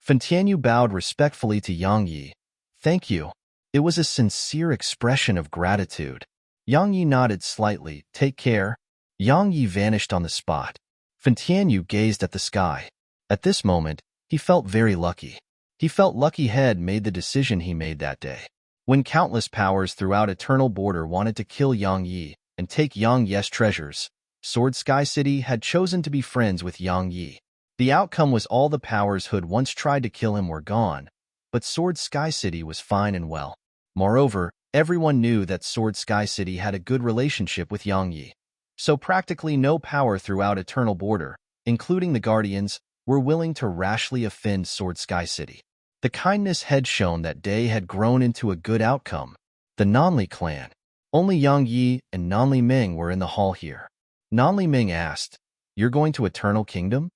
Fen Tianyu bowed respectfully to Yang Yi. Thank you. It was a sincere expression of gratitude. Yang Yi nodded slightly. Take care. Yang Yi vanished on the spot. Fen Tianyu gazed at the sky. At this moment, he felt very lucky. He felt lucky had made the decision he made that day. When countless powers throughout Eternal Border wanted to kill Yang Yi and take Yang Yi's treasures, Sword Sky City had chosen to be friends with Yang Yi. The outcome was all the powers who had once tried to kill him were gone, but Sword Sky City was fine and well. Moreover, everyone knew that Sword Sky City had a good relationship with Yang Yi. So practically no power throughout Eternal Border, including the Guardians, were willing to rashly offend Sword Sky City. The kindness had shown that day had grown into a good outcome. The Nanli clan. Only Yang Yi and Nanli Ming were in the hall here. Nanli Ming asked, You're going to Eternal Kingdom?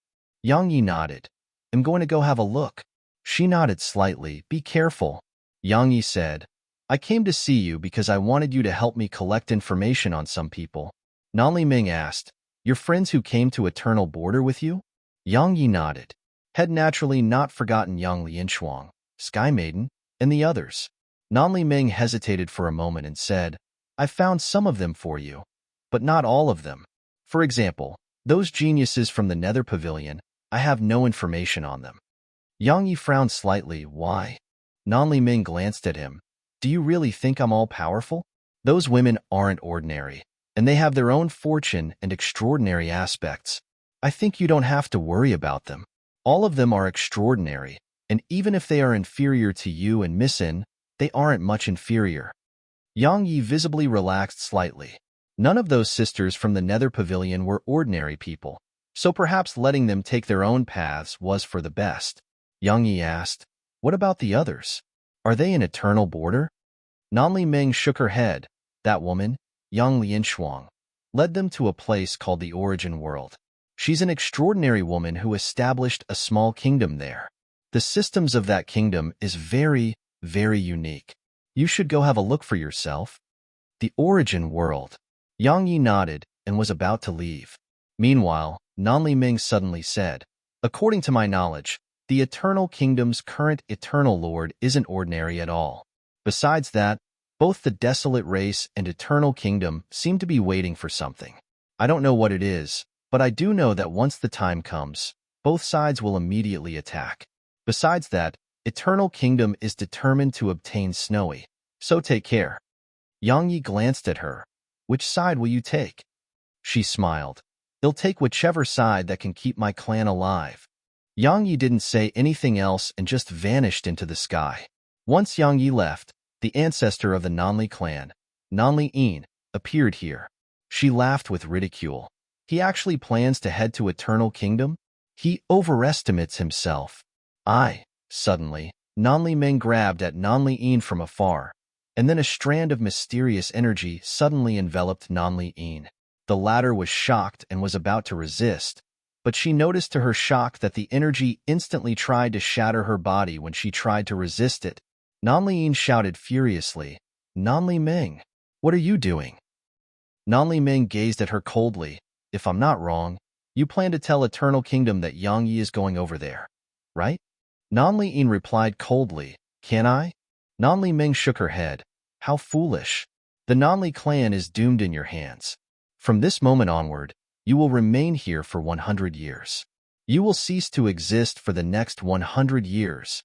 Yang Yi nodded. I'm going to go have a look. She nodded slightly. Be careful. Yang Yi said, I came to see you because I wanted you to help me collect information on some people. Nanli Ming asked, Your friends who came to Eternal Border with you? Yang Yi nodded. Had naturally not forgotten Yang Lianshuang, Sky Maiden, and the others. Nanli Ming hesitated for a moment and said, I found some of them for you, but not all of them. For example, those geniuses from the Nether Pavilion, I have no information on them. Yang Yi frowned slightly. Why? Nanli Ming glanced at him. Do you really think I'm all-powerful? Those women aren't ordinary, and they have their own fortune and extraordinary aspects. I think you don't have to worry about them. All of them are extraordinary, and even if they are inferior to you and Missin, they aren't much inferior. Yang Yi visibly relaxed slightly. None of those sisters from the Nether Pavilion were ordinary people, so perhaps letting them take their own paths was for the best. Yang Yi asked, What about the others? Are they in Eternal Border? Nanli Ming shook her head. That woman, Yang Lianshuang, led them to a place called the Origin World. She's an extraordinary woman who established a small kingdom there. The systems of that kingdom is very, very unique. You should go have a look for yourself. The Origin World. Yang Yi nodded and was about to leave. Meanwhile, Nanli Ming suddenly said, According to my knowledge, the Eternal Kingdom's current Eternal Lord isn't ordinary at all. Besides that, both the Desolate Race and Eternal Kingdom seem to be waiting for something. I don't know what it is, but I do know that once the time comes, both sides will immediately attack. Besides that, Eternal Kingdom is determined to obtain Snowy, so take care. Yang Yi glanced at her. Which side will you take? She smiled. I'll take whichever side that can keep my clan alive. Yang Yi didn't say anything else and just vanished into the sky. Once Yang Yi left, the ancestor of the Nanli clan, Nanli Yin, appeared here. She laughed with ridicule. He actually plans to head to Eternal Kingdom? He overestimates himself. Suddenly, Nanli Ming grabbed at Nanli Yin from afar, and then a strand of mysterious energy suddenly enveloped Nanli Yin. The latter was shocked and was about to resist, but she noticed to her shock that the energy instantly tried to shatter her body when she tried to resist it. Nanli Yin shouted furiously, Nanli Ming, what are you doing? Nanli Ming gazed at her coldly. If I'm not wrong, you plan to tell Eternal Kingdom that Yang Yi is going over there, right? Nanli Yin replied coldly, Can I? Nanli Ming shook her head. How foolish. The Nanli clan is doomed in your hands. From this moment onward, you will remain here for 100 years. You will cease to exist for the next 100 years.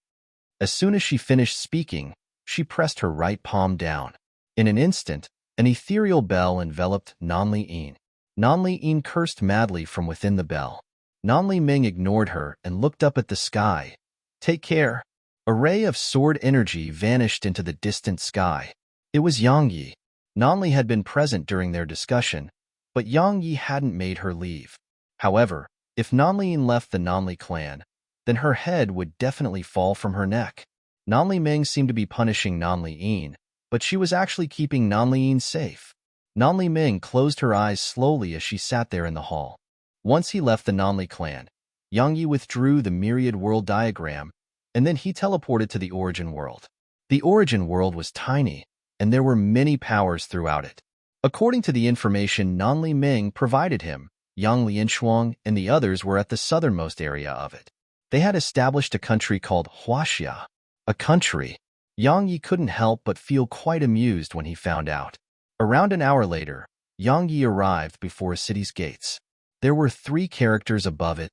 As soon as she finished speaking, she pressed her right palm down. In an instant, an ethereal bell enveloped Nanli Yin. Nanli Yin cursed madly from within the bell. Nanli Ming ignored her and looked up at the sky. Take care. A ray of sword energy vanished into the distant sky. It was Yang Yi. Nanli had been present during their discussion, but Yang Yi hadn't made her leave. However, if Nanli Yin left the Nanli clan, then her head would definitely fall from her neck. Nanli Ming seemed to be punishing Nanli Yin, but she was actually keeping Nanli Yin safe. Nanli Ming closed her eyes slowly as she sat there in the hall. Once he left the Nanli clan, Yang Yi withdrew the myriad world diagram, and then he teleported to the origin world. The origin world was tiny, and there were many powers throughout it. According to the information Nanli Ming provided him, Yang Lianshuang and the others were at the southernmost area of it. They had established a country called Huaxia. A country. Yang Yi couldn't help but feel quite amused when he found out. Around an hour later, Yang Yi arrived before a city's gates. There were 3 characters above it.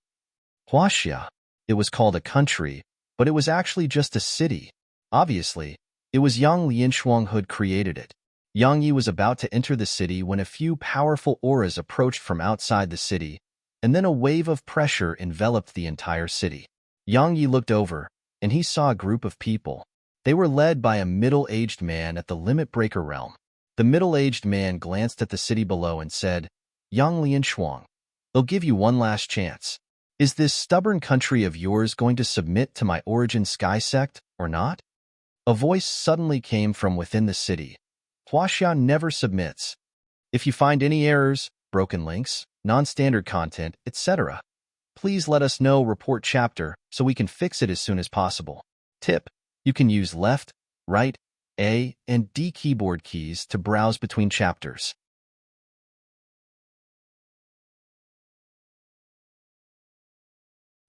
Huaxia. It was called a country, but it was actually just a city. Obviously, it was Yang Lianshuang who had created it. Yang Yi was about to enter the city when a few powerful auras approached from outside the city, and then a wave of pressure enveloped the entire city. Yang Yi looked over, and he saw a group of people. They were led by a middle-aged man at the Limit Breaker realm. The middle-aged man glanced at the city below and said, Yang Lianshuang, they'll give you one last chance. Is this stubborn country of yours going to submit to my origin sky sect, or not? A voice suddenly came from within the city. Huaxia never submits. If you find any errors, broken links, non-standard content, etc., please let us know. Report chapter so we can fix it as soon as possible. Tip: you can use left, right, A, and D keyboard keys to browse between chapters.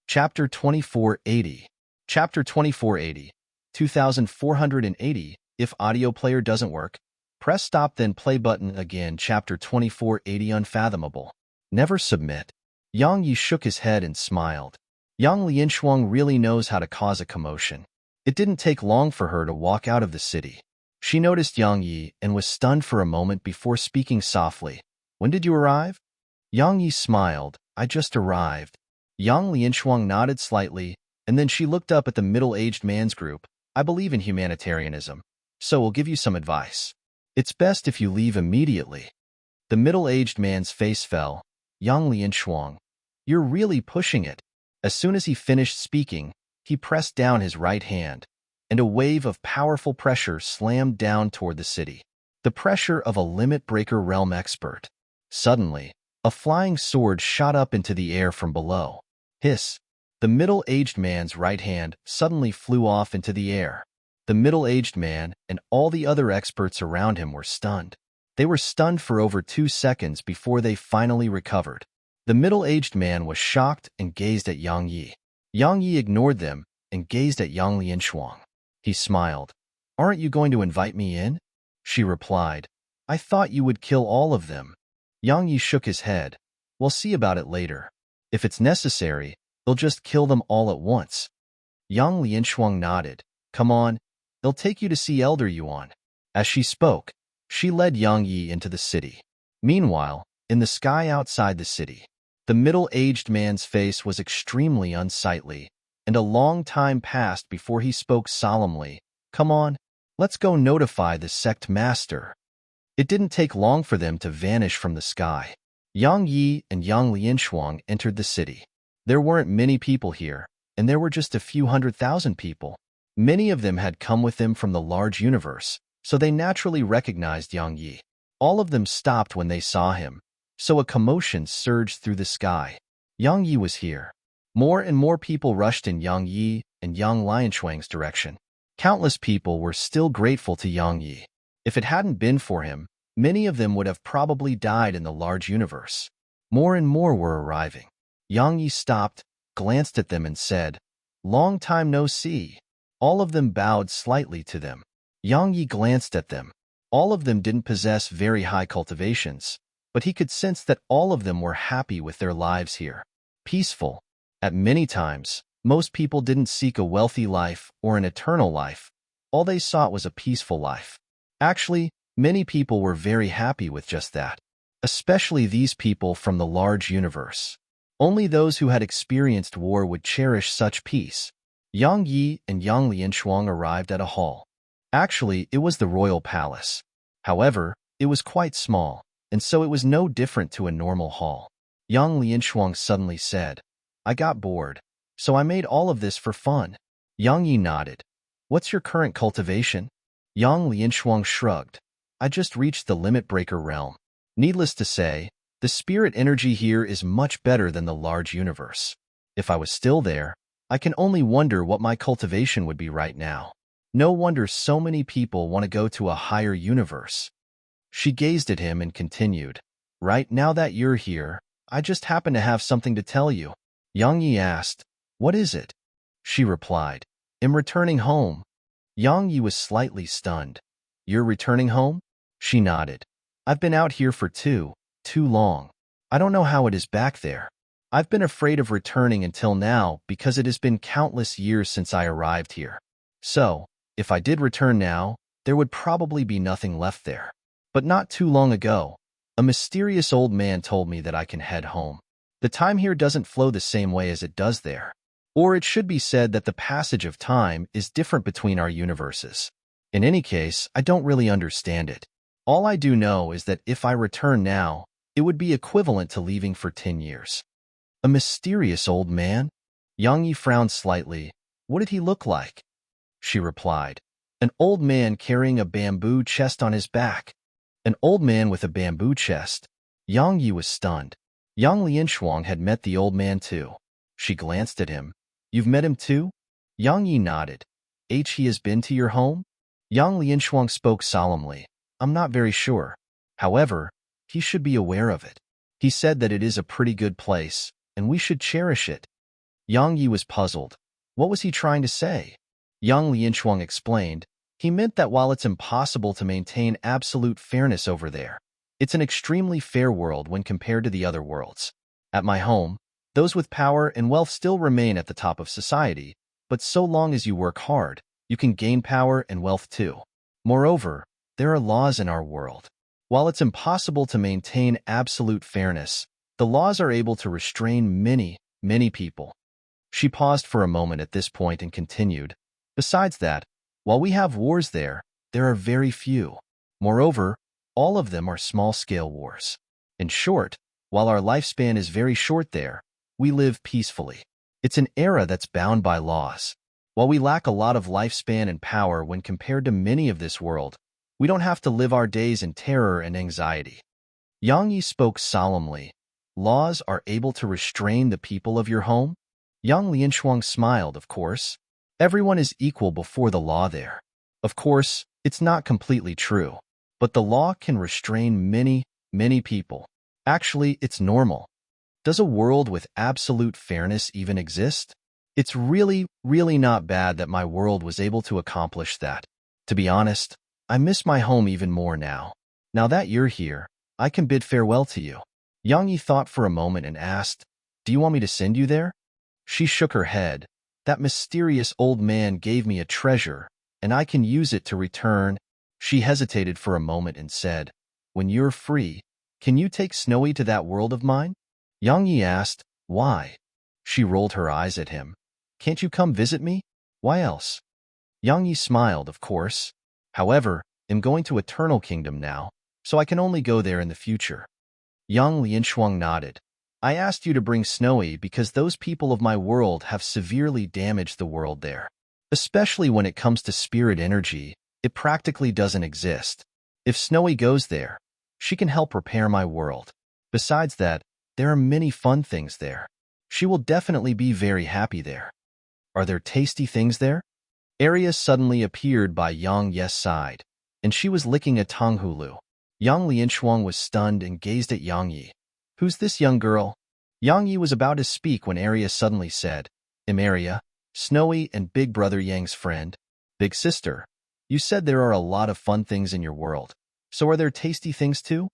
Chapter 2480. Chapter 2480. 2480. If audio player doesn't work, press stop then play button again. Chapter 2480. Unfathomable. Never submit. Yang Yi shook his head and smiled. Yang Lianshuang really knows how to cause a commotion. It didn't take long for her to walk out of the city. She noticed Yang Yi and was stunned for a moment before speaking softly. When did you arrive? Yang Yi smiled. I just arrived. Yang Lianshuang nodded slightly, and then she looked up at the middle-aged man's group. I believe in humanitarianism, so we'll give you some advice. It's best if you leave immediately. The middle-aged man's face fell. Yang Lianshuang, you're really pushing it. As soon as he finished speaking, he pressed down his right hand, and a wave of powerful pressure slammed down toward the city. The pressure of a limit breaker realm expert. Suddenly, a flying sword shot up into the air from below. Hiss! The middle-aged man's right hand suddenly flew off into the air. The middle-aged man and all the other experts around him were stunned. They were stunned for over 2 seconds before they finally recovered. The middle-aged man was shocked and gazed at Yang Yi. Yang Yi ignored them and gazed at Yang Lianshuang. He smiled. Aren't you going to invite me in? She replied. I thought you would kill all of them. Yang Yi shook his head. We'll see about it later. If it's necessary, they'll just kill them all at once. Yang Lianshuang nodded. Come on, they'll take you to see Elder Yuan. As she spoke, she led Yang Yi into the city. Meanwhile, in the sky outside the city, the middle-aged man's face was extremely unsightly, and a long time passed before he spoke solemnly. Come on, let's go notify the sect master. It didn't take long for them to vanish from the sky. Yang Yi and Yang Lianshuang entered the city. There weren't many people here, and there were just a few 100,000 people. Many of them had come with them from the large universe, so they naturally recognized Yang Yi. All of them stopped when they saw him, so a commotion surged through the sky. Yang Yi was here. More and more people rushed in Yang Yi and Yang Lianshuang's direction. Countless people were still grateful to Yang Yi. If it hadn't been for him, many of them would have probably died in the large universe. More and more were arriving. Yang Yi stopped, glanced at them and said, Long time no see. All of them bowed slightly to them. Yang Yi glanced at them. All of them didn't possess very high cultivations, but he could sense that all of them were happy with their lives here. Peaceful. At many times, most people didn't seek a wealthy life or an eternal life. All they sought was a peaceful life. Actually, many people were very happy with just that, especially these people from the large universe. Only those who had experienced war would cherish such peace. Yang Yi and Yang Lianshuang arrived at a hall. Actually, it was the royal palace. However, it was quite small, and so it was no different to a normal hall. Yang Lianshuang suddenly said, I got bored. So I made all of this for fun. Yang Yi nodded. What's your current cultivation? Yang Lianshuang shrugged. I just reached the limit breaker realm. Needless to say, the spirit energy here is much better than the large universe. If I was still there, I can only wonder what my cultivation would be right now. No wonder so many people want to go to a higher universe. She gazed at him and continued. Right now that you're here, I just happen to have something to tell you. Yang Yi asked, What is it? She replied, I'm returning home. Yang Yi was slightly stunned. You're returning home? She nodded. I've been out here for too long. I don't know how it is back there. I've been afraid of returning until now because it has been countless years since I arrived here. So, if I did return now, there would probably be nothing left there. But not too long ago, a mysterious old man told me that I can head home. The time here doesn't flow the same way as it does there. Or it should be said that the passage of time is different between our universes. In any case, I don't really understand it. All I do know is that if I return now, it would be equivalent to leaving for 10 years. A mysterious old man? Yang Yi frowned slightly. What did he look like? She replied. An old man carrying a bamboo chest on his back. An old man with a bamboo chest. Yang Yi was stunned. Yang Lianshuang had met the old man too. She glanced at him. You've met him too? Yang Yi nodded. He has been to your home? Yang Lianshuang spoke solemnly. I'm not very sure. However, he should be aware of it. He said that it is a pretty good place, and we should cherish it. Yang Yi was puzzled. What was he trying to say? Yang Lianshuang explained. He meant that while it's impossible to maintain absolute fairness over there, it's an extremely fair world when compared to the other worlds. At my home, those with power and wealth still remain at the top of society, but so long as you work hard, you can gain power and wealth too. Moreover, there are laws in our world. While it's impossible to maintain absolute fairness, the laws are able to restrain many people. She paused for a moment at this point and continued. Besides that, while we have wars there are very few. Moreover, all of them are small-scale wars. In short, while our lifespan is very short there, we live peacefully. It's an era that's bound by laws. While we lack a lot of lifespan and power when compared to many of this world, we don't have to live our days in terror and anxiety. Yang Yi spoke solemnly. Laws are able to restrain the people of your home? Yang Lianshuang smiled, of course. Everyone is equal before the law there. Of course, it's not completely true, but the law can restrain many people. Actually, it's normal. Does a world with absolute fairness even exist? It's really not bad that my world was able to accomplish that. To be honest, I miss my home even more now. Now that you're here, I can bid farewell to you. Yang Yi thought for a moment and asked, Do you want me to send you there? She shook her head. That mysterious old man gave me a treasure, and I can use it to return. She hesitated for a moment and said, When you're free, can you take Snowy to that world of mine? Yang Yi asked, Why? She rolled her eyes at him. Can't you come visit me? Why else? Yang Yi smiled, of course. However, I'm going to Eternal Kingdom now, so I can only go there in the future. Yang Lianshuang nodded. I asked you to bring Snowy because those people of my world have severely damaged the world there. Especially when it comes to spirit energy, it practically doesn't exist. If Snowy goes there, she can help repair my world. Besides that, there are many fun things there. She will definitely be very happy there. Are there tasty things there? Arya suddenly appeared by Yang Ye's side, and she was licking a tonghulu. Yang Lianshuang was stunned and gazed at Yang Yi. Who's this young girl? Yang Yi was about to speak when Arya suddenly said, Arya, Snowy and Big Brother Yang's friend. Big sister, you said there are a lot of fun things in your world, so are there tasty things too?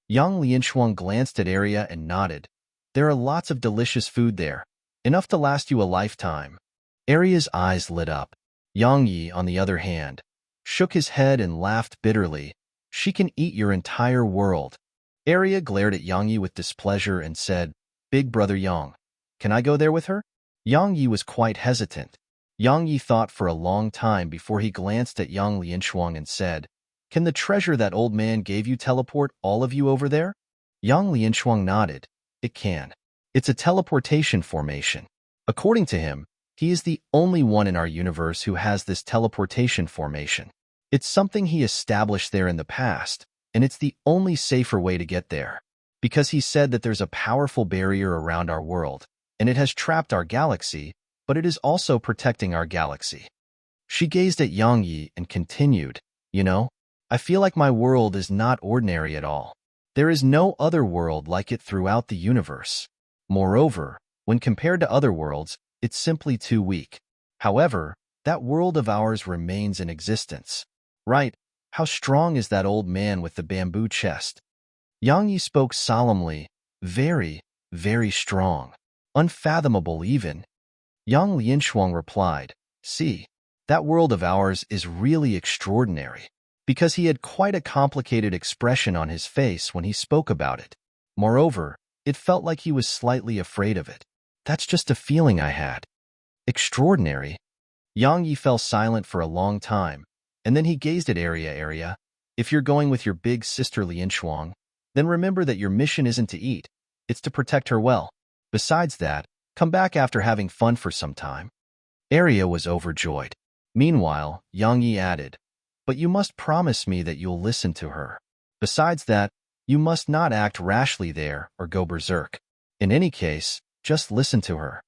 Yang Lianshuang glanced at Arya and nodded. There are lots of delicious food there, enough to last you a lifetime. Arya's eyes lit up. Yang Yi, on the other hand, shook his head and laughed bitterly. She can eat your entire world. Arya glared at Yang Yi with displeasure and said, Big Brother Yang, can I go there with her? Yang Yi was quite hesitant. Yang Yi thought for a long time before he glanced at Yang Lianshuang and said, Can the treasure that old man gave you teleport all of you over there? Yang Lianshuang nodded. It can. It's a teleportation formation. According to him, he is the only one in our universe who has this teleportation formation. It's something he established there in the past, and it's the only safer way to get there. Because he said that there's a powerful barrier around our world, and it has trapped our galaxy, but it is also protecting our galaxy. She gazed at Yang Yi and continued, I feel like my world is not ordinary at all. There is no other world like it throughout the universe. Moreover, when compared to other worlds, it's simply too weak. However, that world of ours remains in existence. Right, how strong is that old man with the bamboo chest? Yang Yi spoke solemnly, very, very strong. Unfathomable even. Yang Lianshuang replied, see, that world of ours is really extraordinary. Because he had quite a complicated expression on his face when he spoke about it. Moreover, it felt like he was slightly afraid of it. That's just a feeling I had. Extraordinary? Yang Yi fell silent for a long time, and then he gazed at Area. If you're going with your big sister Lianshuang, then remember that your mission isn't to eat, it's to protect her well. Besides that, come back after having fun for some time. Area was overjoyed. Meanwhile, Yang Yi added, but you must promise me that you'll listen to her. Besides that, you must not act rashly there or go berserk. In any case, just listen to her.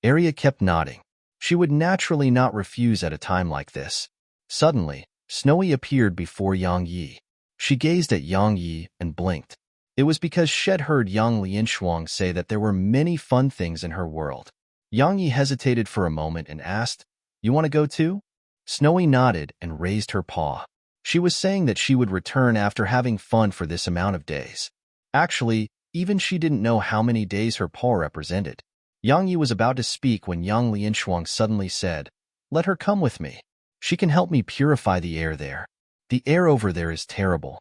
Area kept nodding. She would naturally not refuse at a time like this. Suddenly, Snowy appeared before Yang Yi. She gazed at Yang Yi and blinked. It was because Shed heard Yang Lianshuang say that there were many fun things in her world. Yang Yi hesitated for a moment and asked, you want to go too? Snowy nodded and raised her paw. She was saying that she would return after having fun for this amount of days. Actually, even she didn't know how many days her paw represented. Yang Yi was about to speak when Yang Lianshuang suddenly said, let her come with me. She can help me purify the air there. The air over there is terrible.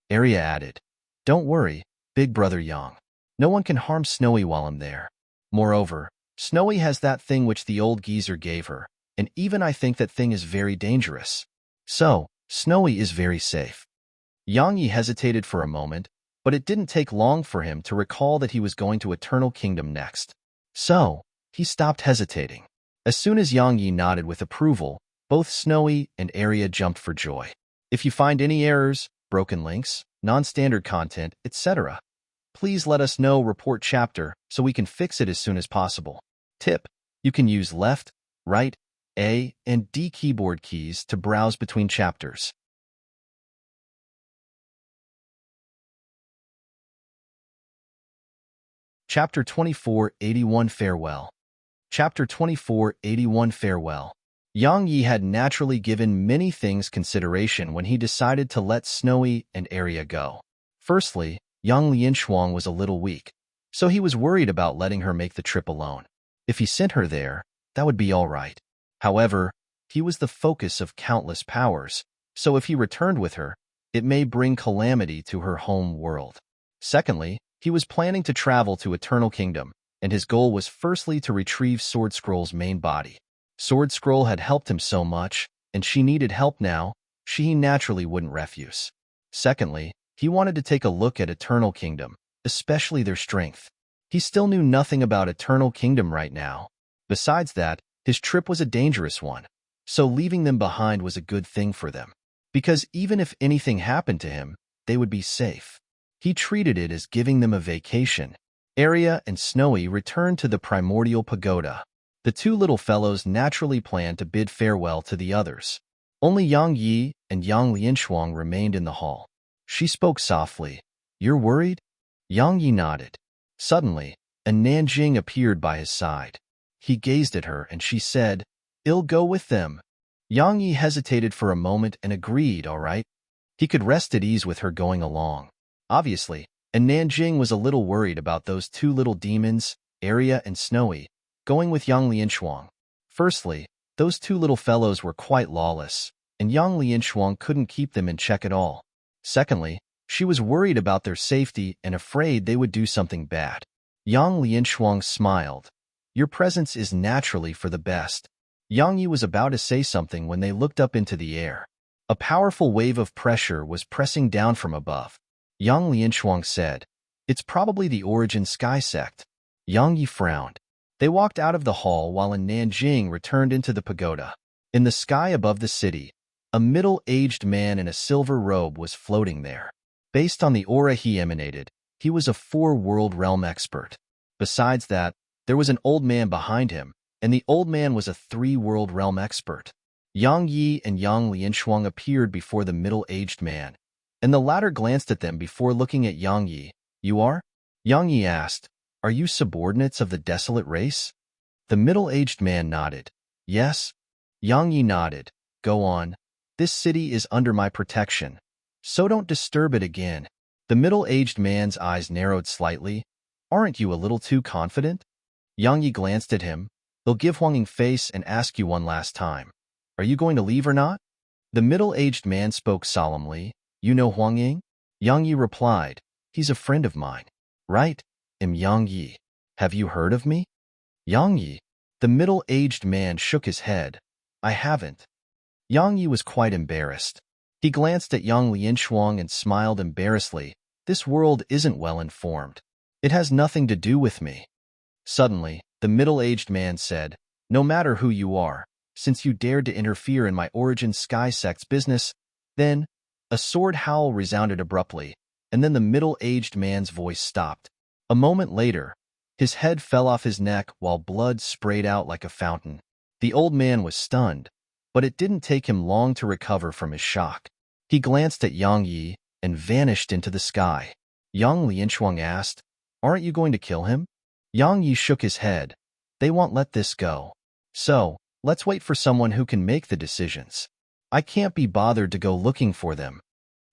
Area added, don't worry, big brother Yang. No one can harm Snowy while I'm there. Moreover, Snowy has that thing which the old geezer gave her, and even I think that thing is very dangerous. So, Snowy is very safe. Yang Yi hesitated for a moment, but it didn't take long for him to recall that he was going to Eternal Kingdom next. So, he stopped hesitating. As soon as Yang Yi nodded with approval, both Snowy and Area jumped for joy. If you find any errors, broken links, non-standard content, etc., please let us know. Report chapter so we can fix it as soon as possible. Tip: you can use left, right, A, and D keyboard keys to browse between chapters. Chapter 2481 Farewell. Chapter 2481 Farewell. Yang Yi had naturally given many things consideration when he decided to let Snowy and Area go. Firstly, Yang Lianshuang was a little weak, so he was worried about letting her make the trip alone. If he sent her there, that would be all right. However, he was the focus of countless powers, so if he returned with her, it may bring calamity to her home world. Secondly, he was planning to travel to Eternal Kingdom, and his goal was firstly to retrieve Sword Scroll's main body. Sword Scroll had helped him so much, and she needed help now, she naturally wouldn't refuse. Secondly, he wanted to take a look at Eternal Kingdom, especially their strength. He still knew nothing about Eternal Kingdom right now. Besides that, his trip was a dangerous one, so leaving them behind was a good thing for them. Because even if anything happened to him, they would be safe. He treated it as giving them a vacation. Area and Snowy returned to the Primordial Pagoda. The two little fellows naturally planned to bid farewell to the others. Only Yang Yi and Yang Lianshuang remained in the hall. She spoke softly. You're worried? Yang Yi nodded. Suddenly, a Nanjing appeared by his side. He gazed at her and she said, I'll go with them. Yang Yi hesitated for a moment and agreed, all right. He could rest at ease with her going along. Obviously, and Nanjing was a little worried about those two little demons, Area and Snowy, going with Yang Lianshuang. Firstly, those two little fellows were quite lawless, and Yang Lianshuang couldn't keep them in check at all. Secondly, she was worried about their safety and afraid they would do something bad. Yang Lianshuang smiled. Your presence is naturally for the best. Yang Yi was about to say something when they looked up into the air. A powerful wave of pressure was pressing down from above. Yang Lianshuang said, It's probably the Origin Sky Sect. Yang Yi frowned. They walked out of the hall while Nanjing returned into the pagoda. In the sky above the city, a middle-aged man in a silver robe was floating there. Based on the aura he emanated, he was a four-world realm expert. Besides that, there was an old man behind him, and the old man was a three-world realm expert. Yang Yi and Yang Lianshuang appeared before the middle-aged man, and the latter glanced at them before looking at Yang Yi. "You are?" Yang Yi asked. "Are you subordinates of the desolate race?" The middle-aged man nodded. "Yes." Yang Yi nodded. "Go on. This city is under my protection, so don't disturb it again." The middle-aged man's eyes narrowed slightly. "Aren't you a little too confident?" Yang Yi glanced at him. "They'll give Huanging face and ask you one last time. Are you going to leave or not?" The middle-aged man spoke solemnly. "You know Huanging?" Yang Yi replied. "He's a friend of mine." "Right. I'm Yang Yi. Have you heard of me?" "Yang Yi." The middle-aged man shook his head. "I haven't." Yang Yi was quite embarrassed. He glanced at Yang Lianshuang and smiled embarrassedly. "This world isn't well informed. It has nothing to do with me." Suddenly, the middle-aged man said, "No matter who you are, since you dared to interfere in my origin sky sect's business, then—" A sword howl resounded abruptly, and then the middle-aged man's voice stopped. A moment later, his head fell off his neck while blood sprayed out like a fountain. The old man was stunned, but it didn't take him long to recover from his shock. He glanced at Yang Yi and vanished into the sky. Yang Lianshuang asked, "Aren't you going to kill him?" Yang Yi shook his head. "They won't let this go. So, let's wait for someone who can make the decisions. I can't be bothered to go looking for them."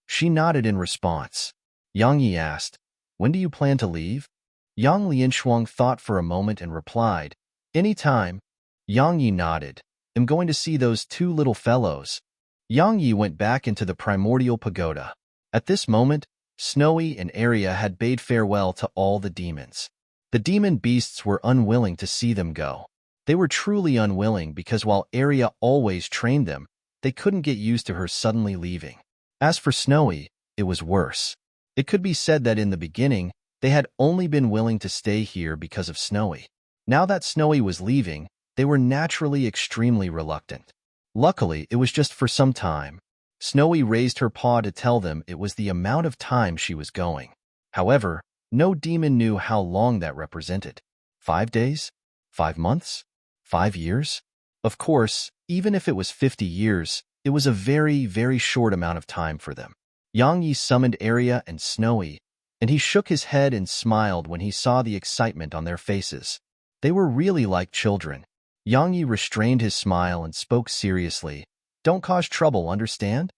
She nodded in response. Yang Yi asked, "When do you plan to leave?" Yang Lianshuang thought for a moment and replied, "Any time." Yang Yi nodded. "I'm going to see those two little fellows." Yang Yi went back into the primordial pagoda. At this moment, Snowy and Arya had bade farewell to all the demons. The demon beasts were unwilling to see them go. They were truly unwilling because while Arya always trained them, they couldn't get used to her suddenly leaving. As for Snowy, it was worse. It could be said that in the beginning, they had only been willing to stay here because of Snowy. Now that Snowy was leaving, they were naturally extremely reluctant. Luckily, it was just for some time. Snowy raised her paw to tell them it was the amount of time she was going. However, no demon knew how long that represented. 5 days? 5 months? 5 years? Of course, even if it was 50 years, it was a very, very short amount of time for them. Yang Yi summoned Arya and Snowy, and he shook his head and smiled when he saw the excitement on their faces. They were really like children. Yang Yi restrained his smile and spoke seriously. "Don't cause trouble, understand?"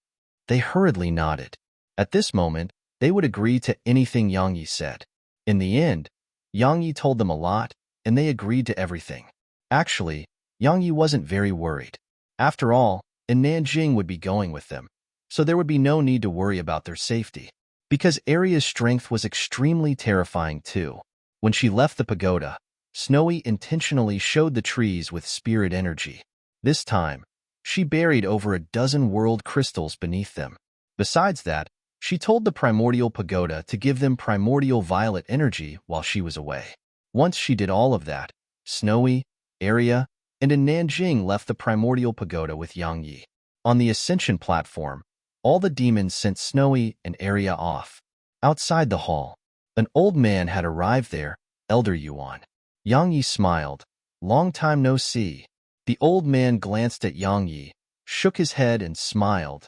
They hurriedly nodded. At this moment, they would agree to anything Yang Yi said. In the end, Yang Yi told them a lot, and they agreed to everything. Actually, Yang Yi wasn't very worried. After all, Nanjing would be going with them, so there would be no need to worry about their safety. Because Arya's strength was extremely terrifying too. When she left the pagoda, Snowy intentionally showed the trees with spirit energy. This time, she buried over a dozen world crystals beneath them. Besides that, she told the primordial pagoda to give them primordial violet energy while she was away. Once she did all of that, Snowy, Arya, and Nanjing left the primordial pagoda with Yang Yi. On the ascension platform, all the demons sent Snowy and Arya off. Outside the hall, an old man had arrived there, Elder Yuan. Yang Yi smiled. "Long time no see." The old man glanced at Yang Yi, shook his head and smiled.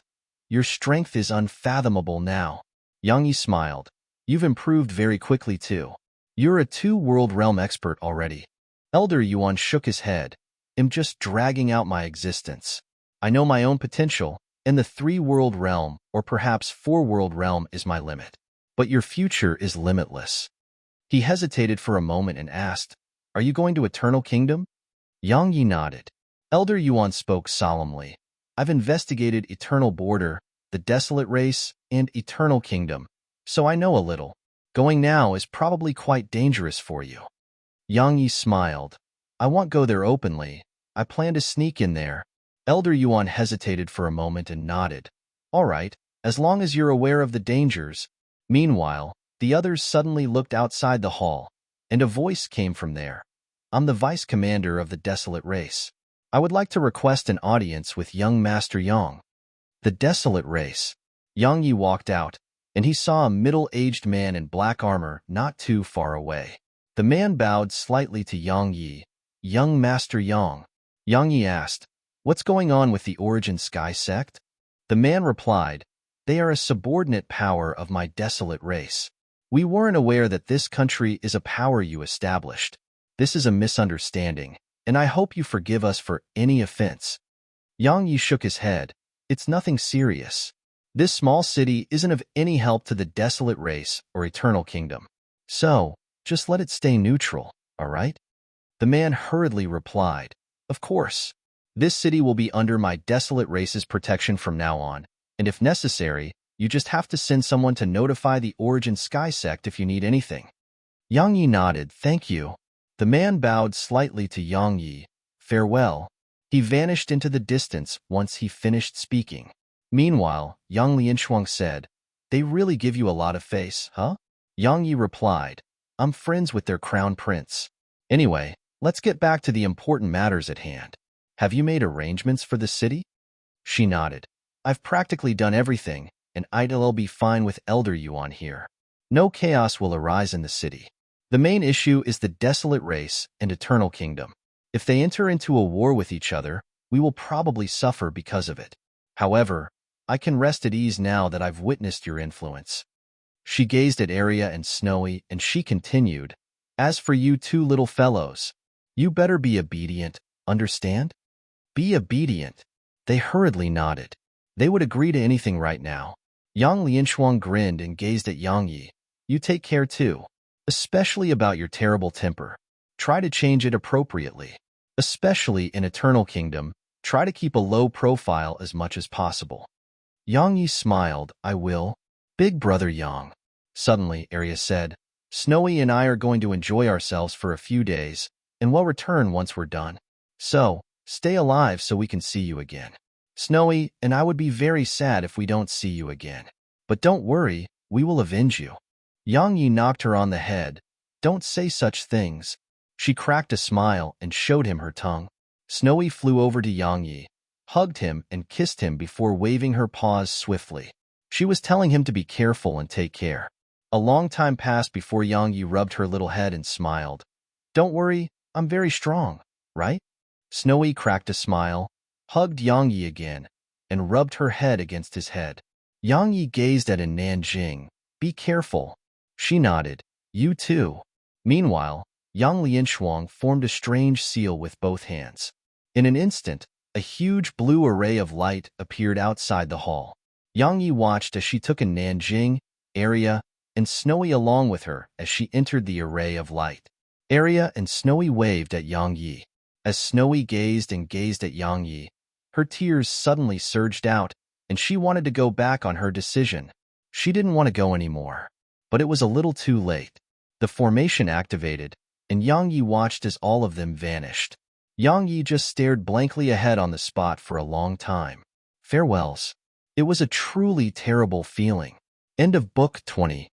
"Your strength is unfathomable now." Yang Yi smiled. "You've improved very quickly too. You're a 2-world realm expert already." Elder Yuan shook his head. "I'm just dragging out my existence. I know my own potential, and the 3-world realm, or perhaps 4-world realm, is my limit. But your future is limitless." He hesitated for a moment and asked, "Are you going to Eternal Kingdom?" Yang Yi nodded. Elder Yuan spoke solemnly. "I've investigated Eternal Border, the Desolate Race, and Eternal Kingdom, so I know a little. Going now is probably quite dangerous for you." Yang Yi smiled. "I won't go there openly. I plan to sneak in there." Elder Yuan hesitated for a moment and nodded. "All right, as long as you're aware of the dangers." Meanwhile, the others suddenly looked outside the hall, and a voice came from there. I'm the vice commander of the desolate race. I would like to request an audience with young Master Yang. The desolate race. Yang Yi walked out, and he saw a middle-aged man in black armor not too far away. The man bowed slightly to Yang Yi. Young Master Yang. Yang Yi asked, "What's going on with the Origin Sky sect?" The man replied, "They are a subordinate power of my desolate race. We weren't aware that this country is a power you established. This is a misunderstanding, and I hope you forgive us for any offense." Yang Yi shook his head. "It's nothing serious. This small city isn't of any help to the desolate race or eternal kingdom. So, just let it stay neutral, all right?" The man hurriedly replied, "Of course. This city will be under my desolate race's protection from now on, and if necessary, you just have to send someone to notify the Origin Sky sect if you need anything." Yang Yi nodded, "Thank you." The man bowed slightly to Yang Yi. "Farewell." He vanished into the distance once he finished speaking. Meanwhile, Yang Lianshuang said, "They really give you a lot of face, huh?" Yang Yi replied, "I'm friends with their crown prince. Anyway, let's get back to the important matters at hand. Have you made arrangements for the city?" She nodded. "I've practically done everything, and I'll be fine with Elder Yuan here. No chaos will arise in the city. The main issue is the desolate race and eternal kingdom. If they enter into a war with each other, we will probably suffer because of it. However, I can rest at ease now that I've witnessed your influence." She gazed at Arya and Snowy, and she continued, "As for you two little fellows, you better be obedient, understand? Be obedient." They hurriedly nodded. They would agree to anything right now. Yang Lianshuang grinned and gazed at Yang Yi. "You take care too, especially about your terrible temper. Try to change it appropriately. Especially in Eternal Kingdom, try to keep a low profile as much as possible." Yang Yi smiled. "I will." "Big brother Yang." Suddenly, Arya said, "Snowy and I are going to enjoy ourselves for a few days, and we'll return once we're done. So, stay alive so we can see you again. Snowy and I would be very sad if we don't see you again. But don't worry, we will avenge you." Yang Yi knocked her on the head. "Don't say such things." She cracked a smile and showed him her tongue. Snowy flew over to Yang Yi, hugged him, and kissed him before waving her paws swiftly. She was telling him to be careful and take care. A long time passed before Yang Yi rubbed her little head and smiled. "Don't worry, I'm very strong, right?" Snowy cracked a smile, hugged Yang Yi again, and rubbed her head against his head. Yang Yi gazed at Nanjing. "Be careful." She nodded. "You too." Meanwhile, Yang Lianshuang formed a strange seal with both hands. In an instant, a huge blue array of light appeared outside the hall. Yang Yi watched as she took in Nanjing, Arya, and Snowy along with her as she entered the array of light. Arya and Snowy waved at Yang Yi. As Snowy gazed and gazed at Yang Yi, her tears suddenly surged out, and she wanted to go back on her decision. She didn't want to go anymore. But it was a little too late. The formation activated, and Yang Yi watched as all of them vanished. Yang Yi just stared blankly ahead on the spot for a long time. Farewells. It was a truly terrible feeling. End of Book 20.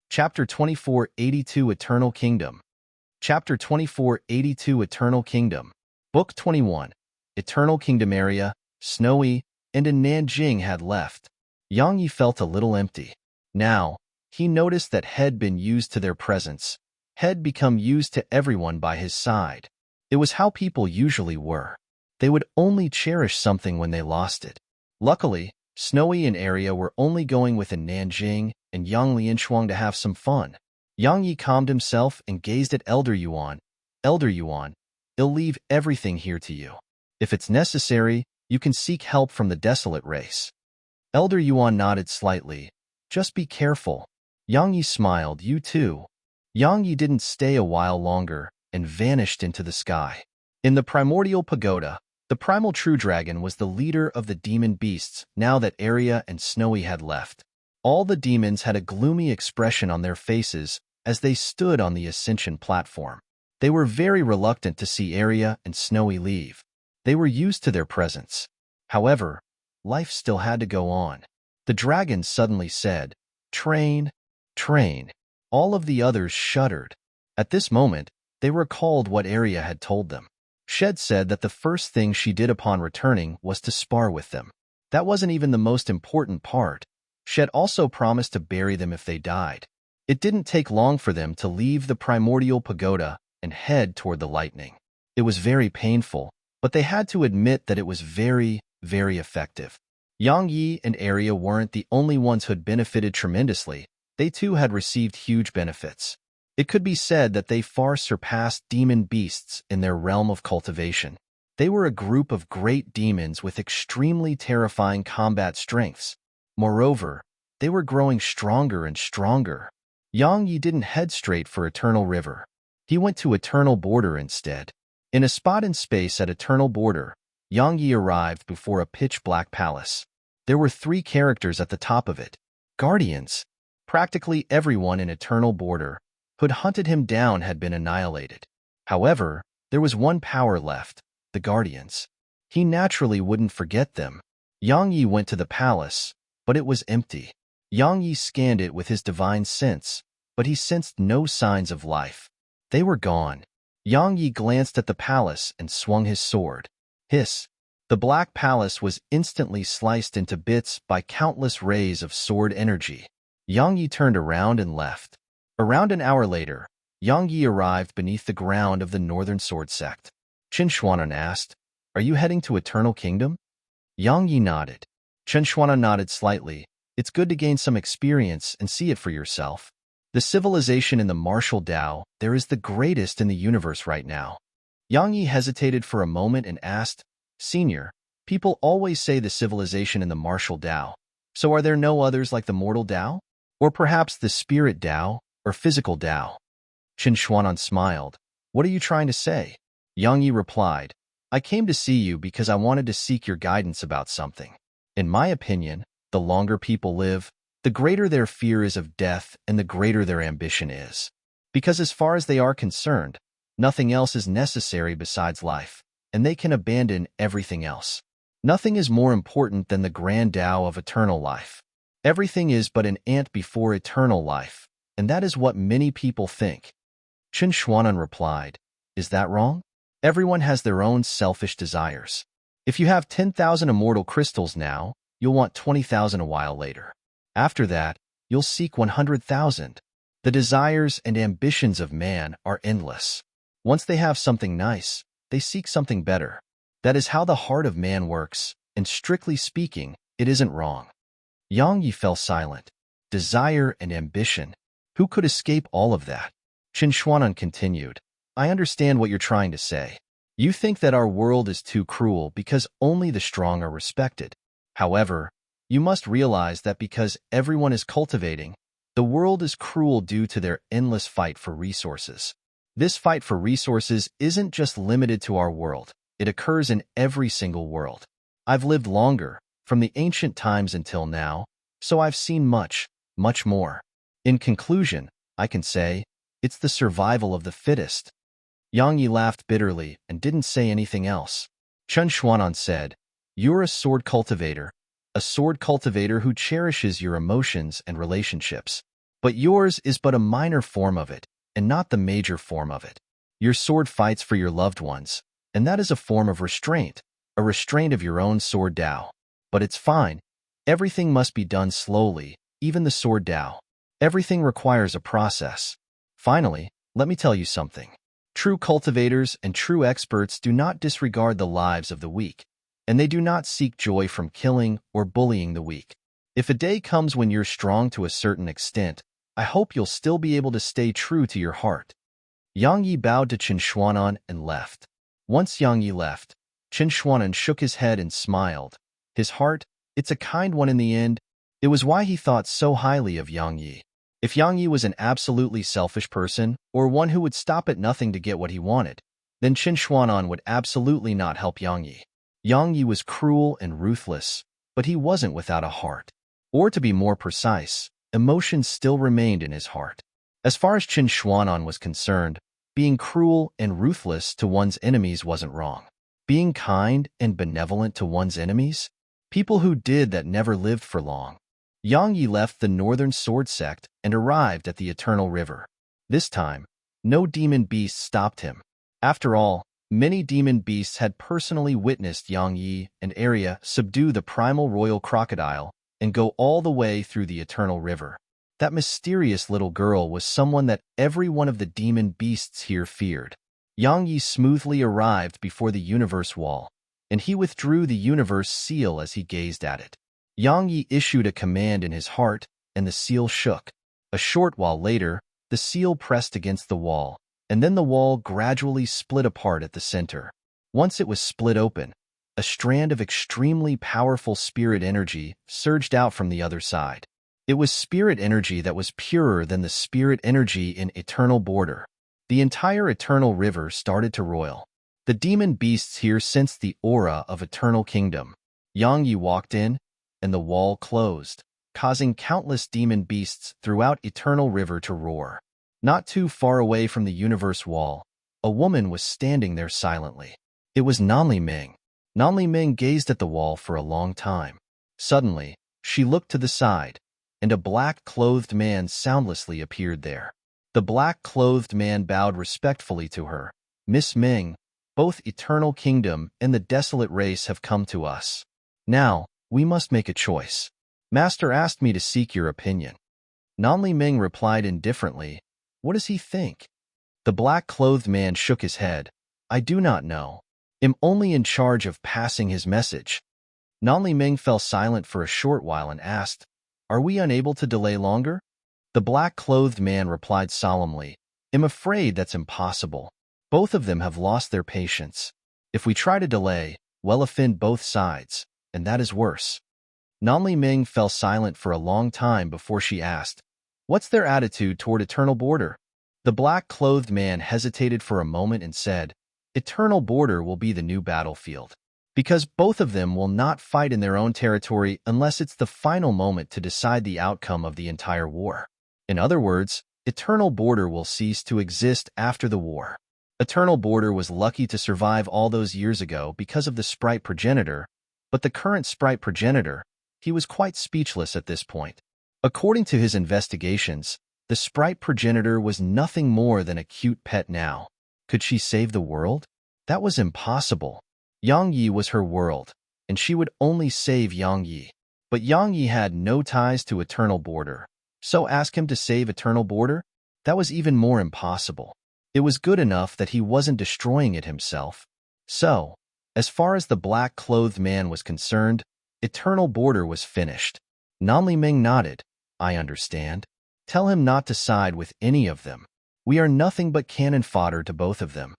Chapter 2482 Eternal Kingdom. Chapter 2482 Eternal Kingdom. Book 21. Eternal Kingdom area, Snowy, and in Nanjing had left. Yang Yi felt a little empty. Now, he noticed that had been used to their presence, had become used to everyone by his side. It was how people usually were. They would only cherish something when they lost it. Luckily, Snowy and Arya were only going with a Nanjing and Yang Lianshuang to have some fun. Yang Yi calmed himself and gazed at Elder Yuan. "Elder Yuan, I'll leave everything here to you. If it's necessary, you can seek help from the desolate race." Elder Yuan nodded slightly. "Just be careful." Yang Yi smiled. "You too." Yang Yi didn't stay a while longer and vanished into the sky. In the primordial pagoda, the primal true dragon was the leader of the demon beasts now that Arya and Snowy had left. All the demons had a gloomy expression on their faces as they stood on the ascension platform. They were very reluctant to see Arya and Snowy leave. They were used to their presence. However, life still had to go on. The dragon suddenly said, Train, train. All of the others shuddered. At this moment, they recalled what Arya had told them. Shed said that the first thing she did upon returning was to spar with them. That wasn't even the most important part. Shed also promised to bury them if they died. It didn't take long for them to leave the primordial pagoda and head toward the lightning. It was very painful, but they had to admit that it was very, very effective. Yang Yi and Arya weren't the only ones who'd benefited tremendously. They too had received huge benefits. It could be said that they far surpassed demon beasts in their realm of cultivation. They were a group of great demons with extremely terrifying combat strengths. Moreover, they were growing stronger and stronger. Yang Yi didn't head straight for Eternal River. He went to Eternal Border instead. In a spot in space at Eternal Border, Yang Yi arrived before a pitch-black palace. There were 3 characters at the top of it. Guardians. Practically everyone in Eternal Border who'd hunted him down had been annihilated. However, there was one power left, the Guardians. He naturally wouldn't forget them. Yang Yi went to the palace, but it was empty. Yang Yi scanned it with his divine sense, but he sensed no signs of life. They were gone. Yang Yi glanced at the palace and swung his sword. Hiss! The black palace was instantly sliced into bits by countless rays of sword energy. Yang Yi turned around and left. Around an hour later, Yang Yi arrived beneath the ground of the Northern Sword Sect. Chen Xuanan asked, "Are you heading to Eternal Kingdom?" Yang Yi nodded. Chen Xuanan nodded slightly. "It's good to gain some experience and see it for yourself. The civilization in the martial Tao, there is the greatest in the universe right now." Yang Yi hesitated for a moment and asked, "Senior, people always say the civilization in the martial Tao. So are there no others like the mortal Tao? Or perhaps the spirit Tao, or physical Tao?" Chen Xuanan smiled. "What are you trying to say?" Yang Yi replied, "I came to see you because I wanted to seek your guidance about something. In my opinion, the longer people live, the greater their fear is of death and the greater their ambition is. Because as far as they are concerned, nothing else is necessary besides life, and they can abandon everything else. Nothing is more important than the grand Tao of eternal life. Everything is but an ant before eternal life, and that is what many people think." Chen Xuanan replied, "Is that wrong? Everyone has their own selfish desires. If you have 10,000 immortal crystals now, you'll want 20,000 a while later. After that, you'll seek 100,000. The desires and ambitions of man are endless. Once they have something nice, they seek something better. That is how the heart of man works, and strictly speaking, it isn't wrong." Yang Yi fell silent. Desire and ambition. Who could escape all of that? Chen Xuanan continued, "I understand what you're trying to say. You think that our world is too cruel because only the strong are respected. However, you must realize that because everyone is cultivating, the world is cruel due to their endless fight for resources. This fight for resources isn't just limited to our world. It occurs in every single world. I've lived longer, from the ancient times until now, so I've seen much, much more. In conclusion, I can say, it's the survival of the fittest." Yang Yi laughed bitterly and didn't say anything else. Chen Xuanan said, "You're a sword cultivator who cherishes your emotions and relationships. But yours is but a minor form of it, and not the major form of it. Your sword fights for your loved ones, and that is a form of restraint, a restraint of your own sword Tao. But it's fine. Everything must be done slowly, even the sword Tao. Everything requires a process. Finally, let me tell you something. True cultivators and true experts do not disregard the lives of the weak, and they do not seek joy from killing or bullying the weak. If a day comes when you're strong to a certain extent, I hope you'll still be able to stay true to your heart." Yang Yi bowed to Chen Xuanan and left. Once Yang Yi left, Chen Xuanan shook his head and smiled. His heart, it's a kind one in the end. It was why he thought so highly of Yang Yi. If Yang Yi was an absolutely selfish person, or one who would stop at nothing to get what he wanted, then Chen Xuanan would absolutely not help Yang Yi. Yang Yi was cruel and ruthless, but he wasn't without a heart. Or to be more precise, emotions still remained in his heart. As far as Chen Xuanan was concerned, being cruel and ruthless to one's enemies wasn't wrong. Being kind and benevolent to one's enemies? People who did that never lived for long. Yang Yi left the northern sword sect and arrived at the Eternal River. This time, no demon beast stopped him. After all, many demon beasts had personally witnessed Yang Yi and Arya subdue the primal royal crocodile and go all the way through the Eternal River. That mysterious little girl was someone that every one of the demon beasts here feared. Yang Yi smoothly arrived before the universe wall, and he withdrew the universe seal as he gazed at it. Yang Yi issued a command in his heart, and the seal shook. A short while later, the seal pressed against the wall, and then the wall gradually split apart at the center. Once it was split open, a strand of extremely powerful spirit energy surged out from the other side. It was spirit energy that was purer than the spirit energy in Eternal Border. The entire Eternal River started to roil. The demon beasts here sensed the aura of Eternal Kingdom. Yang Yi walked in, and the wall closed, causing countless demon beasts throughout Eternal River to roar. Not too far away from the universe wall, a woman was standing there silently. It was Nanli Ming. Nanli Ming gazed at the wall for a long time. Suddenly, she looked to the side, and a black-clothed man soundlessly appeared there. The black-clothed man bowed respectfully to her. "Miss Ming, both Eternal Kingdom and the Desolate Race have come to us. Now, we must make a choice. Master asked me to seek your opinion." Nanli Ming replied indifferently, "What does he think?" The black-clothed man shook his head. "I do not know. I'm only in charge of passing his message." Nanli Ming fell silent for a short while and asked, "Are we unable to delay longer?" The black-clothed man replied solemnly, "I'm afraid that's impossible. Both of them have lost their patience. If we try to delay, we'll offend both sides, and that is worse." Nanli Ming fell silent for a long time before she asked, "What's their attitude toward Eternal Border?" The black-clothed man hesitated for a moment and said, "Eternal Border will be the new battlefield, because both of them will not fight in their own territory unless it's the final moment to decide the outcome of the entire war. In other words, Eternal Border will cease to exist after the war." Eternal Border was lucky to survive all those years ago because of the sprite progenitor, but the current sprite progenitor, he was quite speechless at this point. According to his investigations, the sprite progenitor was nothing more than a cute pet now. Could she save the world? That was impossible. Yang Yi was her world, and she would only save Yang Yi. But Yang Yi had no ties to Eternal Border, so ask him to save Eternal Border? That was even more impossible. It was good enough that he wasn't destroying it himself. So, as far as the black-clothed man was concerned, Eternal Border was finished. Nanli Ming nodded. "I understand. Tell him not to side with any of them. We are nothing but cannon fodder to both of them.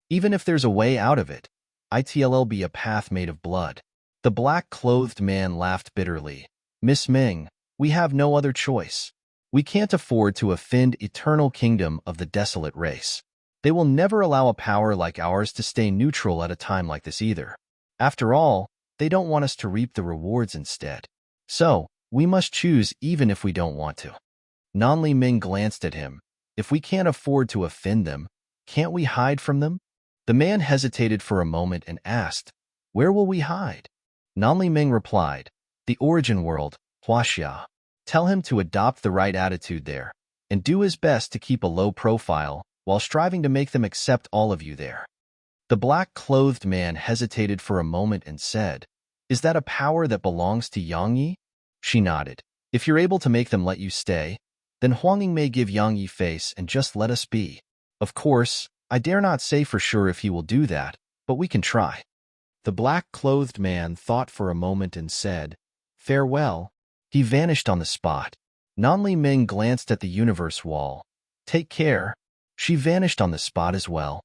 Even if there's a way out of it, it'll be a path made of blood." The black-clothed man laughed bitterly. "Miss Ming, we have no other choice. We can't afford to offend Eternal Kingdom of the Desolate Race. They will never allow a power like ours to stay neutral at a time like this either. After all, they don't want us to reap the rewards instead. So, we must choose even if we don't want to." Nanli Ming glanced at him. "If we can't afford to offend them, can't we hide from them?" The man hesitated for a moment and asked, "Where will we hide?" Nanli Ming replied, "The origin world, Huaxia. Tell him to adopt the right attitude there, and do his best to keep a low profile while striving to make them accept all of you there." The black-clothed man hesitated for a moment and said, "Is that a power that belongs to Yang Yi?" She nodded. "If you're able to make them let you stay, then Huanging may give Yang Yi face and just let us be. Of course, I dare not say for sure if he will do that, but we can try." The black-clothed man thought for a moment and said, "Farewell." He vanished on the spot. Nanli Ming glanced at the universe wall. "Take care." She vanished on the spot as well.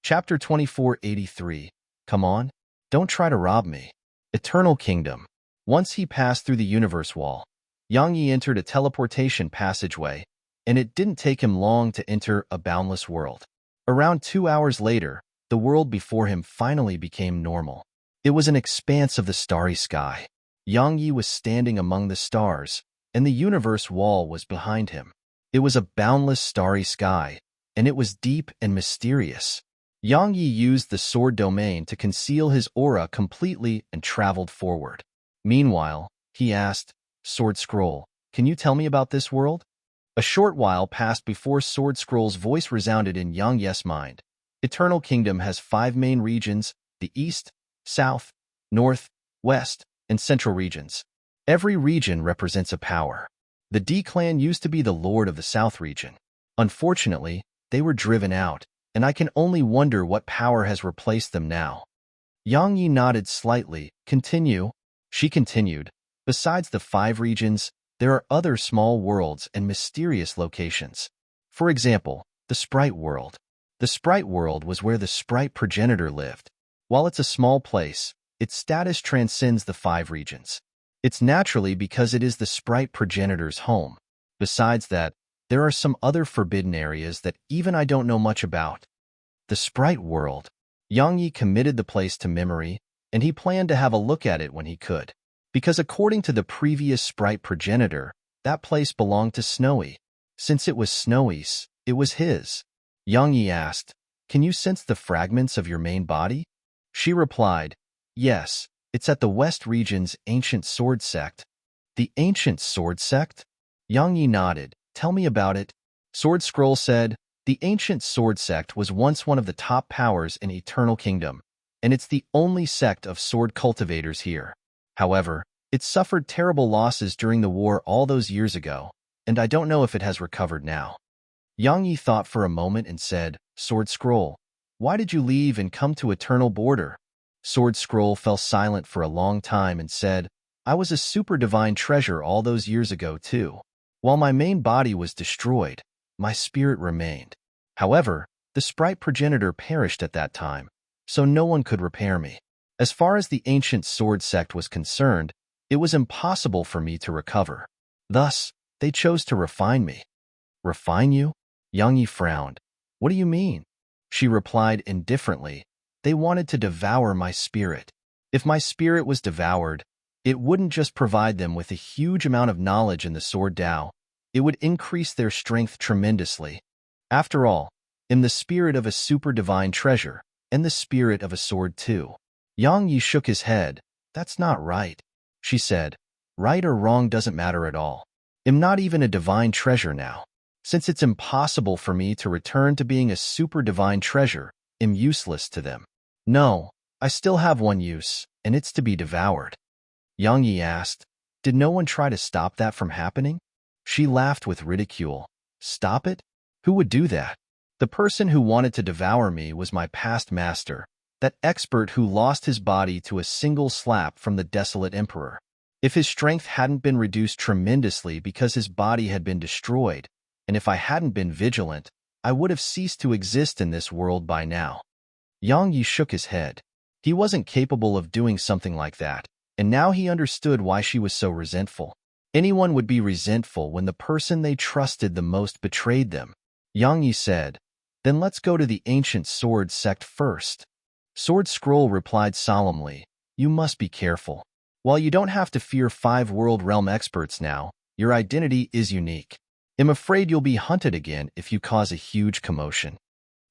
Chapter 2483. Come on, don't try to rob me. Eternal Kingdom. Once he passed through the universe wall, Yang Yi entered a teleportation passageway, and it didn't take him long to enter a boundless world. Around 2 hours later, the world before him finally became normal. It was an expanse of the starry sky. Yang Yi was standing among the stars, and the universe wall was behind him. It was a boundless starry sky, and it was deep and mysterious. Yang Yi used the sword domain to conceal his aura completely and traveled forward. Meanwhile, he asked, Sword Scroll, can you tell me about this world? A short while passed before Sword Scroll's voice resounded in Yang Yi's mind. Eternal Kingdom has 5 main regions, the East, South, North, West, and Central regions. Every region represents a power. The D clan used to be the lord of the South region. Unfortunately, they were driven out, and I can only wonder what power has replaced them now. Yang Yi nodded slightly. Continue. She continued. Besides the 5 regions, there are other small worlds and mysterious locations. For example, the Sprite World. The Sprite World was where the Sprite progenitor lived. While it's a small place, its status transcends the 5 regions. It's naturally because it is the Sprite progenitor's home. Besides that, there are some other forbidden areas that even I don't know much about. The Sprite World. Yang Yi committed the place to memory, and he planned to have a look at it when he could. Because according to the previous Sprite progenitor, that place belonged to Snowy. Since it was Snowy's, it was his. Yang Yi asked, Can you sense the fragments of your main body? She replied, Yes, it's at the West region's Ancient Sword Sect. The Ancient Sword Sect? Yang Yi nodded. Tell me about it. Sword Scroll said, The Ancient Sword Sect was once one of the top powers in Eternal Kingdom, and it's the only sect of sword cultivators here. However, it suffered terrible losses during the war all those years ago, and I don't know if it has recovered now. Yang Yi thought for a moment and said, Sword Scroll, why did you leave and come to Eternal Border? Sword Scroll fell silent for a long time and said, I was a super divine treasure all those years ago too. While my main body was destroyed, my spirit remained. However, the Sprite progenitor perished at that time, so no one could repair me. As far as the Ancient Sword Sect was concerned, it was impossible for me to recover. Thus, they chose to refine me. Refine you? Yang Yi frowned. What do you mean? She replied indifferently. They wanted to devour my spirit. If my spirit was devoured, it wouldn't just provide them with a huge amount of knowledge in the Sword Tao, it would increase their strength tremendously. After all, I'm the spirit of a super divine treasure, and the spirit of a sword too. Yang Yi shook his head. That's not right. She said, right or wrong doesn't matter at all. I'm not even a divine treasure now. Since it's impossible for me to return to being a super divine treasure, I'm useless to them. No, I still have one use, and it's to be devoured. Yang Yi asked, Did no one try to stop that from happening? She laughed with ridicule. Stop it? Who would do that? The person who wanted to devour me was my past master, that expert who lost his body to a single slap from the desolate emperor. If his strength hadn't been reduced tremendously because his body had been destroyed, and if I hadn't been vigilant, I would have ceased to exist in this world by now. Yang Yi shook his head. He wasn't capable of doing something like that, and now he understood why she was so resentful. Anyone would be resentful when the person they trusted the most betrayed them. Yang Yi said, Then let's go to the Ancient Sword Sect first. Sword Scroll replied solemnly, You must be careful. While you don't have to fear 5 World Realm experts now, your identity is unique. I'm afraid you'll be hunted again if you cause a huge commotion.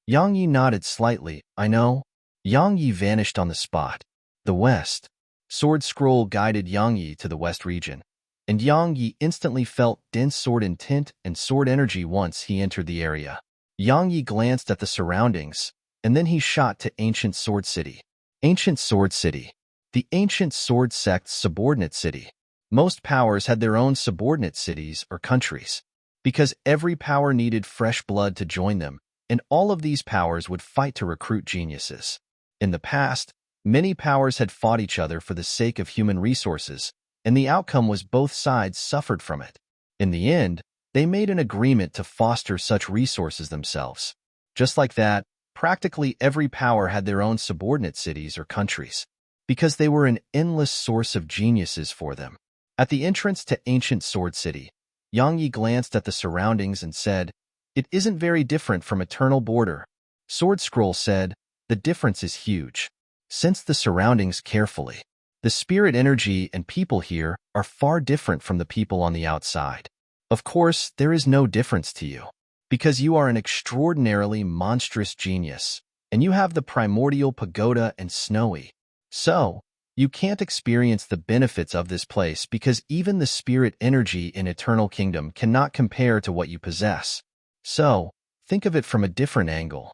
Yang Yi nodded slightly. I know. Yang Yi vanished on the spot. The West. Sword Scroll guided Yang Yi to the West region, and Yang Yi instantly felt dense sword intent and sword energy once he entered the area. Yang Yi glanced at the surroundings, and then he shot to Ancient Sword City. Ancient Sword City. The Ancient Sword Sect's subordinate city. Most powers had their own subordinate cities or countries, because every power needed fresh blood to join them, and all of these powers would fight to recruit geniuses. In the past, many powers had fought each other for the sake of human resources, and the outcome was both sides suffered from it. In the end, they made an agreement to foster such resources themselves. Just like that, practically every power had their own subordinate cities or countries, because they were an endless source of geniuses for them. At the entrance to Ancient Sword City, Yang Yi glanced at the surroundings and said, It isn't very different from Eternal Border. Sword Scroll said, The difference is huge. Sense the surroundings carefully. The spirit energy and people here are far different from the people on the outside. Of course, there is no difference to you, because you are an extraordinarily monstrous genius, and you have the primordial pagoda and snowy. So, you can't experience the benefits of this place because even the spirit energy in Eternal Kingdom cannot compare to what you possess. So, think of it from a different angle.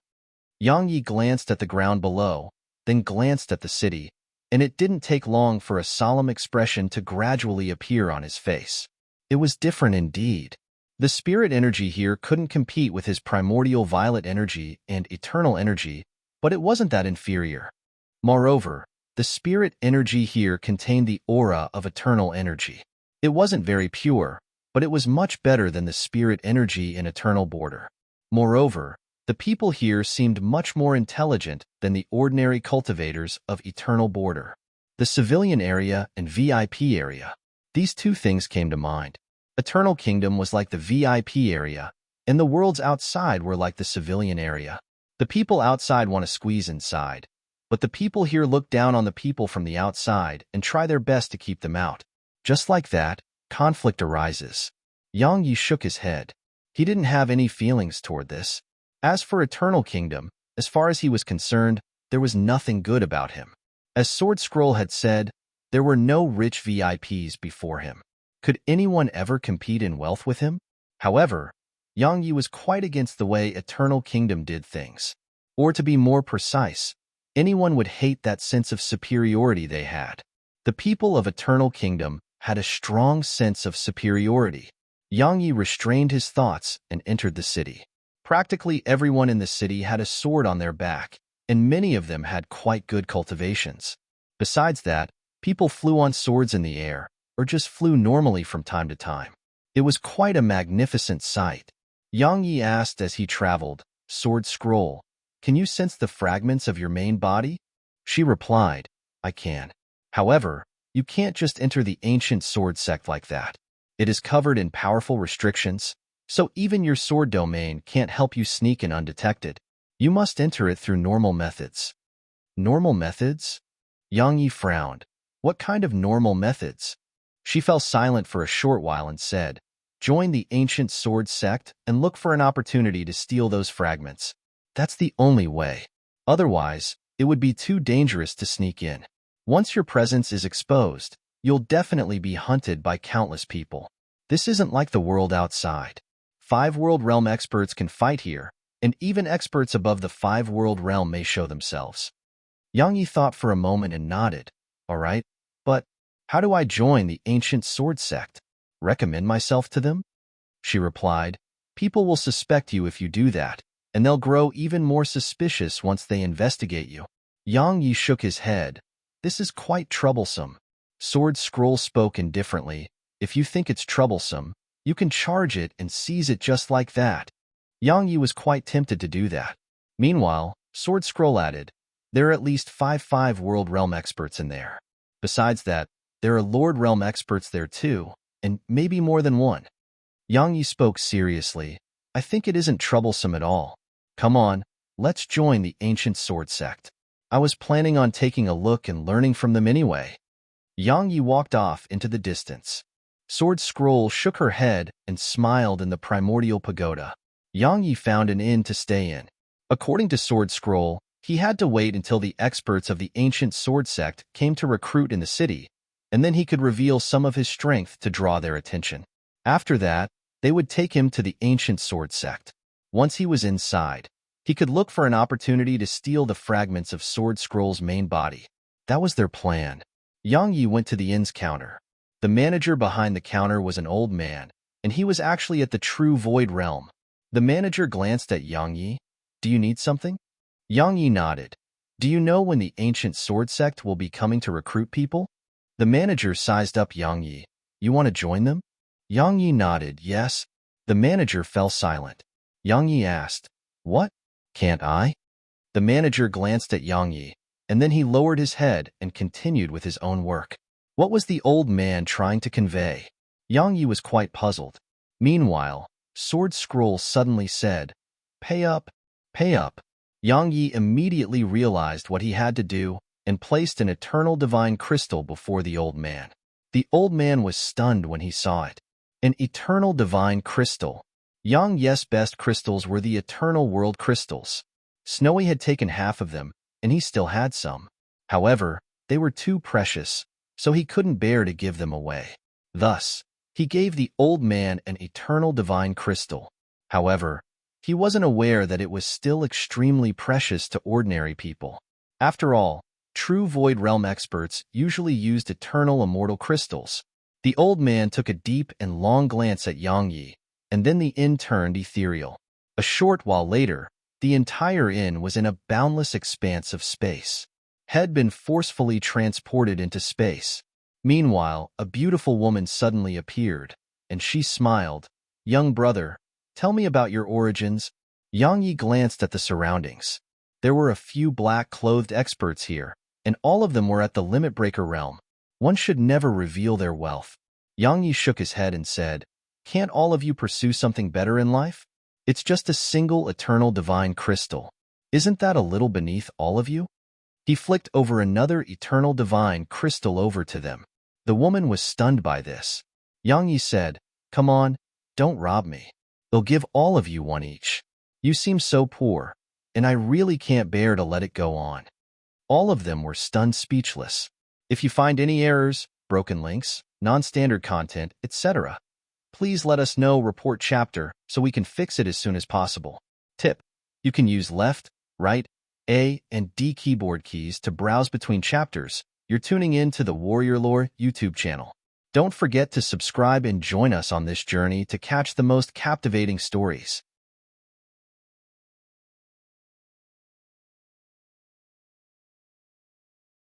Yang Yi glanced at the ground below, then glanced at the city, and it didn't take long for a solemn expression to gradually appear on his face. It was different indeed. The spirit energy here couldn't compete with his primordial violet energy and eternal energy, but it wasn't that inferior. Moreover, the spirit energy here contained the aura of eternal energy. It wasn't very pure, but it was much better than the spirit energy in Eternal Border. Moreover, the people here seemed much more intelligent than the ordinary cultivators of Eternal Border. The civilian area and VIP area. These two things came to mind. Eternal Kingdom was like the VIP area, and the worlds outside were like the civilian area. The people outside want to squeeze inside, but the people here look down on the people from the outside and try their best to keep them out. Just like that, conflict arises. Yang Yi shook his head. He didn't have any feelings toward this. As for Eternal Kingdom, as far as he was concerned, there was nothing good about him. As Sword Scroll had said, there were no rich VIPs before him. Could anyone ever compete in wealth with him? However, Yang Yi was quite against the way Eternal Kingdom did things. Or to be more precise, anyone would hate that sense of superiority they had. The people of Eternal Kingdom had a strong sense of superiority. Yang Yi restrained his thoughts and entered the city. Practically everyone in the city had a sword on their back, and many of them had quite good cultivations. Besides that, people flew on swords in the air, or just flew normally from time to time. It was quite a magnificent sight. Yang Yi asked as he traveled, "Sword Scroll, can you sense the fragments of your main body?" She replied, "I can. However, you can't just enter the ancient sword sect like that. It is covered in powerful restrictions, so even your sword domain can't help you sneak in undetected. You must enter it through normal methods." Normal methods? Yang Yi frowned. What kind of normal methods? She fell silent for a short while and said, "Join the ancient sword sect and look for an opportunity to steal those fragments. That's the only way. Otherwise, it would be too dangerous to sneak in. Once your presence is exposed, you'll definitely be hunted by countless people. This isn't like the world outside. 5 world realm experts can fight here, and even experts above the 5 world realm may show themselves." Yang Yi thought for a moment and nodded. "All right, but how do I join the ancient sword sect? Recommend myself to them?" She replied, "People will suspect you if you do that, and they'll grow even more suspicious once they investigate you." Yang Yi shook his head. "This is quite troublesome." Sword Scroll spoke indifferently. "If you think it's troublesome, you can charge it and seize it just like that." Yang Yi was quite tempted to do that. Meanwhile, Sword Scroll added, "There are at least 5 World Realm experts in there. Besides that, there are Lord Realm experts there too, and maybe more than one." Yang Yi spoke seriously. "I think it isn't troublesome at all. Come on, let's join the ancient sword sect. I was planning on taking a look and learning from them anyway." Yang Yi walked off into the distance. Sword Scroll shook her head and smiled in the primordial pagoda. Yang Yi found an inn to stay in. According to Sword Scroll, he had to wait until the experts of the ancient sword sect came to recruit in the city, and then he could reveal some of his strength to draw their attention. After that, they would take him to the ancient sword sect. Once he was inside, he could look for an opportunity to steal the fragments of Sword Scroll's main body. That was their plan. Yang Yi went to the inn's counter. The manager behind the counter was an old man, and he was actually at the true Void Realm. The manager glanced at Yang Yi. "Do you need something?" Yang Yi nodded. "Do you know when the ancient sword sect will be coming to recruit people?" The manager sized up Yang Yi. "You want to join them?" Yang Yi nodded, "Yes." The manager fell silent. Yang Yi asked, "What? Can't I?" The manager glanced at Yang Yi, and then he lowered his head and continued with his own work. What was the old man trying to convey? Yang Yi was quite puzzled. Meanwhile, Sword Scroll suddenly said, "Pay up, pay up." Yang Yi immediately realized what he had to do and placed an eternal divine crystal before the old man. The old man was stunned when he saw it. An eternal divine crystal. Yang Yi's best crystals were the eternal world crystals. Snowy had taken half of them, and he still had some. However, they were too precious, so he couldn't bear to give them away. Thus, he gave the old man an eternal divine crystal. However, he wasn't aware that it was still extremely precious to ordinary people. After all, true Void Realm experts usually used eternal immortal crystals. The old man took a deep and long glance at Yang Yi, and then the inn turned ethereal. A short while later, the entire inn was in a boundless expanse of space. Had been forcefully transported into space. Meanwhile, a beautiful woman suddenly appeared, and she smiled. "Young brother, tell me about your origins." Yang Yi glanced at the surroundings. There were a few black-clothed experts here, and all of them were at the Limit Breaker realm. One should never reveal their wealth. Yang Yi shook his head and said, "Can't all of you pursue something better in life? It's just a single eternal divine crystal. Isn't that a little beneath all of you?" He flicked over another eternal divine crystal over to them. The woman was stunned by this. Yang Yi said, "Come on, don't rob me. They'll give all of you one each. You seem so poor, and I really can't bear to let it go on." All of them were stunned speechless. If you find any errors, broken links, non-standard content, etc., please let us know. Report chapter so we can fix it as soon as possible. Tip: you can use left, right, A, and D keyboard keys to browse between chapters. You're tuning in to the Warrior Lore YouTube channel. Don't forget to subscribe and join us on this journey to catch the most captivating stories.